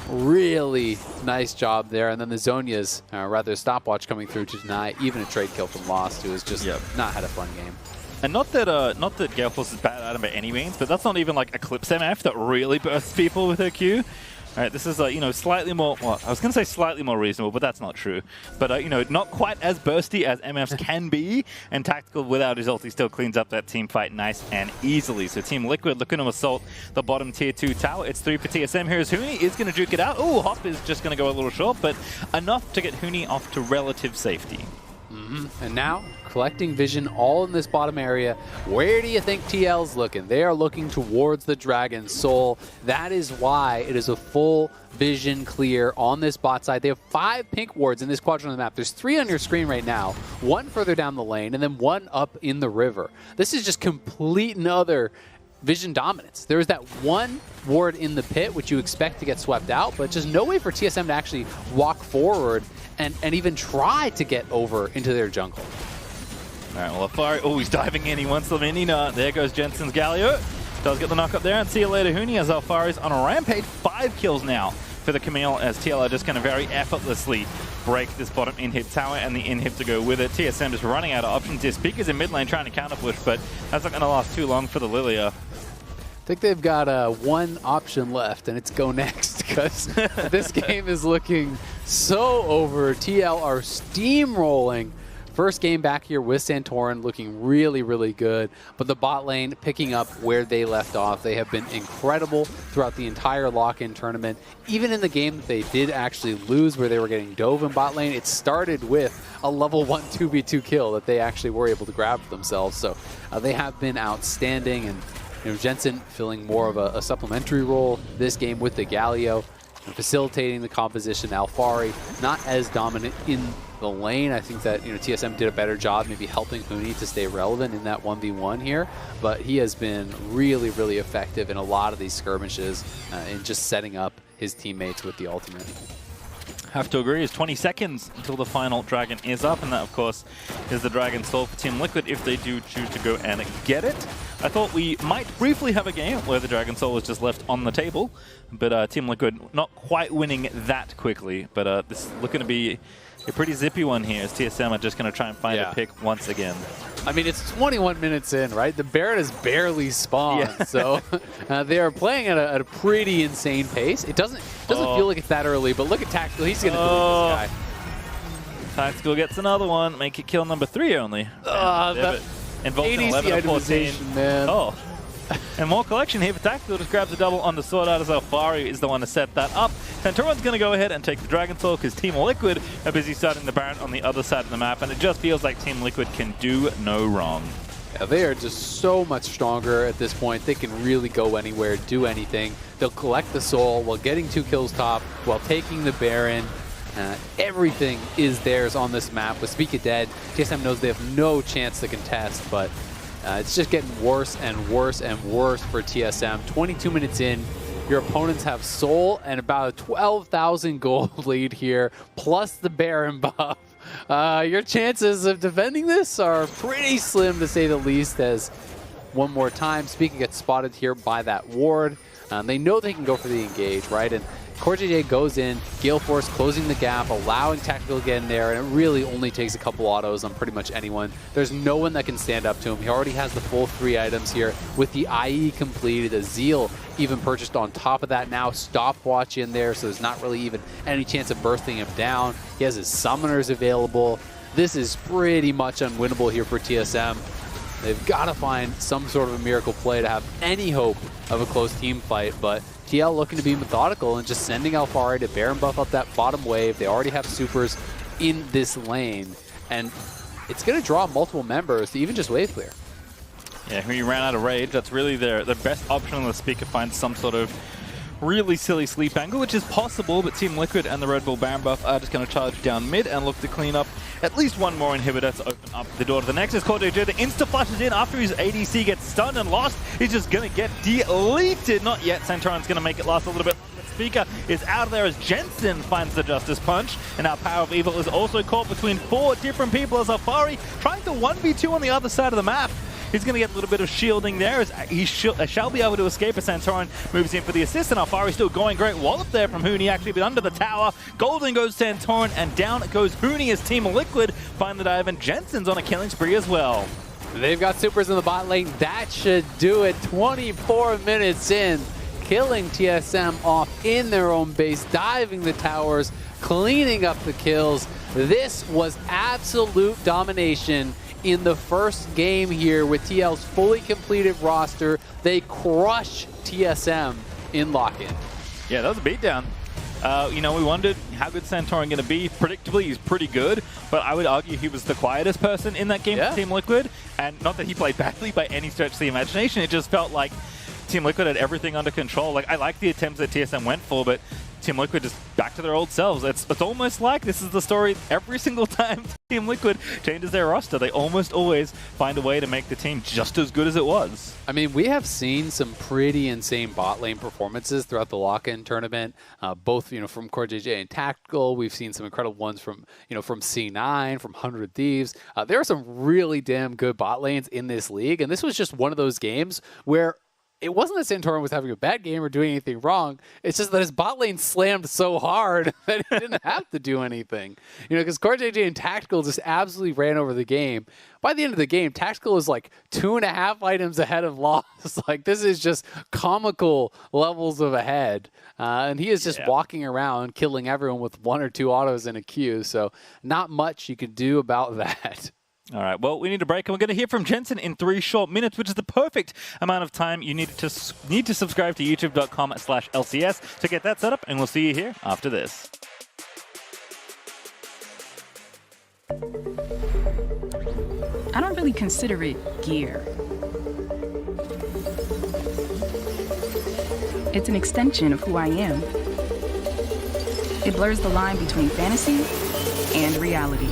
Really nice job there. And then the Zhonya's, rather stopwatch coming through to deny even a trade kill from Lost, who has just not had a fun game. And not that Gale Force is bad at him by any means, but that's not even like Eclipse MF that really bursts people with her Q. All right, this is, you know, slightly more, well, I was going to say slightly more reasonable, but that's not true. But, you know, not quite as bursty as MFs can be, and Tactical without his ulti still cleans up that team fight nice and easily. So Team Liquid looking to assault the bottom tier 2 tower. It's 3 for TSM. Here's Huni, is going to juke it out. Ooh, Hop is just going to go a little short, but enough to get Huni off to relative safety. And now, collecting vision all in this bottom area. Where do you think TL's looking? They are looking towards the Dragon Soul. That is why it is a full vision clear on this bot side. They have 5 pink wards in this quadrant of the map. There's 3 on your screen right now, 1 further down the lane, and then 1 up in the river. This is just complete and utter vision dominance. There is that 1 ward in the pit, which you expect to get swept out, but just no way for TSM to actually walk forward and even try to get over into their jungle. All right, well, Afari, oh, he's diving in. He wants the mini nut. There goes Jensen's Galio. Does get the knock up there, and see you later, Huni, as Alfari's on a rampage. 5 kills now for the Camille, as TL are just going to very effortlessly break this bottom inhib tower and the inhib to go with it. TSM just running out of options here. Speaker's in mid lane trying to counter push, but that's not going to last too long for the Lilia. I think they've got 1 option left, and it's go next, because this game is looking so over. TL are steamrolling. First game back here with Santorin, looking really, really good. But the bot lane picking up where they left off. They have been incredible throughout the entire lock-in tournament. Even in the game that they did actually lose, where they were getting dove in bot lane, it started with a level 1 2v2 kill that they actually were able to grab for themselves. So they have been outstanding, and you know, Jensen filling more of a supplementary role this game with the Galio, facilitating the composition. Alfari not as dominant in the lane. I think that, you know, TSM did a better job maybe helping Huni to stay relevant in that 1v1 here, but he has been really, really effective in a lot of these skirmishes in just setting up his teammates with the ultimate. Have to agree, it's 20 seconds until the final dragon is up, and that, of course, is the Dragon Soul for Team Liquid if they do choose to go and get it. I thought we might briefly have a game where the Dragon Soul was just left on the table, but Team Liquid not quite winning that quickly, but this is looking to be a pretty zippy one here, as TSM are just going to try and find a pick once again. I mean, it's 21 minutes in, right? The Baron has barely spawned, so they are playing at a pretty insane pace. It doesn't feel like it's that early, but look at Tactical. He's going to delete this guy. Tactical gets another one, make it kill number 3 only. That involved in 11 of 14. Man. Oh. And more collection here for Tactical. Just grabs the double on the sword out as Alfari is the one to set that up. Santorin's going to go ahead and take the Dragon Soul because Team Liquid are busy starting the Baron on the other side of the map, and it just feels like Team Liquid can do no wrong. Yeah, they are just so much stronger at this point. They can really go anywhere, do anything. They'll collect the Soul while getting 2 kills top, while taking the Baron. Everything is theirs on this map. With Speak It Dead, TSM knows they have no chance to contest, but it's just getting worse and worse and worse for TSM. 22 minutes in, your opponents have Soul and about a 12,000 gold lead here, plus the Baron buff. Your chances of defending this are pretty slim, to say the least, as one more time, Speaker gets spotted here by that ward. They know they can go for the engage, right? And CoreJJ goes in, Gale Force closing the gap, allowing Tactical to get in there, and it really only takes a couple autos on pretty much anyone. There's no one that can stand up to him. He already has the full 3 items here with the IE completed, a Zeal even purchased on top of that now, stopwatch in there, so there's not really even any chance of bursting him down. He has his summoners available. This is pretty much unwinnable here for TSM. They've got to find some sort of a miracle play to have any hope of a close team fight, but TL looking to be methodical and just sending Alfari to Baron buff up that bottom wave. They already have supers in this lane, and it's going to draw multiple members to even just wave clear. Yeah, when you ran out of rage, that's really their best option on the Speaker. Find some sort of really silly sleep angle, which is possible, but Team Liquid and the Red Bull Baron buff are just going to charge down mid and look to clean up at least one more inhibitor to open up the door to the Nexus. CoreJJ, the insta-flashes in after his ADC gets stunned and lost. He's just going to get deleted. Not yet. Santorin's going to make it last a little bit. Speaker is out of there as Jensen finds the Justice Punch. And now Power of Evil is also caught between 4 different people as Alfari trying to 1v2 on the other side of the map. He's going to get a little bit of shielding there as he shall be able to escape as Santorin moves in for the assist. And Alfari still going. Great wallop there from Huni, actually, but under the tower. Golden goes Santorin, and down goes Huni as Team Liquid find the dive, and Jensen's on a killing spree as well. They've got supers in the bot lane. That should do it. 24 minutes in, killing TSM off in their own base, diving the towers, cleaning up the kills. This was absolute domination in the first game here with TL's fully completed roster. They crush TSM in Lock In. Yeah, that was a beatdown. We wondered how good Santorin going to be. Predictably, he's pretty good, but I would argue he was the quietest person in that game for Team Liquid. And not that he played badly by any stretch of the imagination. It just felt like Team Liquid had everything under control. Like, I like the attempts that TSM went for, but Team Liquid just back to their old selves. It's almost like this is the story every single time Team Liquid changes their roster. They almost always find a way to make the team just as good as it was. I mean, we have seen some pretty insane bot lane performances throughout the lock-in tournament, both from Core JJ and Tactical. We've seen some incredible ones from from C9, from 100 Thieves. There are some really damn good bot lanes in this league, and this was just one of those games where it wasn't that Santorin was having a bad game or doing anything wrong. It's just that his bot lane slammed so hard that he didn't have to do anything. Because Core JJ and Tactical just absolutely ran over the game. By the end of the game, Tactical is like 2.5 items ahead of Lost. Like, this is just comical levels of ahead. And he is just walking around killing everyone with 1 or 2 autos in a queue. So not much you could do about that. All right, well, we need a break, and we're going to hear from Jensen in 3 short minutes, which is the perfect amount of time you need to subscribe to youtube.com/LCS to get that set up, and we'll see you here after this. I don't really consider it gear. It's an extension of who I am. It blurs the line between fantasy and reality.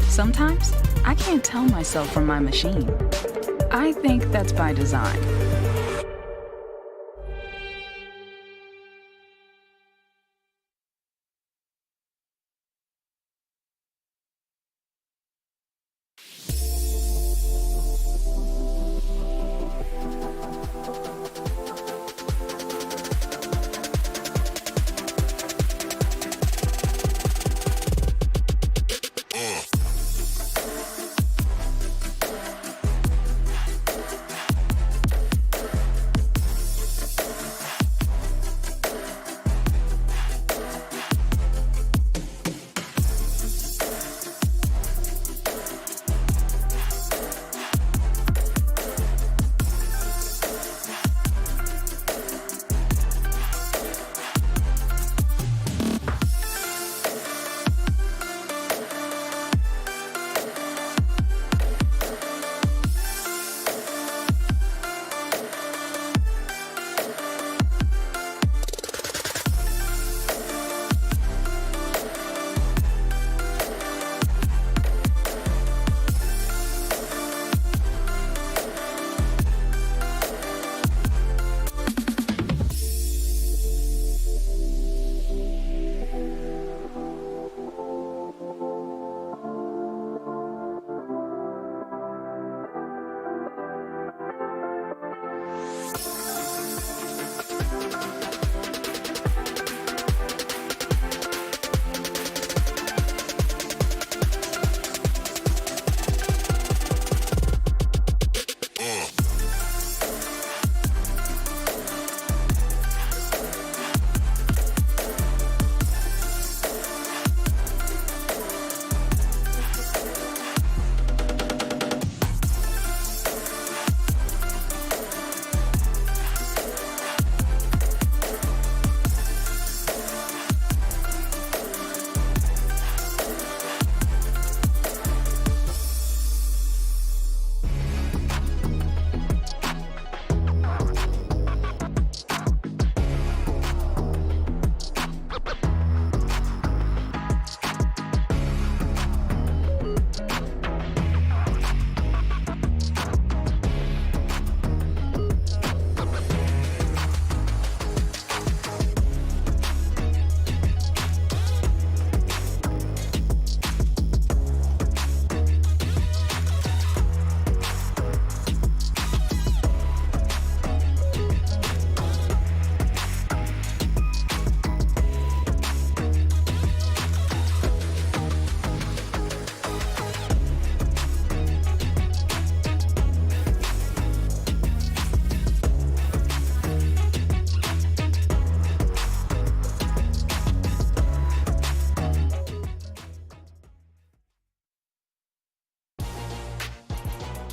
Sometimes, I can't tell myself from my machine. I think that's by design.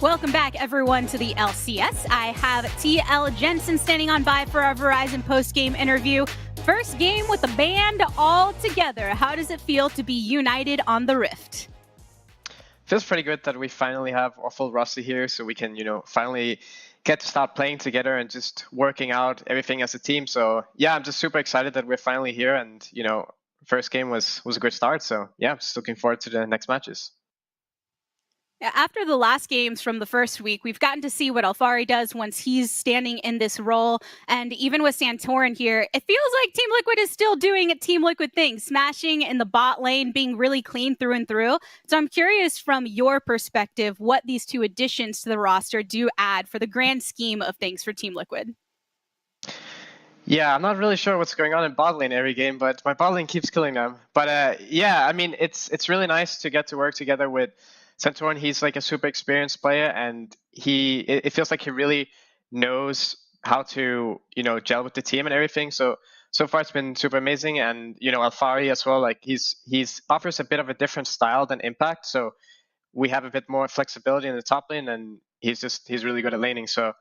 Welcome back, everyone, to the LCS. I have TL Jensen standing on by for our Verizon post-game interview. First game with the band all together. How does it feel to be united on the Rift? Feels pretty good that we finally have our full roster here, so we can, finally get to start playing together and just working out everything as a team. So yeah, I'm just super excited that we're finally here, and first game was a good start. So yeah, I'm just looking forward to the next matches. After the last games from the first week, we've gotten to see what Alphari does once he's standing in this role. And even with Santorin here, it feels like Team Liquid is still doing Team Liquid things, smashing in the bot lane, being really clean through and through. So I'm curious from your perspective, what these two additions to the roster do add for the grand scheme of things for Team Liquid. Yeah, I'm not really sure what's going on in bot lane every game, but my bot lane keeps killing them. But yeah, I mean, it's really nice to get to work together with Santorin. He's like a super experienced player, and it feels like he really knows how to gel with the team and everything. So far it's been super amazing. And Alphari as well, like he's offers a bit of a different style than Impact, so we have a bit more flexibility in the top lane, and he's really good at laning. So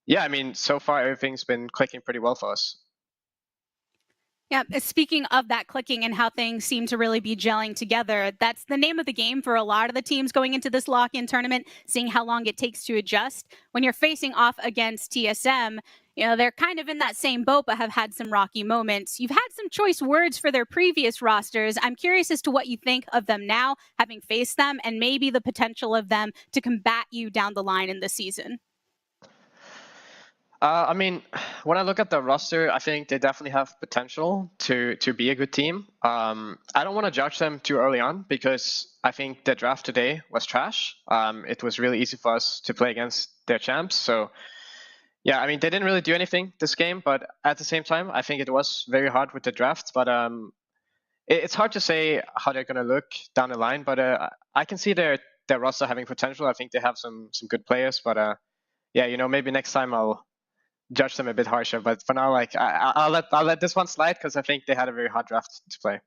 yeah, I mean, so far everything's been clicking pretty well for us. Yeah, speaking of that clicking and how things seem to really be gelling together, that's the name of the game for a lot of the teams going into this lock-in tournament, seeing how long it takes to adjust. When you're facing off against TSM, they're kind of in that same boat, but have had some rocky moments. You've had some choice words for their previous rosters. I'm curious as to what you think of them now, having faced them, and maybe the potential of them to combat you down the line in the season. I mean, when I look at the roster, I think they definitely have potential to be a good team. I don't want to judge them too early on because I think the draft today was trash. It was really easy for us to play against their champs. So yeah, I mean, they didn't really do anything this game, but at the same time, I think it was very hard with the draft. But it's hard to say how they're going to look down the line. But I can see their roster having potential. I think they have some good players. But yeah, maybe next time I'll judge them a bit harsher, but for now, like I'll let this one slide because I think they had a very hard draft to play.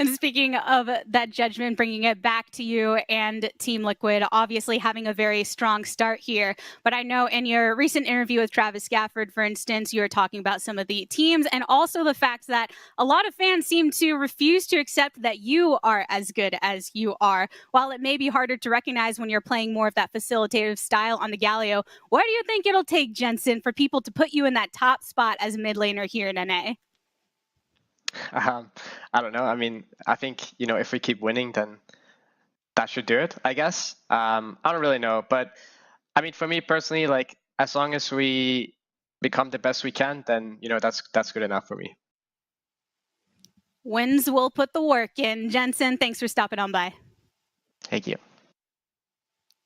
And speaking of that judgment, bringing it back to you and Team Liquid, obviously having a very strong start here. But I know in your recent interview with Travis Gafford, for instance, you were talking about some of the teams and also the fact that a lot of fans seem to refuse to accept that you are as good as you are. While it may be harder to recognize when you're playing more of that facilitative style on the Galio, what do you think it'll take, Jensen, for people to put you in that top spot as mid laner here in NA? I don't know. I mean, I think, if we keep winning, then that should do it, I guess. I don't really know. But I mean, for me personally, like as long as we become the best we can, then, that's good enough for me. Wins will put the work in. Jensen, thanks for stopping on by. Thank you.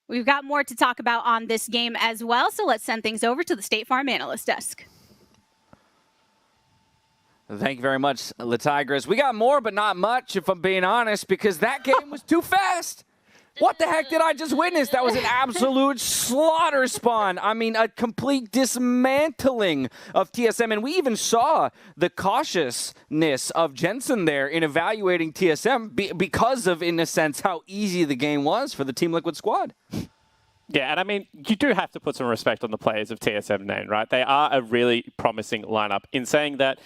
We've got more to talk about on this game as well. So let's send things over to the State Farm Analyst Desk. Thank you very much, Latigris. We got more, but not much, if I'm being honest, because that game was too fast. What the heck did I just witness? That was an absolute slaughter spawn. I mean, a complete dismantling of TSM. And we even saw the cautiousness of Jensen there in evaluating TSM because of, in a sense, how easy the game was for the Team Liquid squad. Yeah, and I mean, you do have to put some respect on the players of TSM Name, right? They are a really promising lineup. In saying that,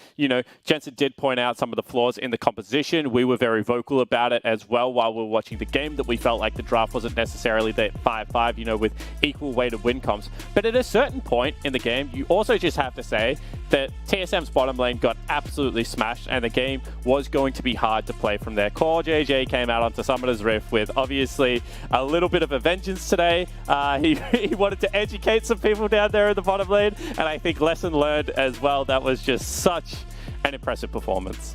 Jensen did point out some of the flaws in the composition. We were very vocal about it as well while we were watching the game, that we felt like the draft wasn't necessarily that 5-5, with equal weighted win comps. But at a certain point in the game, you also just have to say that TSM's bottom lane got absolutely smashed, and the game was going to be hard to play from there. Core JJ came out onto Summoner's Rift with obviously a little bit of a vengeance today. He wanted to educate some people down there in the bottom lane, and I think lesson learned as well. That was just such an impressive performance.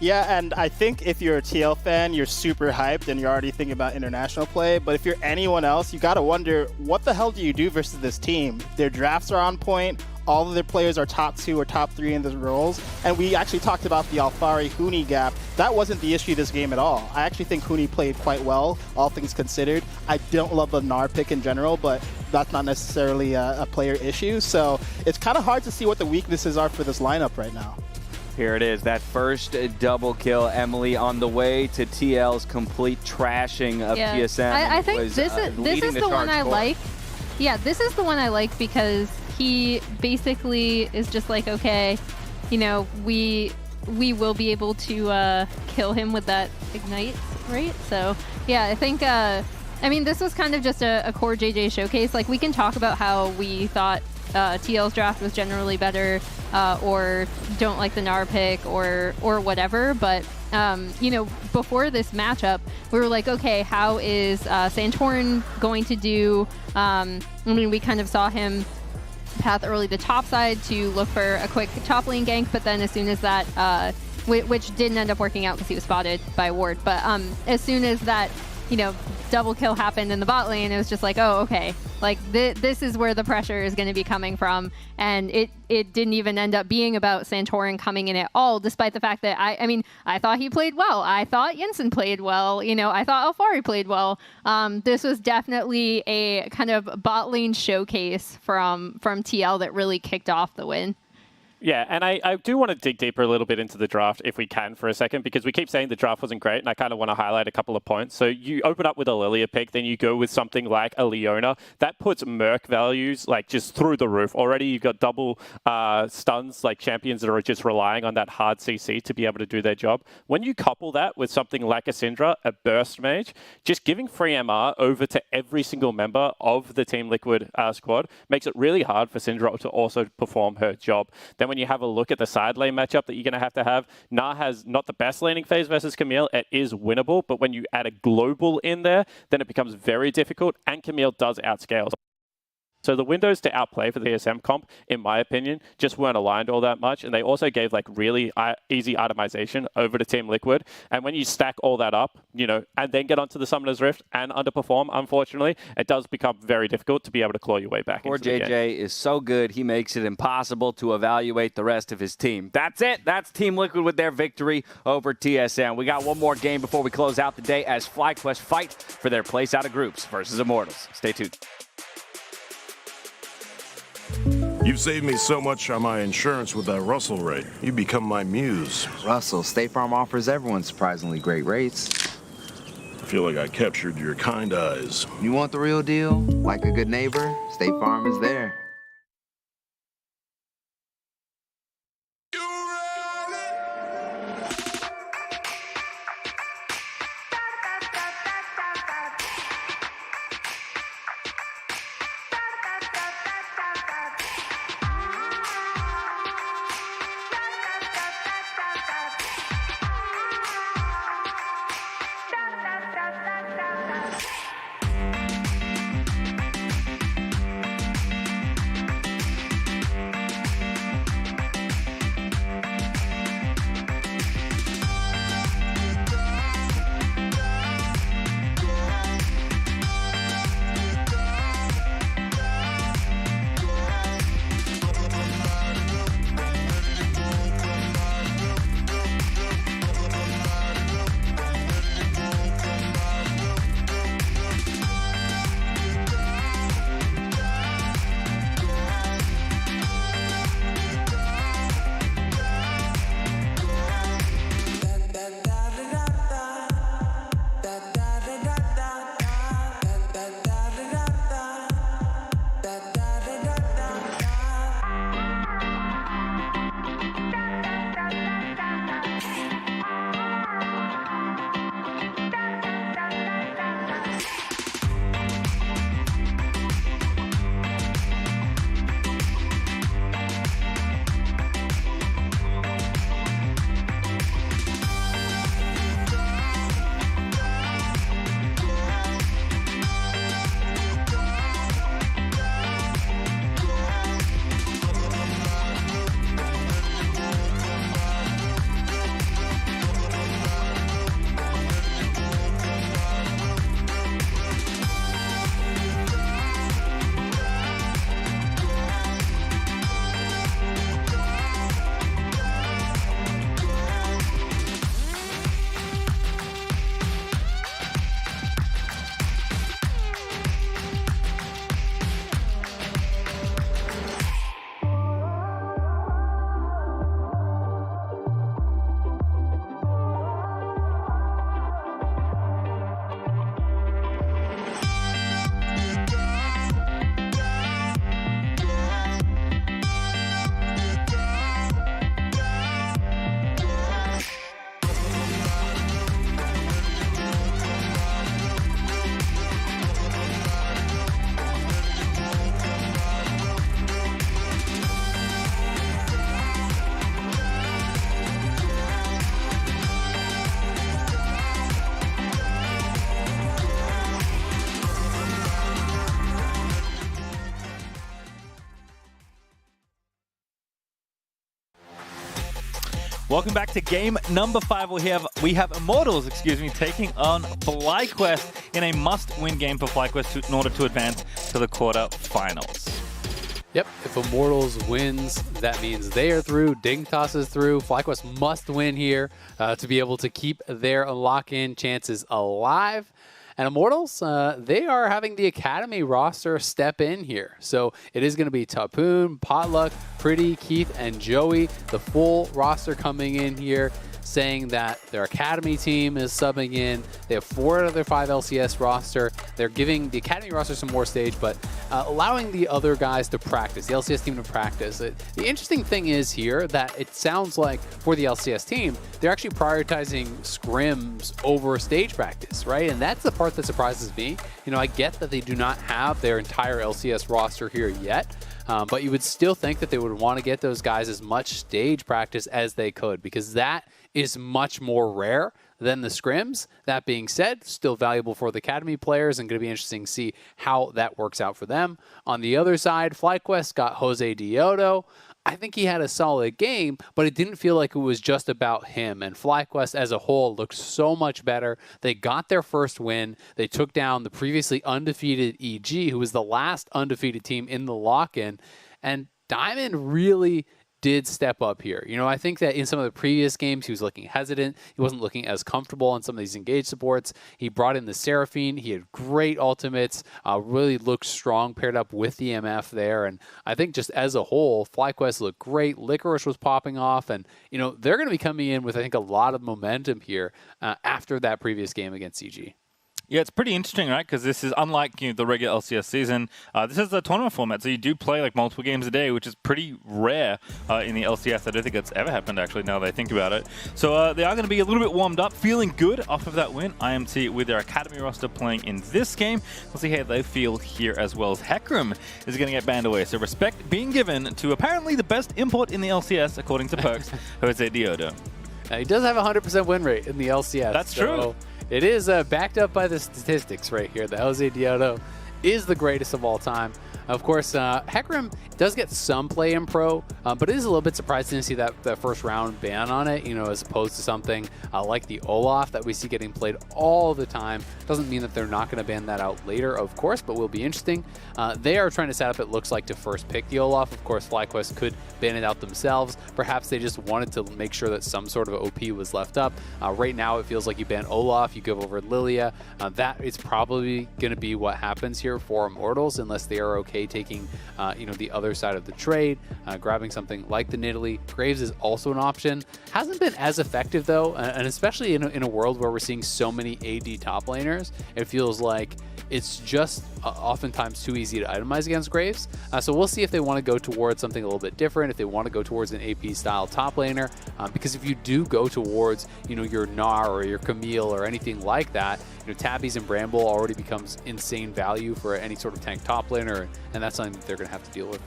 Yeah, and I think if you're a TL fan, you're super hyped and you're already thinking about international play. But if you're anyone else, you got to wonder, what the hell do you do versus this team? Their drafts are on point. All of their players are top 2 or top 3 in the roles. And we actually talked about the Alphari-Huni gap. That wasn't the issue this game at all. I actually think Huni played quite well, all things considered. I don't love the Gnar pick in general, but that's not necessarily a player issue. So it's kind of hard to see what the weaknesses are for this lineup right now. Here it is, that first double kill, Emily, on the way to TL's complete trashing of TSM. I think this is the one I like. Yeah, this is the one I like because he basically is just like, okay, you know, we will be able to kill him with that ignite, right? So yeah, I think I mean, this was kind of just a core JJ showcase. Like, we can talk about how we thought TL's draft was generally better, or don't like the Gnar pick, or whatever. But you know, before this matchup, we were like, okay, how is Santorin going to do? I mean, we kind of saw him path early to top side to look for a quick top lane gank, but then as soon as that, which didn't end up working out because he was spotted by Ward, but as soon as that, you know, double kill happened in the bot lane, it was just like, oh, okay, like this is where the pressure is going to be coming from. And it didn't even end up being about Santorin coming in at all, despite the fact that I mean, I thought he played well. I thought Jensen played well. You know, I thought Alfari played well. This was definitely a kind of bot lane showcase from TL that really kicked off the win. Yeah, and I do want to dig deeper a little bit into the draft if we can for a second, because we keep saying the draft wasn't great, and I kind of want to highlight a couple of points. So you open up with a Lilia pick, then you go with something like a Leona. That puts Merc values like just through the roof. Already you've got double stuns, like champions that are just relying on that hard CC to be able to do their job. When you couple that with something like a Syndra, a burst mage, just giving free MR over to every single member of the Team Liquid squad makes it really hard for Syndra to also perform her job. Then when you have a look at the side lane matchup that you're going to have, Gnar has not the best laning phase versus Camille. It is winnable, but when you add a global in there, then it becomes very difficult, and Camille does outscale. So the windows to outplay for the TSM comp, in my opinion, just weren't aligned all that much. And they also gave like really easy itemization over to Team Liquid. And when you stack all that up, you know, and then get onto the Summoner's Rift and underperform, unfortunately, it does become very difficult to be able to claw your way back into the game. JJ is so good, he makes it impossible to evaluate the rest of his team. That's it. That's Team Liquid with their victory over TSM. We got one more game before we close out the day as FlyQuest fight for their place out of groups versus Immortals. Stay tuned. You've saved me so much on my insurance with that Russell rate. You become my muse. Russell, State Farm offers everyone surprisingly great rates. I feel like I captured your kind eyes. You want the real deal? Like a good neighbor, State Farm is there. Welcome back to game number 5. We have Immortals, taking on FlyQuest in a must-win game for FlyQuest in order to advance to the quarterfinals. Yep, if Immortals wins, that means they are through. Dignitas is through. FlyQuest must win here to be able to keep their lock-in chances alive. And Immortals, they are having the Academy roster step in here. So it is going to be Tapoon, Potluck, Pretty, Keith, and Joey. The full roster coming in here, saying that their Academy team is subbing in. They have 4 out of their 5 LCS roster. They're giving the Academy roster some more stage, but allowing the other guys to practice, the LCS team to practice. The interesting thing is here that it sounds like for the LCS team, they're actually prioritizing scrims over stage practice, right? And that's the part that surprises me. You know, I get that they do not have their entire LCS roster here yet, but you would still think that they would want to get those guys as much stage practice as they could, because that is much more rare than the scrims. That being said, still valuable for the Academy players and going to be interesting to see how that works out for them. On the other side, FlyQuest got Jose Diodo. I think he had a solid game, but it didn't feel like it was just about him. And FlyQuest as a whole looked so much better. They got their first win. They took down the previously undefeated EG, who was the last undefeated team in the lock-in. And Diamond really did step up here. You know, I think that in some of the previous games, he was looking hesitant. He wasn't looking as comfortable on some of these engaged supports. He brought in the Seraphine. He had great ultimates, really looked strong paired up with the MF there. And I think just as a whole, FlyQuest looked great. Licorice was popping off. And, you know, they're going to be coming in with, I think, a lot of momentum here after that previous game against CG. Yeah, it's pretty interesting, right? Because this is unlike the regular LCS season. This is a tournament format, so you do play like multiple games a day, which is pretty rare in the LCS. I don't think it's ever happened, actually, now that I think about it. So they are going to be a little bit warmed up, feeling good off of that win. IMT with their Academy roster playing in this game. We'll see how they feel here as well, as Hecarim is going to get banned away. So respect being given to apparently the best import in the LCS, according to Perks, Jose Diodo. He does have a 100% win rate in the LCS. That's true. It is backed up by the statistics right here. The Jose Diodo is the greatest of all time. Of course, Hecarim does get some play in pro, but it is a little bit surprising to see that first round ban on it, you know, as opposed to something like the Olaf that we see getting played all the time. Doesn't mean that they're not going to ban that out later, of course, but will be interesting. They are trying to set up, it looks like, to first pick the Olaf. Of course, FlyQuest could ban it out themselves. Perhaps they just wanted to make sure that some sort of OP was left up. Right now, it feels like you ban Olaf, you give over Lilia. That is probably going to be what happens here for Immortals, unless they are okay taking the other side of the trade, grabbing something like the Nidalee. Graves is also an option. Hasn't been as effective though, and especially in a world where we're seeing so many AD top laners, it feels like it's just oftentimes too easy to itemize against Graves. So we'll see if they want to go towards something a little bit different, if they want to go towards an AP style top laner, because if you do go towards your Gnar or your Camille or anything like that, Tabbies and Bramble already becomes insane value for any sort of tank top laner, and that's something that they're going to have to deal with.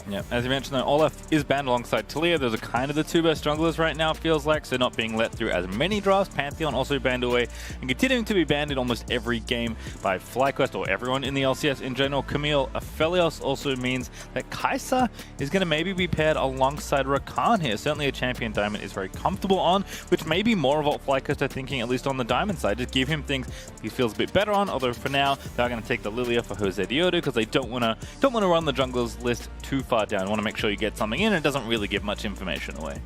Yeah, as you mentioned, Olaf is banned alongside Talia. Those are kind of the two best junglers right now, feels like, so not being let through as many drafts. Pantheon also banned away and continuing to be banned in almost every game by FlyQuest or everyone in the LCS in general. Camille Aphelios also means that Kai'Sa is going to maybe be paired alongside Rakan here. Certainly a champion Diamond is very comfortable on, which may be more of what FlyQuest are thinking, at least on the Diamond side. Just give him things he feels a bit better on, although for now, they're going to take the Lilia for Jose Diodo because they don't want to run the junglers list too far down. Want to make sure you get something in, and it doesn't really give much information away.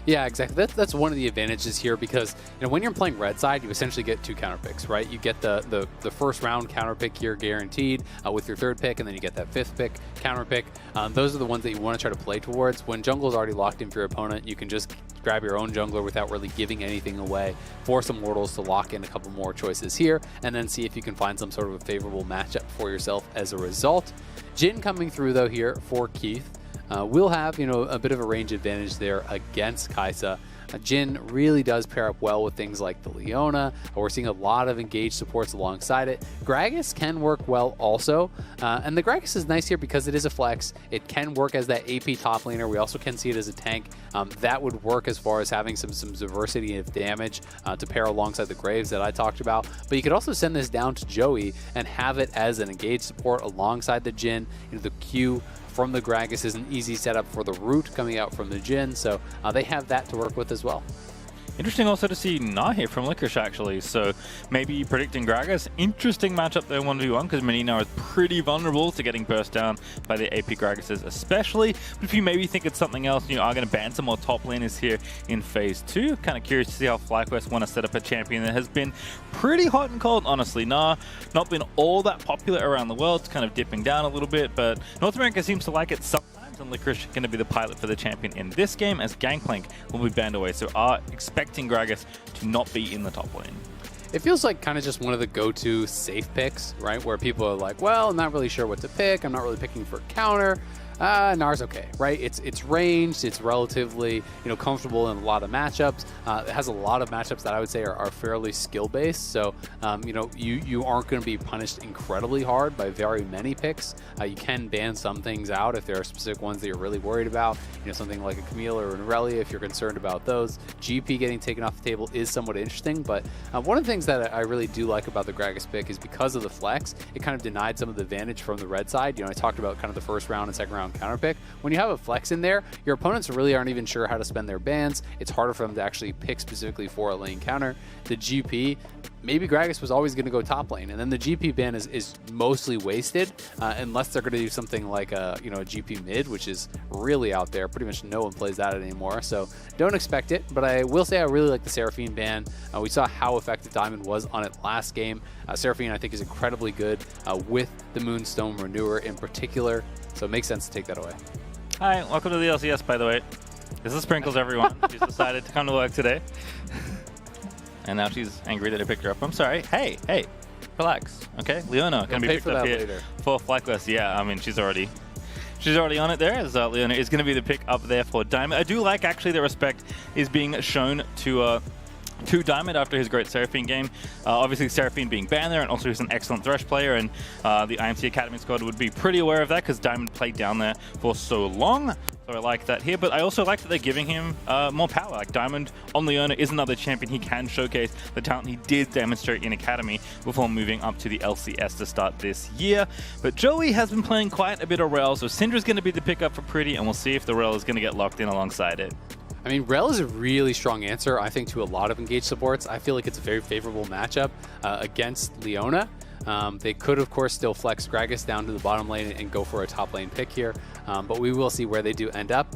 Yeah, exactly. That's one of the advantages here, because when you're playing red side, you essentially get 2 counter picks, right? You get the first round counter pick here guaranteed with your 3rd pick, and then you get that 5th pick counter pick. Those are the ones that you want to try to play towards. When jungle is already locked in for your opponent, you can just grab your own jungler without really giving anything away. Force Immortals to lock in a couple more choices here, and then see if you can find some sort of a favorable matchup for yourself as a result. Jhin coming through though here for Keith. We'll have, a bit of a range advantage there against Kai'Sa. Jhin really does pair up well with things like the Leona. We're seeing a lot of engaged supports alongside it. Gragas can work well also, and the Gragas is nice here because it is a flex. It can work as that AP top laner. We also can see it as a tank. That would work as far as having some diversity of damage to pair alongside the Graves that I talked about. But you could also send this down to Joey and have it as an engaged support alongside the Jhin. The Q from the Gragas is an easy setup for the root coming out from the Jhin, so they have that to work with as as well. Interesting also to see Nah here from Licorice, actually. So maybe predicting Gragas. Interesting matchup there 1v1 because Menino is pretty vulnerable to getting burst down by the AP Gragases especially. But if you maybe think it's something else, you are going to ban some more top laners here in Phase 2. Kind of curious to see how FlyQuest want to set up a champion that has been pretty hot and cold, honestly. Nah, not been all that popular around the world. It's kind of dipping down a little bit, but North America seems to like it sometimes. And Licorice going to be the pilot for the champion in this game, as Gangplank will be banned away. So are expecting Gragas to not be in the top lane. It feels like kind of just one of the go-to safe picks, right? Where people are like, well, I'm not really sure what to pick. I'm not really picking for counter. Nar's okay, right? It's ranged, it's relatively comfortable in a lot of matchups. It has a lot of matchups that I would say are fairly skill-based. So you aren't going to be punished incredibly hard by very many picks. You can ban some things out if there are specific ones that you're really worried about. Something like a Camille or an Aurelia if you're concerned about those. GP getting taken off the table is somewhat interesting, but one of the things that I really do like about the Gragas pick is because of the flex, it kind of denied some of the advantage from the red side. I talked about kind of the first round and second round counter pick. When you have a flex in there, your opponents really aren't even sure how to spend their bans. It's harder for them to actually pick specifically for a lane counter. The GP, maybe Gragas was always going to go top lane, and then the GP ban is mostly wasted unless they're going to do something like a GP mid, which is really out there. Pretty much no one plays that anymore, so don't expect it. But I will say I really like the Seraphine ban. We saw how effective Diamond was on it last game. Seraphine I think is incredibly good with the Moonstone Renewer in particular. So it makes sense to take that away. Hi, welcome to the LCS, by the way. This is Sprinkles, everyone. She's decided to come to work today. And now she's angry that I picked her up. I'm sorry. Hey, relax. Okay, Leona going to be picked up here later for FlyQuest. Yeah, I mean, she's already on it there, as Leona is going to be the pick up there for Diamond. I do like, actually, the respect is being shown to Diamond after his great Seraphine game. Obviously, Seraphine being banned there, and also he's an excellent Thresh player, and the IMT Academy squad would be pretty aware of that because Diamond played down there for so long. So I like that here, but I also like that they're giving him more power. Like Diamond on Leona is another champion. He can showcase the talent he did demonstrate in Academy before moving up to the LCS to start this year. But Joey has been playing quite a bit of Rel, so Syndra's going to be the pickup for Pretty, and we'll see if the Rel is going to get locked in alongside it. I mean, Rel is a really strong answer, I think, to a lot of engaged supports. I feel like it's a very favorable matchup against Leona. They could, of course, still flex Gragas down to the bottom lane and go for a top lane pick here, but we will see where they do end up.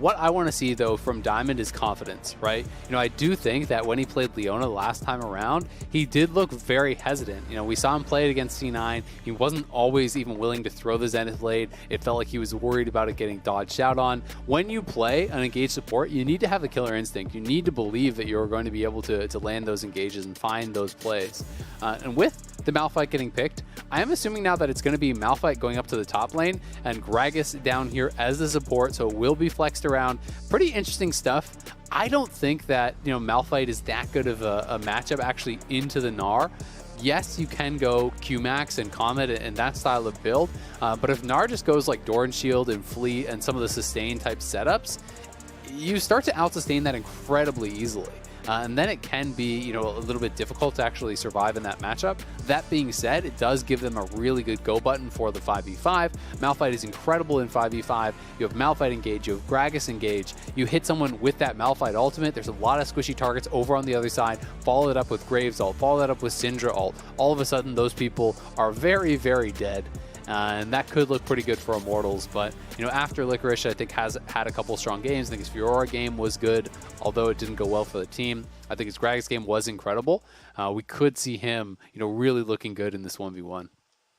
What I want to see, though, from Diamond is confidence, right? I do think that when he played Leona last time around, he did look very hesitant. We saw him play it against C9. He wasn't always even willing to throw the Zenith Blade. It felt like he was worried about it getting dodged out on. When you play an engaged support, you need to have the killer instinct. You need to believe that you're going to be able to land those engages and find those plays. And with the Malphite getting picked, I am assuming now that it's going to be Malphite going up to the top lane and Gragas down here as the support, so it will be flexed around. Pretty interesting stuff. I don't think that Malphite is that good of a matchup actually into the Gnar. Yes, you can go Q-Max and Comet and that style of build, but if Gnar just goes like Doran Shield and Fleet and some of the sustain type setups, you start to out-sustain that incredibly easily. And then it can be, a little bit difficult to actually survive in that matchup. That being said, it does give them a really good go button for the 5v5. Malphite is incredible in 5v5. You have Malphite engage, you have Gragas engage. You hit someone with that Malphite ultimate. There's a lot of squishy targets over on the other side. Follow it up with Graves ult, follow that up with Syndra ult. All of a sudden, those people are very, very dead. And that could look pretty good for Immortals, but after Licorice, I think has had a couple strong games. I think his Fiora game was good, although it didn't go well for the team. I think his Gragas game was incredible. We could see him, really looking good in this 1v1.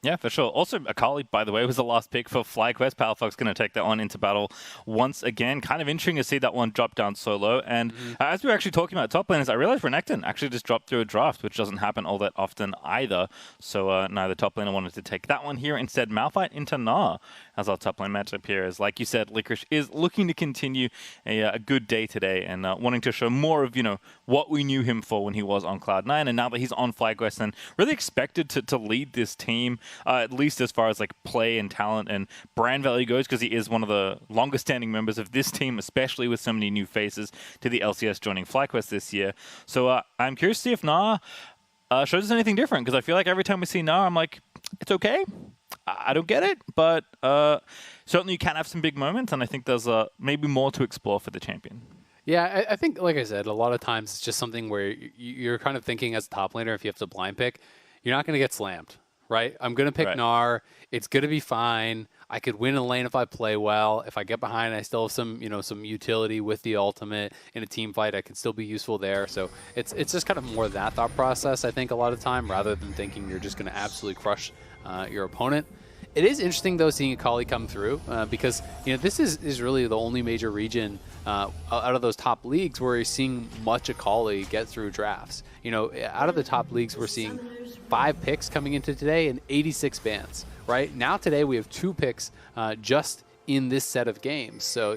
Yeah, for sure. Also, Akali, by the way, was the last pick for FlyQuest. Powerfox going to take that one into battle once again. Kind of interesting to see that one drop down so low. And as we were actually talking about top laners, I realized Renekton actually just dropped through a draft, which doesn't happen all that often either. So neither top laner wanted to take that one here. Instead, Malphite into Gnar as our top lane matchup here. As like you said, Licorice is looking to continue a good day today and wanting to show more of, what we knew him for when he was on Cloud9. And now that he's on FlyQuest and really expected to lead this team, at least as far as like play and talent and brand value goes, because he is one of the longest standing members of this team, especially with so many new faces to the LCS joining FlyQuest this year. So I'm curious to see if Gnar shows us anything different, because I feel like every time we see Gnar, I'm like, it's okay. I don't get it, but certainly you can have some big moments, and I think there's maybe more to explore for the champion. Yeah, I think, like I said, a lot of times it's just something where you're kind of thinking as a top laner, if you have to blind pick, you're not going to get slammed, right? I'm going to pick Gnar. It's going to be fine. I could win a lane if I play well. If I get behind, I still have some, some utility with the ultimate in a team fight. I can still be useful there. So it's just kind of more that thought process, I think, a lot of time, rather than thinking you're just going to absolutely crush your opponent. It is interesting, though, seeing Akali come through because, this is really the only major region out of those top leagues where you're seeing much Akali get through drafts. Out of the top leagues, we're seeing 5 picks coming into today and 86 bans, right? Now today we have 2 picks just in this set of games. So,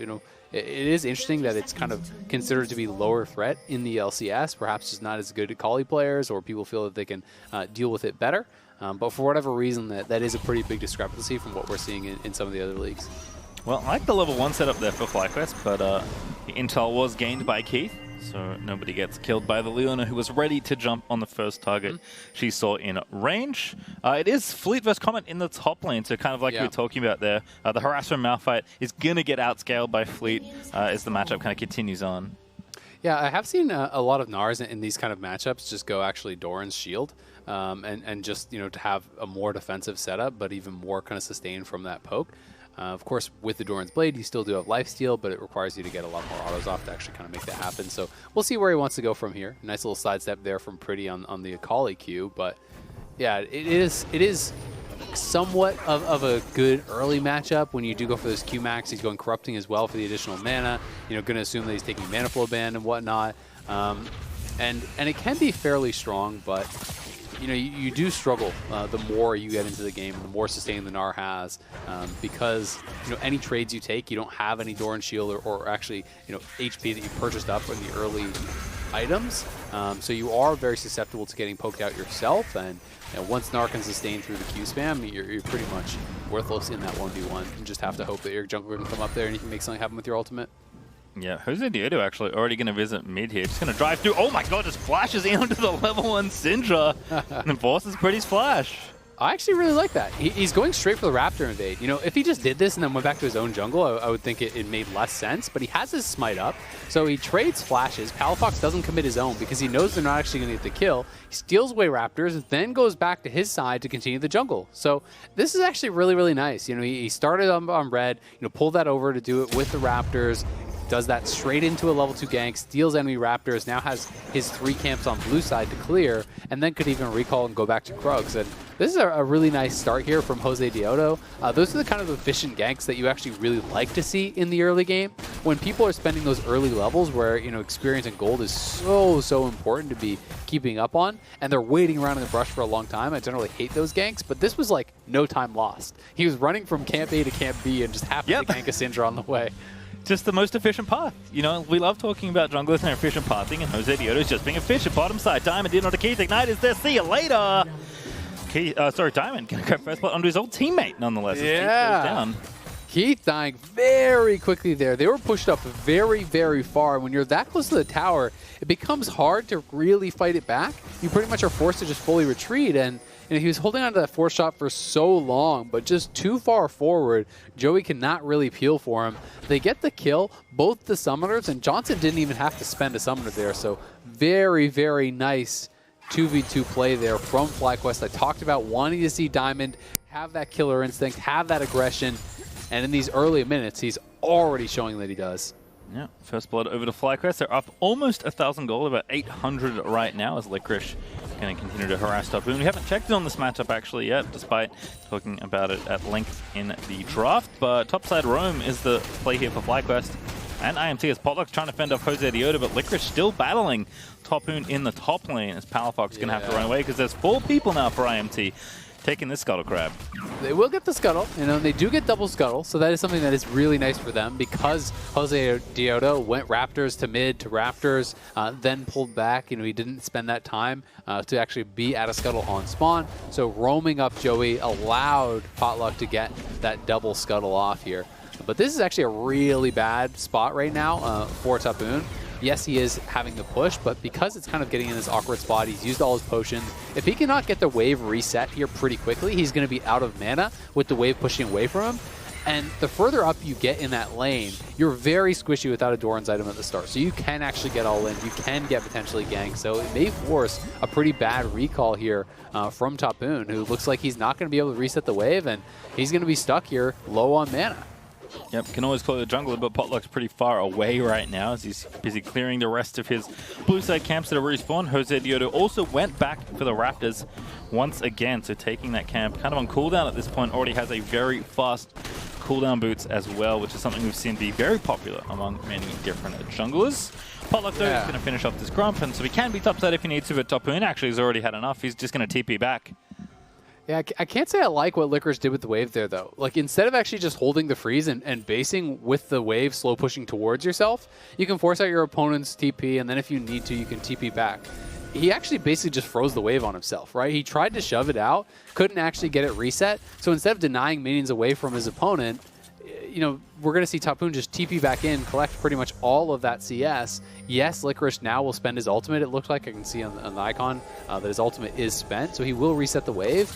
it is interesting that it's kind of considered to be lower threat in the LCS, perhaps just not as good Akali players, or people feel that they can deal with it better. But for whatever reason, that is a pretty big discrepancy from what we're seeing in some of the other leagues. Well, I like the level 1 setup there for FlyQuest, but the intel was gained by Keith, so nobody gets killed by the Leona, who was ready to jump on the first target she saw in range. It is Fleet vs. Comet in the top lane, so kind of like we were talking about there. The Harasser Malphite is going to get outscaled by Fleet as the matchup kind of continues on. Yeah, I have seen a lot of Nars in these kind of matchups just go actually Doran's shield and just, to have a more defensive setup, but even more kind of sustained from that poke. Of course, with the Doran's Blade, you still do have lifesteal, but it requires you to get a lot more autos off to actually kind of make that happen. So we'll see where he wants to go from here. Nice little sidestep there from Pretty on the Akali Q, but yeah, it is somewhat of a good early matchup when you do go for this Q max. He's going Corrupting as well for the additional mana. Going to assume that he's taking Mana Flow ban and whatnot. And it can be fairly strong, but you do struggle the more you get into the game, the more sustain the Gnar has, because any trades you take, you don't have any Doran Shield or actually HP that you purchased up in the early items, so you are very susceptible to getting poked out yourself. And once Gnar can sustain through the Q spam, you're pretty much worthless in that 1v1. You just have to hope that your jungler can come up there and you can make something happen with your ultimate. Yeah, Jose Diodo actually already going to visit mid here. Just going to drive through. Oh my god, just flashes into the level 1 Syndra and forces Pretty's flash. I actually really like that. He's going straight for the Raptor invade. If he just did this and then went back to his own jungle, I would think it made less sense. But he has his smite up, so he trades flashes. Palafox doesn't commit his own because he knows they're not actually going to get the kill. He steals away Raptors, then goes back to his side to continue the jungle. So this is actually really, really nice. He started on red, pulled that over to do it with the Raptors. Does that straight into a level 2 gank, steals enemy Raptors, now has his 3 camps on blue side to clear, and then could even recall and go back to Krugs. And this is a really nice start here from Jose Diodo. Those are the kind of efficient ganks that you actually really like to see in the early game. When people are spending those early levels where, experience and gold is so important to be keeping up on, and they're waiting around in the brush for a long time. I generally hate those ganks, but this was like no time lost. He was running from camp A to camp B and just happened to gank a Syndra on the way. Just the most efficient path. We love talking about junglers and their efficient pathing, and Jose Diodo's just being efficient. Bottom side, Diamond in on the Keith. Ignite is there. See you later. Diamond gonna go first blood onto his old teammate, nonetheless. Yeah. Down. Keith dying very quickly there. They were pushed up very, very far. When you're that close to the tower, it becomes hard to really fight it back. You pretty much are forced to just fully retreat, and he was holding on to that 4 shot for so long, but just too far forward. Joey cannot really peel for him. They get the kill, both the summoners, and Johnson didn't even have to spend a summoner there, so very, very nice 2v2 play there from FlyQuest. I talked about wanting to see Diamond have that killer instinct, have that aggression, and in these early minutes, he's already showing that he does. Yeah, first blood over to FlyQuest. They're up almost 1,000 gold, about 800 right now, as Licorice going to continue to harass Top Boon. We haven't checked in on this matchup actually yet, despite talking about it at length in the draft. But topside Roam is the play here for FlyQuest. And IMT as Potluck's trying to fend off Jose Diodo, but Licorice still battling Top Boon in the top lane, as Palafox going to have to run away because there's 4 people now for IMT taking this Scuttle Crab. They will get the Scuttle, they do get double Scuttle, so that is something that is really nice for them because Jose Diodo went Raptors to mid to Raptors, then pulled back. He didn't spend that time to actually be at a Scuttle on spawn, so roaming up Joey allowed Potluck to get that double Scuttle off here. But this is actually a really bad spot right now for Tapoon. Yes, he is having the push, but because it's kind of getting in this awkward spot, he's used all his potions. If he cannot get the wave reset here pretty quickly, he's going to be out of mana with the wave pushing away from him. And the further up you get in that lane, you're very squishy without a Doran's item at the start. So you can actually get all in. You can get potentially ganked. So it may force a pretty bad recall here from Tapoon, who looks like he's not going to be able to reset the wave, and he's going to be stuck here low on mana. Yep, can always call the jungler, but Potluck's pretty far away right now as he's busy clearing the rest of his blue side camps that are respawned. Jose Diodo also went back for the Raptors once again, so taking that camp kind of on cooldown at this point. Already has a very fast cooldown boots as well, which is something we've seen be very popular among many different junglers. Potluck though is going to finish off this Grump, and so he can be topside if he needs to, but Tapoon actually has already had enough. He's just going to TP back. Yeah, I can't say I like what Licorice did with the wave there, though. Like, instead of actually just holding the freeze and basing with the wave slow pushing towards yourself, you can force out your opponent's TP, and then if you need to, you can TP back. He actually basically just froze the wave on himself, right? He tried to shove it out, couldn't actually get it reset, so instead of denying minions away from his opponent, you know, we're going to see Tapoon just TP back in, collect pretty much all of that CS. Yes, Licorice now will spend his ultimate. It looks like I can see on the icon that his ultimate is spent, so he will reset the wave.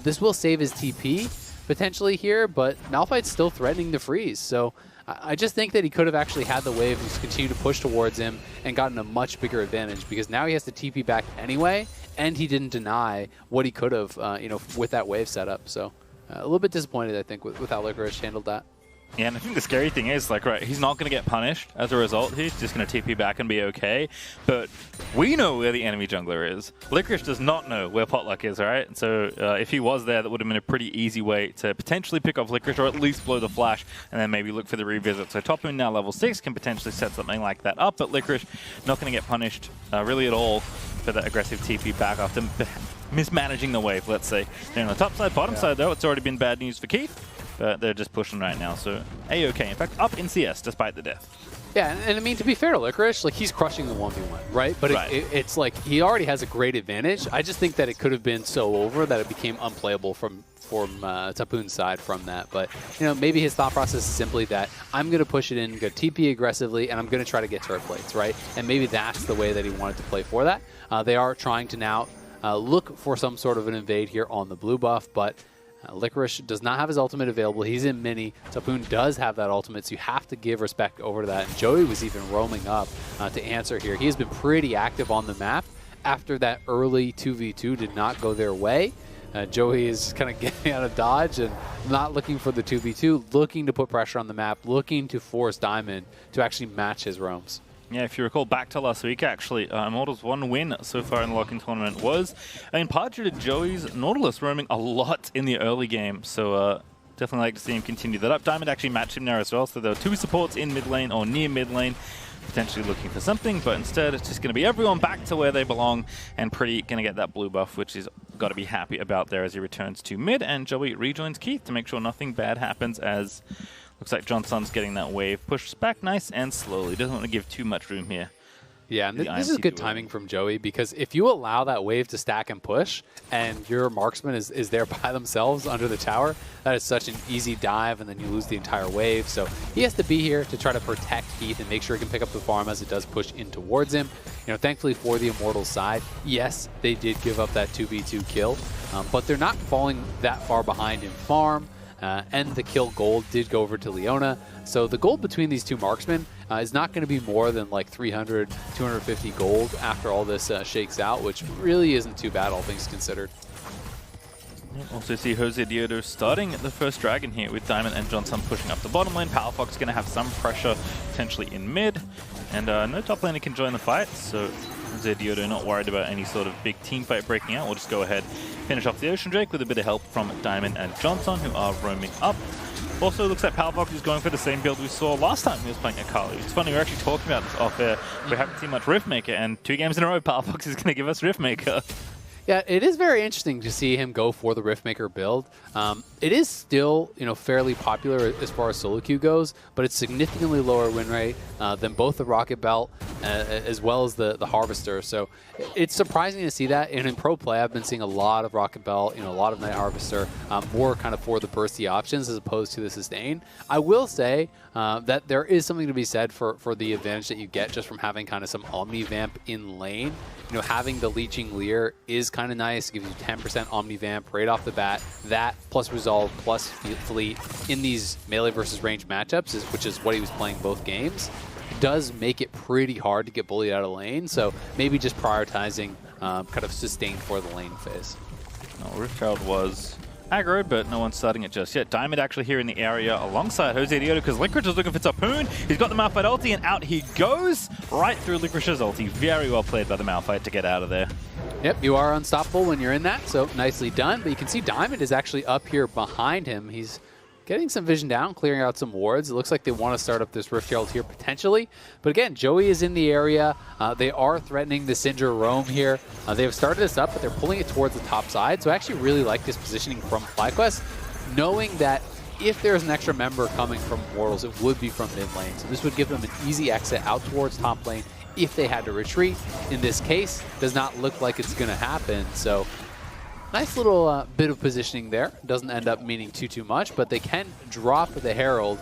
This will save his TP potentially here, but Malphite's still threatening the freeze. So I just think that he could have actually had the wave just continue to push towards him and gotten a much bigger advantage, because now he has to TP back anyway, and he didn't deny what he could have, you know, with that wave setup. So a little bit disappointed, I think, with how Licorice handled that. Yeah, and I think the scary thing is, like, right, he's not going to get punished as a result. He's just going to TP back and be okay. But we know where the enemy jungler is. Licorice does not know where Potluck is, right? So if he was there, that would have been a pretty easy way to potentially pick off Licorice, or at least blow the flash, and then maybe look for the revisit. So Tapoon now level 6 can potentially set something like that up, but Licorice not going to get punished really at all for that aggressive TP back after mismanaging the wave, let's say. They're on the top side. Bottom side, though, it's already been bad news for Keith. But they're just pushing right now, so A-okay. In fact, up in CS despite the death. Yeah, and I mean, to be fair to Licorice, like, he's crushing the 1v1, right? But it's like he already has a great advantage. I just think that it could have been so over that it became unplayable from Tapoon's side from that. But, you know, maybe his thought process is simply that I'm going to push it in, go TP aggressively, and I'm going to try to get turret plates, right? And maybe that's the way that he wanted to play for that. They are trying to now look for some sort of an invade here on the blue buff, but Licorice does not have his ultimate available. He's in mini. Tapoon does have that ultimate, so you have to give respect over to that. And Joey was even roaming up to answer here. He has been pretty active on the map after that early 2v2 did not go their way. Joey is kind of getting out of dodge and not looking for the 2v2, looking to put pressure on the map, looking to force Diamond to actually match his roams. Yeah, if you recall back to last week, actually, Immortals' one win so far in the Lock In tournament was, in part due to Joey's Nautilus roaming a lot in the early game. So definitely like to see him continue that up. Diamond actually matched him there as well, so there were two supports in mid lane or near mid lane, potentially looking for something, but instead it's just going to be everyone back to where they belong, and Pretty going to get that blue buff, which he's got to be happy about there as he returns to mid, and Joey rejoins Keith to make sure nothing bad happens as... Looks like Johnson's getting that wave pushed back nice and slowly. Doesn't want to give too much room here. Yeah, and this is good timing from Joey, because if you allow that wave to stack and push and your marksman is there by themselves under the tower, that is such an easy dive, and then you lose the entire wave. So he has to be here to try to protect Keith and make sure he can pick up the farm as it does push in towards him. You know, thankfully for the Immortals side, yes, they did give up that 2v2 kill, but they're not falling that far behind in farm. And the kill gold did go over to Leona. So the gold between these two marksmen is not going to be more than like 300, 250 gold after all this shakes out, which really isn't too bad, all things considered. Also see Jose Diodo starting the first dragon here with Diamond and Johnson pushing up the bottom lane. Power Fox going to have some pressure potentially in mid. And no top laner can join the fight, so Jose Diodo not worried about any sort of big team fight breaking out. We'll just go ahead, finish off the Ocean Drake with a bit of help from Diamond and Johnson, who are roaming up. Also, looks like Power Fox is going for the same build we saw last time he was playing Akali. It's funny, we were actually talking about this off air. We haven't seen much Riftmaker, and 2 games in a row, Power Fox is going to give us Riftmaker. Yeah, it is very interesting to see him go for the Riftmaker build. It is still, you know, fairly popular as far as solo queue goes, but it's significantly lower win rate than both the Rocket Belt as well as the Harvester. So it's surprising to see that. And in pro play, I've been seeing a lot of Rocket Belt, a lot of Night Harvester, more kind of for the bursty options as opposed to the sustain. I will say that there is something to be said for the advantage that you get just from having kind of some Omni Vamp in lane. Having the Leeching Leer is kind of nice. It gives you 10% Omni Vamp right off the bat. That plus Resolve plus Fleet in these melee versus range matchups, which is what he was playing both games, does make it pretty hard to get bullied out of lane. So maybe just prioritizing kind of sustain for the lane phase. Rift Herald was aggro, but no one's starting it just yet. Diamond actually here in the area alongside Jose Diodo because Licorice is looking for Tapoon. He's got the Malphite ulti and out he goes right through Licorice's ulti. Very well played by the Malphite to get out of there. Yep, you are unstoppable when you're in that, so nicely done. But you can see Diamond is actually up here behind him. He's getting some vision down, clearing out some wards. It looks like they want to start up this Rift Herald here potentially. But again, Joey is in the area. They are threatening the Syndra roam here. They have started this up, but they're pulling it towards the top side. So I actually really like this positioning from FlyQuest, knowing that if there's an extra member coming from Mortals, it would be from mid lane. So this would give them an easy exit out towards top lane if they had to retreat. In this case, does not look like it's going to happen. So nice little bit of positioning there. Doesn't end up meaning too much, but they can drop the Herald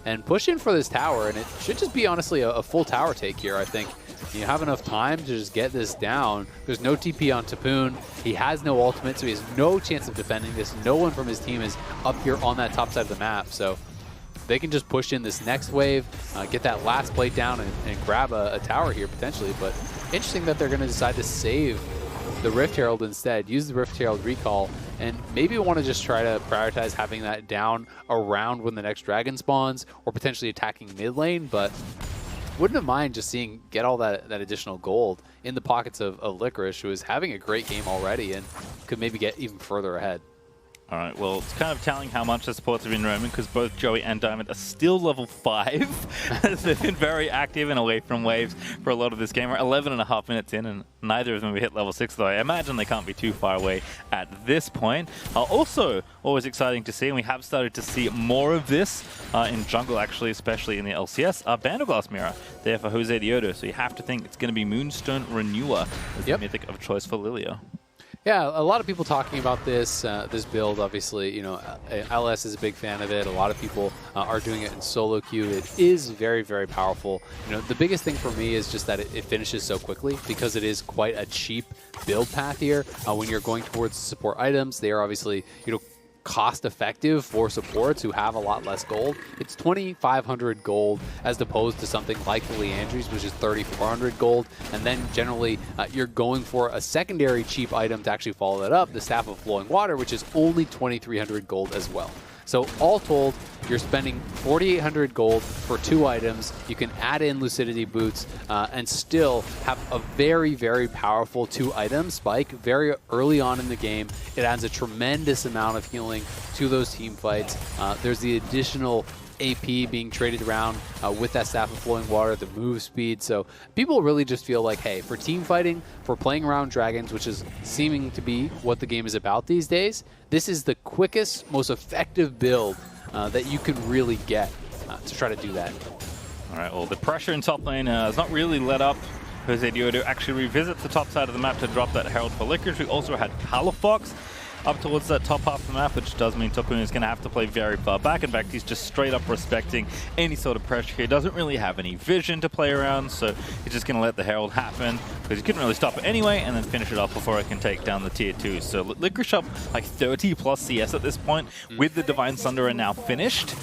and push in for this tower, and it should just be honestly a full tower take here, I think. You have enough time to just get this down. There's no TP on Tapoon. He has no ultimate, so he has no chance of defending this. No one from his team is up here on that top side of the map, so they can just push in this next wave, get that last plate down, and grab a tower here potentially. But interesting that they're going to decide to save the Rift Herald instead, use the Rift Herald recall, and maybe want to just try to prioritize having that down around when the next dragon spawns, or potentially attacking mid lane, but wouldn't have mind just seeing get all that additional gold in the pockets of Licorice, who is having a great game already and could maybe get even further ahead. All right, well, it's kind of telling how much the supports have been roaming because both Joey and Diamond are still level 5. They've been very active and away from waves for a lot of this game. We're 11.5 minutes in, and neither of them have hit level 6, though I imagine they can't be too far away at this point. Also, always exciting to see, and we have started to see more of this in jungle, actually, especially in the LCS, Bandoglass Mirror there for Jose Diodo. So you have to think it's going to be Moonstone Renewer as the mythic of choice for Lilia. Yeah, a lot of people talking about this this build. Obviously, LS is a big fan of it. A lot of people are doing it in solo queue. It is very, very powerful. The biggest thing for me is just that it finishes so quickly because it is quite a cheap build path here. When you're going towards support items, they are obviously, cost effective for supports who have a lot less gold. It's 2,500 gold as opposed to something like the Leandries, which is 3,400 gold. And then generally you're going for a secondary cheap item to actually follow that up, the Staff of Flowing Water, which is only 2,300 gold as well. So all told, you're spending 4,800 gold for 2 items. You can add in Lucidity Boots and still have a very, very powerful 2-item spike very early on in the game. It adds a tremendous amount of healing to those team fights. There's the additional AP being traded around with that Staff of Flowing Water, the move speed. So people really just feel like, hey, for team fighting, for playing around dragons, which is seeming to be what the game is about these days, this is the quickest, most effective build that you can really get to try to do that. All right, well, the pressure in top lane has not really let up. Jose Diodo actually revisits the top side of the map to drop that Herald for Licorice. We also had Palafox up towards that top half of the map, which does mean Tapoon is going to have to play very far back. In fact, he's just straight up respecting any sort of pressure here. Doesn't really have any vision to play around, so he's just going to let the Herald happen because he couldn't really stop it anyway and then finish it off before it can take down the tier 2. So Licorice up like 30 plus CS at this point with the Divine Sunderer now finished.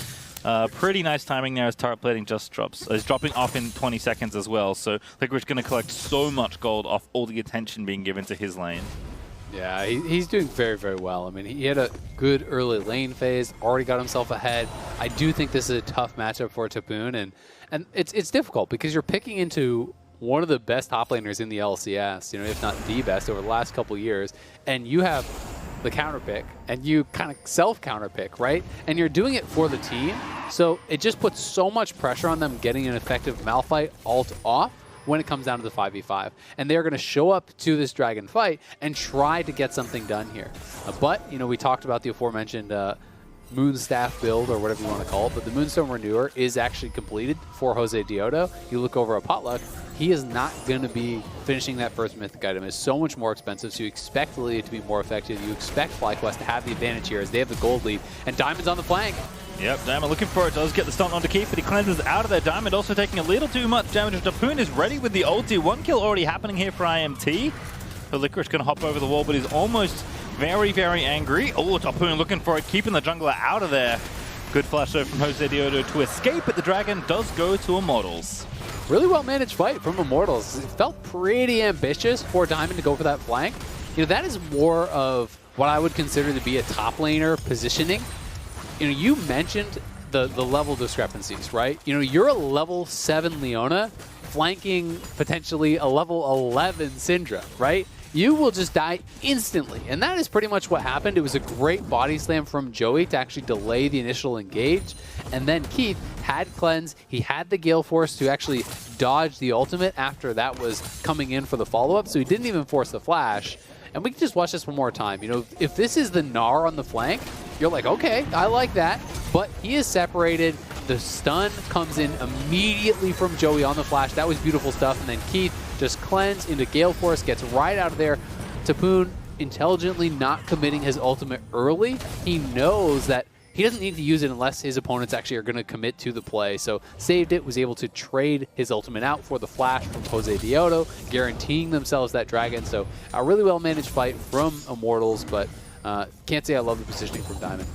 Pretty nice timing there as turret plating just drops. He's dropping off in 20 seconds as well, so Licorice going to collect so much gold off all the attention being given to his lane. Yeah, he's doing very, very well. I mean, he had a good early lane phase, already got himself ahead. I do think this is a tough matchup for Tapoon, and it's difficult because you're picking into one of the best top laners in the LCS, if not the best over the last couple of years, and you have the counter pick, and you kind of self-counter pick, right? And you're doing it for the team, so it just puts so much pressure on them getting an effective Malphite ult off when it comes down to the 5v5. And they're going to show up to this dragon fight and try to get something done here. But, we talked about the aforementioned Moonstaff build or whatever you want to call it, but the Moonstone Renewer is actually completed for Jose Diodo. You look over at Potluck, he is not going to be finishing that first Mythic item. It's so much more expensive, so you expect Lilia to be more effective. You expect FlyQuest to have the advantage here as they have the gold lead, and Diamond's on the flank. Yep, Diamond looking for it, does get the stunt onto Keith, but he cleanses out of there. Diamond also taking a little too much damage. Tapoon is ready with the ulti. 1 kill already happening here for IMT. So Licorice going to hop over the wall, but he's almost very, very angry. Oh, Tapoon looking for it, keeping the jungler out of there. Good flash though from Jose Diodo to escape, but the Dragon does go to Immortals. Really well managed fight from Immortals. It felt pretty ambitious for Diamond to go for that flank. You know, that is more of what I would consider to be a top laner positioning. You know, you mentioned the level discrepancies, right? You know, you're a level 7 Leona flanking potentially a level 11 Syndra, right? You will just die instantly. And that is pretty much what happened. It was a great body slam from Joey to actually delay the initial engage. And then Keith had Cleanse. He had the Gale Force to actually dodge the ultimate after that was coming in for the follow-up. So he didn't even force the flash. And we can just watch this one more time. You know, if this is the Gnar on the flank, you're like, okay, I like that. But he is separated. The stun comes in immediately from Joey on the flash. That was beautiful stuff. And then Keith just cleanse into Gale Force, gets right out of there. Tapoon intelligently not committing his ultimate early. He knows that he doesn't need to use it unless his opponents actually are going to commit to the play. So saved it, was able to trade his ultimate out for the flash from Jose Diodo, guaranteeing themselves that dragon. So a really well-managed fight from Immortals, but can't say I love the positioning from Diamond.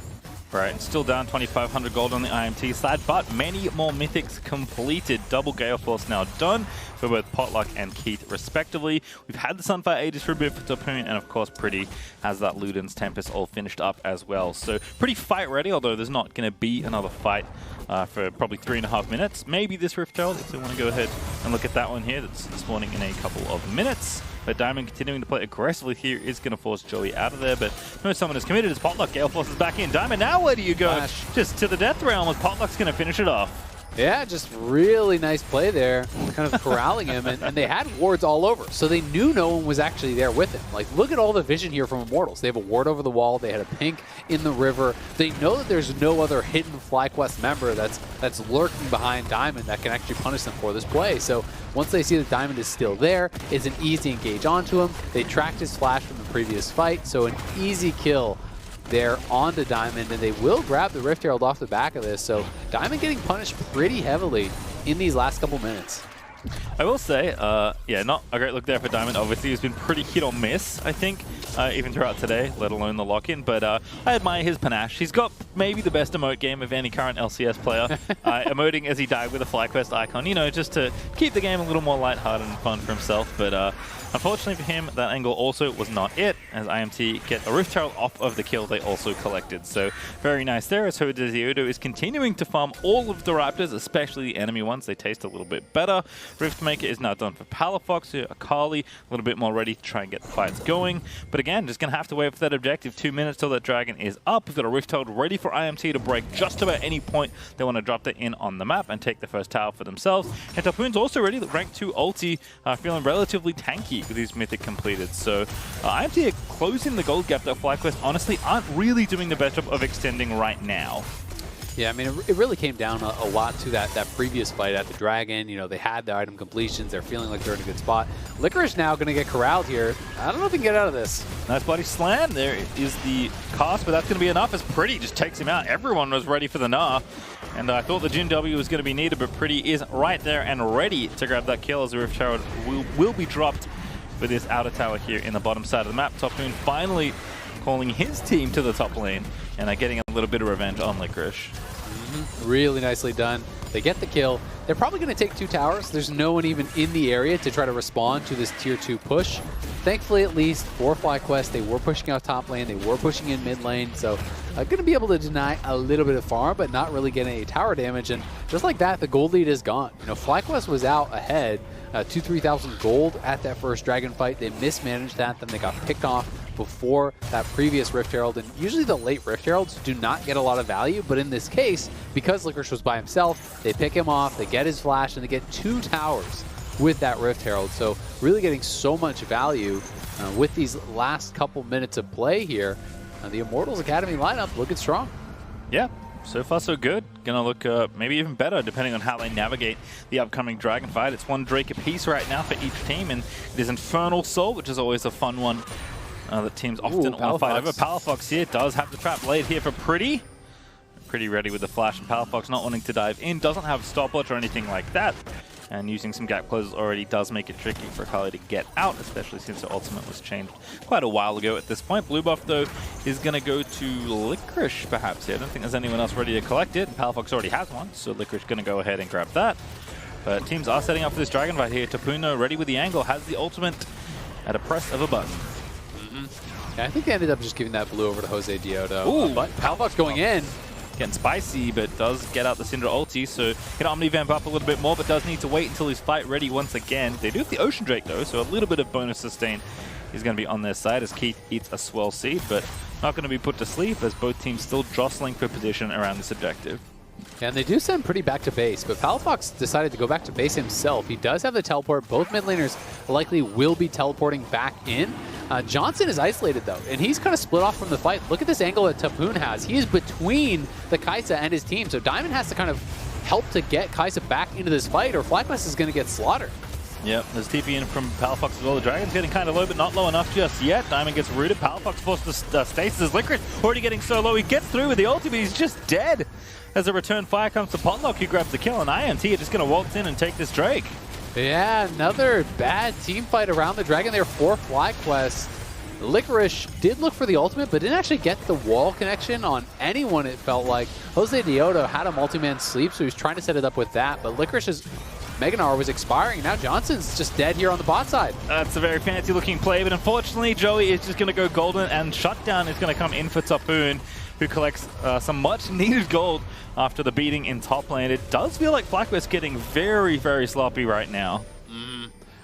Right, still down 2,500 gold on the IMT side, but many more mythics completed. Double Gale Force now done for both Potluck and Keith, respectively. We've had the Sunfire Aegis for a bit for Tapoon, and of course, Pretty has that Luden's Tempest all finished up as well. So pretty fight ready, although there's not going to be another fight for probably 3.5 minutes. Maybe this Rift Herald, if they want to go ahead and look at that one here, that's spawning in a couple of minutes. But Diamond continuing to play aggressively here is going to force Joey out of there, but no someone is committed as Potluck. Gale Force is back in. Diamond, now where do you go? Flash. Just to the death realm as Potluck's going to finish it off. Yeah, just really nice play there, kind of corralling him, and they had wards all over, so they knew no one was actually there with him. Like, look at all the vision here from Immortals. They have a ward over the wall, they had a pink in the river. They know that there's no other hidden FlyQuest member that's lurking behind Diamond that can actually punish them for this play. So once they see that Diamond is still there, it's an easy engage onto him. They tracked his flash from the previous fight, so an easy kill there onto Diamond, and they will grab the Rift Herald off the back of this. So Diamond getting punished pretty heavily in these last couple minutes. I will say, yeah, not a great look there for Diamond. Obviously, he's been pretty hit or miss, I think, even throughout today, let alone the lock-in. But I admire his panache. He's got maybe the best emote game of any current LCS player, emoting as he died with a FlyQuest icon, you know, just to keep the game a little more lighthearted and fun for himself. But unfortunately for him, that angle also was not it, as IMT get a Rift Herald off of the kill they also collected. So very nice there, as Jose Diodo is continuing to farm all of the Raptors, especially the enemy ones. They taste a little bit better. Riftmaker is now done for Palafox, Akali a little bit more ready to try and get the fights going. But again, just going to have to wait for that objective. 2 minutes till that dragon is up. We've got a Rift Herald ready for IMT to break just about any point they want to drop that in on the map and take the first tower for themselves. And Tapoon's also ready, rank 2 ulti, feeling relatively tanky with his mythic completed. So IMT are closing the gold gap that FlyQuest honestly aren't really doing the best job of extending right now. Yeah, I mean, it really came down a lot to that previous fight at the Dragon. You know, they had the item completions. They're feeling like they're in a good spot. Licorice now going to get corralled here. I don't know if he can get out of this. Nice body slam. There is the cost, but that's going to be enough as Pretty just takes him out. Everyone was ready for the Gnar. And I thought the Jin W was going to be needed, but Pretty is right there and ready to grab that kill as the Rift Herald will be dropped for this outer tower here in the bottom side of the map. Tapoon finally calling his team to the top lane and getting a little bit of revenge on Licorice. Really nicely done. They get the kill. They're probably going to take 2 towers. There's no one even in the area to try to respond to this tier 2 push. Thankfully, at least for FlyQuest, they were pushing out top lane. They were pushing in mid lane. So going to be able to deny a little bit of farm, but not really getting any tower damage. And just like that, the gold lead is gone. You know, FlyQuest was out ahead, 2,000-3,000 gold at that first dragon fight. They mismanaged that. Then they got picked off before that previous Rift Herald, and usually the late Rift Heralds do not get a lot of value, but in this case, because Licorice was by himself, they pick him off, they get his flash, and they get 2 towers with that Rift Herald. So really getting so much value with these last couple minutes of play here. The Immortals Academy lineup looking strong. Yeah, so far so good. Gonna look maybe even better depending on how they navigate the upcoming Dragon fight. It's 1 Drake apiece right now for each team, and it is Infernal Soul, which is always a fun one that teams often want to fight over. Palafox here does have the trap laid here for Pretty. Pretty ready with the flash, and Palafox not wanting to dive in, doesn't have stopwatch or anything like that. And using some gap closes already does make it tricky for Kali to get out, especially since her ultimate was changed quite a while ago at this point. Blue buff, though, is going to go to Licorice, perhaps here. I don't think there's anyone else ready to collect it. Palafox already has one, so Licorice going to go ahead and grab that. But teams are setting up for this Dragon fight here. Tapuno, ready with the angle, has the ultimate at a press of a button. Yeah, I think they ended up just giving that blue over to Jose Diodo. Ooh. But Palafox going in. Getting spicy, but does get out the Syndra ulti, so can Omni-Vamp up a little bit more, but does need to wait until he's fight ready once again. They do have the Ocean Drake, though, so a little bit of bonus sustain is going to be on their side as Keith eats a swell seed, but not going to be put to sleep as both teams still jostling for position around this objective. Yeah, and they do send Pretty back to base, but Palafox decided to go back to base himself. He does have the teleport. Both mid laners likely will be teleporting back in. Johnson is isolated, though, and he's kind of split off from the fight. Look at this angle that Tapoon has. He is between the Kaisa and his team, so Diamond has to kind of help to get Kaisa back into this fight, or FlyQuest is going to get slaughtered. Yep, there's TP in from Palafox as well. The Dragon's getting kind of low, but not low enough just yet. Diamond gets rooted. Palafox forced to stasis. Licorice already getting so low. He gets through with the ulti, but he's just dead. As a return fire comes to Potluck, he grabs the kill, and INT are just going to waltz in and take this Drake. Yeah, another bad team fight around the Dragon there for FlyQuest. Licorice did look for the ultimate, but didn't actually get the wall connection on anyone, it felt like. Jose Diodo had a multi-man sleep, so he was trying to set it up with that, but Licorice's Mega Gnar was expiring. Now Johnson's just dead here on the bot side. That's a very fancy-looking play, but unfortunately, Joey is just going to go golden, and Shutdown is going to come in for Tapoon, who collects some much-needed gold after the beating in top lane. It does feel like FlyQuest getting very, very sloppy right now.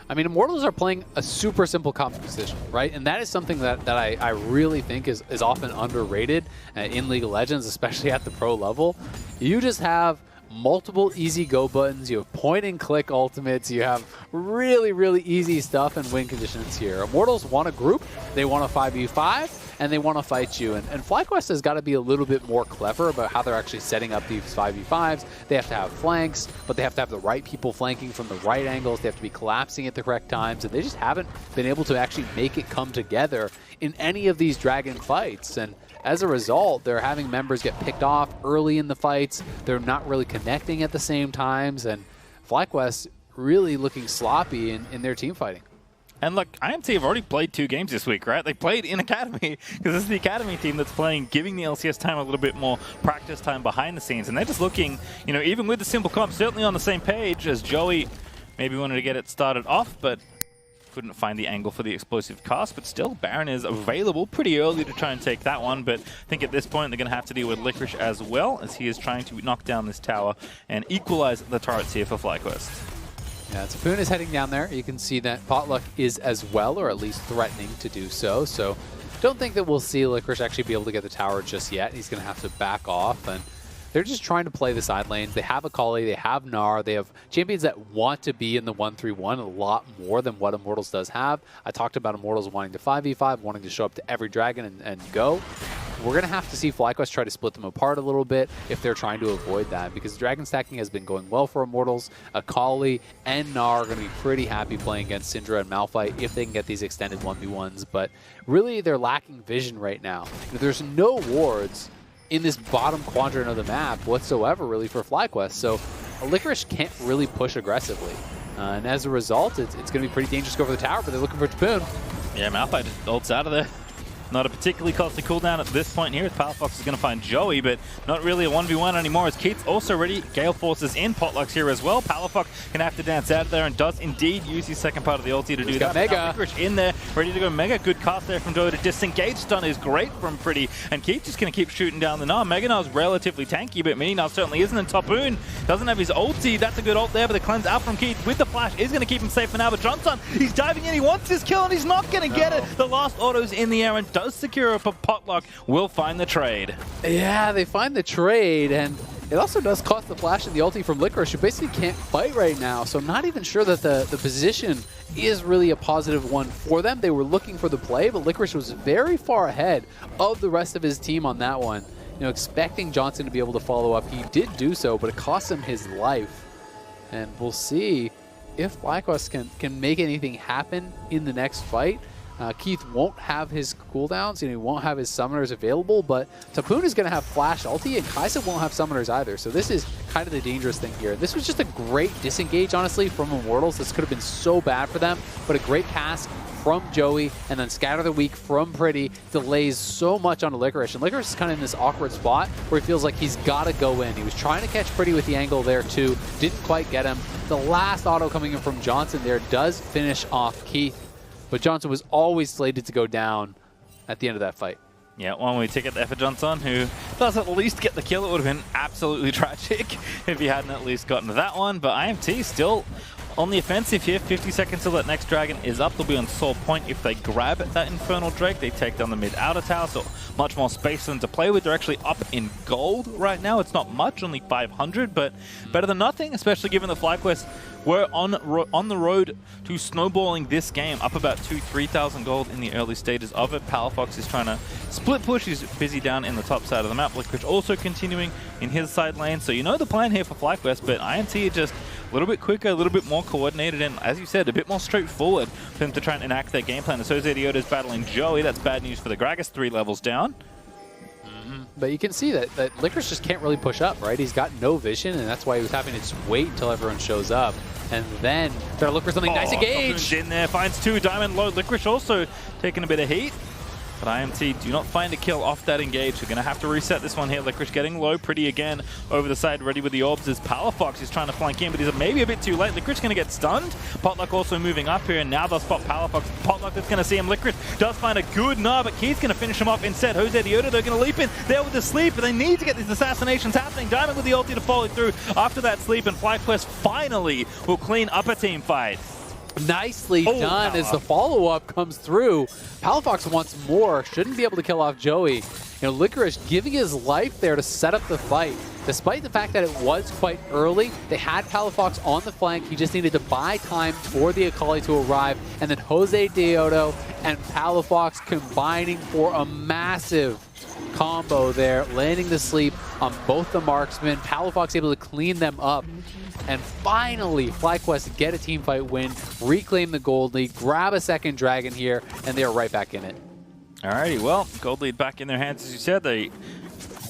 I mean, Immortals are playing a super simple composition, right? And that is something that I really think is often underrated in League of Legends, especially at the pro level. You just have multiple easy go buttons, you have point and click ultimates, you have really, really easy stuff and win conditions here. Immortals want a group, they want a 5v5, and they want to fight you. And FlyQuest has got to be a little bit more clever about how they're actually setting up these 5v5s. They have to have flanks, but they have to have the right people flanking from the right angles. They have to be collapsing at the correct times, and they just haven't been able to actually make it come together in any of these Dragon fights. And as a result, they're having members get picked off early in the fights. They're not really connecting at the same times, and FlyQuest really looking sloppy in their team fighting. And look, IMT have already played 2 games this week, right? They played in Academy, because this is the Academy team that's playing, giving the LCS time a little bit more practice time behind the scenes. And they're just looking, you know, even with the simple comp, certainly on the same page as Joey maybe wanted to get it started off, but couldn't find the angle for the explosive cast. But still, Baron is available pretty early to try and take that one. But I think at this point, they're going to have to deal with Licorice as well, as he is trying to knock down this tower and equalize the turrets here for FlyQuest. Yeah, Tapoon is heading down there. You can see that Potluck is as well, or at least threatening to do so. So don't think that we'll see Licorice actually be able to get the tower just yet. He's going to have to back off, and they're just trying to play the side lanes. They have Akali, they have Gnar, they have champions that want to be in the 1-3-1 a lot more than what Immortals does have. I talked about Immortals wanting to 5v5, wanting to show up to every dragon and go. We're going to have to see FlyQuest try to split them apart a little bit if they're trying to avoid that, because dragon stacking has been going well for Immortals. Akali and Gnar are going to be pretty happy playing against Syndra and Malphite if they can get these extended 1v1s, but really they're lacking vision right now. There's no wards in this bottom quadrant of the map whatsoever really for FlyQuest, so Licorice can't really push aggressively. And as a result, it's going to be pretty dangerous to go for the tower, but they're looking for Tapoon. Yeah, Malphite just ults out of there. Not a particularly costly cooldown at this point here, as Palafox is going to find Joey, but not really a 1v1 anymore, as Keith's also ready. Gale Force is in, Potluck's here as well. Palafox can have to dance out of there and does indeed use his second part of the ulti to do that. Mega. Licorice in there, ready to go Mega. Good cast there from Joey to disengage. Stun is great from Pretty, and Keith just going to keep shooting down the Gnar. Mega Gnar's relatively tanky, but Mini Gnar certainly isn't, and Tapoon doesn't have his ulti. That's a good ult there, but the cleanse out from Keith with the flash is going to keep him safe for now, but Johnson, he's diving in, he wants his kill, and he's not going to get it. The last auto's in the air and does secure a Potluck will find the trade. Yeah, they find the trade, and it also does cost the flash and the ulti from Licorice, who basically can't fight right now, so I'm not even sure that the position is really a positive one for them. They were looking for the play, but Licorice was very far ahead of the rest of his team on that one. expecting Johnson to be able to follow up. He did do so, but it cost him his life. And we'll see if FlyQuest can make anything happen in the next fight. Keith won't have his cooldowns, he won't have his summoners available, but Tapoon is going to have flash ulti, and Kaisa won't have summoners either. So this is kind of the dangerous thing here. This was just a great disengage, honestly, from Immortals. This could have been so bad for them, but a great pass from Joey, and then Scatter the Weak from Pretty delays so much onto Licorice. And Licorice is kind of in this awkward spot where he feels like he's got to go in. He was trying to catch Pretty with the angle there too, didn't quite get him. The last auto coming in from Johnson there does finish off Keith, but Johnson was always slated to go down at the end of that fight. Yeah, one-way ticket there for Johnson, who does at least get the kill. It would have been absolutely tragic if he hadn't at least gotten that one, but IMT still on the offensive here. 50 seconds till that next dragon is up. They'll be on sore point. If they grab that Infernal Drake, they take down the mid-outer tower, so much more space for them to play with. They're actually up in gold right now. It's not much, only 500, but better than nothing, especially given the FlyQuest were on the road to snowballing this game, up about 2,000-3,000 gold in the early stages of it. Palafox is trying to split push. He's busy down in the top side of the map. Licorice also continuing in his side lane. So you know the plan here for FlyQuest, but IMT are just a little bit quicker, a little bit more coordinated, and as you said, a bit more straightforward for them to try and enact their game plan. As Jose Dioda is battling Joey, that's bad news for the Gragas, 3 levels down. But you can see that Licorice just can't really push up, right? He's got no vision, and that's why he was having to just wait until everyone shows up. And then try to look for something nice engage. In there, finds 2, Diamond low. Licorice also taking a bit of heat. But IMT do not find a kill off that engage. They're going to have to reset this one here. Licorice getting low. Pretty again over the side, ready with the orbs as Palafox is trying to flank in, but he's maybe a bit too late. Licorice going to get stunned. Potluck also moving up here, and now they'll spot Palafox. Potluck that's going to see him. Licorice does find a good gnaw, but Keith's going to finish him off instead. Jose Dioda, they're going to leap in there with the sleep, but they need to get these assassinations happening. Diamond with the ulti to follow through after that sleep, and FlyQuest finally will clean up a team fight. Nicely done as the follow-up comes through. Palafox wants more, shouldn't be able to kill off Joey. Licorice giving his life there to set up the fight. Despite the fact that it was quite early, they had Palafox on the flank. He just needed to buy time for the Akali to arrive. And then Jose Diodo and Palafox combining for a massive combo there, landing the sleep on both the marksmen. Palafox able to clean them up. And finally, FlyQuest get a teamfight win, reclaim the gold lead, grab a second dragon here, and they're right back in it. Alrighty, well, gold lead back in their hands, as you said. They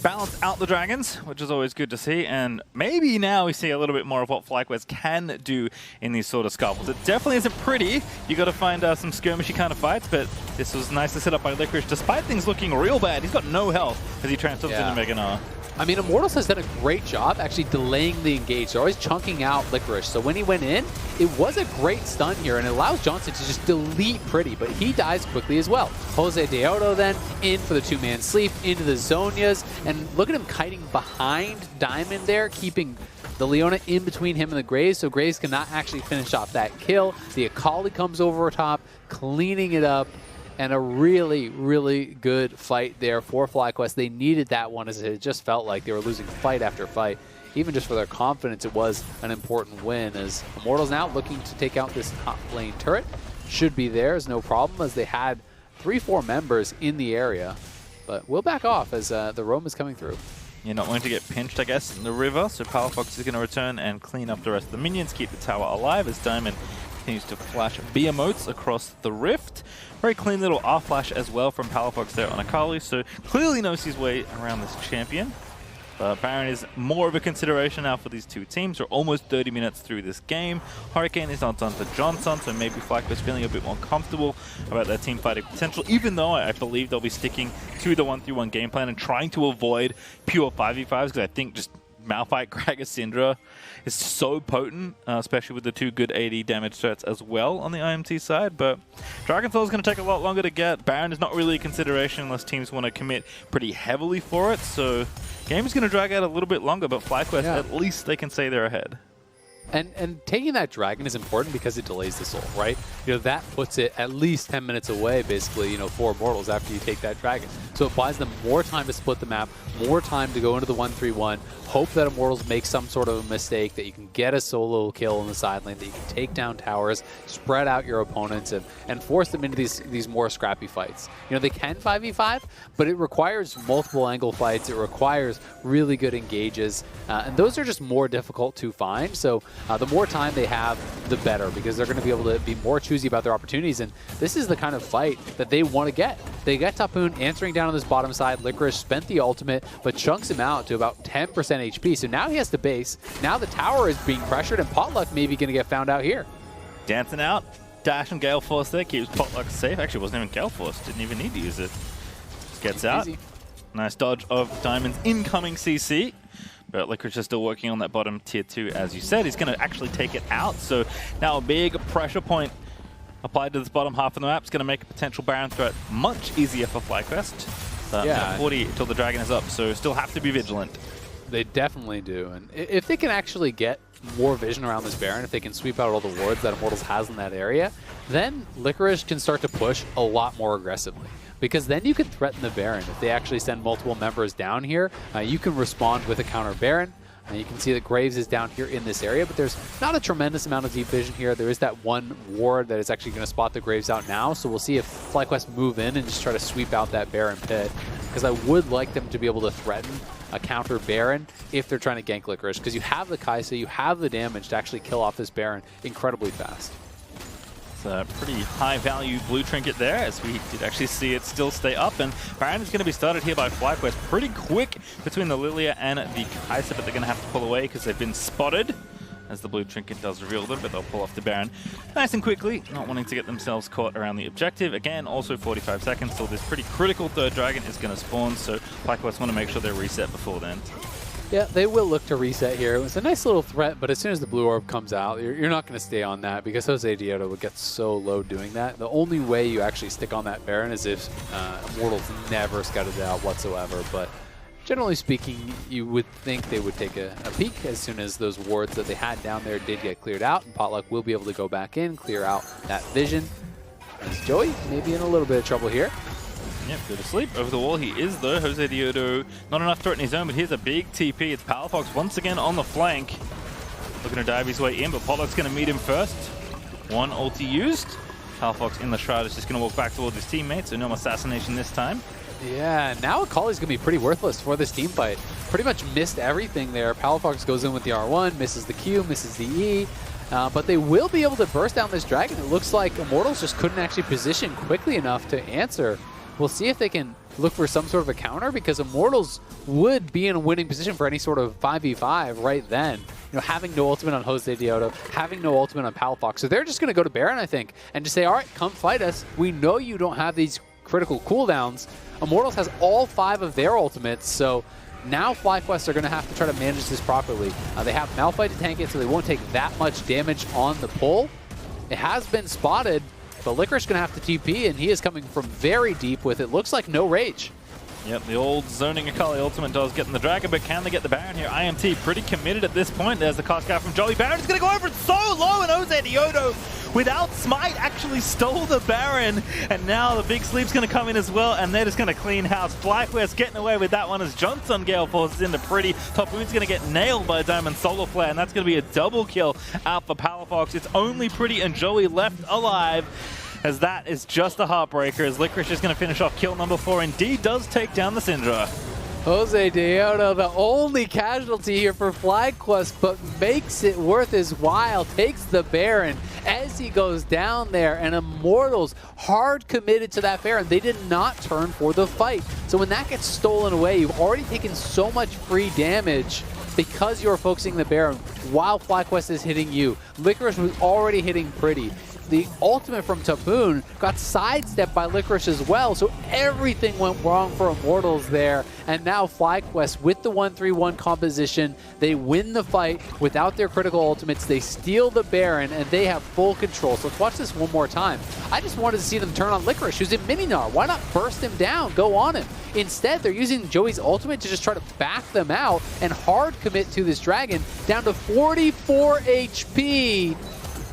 balance out the dragons, which is always good to see, and maybe now we see a little bit more of what FlyQuest can do in these sort of scuffles. It definitely isn't pretty. You got to find some skirmishy kind of fights, but this was nice to set up by Licorice, despite things looking real bad. He's got no health as he transforms into Mega Gnar. I mean, Immortals has done a great job actually delaying the engage. They're always chunking out Licorice. So when he went in, it was a great stun here, and it allows Johnson to just delete Pretty, but he dies quickly as well. Jose Diodo then in for the 2-man sleep into the Zonias, and look at him kiting behind Diamond there, keeping the Leona in between him and the Graves, so Graves cannot actually finish off that kill. The Akali comes over top, cleaning it up. And a really, really good fight there for FlyQuest. They needed that one, as it just felt like they were losing fight after fight. Even just for their confidence, it was an important win, as Immortals now looking to take out this top lane turret. Should be theirs, no problem, as they had 3-4 members in the area. But we'll back off as the roam is coming through. You're not going to get pinched, I guess, in the river, so Palafox is going to return and clean up the rest of the minions, keep the tower alive as Diamond continues to flash B emotes across the rift. Very clean little R flash as well from Palafox there on Akali, so clearly knows his way around this champion. But Baron is more of a consideration now for these two teams. We're almost 30 minutes through this game. Hurricane is not done for Johnson, so maybe FlyQuest feeling a bit more comfortable about their team fighting potential, even though I believe they'll be sticking to the 1-3-1 game plan and trying to avoid pure 5v5s, because I think just Malphite, Gragas, Syndra is so potent, especially with the 2 good AD damage threats as well on the IMT side. But Dragonfell is going to take a lot longer to get. Baron is not really a consideration unless teams want to commit pretty heavily for it. So game is going to drag out a little bit longer, but FlyQuest, at least they can say they're ahead. And taking that dragon is important because it delays the soul, right? That puts it at least 10 minutes away, basically, for Immortals after you take that dragon. So it buys them more time to split the map, more time to go into the 1-3-1, hope that Immortals make some sort of a mistake, that you can get a solo kill in the side lane, that you can take down towers, spread out your opponents, and force them into these more scrappy fights. They can 5v5, but it requires multiple angle fights. It requires really good engages, and those are just more difficult to find. So the more time they have, the better, because they're going to be able to be more choosy about their opportunities, and this is the kind of fight that they want to get. They get Tapoon answering down on this bottom side. Licorice spent the ultimate, but chunks him out to about 10% HP. So now he has to base. Now the tower is being pressured, and Potluck maybe going to get found out here. Dancing out. Dash and Gale Force there. Keeps Potluck safe. Actually, wasn't even Gale Force. Didn't even need to use it. Just gets out. Easy. Nice dodge of Diamond's incoming CC. But Licorice is still working on that bottom tier 2, as you said. He's going to actually take it out. So now a big pressure point applied to this bottom half of the map. It's going to make a potential Baron threat much easier for FlyQuest. Yeah. 40 until the dragon is up, so still have to be vigilant. They definitely do. And if they can actually get more vision around this Baron, if they can sweep out all the wards that Immortals has in that area, then Licorice can start to push a lot more aggressively. Because then you can threaten the Baron. If they actually send multiple members down here, you can respond with a counter Baron. You can see that Graves is down here in this area, but there's not a tremendous amount of deep vision here. There is that one ward that is actually going to spot the Graves out now, so we'll see if FlyQuest move in and just try to sweep out that Baron pit, because I would like them to be able to threaten a counter Baron if they're trying to gank Licorice, because you have the Kaisa, you have the damage to actually kill off this Baron incredibly fast. It's a pretty high-value blue trinket there, as we did actually see it still stay up. And Baron is going to be started here by FlyQuest pretty quick between the Lilia and the Kaisa, but they're going to have to pull away because they've been spotted. As the blue trinket does reveal them, but they'll pull off the Baron nice and quickly, not wanting to get themselves caught around the objective. Again, also 45 seconds, so this pretty critical third dragon is going to spawn, so FlyQuest want to make sure they're reset before then. Yeah, they will look to reset here. It was a nice little threat, but as soon as the blue orb comes out, you're not going to stay on that, because Jose Dioto would get so low doing that. The only way you actually stick on that Baron is if Immortals never scouted it out whatsoever, but generally speaking, you would think they would take a peek as soon as those wards that they had down there did get cleared out, and Potluck will be able to go back in, clear out that vision. As Joey may be in a little bit of trouble here. Yep, go to sleep. Over the wall he is, though. Jose Dioto, not enough threat in his own, but here's a big TP. It's Palafox once again on the flank. Looking to dive his way in, but Potluck's going to meet him first. One ulti used. Palafox in the shroud is just going to walk back towards his teammates, so no assassination this time. Yeah, now Akali's going to be pretty worthless for this team fight. Pretty much missed everything there. Palafox goes in with the R1, misses the Q, misses the E. But they will be able to burst down this dragon. It looks like Immortals just couldn't actually position quickly enough to answer. We'll see if they can look for some sort of a counter, because Immortals would be in a winning position for any sort of 5v5 right then. Having no ultimate on Jose Dioto, having no ultimate on Palafox. So they're just going to go to Baron, I think, and just say, all right, come fight us. We know you don't have these critical cooldowns. Immortals has all 5 of their ultimates, so now FlyQuest are going to have to try to manage this properly. They have Malphite to tank it, so they won't take that much damage on the pull. It has been spotted, but Licorice going to have to TP, and he is coming from very deep with it. Looks like no rage. Yep, the old zoning Akali ultimate does get in the dragon, but can they get the Baron here? IMT pretty committed at this point. There's the cost guy from Jolly. Baron's going to go over it so low, and Jose Dioto, without Smite, actually stole the Baron. And now the big sleep's going to come in as well, and they're just going to clean house. FlyQuest getting away with that one as Johnson Gale forces into Pretty. Tapoon's going to get nailed by a Diamond Solar Flare, and that's going to be a double kill out for Palafox. It's only Pretty and Joey left alive, as that is just a heartbreaker, as Licorice is going to finish off kill number 4. Indeed does take down the Syndra. Jose Dioto, the only casualty here for FlyQuest, but makes it worth his while. Takes the Baron as he goes down there, and Immortals hard committed to that Baron. They did not turn for the fight. So when that gets stolen away, you've already taken so much free damage because you're focusing the Baron while FlyQuest is hitting you. Licorice was already hitting Pretty. the ultimate from Taboon got sidestepped by Licorice as well, so everything went wrong for Immortals there. And now FlyQuest with the 1-3-1 composition, they win the fight without their critical ultimates, they steal the Baron, and they have full control. So let's watch this one more time. I just wanted to see them turn on Licorice, who's in Mininar. Why not burst him down, go on him? Instead, they're using Joey's ultimate to just try to back them out and hard commit to this dragon down to 44 HP.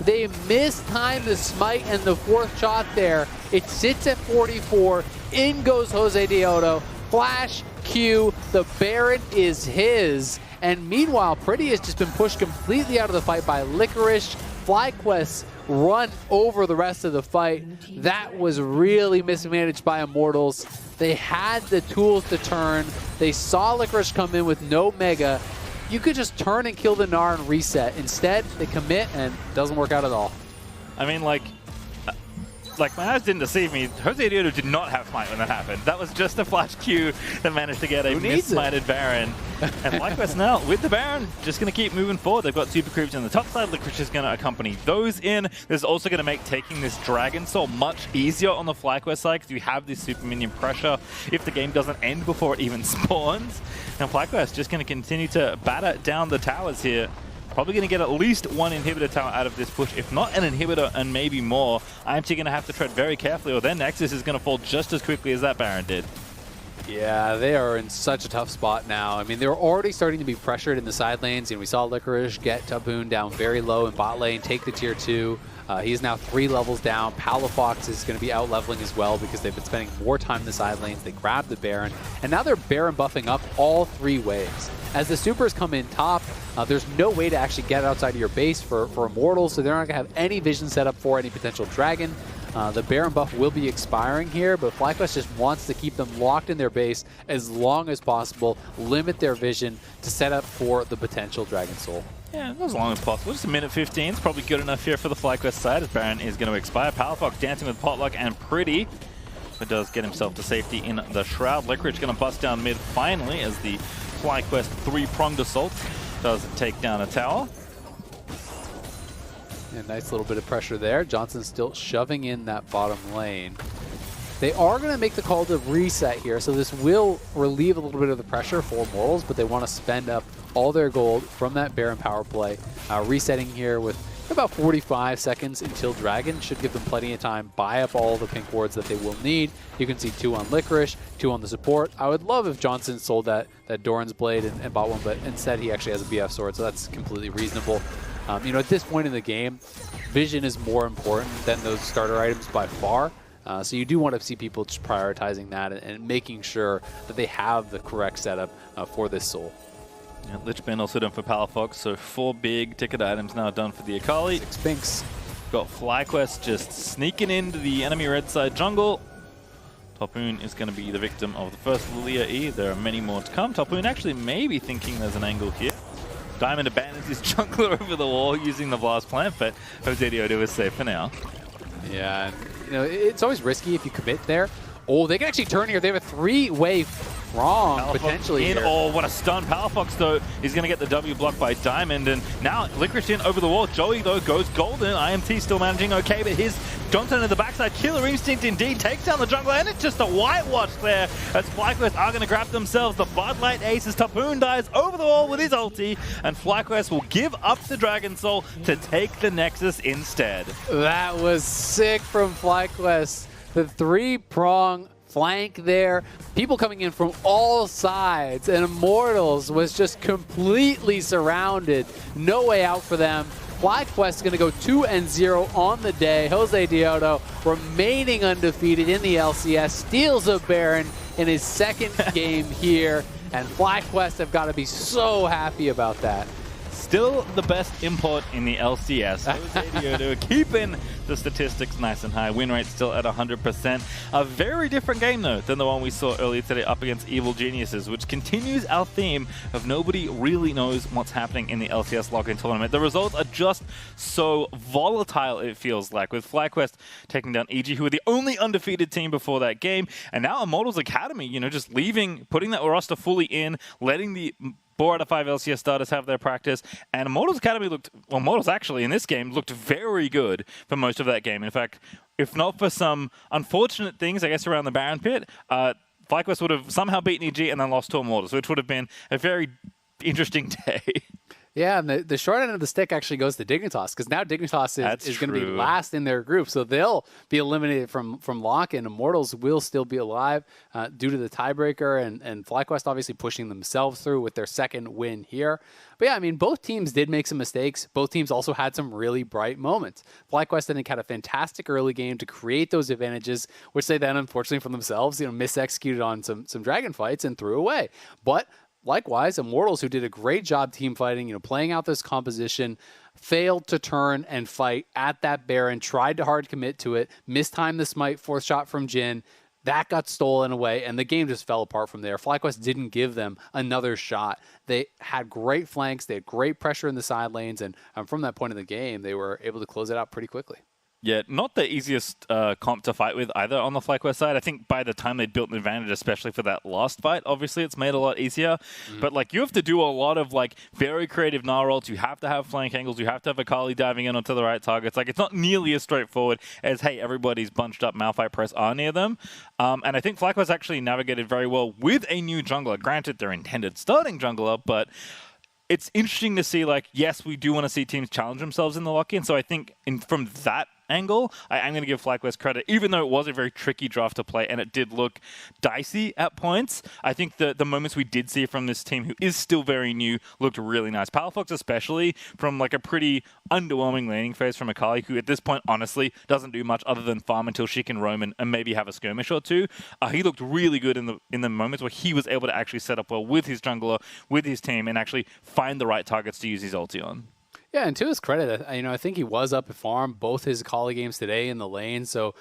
They mistime the smite and the fourth shot there. It sits at 44. In goes Jose Deodo. Flash Q. The Baron is his. And meanwhile, Pretty has just been pushed completely out of the fight by Licorice. FlyQuest run over the rest of the fight. That was really mismanaged by Immortals. They had the tools to turn. They saw Licorice come in with no Mega. You could just turn and kill the Gnar and reset. Instead, they commit and it doesn't work out at all. I mean, like my eyes didn't deceive me. Jose Deodo did not have smite when that happened. That was just a flash Q that managed to get a missmited Baron. And FlyQuest now, with the Baron, just going to keep moving forward. They've got super creeps on the top side. Licorice is going to accompany those in. This is also going to make taking this Dragon Soul much easier on the FlyQuest side because you have this super minion pressure if the game doesn't end before it even spawns. And FlyQuest just going to continue to batter down the towers here. Probably going to get at least one inhibitor tower out of this push, if not an inhibitor and maybe more. IMT going to have to tread very carefully or their Nexus is going to fall just as quickly as that Baron did. Yeah, they are in such a tough spot now. I mean, they're already starting to be pressured in the side lanes. We saw Licorice get Taboon down very low in bot lane, take the tier 2. He's now 3 levels down. Palafox is going to be out-leveling as well because they've been spending more time in the side lanes. They grabbed the Baron, and now they're Baron buffing up all 3 waves. As the supers come in top, there's no way to actually get outside of your base for Immortals, so they're not going to have any vision set up for any potential Dragon. The Baron buff will be expiring here, but FlyQuest just wants to keep them locked in their base as long as possible, limit their vision to set up for the potential Dragon Soul. Yeah, as long as possible. Just a minute 15 is probably good enough here for the FlyQuest side as Baron is going to expire. Palafox dancing with Potluck and Pretty, but does get himself to safety in the Shroud. Licorice going to bust down mid finally as the FlyQuest 3-pronged assault does take down a tower. Yeah, nice little bit of pressure there. Johnson still shoving in that bottom lane. They are going to make the call to reset here, so this will relieve a little bit of the pressure for Immortals, but they want to spend up all their gold from that Baron power play. Resetting here with about 45 seconds until Dragon should give them plenty of time. Buy up all the pink wards that they will need. You can see 2 on Licorice, 2 on the support. I would love if Johnson sold that Doran's Blade and bought one, but instead he actually has a BF sword, so that's completely reasonable. You know, at this point in the game, vision is more important than those starter items by far. So you do want to see people just prioritizing that and making sure that they have the correct setup for this soul. Yeah, Lich Bane also done for Palafox, so 4 big ticket items now done for the Akali. 6 pinks. Got FlyQuest just sneaking into the enemy red side jungle. Taboon is going to be the victim of the first Lilia E. There are many more to come. Taboon actually may be thinking there's an angle here. Diamond abandons his jungler over the wall using the Blast Plant, but Jose Deodo is safe for now. Yeah, you know, it's always risky if you commit there. Oh, they can actually turn here. They have a 3-way prong Palafox potentially in. here. Oh, what a stun. Palafox, though, is going to get the W blocked by Diamond. And now Licorice in over the wall. Joey, though, goes golden. IMT still managing okay, but his Johnson in the backside. Killer Instinct indeed takes down the jungler. And it's just a whitewash there as FlyQuest are going to grab themselves the Bud Light Ace as Taboon dies over the wall with his ulti. And FlyQuest will give up the Dragon Soul to take the Nexus instead. That was sick from FlyQuest. The 3-prong flank there. People coming in from all sides, and Immortals was just completely surrounded. No way out for them. FlyQuest is going to go 2-0 on the day. Jose Deodo remaining undefeated in the LCS, steals a Baron in his second game here, and FlyQuest have got to be so happy about that. Still the best import in the LCS. Jose Deodo keeping the statistics nice and high. Win rate still at 100%. A very different game, though, than the one we saw earlier today up against Evil Geniuses, which continues our theme of nobody really knows what's happening in the LCS Lock In tournament. The results are just so volatile, it feels like, with FlyQuest taking down EG, who were the only undefeated team before that game, and now Immortals Academy, you know, just leaving, putting that roster fully in, letting the 4 out of 5 LCS starters have their practice, and Immortals Academy Immortals actually in this game looked very good for most of that game. In fact, if not for some unfortunate things, I guess, around the Baron pit, FlyQuest would have somehow beaten EG and then lost to Immortals, which would have been a very interesting day. Yeah, and the short end of the stick actually goes to Dignitas, because now Dignitas is going to be last in their group, so they'll be eliminated from Lock In. Immortals will still be alive due to the tiebreaker, and FlyQuest obviously pushing themselves through with their second win here. But yeah, I mean, both teams did make some mistakes. Both teams also had some really bright moments. FlyQuest, I think, had a fantastic early game to create those advantages, which they then, unfortunately for themselves, mis-executed on some dragon fights and threw away. But likewise, Immortals, who did a great job team fighting, playing out this composition, failed to turn and fight at that Baron, tried to hard commit to it, mistimed the smite, fourth shot from Jhin. That got stolen away, and the game just fell apart from there. FlyQuest didn't give them another shot. They had great flanks, they had great pressure in the side lanes, and from that point in the game, they were able to close it out pretty quickly. Yeah, not the easiest comp to fight with either on the FlyQuest side. I think by the time they built an advantage, especially for that last fight, obviously it's made it a lot easier. But you have to do a lot of very creative Gnar ults. You have to have flank angles. You have to have Akali diving in onto the right targets. It's not nearly as straightforward as, hey, everybody's bunched up, Malphite press are near them. And I think FlyQuest actually navigated very well with a new jungler. Granted, their intended starting jungler, but it's interesting to see, yes, we do want to see teams challenge themselves in the lock-in. So I think from that angle, I'm going to give FlyQuest credit, even though it was a very tricky draft to play and it did look dicey at points. I think the moments we did see from this team, who is still very new, looked really nice. Palafox especially, from a pretty underwhelming laning phase from Akali, who at this point honestly doesn't do much other than farm until she can roam and maybe have a skirmish or two. He looked really good in the moments where he was able to actually set up well with his jungler, with his team, and actually find the right targets to use his ulti on. Yeah, and to his credit, I think he was up at farm both his Akali games today in the lane, so,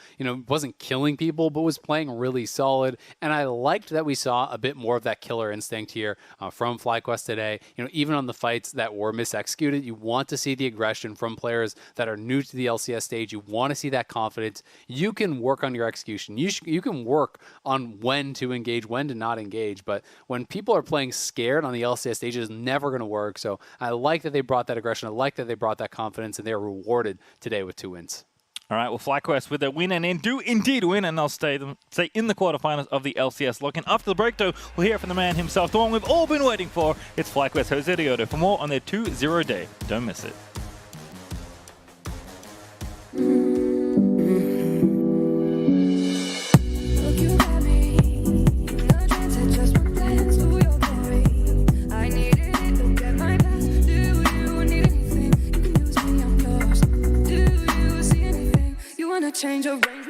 wasn't killing people, but was playing really solid, and I liked that we saw a bit more of that killer instinct here from FlyQuest today. Even on the fights that were mis-executed, you want to see the aggression from players that are new to the LCS stage. You want to see that confidence. You can work on your execution. You can work on when to engage, when to not engage, but when people are playing scared on the LCS stage, it's never going to work, so I like that they brought that aggression. I like that they brought that confidence, and they were rewarded today with 2 wins. All right, well, FlyQuest with their win and do indeed win, and they'll stay in the quarterfinals of the LCS Lock In. After the break, though, we'll hear from the man himself, the one we've all been waiting for. It's FlyQuest Jose Dioto for more on their 2-0 day. Don't miss it. Change of range.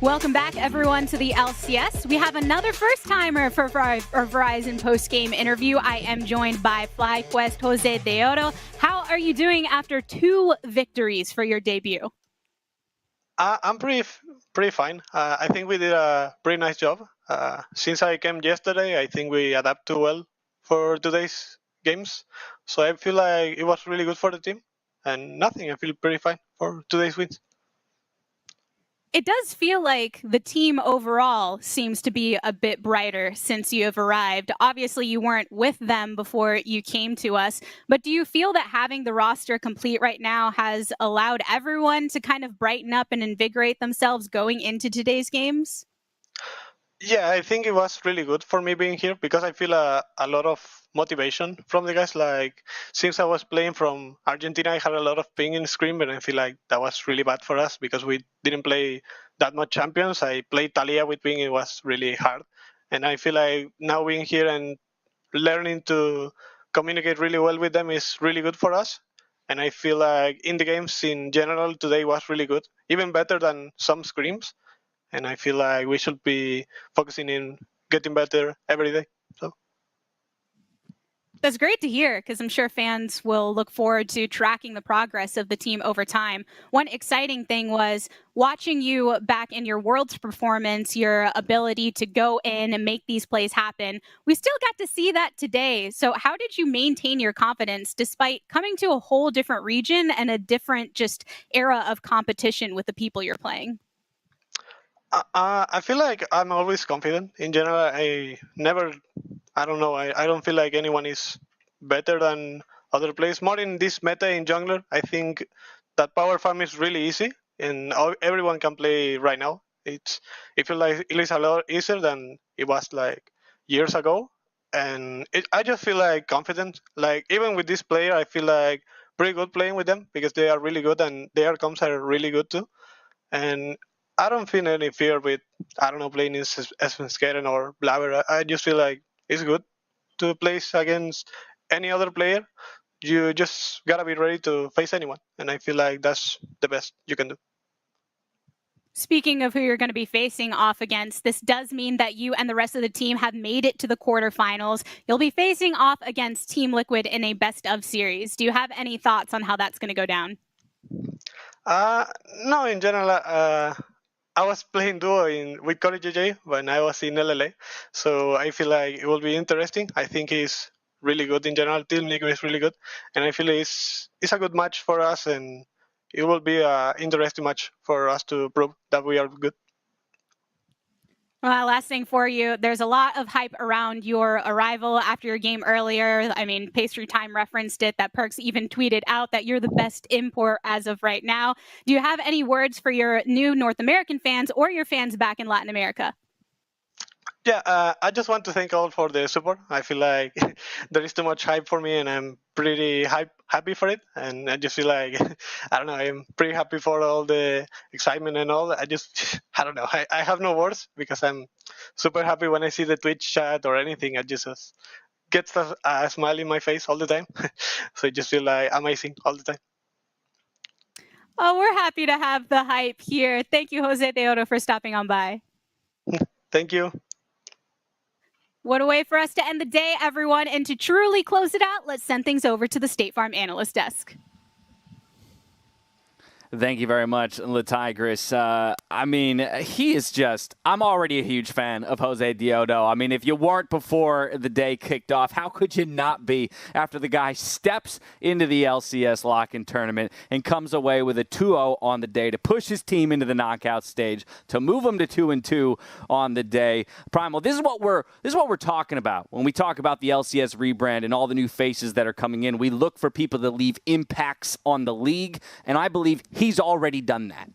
Welcome back, everyone, to the LCS. We have another first-timer for our Verizon post-game interview. I am joined by FlyQuest Jose Deoro. How are you doing after 2 victories for your debut? I'm pretty fine. I think we did a pretty nice job. Since I came yesterday, I think we adapted well for today's games. So I feel like it was really good for the team. And nothing, I feel pretty fine for today's wins. It does feel like the team overall seems to be a bit brighter since you have arrived. Obviously, you weren't with them before you came to us, but do you feel that having the roster complete right now has allowed everyone to kind of brighten up and invigorate themselves going into today's games? Yeah, I think it was really good for me being here because I feel a lot of motivation from the guys. Like, since I was playing from Argentina, I had a lot of ping in Scream, and I feel like that was really bad for us because we didn't play that much champions. I played Talia with ping, it was really hard. And I feel like now being here and learning to communicate really well with them is really good for us. And I feel like in the games in general today was really good, even better than some Screams. And I feel like we should be focusing in getting better every day. So that's great to hear because I'm sure fans will look forward to tracking the progress of the team over time. One exciting thing was watching you back in your Worlds performance, your ability to go in and make these plays happen. We still got to see that today. So how did you maintain your confidence despite coming to a whole different region and a different just era of competition with the people you're playing? I feel like I'm always confident. In general, I don't feel like anyone is better than other players. More in this meta in jungler, I think that power farm is really easy and everyone can play right now. It feels like it is a lot easier than it was like years ago. And I just feel like confident. Like even with this player, I feel like pretty good playing with them because they are really good and their comps are really good too. And I don't feel any fear with, playing in Skeren or Blabber. I just feel like it's good to play against any other player. You just gotta be ready to face anyone. And I feel like that's the best you can do. Speaking of who you're going to be facing off against, this does mean that you and the rest of the team have made it to the quarterfinals. You'll be facing off against Team Liquid in a best of series. Do you have any thoughts on how that's going to go down? No, in general, I was playing duo with Corey JJ when I was in LLA, so I feel like it will be interesting. I think he's really good in general. Team Liquid is really good, and I feel it's a good match for us, and it will be an interesting match for us to prove that we are good. Last thing for you, there's a lot of hype around your arrival after your game earlier. I mean, Pastry Time referenced it, that Perks even tweeted out that you're the best import as of right now. Do you have any words for your new North American fans or your fans back in Latin America? Yeah, I just want to thank all for the support. I feel like there is too much hype for me, and I'm pretty happy for it. And I just feel like, I'm pretty happy for all the excitement and all. I have no words because I'm super happy when I see the Twitch chat or anything. I just gets a smile in my face all the time. So I just feel like amazing all the time. Oh, we're happy to have the hype here. Thank you, Jose Deoro, for stopping on by. Thank you. What a way for us to end the day, everyone. And to truly close it out, let's send things over to the State Farm Analyst Desk. Thank you very much, Latigris. He is just, I'm already a huge fan of Jose Deoro. I mean, if you weren't before the day kicked off, how could you not be after the guy steps into the LCS Lock In tournament and comes away with a 2-0 on the day to push his team into the knockout stage, to move them to 2-2 on the day. Primal, this is what we're talking about when we talk about the LCS rebrand and all the new faces that are coming in. We look for people that leave impacts on the league, and I believe he's already done that.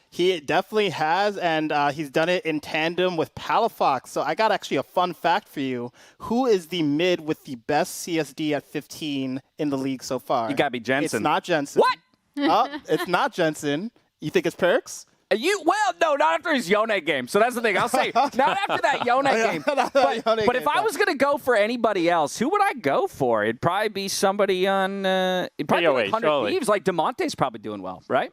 He definitely has, and he's done it in tandem with Palafox. So I got actually a fun fact for you. Who is the mid with the best CSD at 15 in the league so far? You gotta be Jensen. It's not Jensen. What? It's not Jensen. You think it's Perks? No, not after his Yone game. So that's the thing. I'll say, not after that Yone game. But if I was going to go for anybody else, who would I go for? It'd probably be somebody on, it'd probably be like 100 Thieves. Like DeMonte's probably doing well, right?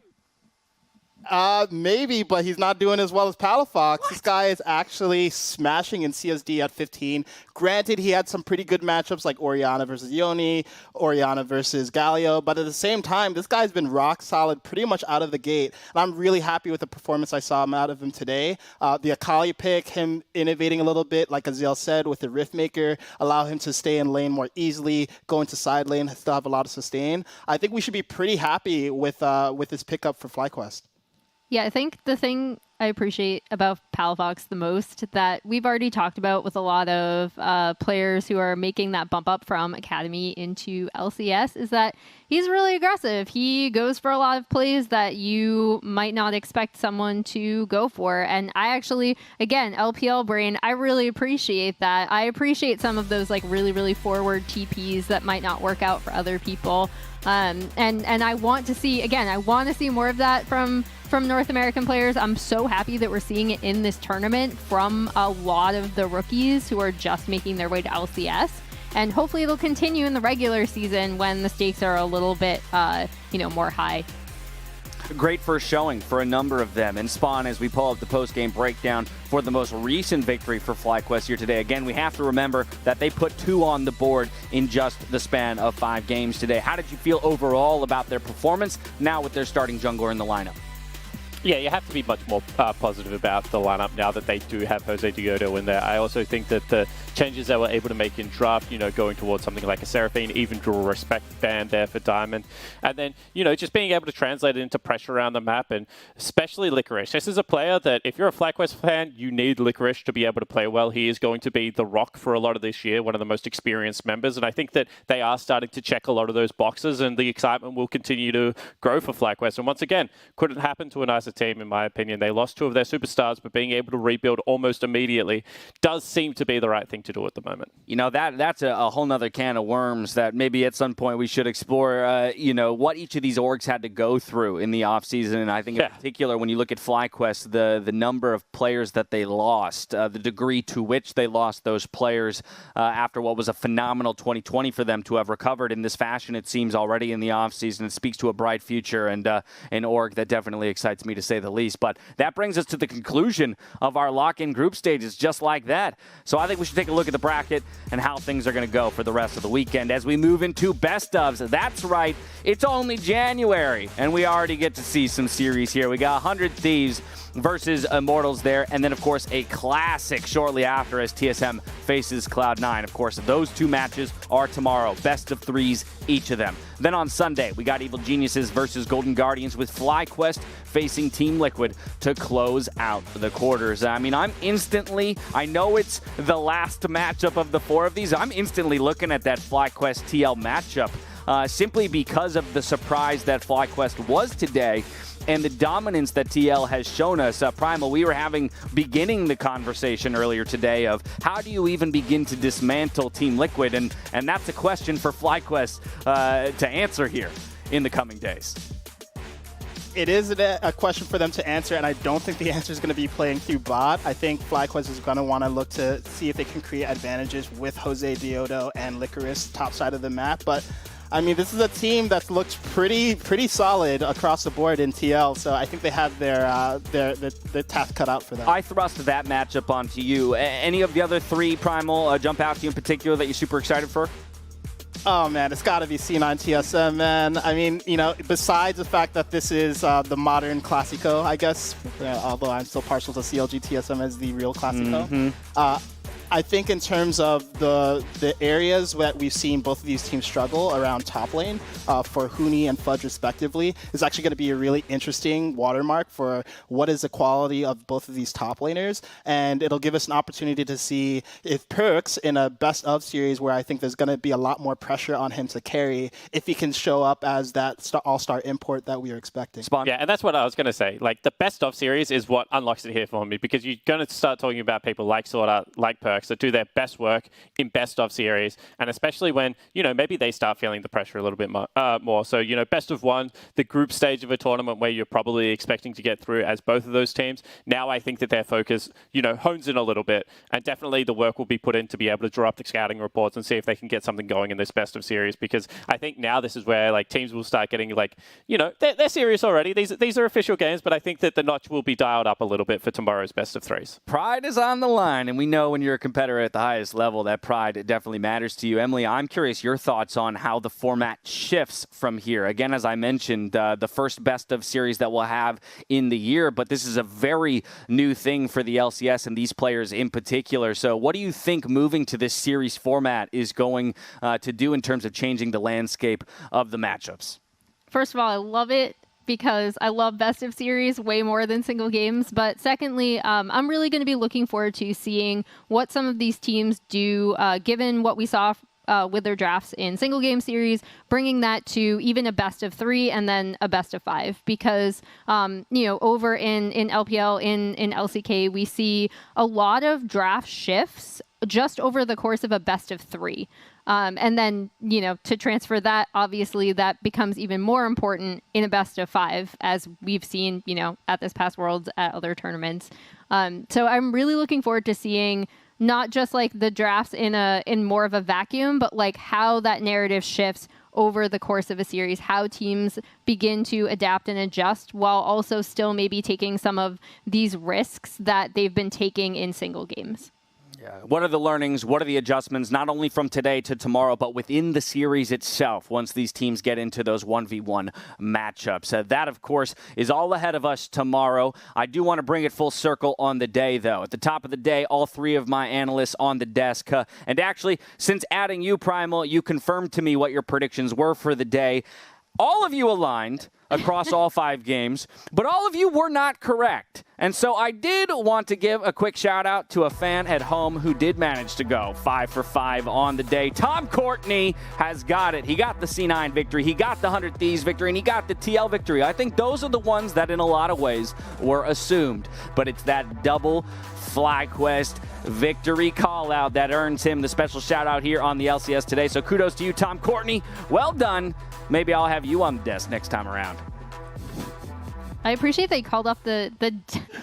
Maybe, but he's not doing as well as Palafox. This guy is actually smashing in CSD at 15. Granted, he had some pretty good matchups like Orianna versus Yoni, Orianna versus Galio, but at the same time, this guy's been rock solid pretty much out of the gate. And I'm really happy with the performance I saw out of him today. The Akali pick, him innovating a little bit, like Aziel said, with the Riftmaker, allow him to stay in lane more easily, go into side lane, still have a lot of sustain. I think we should be pretty happy with this pickup for FlyQuest. Yeah, I think the thing I appreciate about Palafox the most that we've already talked about with a lot of players who are making that bump up from Academy into LCS is that he's really aggressive. He goes for a lot of plays that you might not expect someone to go for. And I actually, again, LPL brain, I really appreciate that. I appreciate some of those like really, really forward TPs that might not work out for other people. And I want to see, again, I want to see more of that from North American players. I'm so happy that we're seeing it in this tournament from a lot of the rookies who are just making their way to LCS. And hopefully it'll continue in the regular season when the stakes are a little bit, more high. Great first showing for a number of them. And Spawn, as we pull up the post-game breakdown for the most recent victory for FlyQuest here today, again, we have to remember that they put 2 on the board in just the span of 5 games today. How did you feel overall about their performance now with their starting jungler in the lineup? Yeah, you have to be much more positive about the lineup now that they do have Jose Diodo in there. I also think that the changes they were able to make in draft, going towards something like a Seraphine, even drew a respect band there for Diamond. And then, just being able to translate it into pressure around the map, and especially Licorice. This is a player that, if you're a FlyQuest fan, you need Licorice to be able to play well. He is going to be the rock for a lot of this year, one of the most experienced members. And I think that they are starting to check a lot of those boxes, and the excitement will continue to grow for FlyQuest. And once again, couldn't happen to a nicer team, in my opinion. They lost 2 of their superstars, but being able to rebuild almost immediately does seem to be the right thing to do at the moment. That's a whole nother can of worms that maybe at some point we should explore, what each of these orgs had to go through in the offseason. And I think in particular, when you look at FlyQuest, the number of players that they lost, the degree to which they lost those players after what was a phenomenal 2020 for them to have recovered in this fashion, it seems, already in the offseason. It speaks to a bright future and an org that definitely excites me, to say the least. But that brings us to the conclusion of our lock-in group stages, just like that. So I think we should take a look at the bracket and how things are going to go for the rest of the weekend as we move into best ofs. That's right, it's only January, and we already get to see some series here. We got 100 Thieves versus Immortals there, and then, of course, a classic shortly after as TSM faces Cloud9. Of course, those 2 matches are tomorrow, best of 3s, each of them. Then on Sunday, we got Evil Geniuses versus Golden Guardians with FlyQuest facing Team Liquid to close out the quarters. I know it's the last matchup of the 4 of these. I'm instantly looking at that FlyQuest TL matchup simply because of the surprise that FlyQuest was today and the dominance that TL has shown us. Primal, we were beginning the conversation earlier today of how do you even begin to dismantle Team Liquid, and that's a question for FlyQuest to answer here in the coming days. It is a question for them to answer, and I don't think the answer is going to be playing through bot. I think FlyQuest is going to want to look to see if they can create advantages with Jose Diodo and Licorice top side of the map, but this is a team that looks pretty solid across the board in TL, so I think they have their task cut out for them. I thrust that matchup onto you. Any of the other 3, Primal, jump out to you in particular that you're super excited for? Oh, man, it's got to be C9 TSM, man. Besides the fact that this is the modern Classico, I guess, although I'm still partial to CLG TSM as the real Classico. Mm-hmm. I think in terms of the areas that we've seen both of these teams struggle around top lane for Huni and Fudge respectively is actually going to be a really interesting watermark for what is the quality of both of these top laners, and it'll give us an opportunity to see if Perks in a best of series where I think there's going to be a lot more pressure on him to carry, if he can show up as that all-star import that we are expecting. Spawn. Yeah, and that's what I was going to say. Like, the best of series is what unlocks it here for me, because you're going to start talking about people like Sorta, like Perks, Turks that do their best work in best of series, and especially when, maybe they start feeling the pressure a little bit more. So, best of one, the group stage of a tournament where you're probably expecting to get through as both of those teams. Now I think that their focus, hones in a little bit, and definitely the work will be put in to be able to draw up the scouting reports and see if they can get something going in this best of series, because I think now this is where teams will start getting they're serious already. These are official games, but I think that the notch will be dialed up a little bit for tomorrow's best of threes. Pride is on the line, and we know when you're a competitor at the highest level, that pride definitely matters to you. Emily, I'm curious your thoughts on how the format shifts from here. Again, as I mentioned, the first best of series that we'll have in the year, but this is a very new thing for the LCS and these players in particular. So what do you think moving to this series format is going to do in terms of changing the landscape of the matchups? First of all, I love it because I love best of series way more than single games. But secondly, I'm really going to be looking forward to seeing what some of these teams do, given what we saw with their drafts in single game series, bringing that to even a best of 3 and then a best of 5. Because, over in LPL, in LCK, we see a lot of draft shifts just over the course of a best of 3. And then, to transfer that, obviously, that becomes even more important in a best of 5, as we've seen, at this past Worlds, at other tournaments. So I'm really looking forward to seeing not just the drafts in more of a vacuum, but how that narrative shifts over the course of a series, how teams begin to adapt and adjust while also still maybe taking some of these risks that they've been taking in single games. What are the learnings? What are the adjustments, not only from today to tomorrow, but within the series itself once these teams get into those 1v1 matchups? That, of course, is all ahead of us tomorrow. I do want to bring it full circle on the day, though. At the top of the day, all 3 of my analysts on the desk. And actually, since adding you, Primal, you confirmed to me what your predictions were for the day. All of you aligned across all 5 games, but all of you were not correct. And so I did want to give a quick shout out to a fan at home who did manage to go 5 for 5 on the day. Tom Courtney has got it. He got the C9 victory, he got the 100 Thieves victory, and he got the TL victory. I think those are the ones that in a lot of ways were assumed, but it's that double FlyQuest victory call out that earns him the special shout out here on the LCS today. So kudos to you, Tom Courtney. Well done. Maybe I'll have you on the desk next time around. I appreciate that you called off the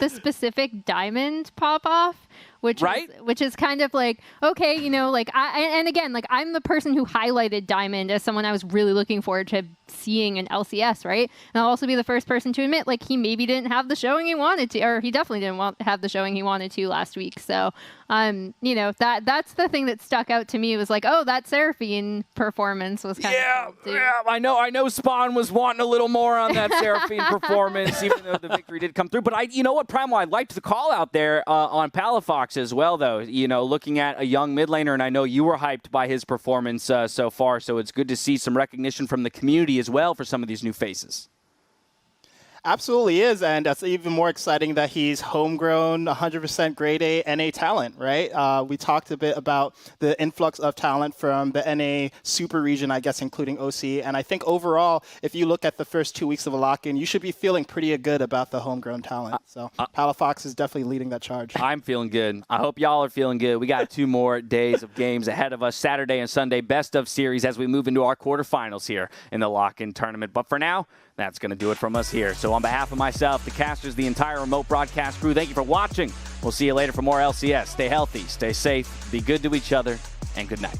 specific diamond pop off, which is kind of okay, I'm the person who highlighted diamond as someone I was really looking forward to seeing in LCS, right? And I'll also be the first person to admit he maybe didn't have the showing he wanted to, or he definitely didn't have the showing he wanted to last week. So that's the thing that stuck out to me. It was that Seraphine performance was kind of cool too. Yeah, I know Spawn was wanting a little more on that Seraphine performance, even though the victory did come through. But you know what, Primal, I liked the call out there on Palafox as well, though. Looking at a young mid laner, and I know you were hyped by his performance so far, so it's good to see some recognition from the community as well for some of these new faces. Absolutely is, and that's even more exciting that he's homegrown, 100% grade A NA talent, right? We talked a bit about the influx of talent from the NA super region, I guess, including OC, and I think overall, if you look at the first 2 weeks of a lock-in, you should be feeling pretty good about the homegrown talent. So Palafox is definitely leading that charge. I'm feeling good. I hope y'all are feeling good. We got 2 more days of games ahead of us, Saturday and Sunday, best of series as we move into our quarterfinals here in the lock-in tournament. But for now, that's going to do it from us here. So on behalf of myself, the casters, the entire remote broadcast crew, thank you for watching. We'll see you later for more LCS. Stay healthy, stay safe, be good to each other, and good night.